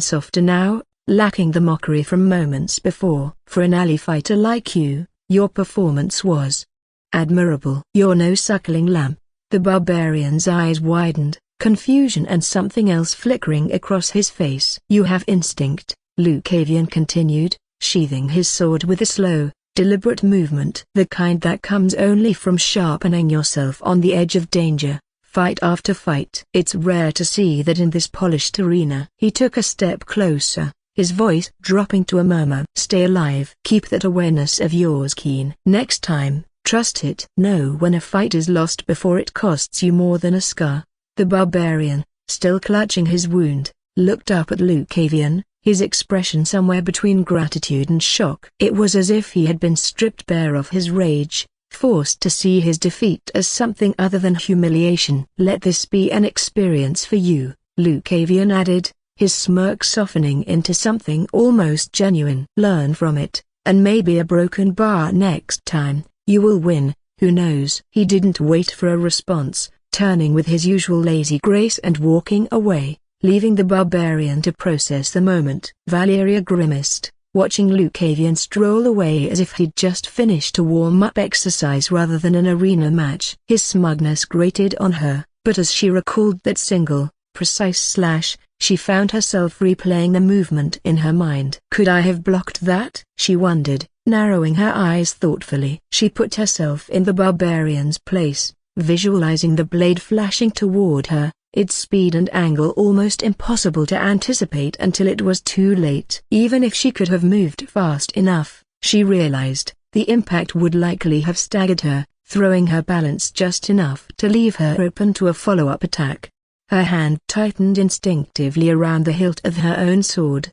softer now, lacking the mockery from moments before. "For an alley fighter like you, your performance was admirable." "You're no suckling lamb." The barbarian's eyes widened, confusion and something else flickering across his face. "You have instinct," Lucavian continued, sheathing his sword with a slow, deliberate movement. "The kind that comes only from sharpening yourself on the edge of danger, fight after fight. It's rare to see that in this polished arena." He took a step closer, his voice dropping to a murmur. "Stay alive. Keep that awareness of yours keen. Next time, trust it. Know when a fight is lost before it costs you more than a scar." The barbarian, still clutching his wound, looked up at Lucavian, his expression somewhere between gratitude and shock. It was as if he had been stripped bare of his rage, forced to see his defeat as something other than humiliation. "Let this be an experience for you," Lucavian added, his smirk softening into something almost genuine. "Learn from it, and maybe a broken bar next time, you will win, who knows?" He didn't wait for a response, turning with his usual lazy grace and walking away, leaving the barbarian to process the moment. Valeria grimaced, watching Lucavian stroll away as if he'd just finished a warm-up exercise rather than an arena match. His smugness grated on her, but as she recalled that single, precise slash, she found herself replaying the movement in her mind. "Could I have blocked that?" she wondered, narrowing her eyes thoughtfully. She put herself in the barbarian's place, visualizing the blade flashing toward her, its speed and angle almost impossible to anticipate until it was too late. Even if she could have moved fast enough, she realized, the impact would likely have staggered her, throwing her balance just enough to leave her open to a follow-up attack. Her hand tightened instinctively around the hilt of her own sword.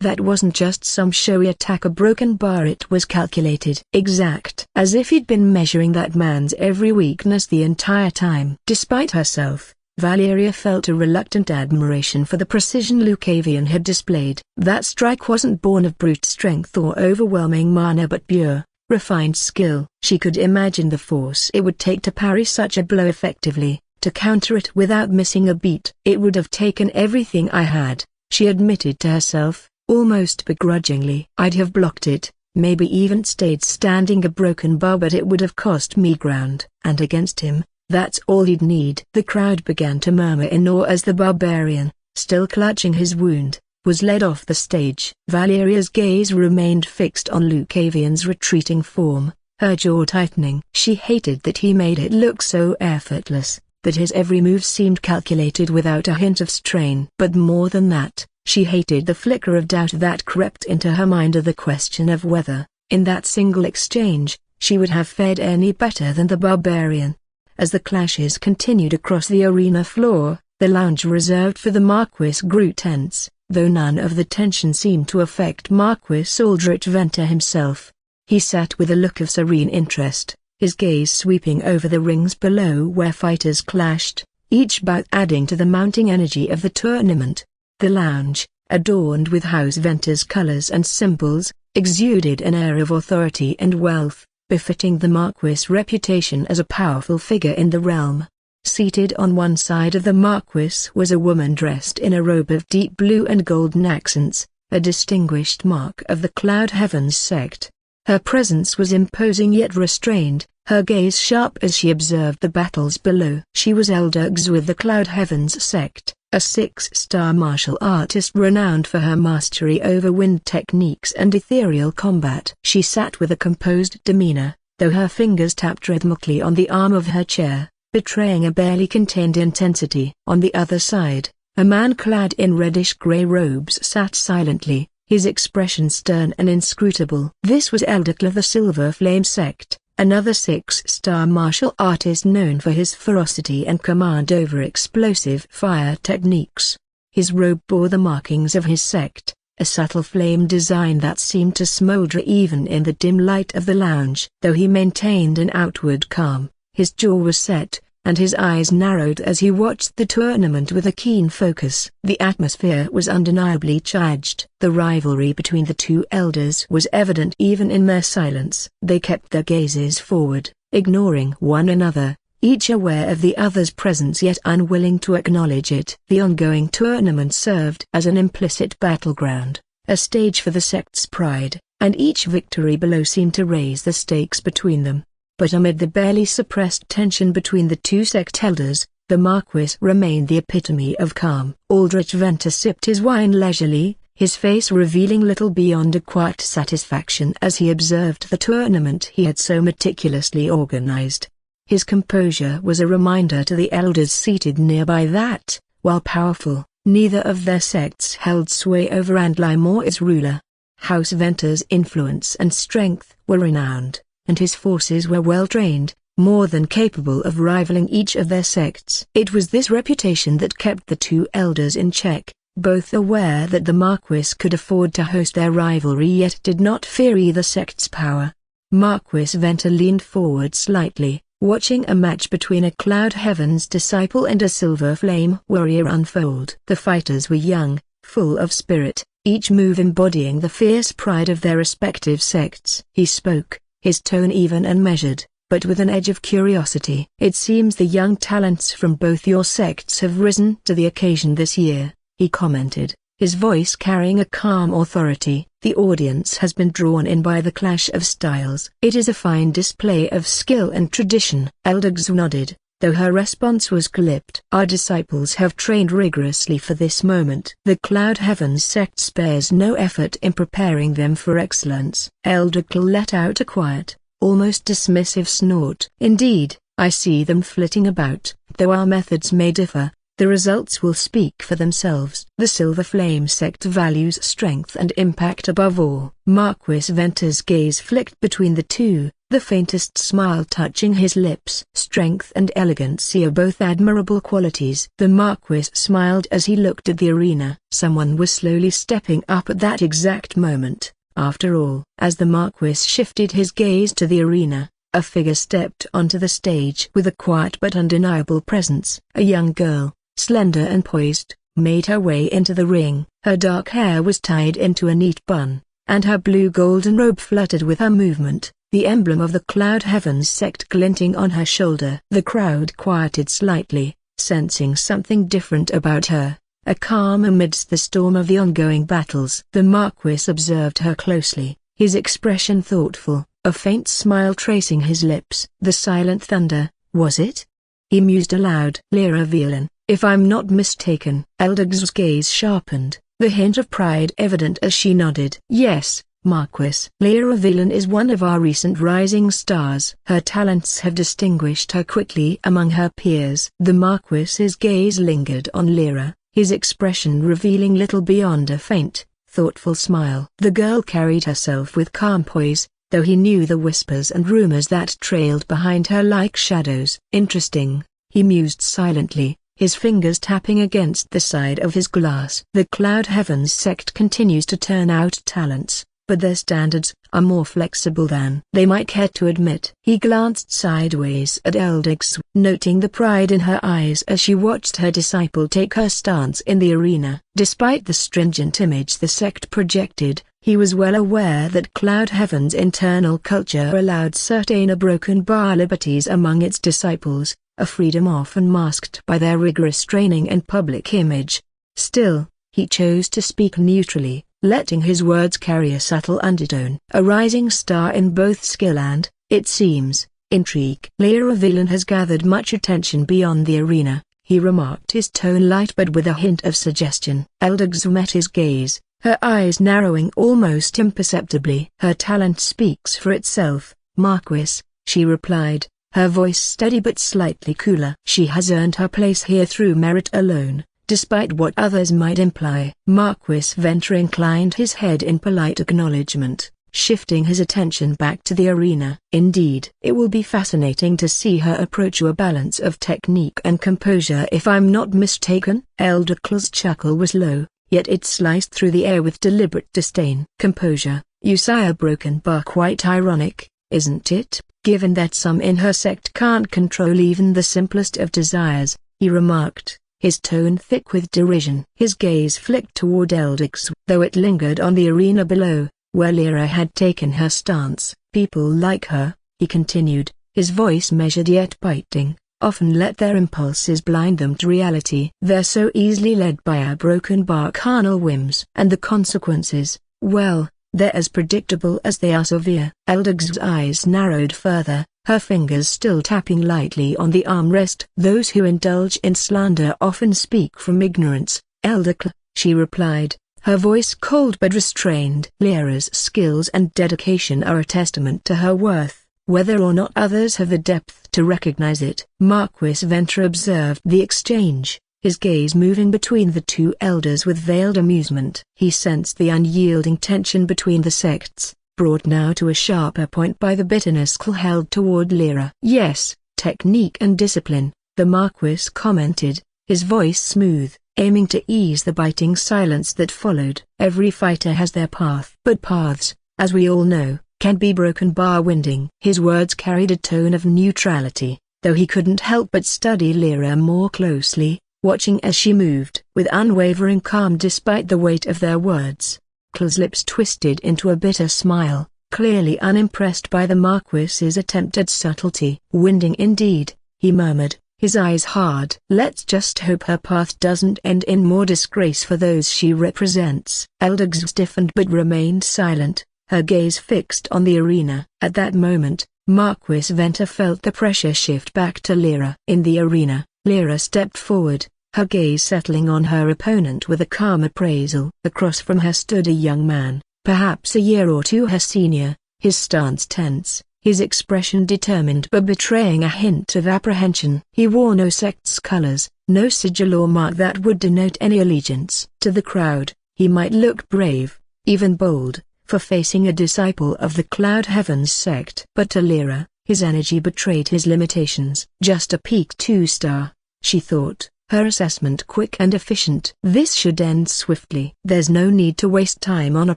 That wasn't just some showy attack, a broken bar. It was calculated, exact, as if he'd been measuring that man's every weakness the entire time. Despite herself, Valeria felt a reluctant admiration for the precision Lucavian had displayed. That strike wasn't born of brute strength or overwhelming mana but pure, refined skill. She could imagine the force it would take to parry such a blow effectively, to counter it without missing a beat. "It would have taken everything I had," she admitted to herself, almost begrudgingly. "I'd have blocked it, maybe even stayed standing a broken bar, but it would have cost me ground. And against him, that's all he'd need." The crowd began to murmur in awe as the barbarian, still clutching his wound, was led off the stage. Valeria's gaze remained fixed on Lucavian's retreating form, her jaw tightening. She hated that he made it look so effortless, that his every move seemed calculated without a hint of strain. But more than that, she hated the flicker of doubt that crept into her mind of the question of whether, in that single exchange, she would have fared any better than the barbarian. As the clashes continued across the arena floor, the lounge reserved for the Marquis grew tense, though none of the tension seemed to affect Marquis Aldrich Venter himself. He sat with a look of serene interest, his gaze sweeping over the rings below where fighters clashed, each bout adding to the mounting energy of the tournament. The lounge, adorned with House Venter's colors and symbols, exuded an air of authority and wealth, befitting the Marquis' reputation as a powerful figure in the realm. Seated on one side of the Marquis was a woman dressed in a robe of deep blue and golden accents, a distinguished mark of the Cloud Heavens sect. Her presence was imposing yet restrained, her gaze sharp as she observed the battles below. She was Elder X with the Cloud Heavens sect, a 6-star martial artist renowned for her mastery over wind techniques and ethereal combat. She sat with a composed demeanor, though her fingers tapped rhythmically on the arm of her chair, betraying a barely contained intensity. On the other side, a man clad in reddish-gray robes sat silently, his expression stern and inscrutable. This was Eldar of the Silver Flame sect, another 6-star martial artist known for his ferocity and command over explosive fire techniques. His robe bore the markings of his sect, a subtle flame design that seemed to smolder even in the dim light of the lounge. Though he maintained an outward calm, his jaw was set, and his eyes narrowed as he watched the tournament with a keen focus. The atmosphere was undeniably charged. The rivalry between the two elders was evident even in their silence. They kept their gazes forward, ignoring one another, each aware of the other's presence yet unwilling to acknowledge it. The ongoing tournament served as an implicit battleground, a stage for the sect's pride, and each victory below seemed to raise the stakes between them. But amid the barely suppressed tension between the two sect elders, the Marquis remained the epitome of calm. Aldrich Venter sipped his wine leisurely, his face revealing little beyond a quiet satisfaction as he observed the tournament he had so meticulously organized. His composure was a reminder to the elders seated nearby that, while powerful, neither of their sects held sway over Andlime or its ruler. House Venter's influence and strength were renowned, and his forces were well trained, more than capable of rivaling each of their sects. It was this reputation that kept the two elders in check, both aware that the Marquis could afford to host their rivalry yet did not fear either sect's power. Marquis Venter leaned forward slightly, watching a match between a Cloud Heavens disciple and a Silver Flame warrior unfold. The fighters were young, full of spirit, each move embodying the fierce pride of their respective sects. He spoke, his tone even and measured, but with an edge of curiosity. "It seems the young talents from both your sects have risen to the occasion this year," he commented, his voice carrying a calm authority. "The audience has been drawn in by the clash of styles. It is a fine display of skill and tradition." Elder Xu nodded, though her response was clipped. "Our disciples have trained rigorously for this moment. The Cloud Heavens sect spares no effort in preparing them for excellence." Elder Kl let out a quiet, almost dismissive snort. "Indeed, I see them flitting about. Though our methods may differ, the results will speak for themselves." The Silver Flame sect values strength and impact above all. Marquis Venter's gaze flicked between the two, the faintest smile touching his lips. "Strength and elegancy are both admirable qualities." The Marquis smiled as he looked at the arena. Someone was slowly stepping up at that exact moment, after all. As the Marquis shifted his gaze to the arena, a figure stepped onto the stage with a quiet but undeniable presence. A young girl, slender and poised, made her way into the ring. Her dark hair was tied into a neat bun, and her blue-golden robe fluttered with her movement, the emblem of the Cloud Heavens sect glinting on her shoulder. The crowd quieted slightly, sensing something different about her, a calm amidst the storm of the ongoing battles. The Marquis observed her closely, his expression thoughtful, a faint smile tracing his lips. "The Silent Thunder, was it?" he mused aloud. "Lyra Velen, if I'm not mistaken." Elder Xu's gaze sharpened, the hint of pride evident as she nodded. "Yes, Marquis. Lyra Velen is one of our recent rising stars. Her talents have distinguished her quickly among her peers." The Marquis's gaze lingered on Lyra, his expression revealing little beyond a faint, thoughtful smile. The girl carried herself with calm poise, though he knew the whispers and rumors that trailed behind her like shadows. "Interesting," he mused silently, his fingers tapping against the side of his glass. "The Cloud Heavens sect continues to turn out talents, but their standards are more flexible than they might care to admit." He glanced sideways at Elder Xu, noting the pride in her eyes as she watched her disciple take her stance in the arena. Despite the stringent image the sect projected, he was well aware that Cloud Heaven's internal culture allowed certain broken bar liberties among its disciples, a freedom often masked by their rigorous training and public image. Still, he chose to speak neutrally, letting his words carry a subtle undertone. "A rising star in both skill and, it seems, intrigue. Lyra Velen has gathered much attention beyond the arena," he remarked, his tone light but with a hint of suggestion. Elder Xu met his gaze, her eyes narrowing almost imperceptibly. "Her talent speaks for itself, Marquis," she replied, her voice steady but slightly cooler. "She has earned her place here through merit alone, despite what others might imply." Marquis Venter inclined his head in polite acknowledgement, shifting his attention back to the arena. "Indeed, it will be fascinating to see her approach a balance of technique and composure if I'm not mistaken." Elder Kl's chuckle was low, yet it sliced through the air with deliberate disdain. "Composure, you say a broken bar, quite ironic, isn't it?" given that some in her sect can't control even the simplest of desires," he remarked, his tone thick with derision. His gaze flicked toward Eldix, though it lingered on the arena below, where Lyra had taken her stance. "People like her," he continued, his voice measured yet biting, "often let their impulses blind them to reality. They're so easily led by our broken bar carnal whims. And the consequences, well, they're as predictable as they are severe." Eldix's eyes narrowed further, her fingers still tapping lightly on the armrest. "Those who indulge in slander often speak from ignorance, Eldix," she replied, her voice cold but restrained. "Lyra's skills and dedication are a testament to her worth, whether or not others have the depth to recognize it." Marquis Venter observed the exchange, his gaze moving between the two elders with veiled amusement. He sensed the unyielding tension between the sects, brought now to a sharper point by the bitterness Cl held toward Lyra. "Yes, technique and discipline," the Marquis commented, his voice smooth, aiming to ease the biting silence that followed. "Every fighter has their path. But paths, as we all know, can be broken bar winding." His words carried a tone of neutrality, though he couldn't help but study Lyra more closely, watching as she moved with unwavering calm despite the weight of their words. Cla's lips twisted into a bitter smile, clearly unimpressed by the Marquis's attempt at subtlety. "Winding indeed," he murmured, his eyes hard. "Let's just hope her path doesn't end in more disgrace for those she represents." Eldix stiffened but remained silent, her gaze fixed on the arena. At that moment, Marquis Venter felt the pressure shift back to Lyra. In the arena, Lyra stepped forward, her gaze settling on her opponent with a calm appraisal. Across from her stood a young man, perhaps a year or two her senior, his stance tense, his expression determined but betraying a hint of apprehension. He wore no sect's colors, no sigil or mark that would denote any allegiance. To the crowd, he might look brave, even bold, for facing a disciple of the Cloud Heavens sect. But to Lyra, his energy betrayed his limitations. "Just a peak 2-star, she thought, her assessment quick and efficient. "This should end swiftly. There's no need to waste time on a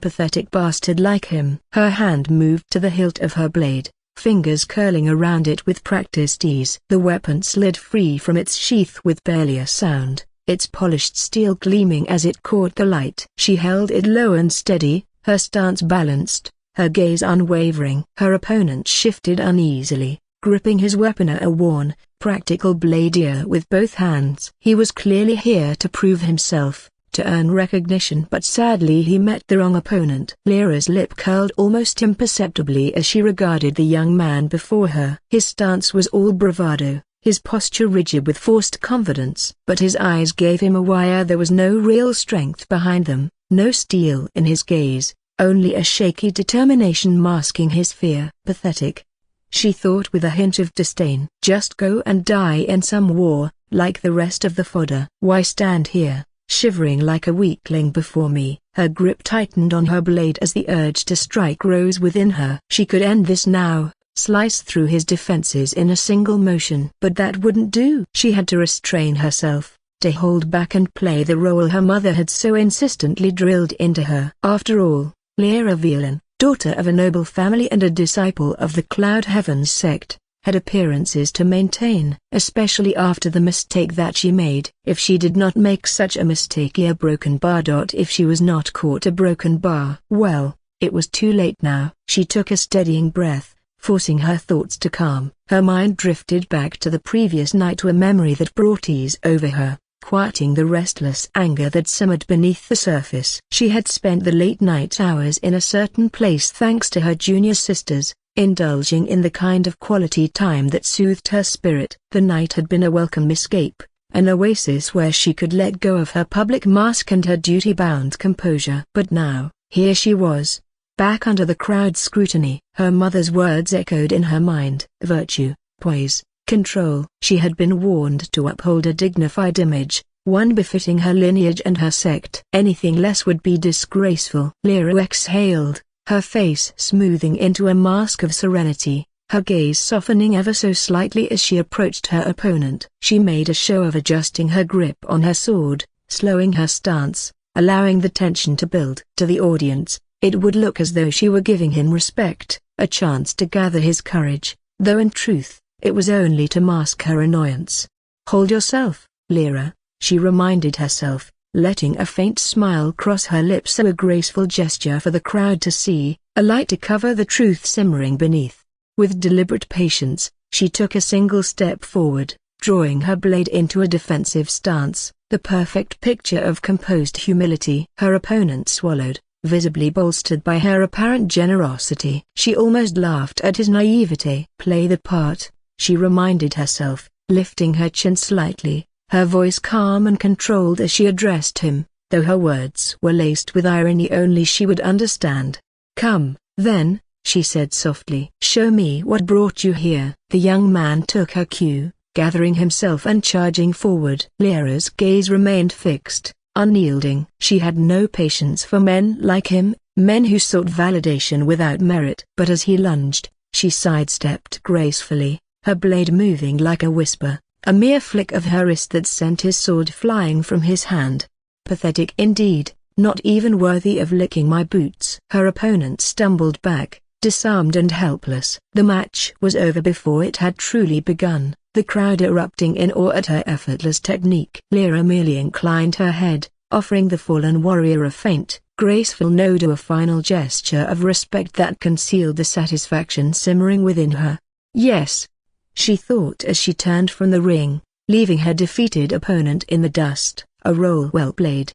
pathetic bastard like him." Her hand moved to the hilt of her blade, fingers curling around it with practiced ease. The weapon slid free from its sheath with barely a sound, its polished steel gleaming as it caught the light. She held it low and steady, her stance balanced, her gaze unwavering. Her opponent shifted uneasily, gripping his weapon, a worn, practical blade with both hands. He was clearly here to prove himself, to earn recognition, but sadly he met the wrong opponent. Lyra's lip curled almost imperceptibly as she regarded the young man before her. His stance was all bravado, his posture rigid with forced confidence. But his eyes gave him a wire. There was no real strength behind them, no steel in his gaze, only a shaky determination masking his fear. "Pathetic," she thought with a hint of disdain. "Just go and die in some war, like the rest of the fodder. Why stand here, shivering like a weakling before me?" Her grip tightened on her blade as the urge to strike rose within her. She could end this now, slice through his defenses in a single motion. But that wouldn't do. She had to restrain herself, to hold back and play the role her mother had so insistently drilled into her. After all, Lyra Velan, daughter of a noble family and a disciple of the Cloud Heavens sect, had appearances to maintain, especially after the mistake that she made. If she did not make such a mistake, a broken bar. If she was not caught a broken bar, well, it was too late now. She took a steadying breath, forcing her thoughts to calm. Her mind drifted back to the previous night, to a memory that brought ease over her, quieting the restless anger that simmered beneath the surface. She had spent the late night hours in a certain place thanks to her junior sisters, indulging in the kind of quality time that soothed her spirit. The night had been a welcome escape, an oasis where she could let go of her public mask and her duty-bound composure. But now, here she was, back under the crowd's scrutiny. Her mother's words echoed in her mind. Virtue, poise, control. She had been warned to uphold a dignified image, one befitting her lineage and her sect. Anything less would be disgraceful. Lyra exhaled, her face smoothing into a mask of serenity, her gaze softening ever so slightly as she approached her opponent. She made a show of adjusting her grip on her sword, slowing her stance, allowing the tension to build. To the audience, it would look as though she were giving him respect, a chance to gather his courage, though in truth, it was only to mask her annoyance. "Hold yourself, Lyra," she reminded herself, letting a faint smile cross her lips, a graceful gesture for the crowd to see, a light to cover the truth simmering beneath. With deliberate patience, she took a single step forward, drawing her blade into a defensive stance, the perfect picture of composed humility. Her opponent swallowed, visibly bolstered by her apparent generosity. She almost laughed at his naivete. "Play the part," she reminded herself, lifting her chin slightly, her voice calm and controlled as she addressed him, though her words were laced with irony only she would understand. "Come, then," she said softly. "Show me what brought you here." The young man took her cue, gathering himself and charging forward. Lyra's gaze remained fixed, unyielding. She had no patience for men like him, men who sought validation without merit. But as he lunged, she sidestepped gracefully, her blade moving like a whisper, a mere flick of her wrist that sent his sword flying from his hand. "Pathetic indeed, not even worthy of licking my boots." Her opponent stumbled back, disarmed and helpless. The match was over before it had truly begun, the crowd erupting in awe at her effortless technique. Lyra merely inclined her head, offering the fallen warrior a faint, graceful nod, a final gesture of respect that concealed the satisfaction simmering within her. "Yes," she thought as she turned from the ring, leaving her defeated opponent in the dust, "a role well played."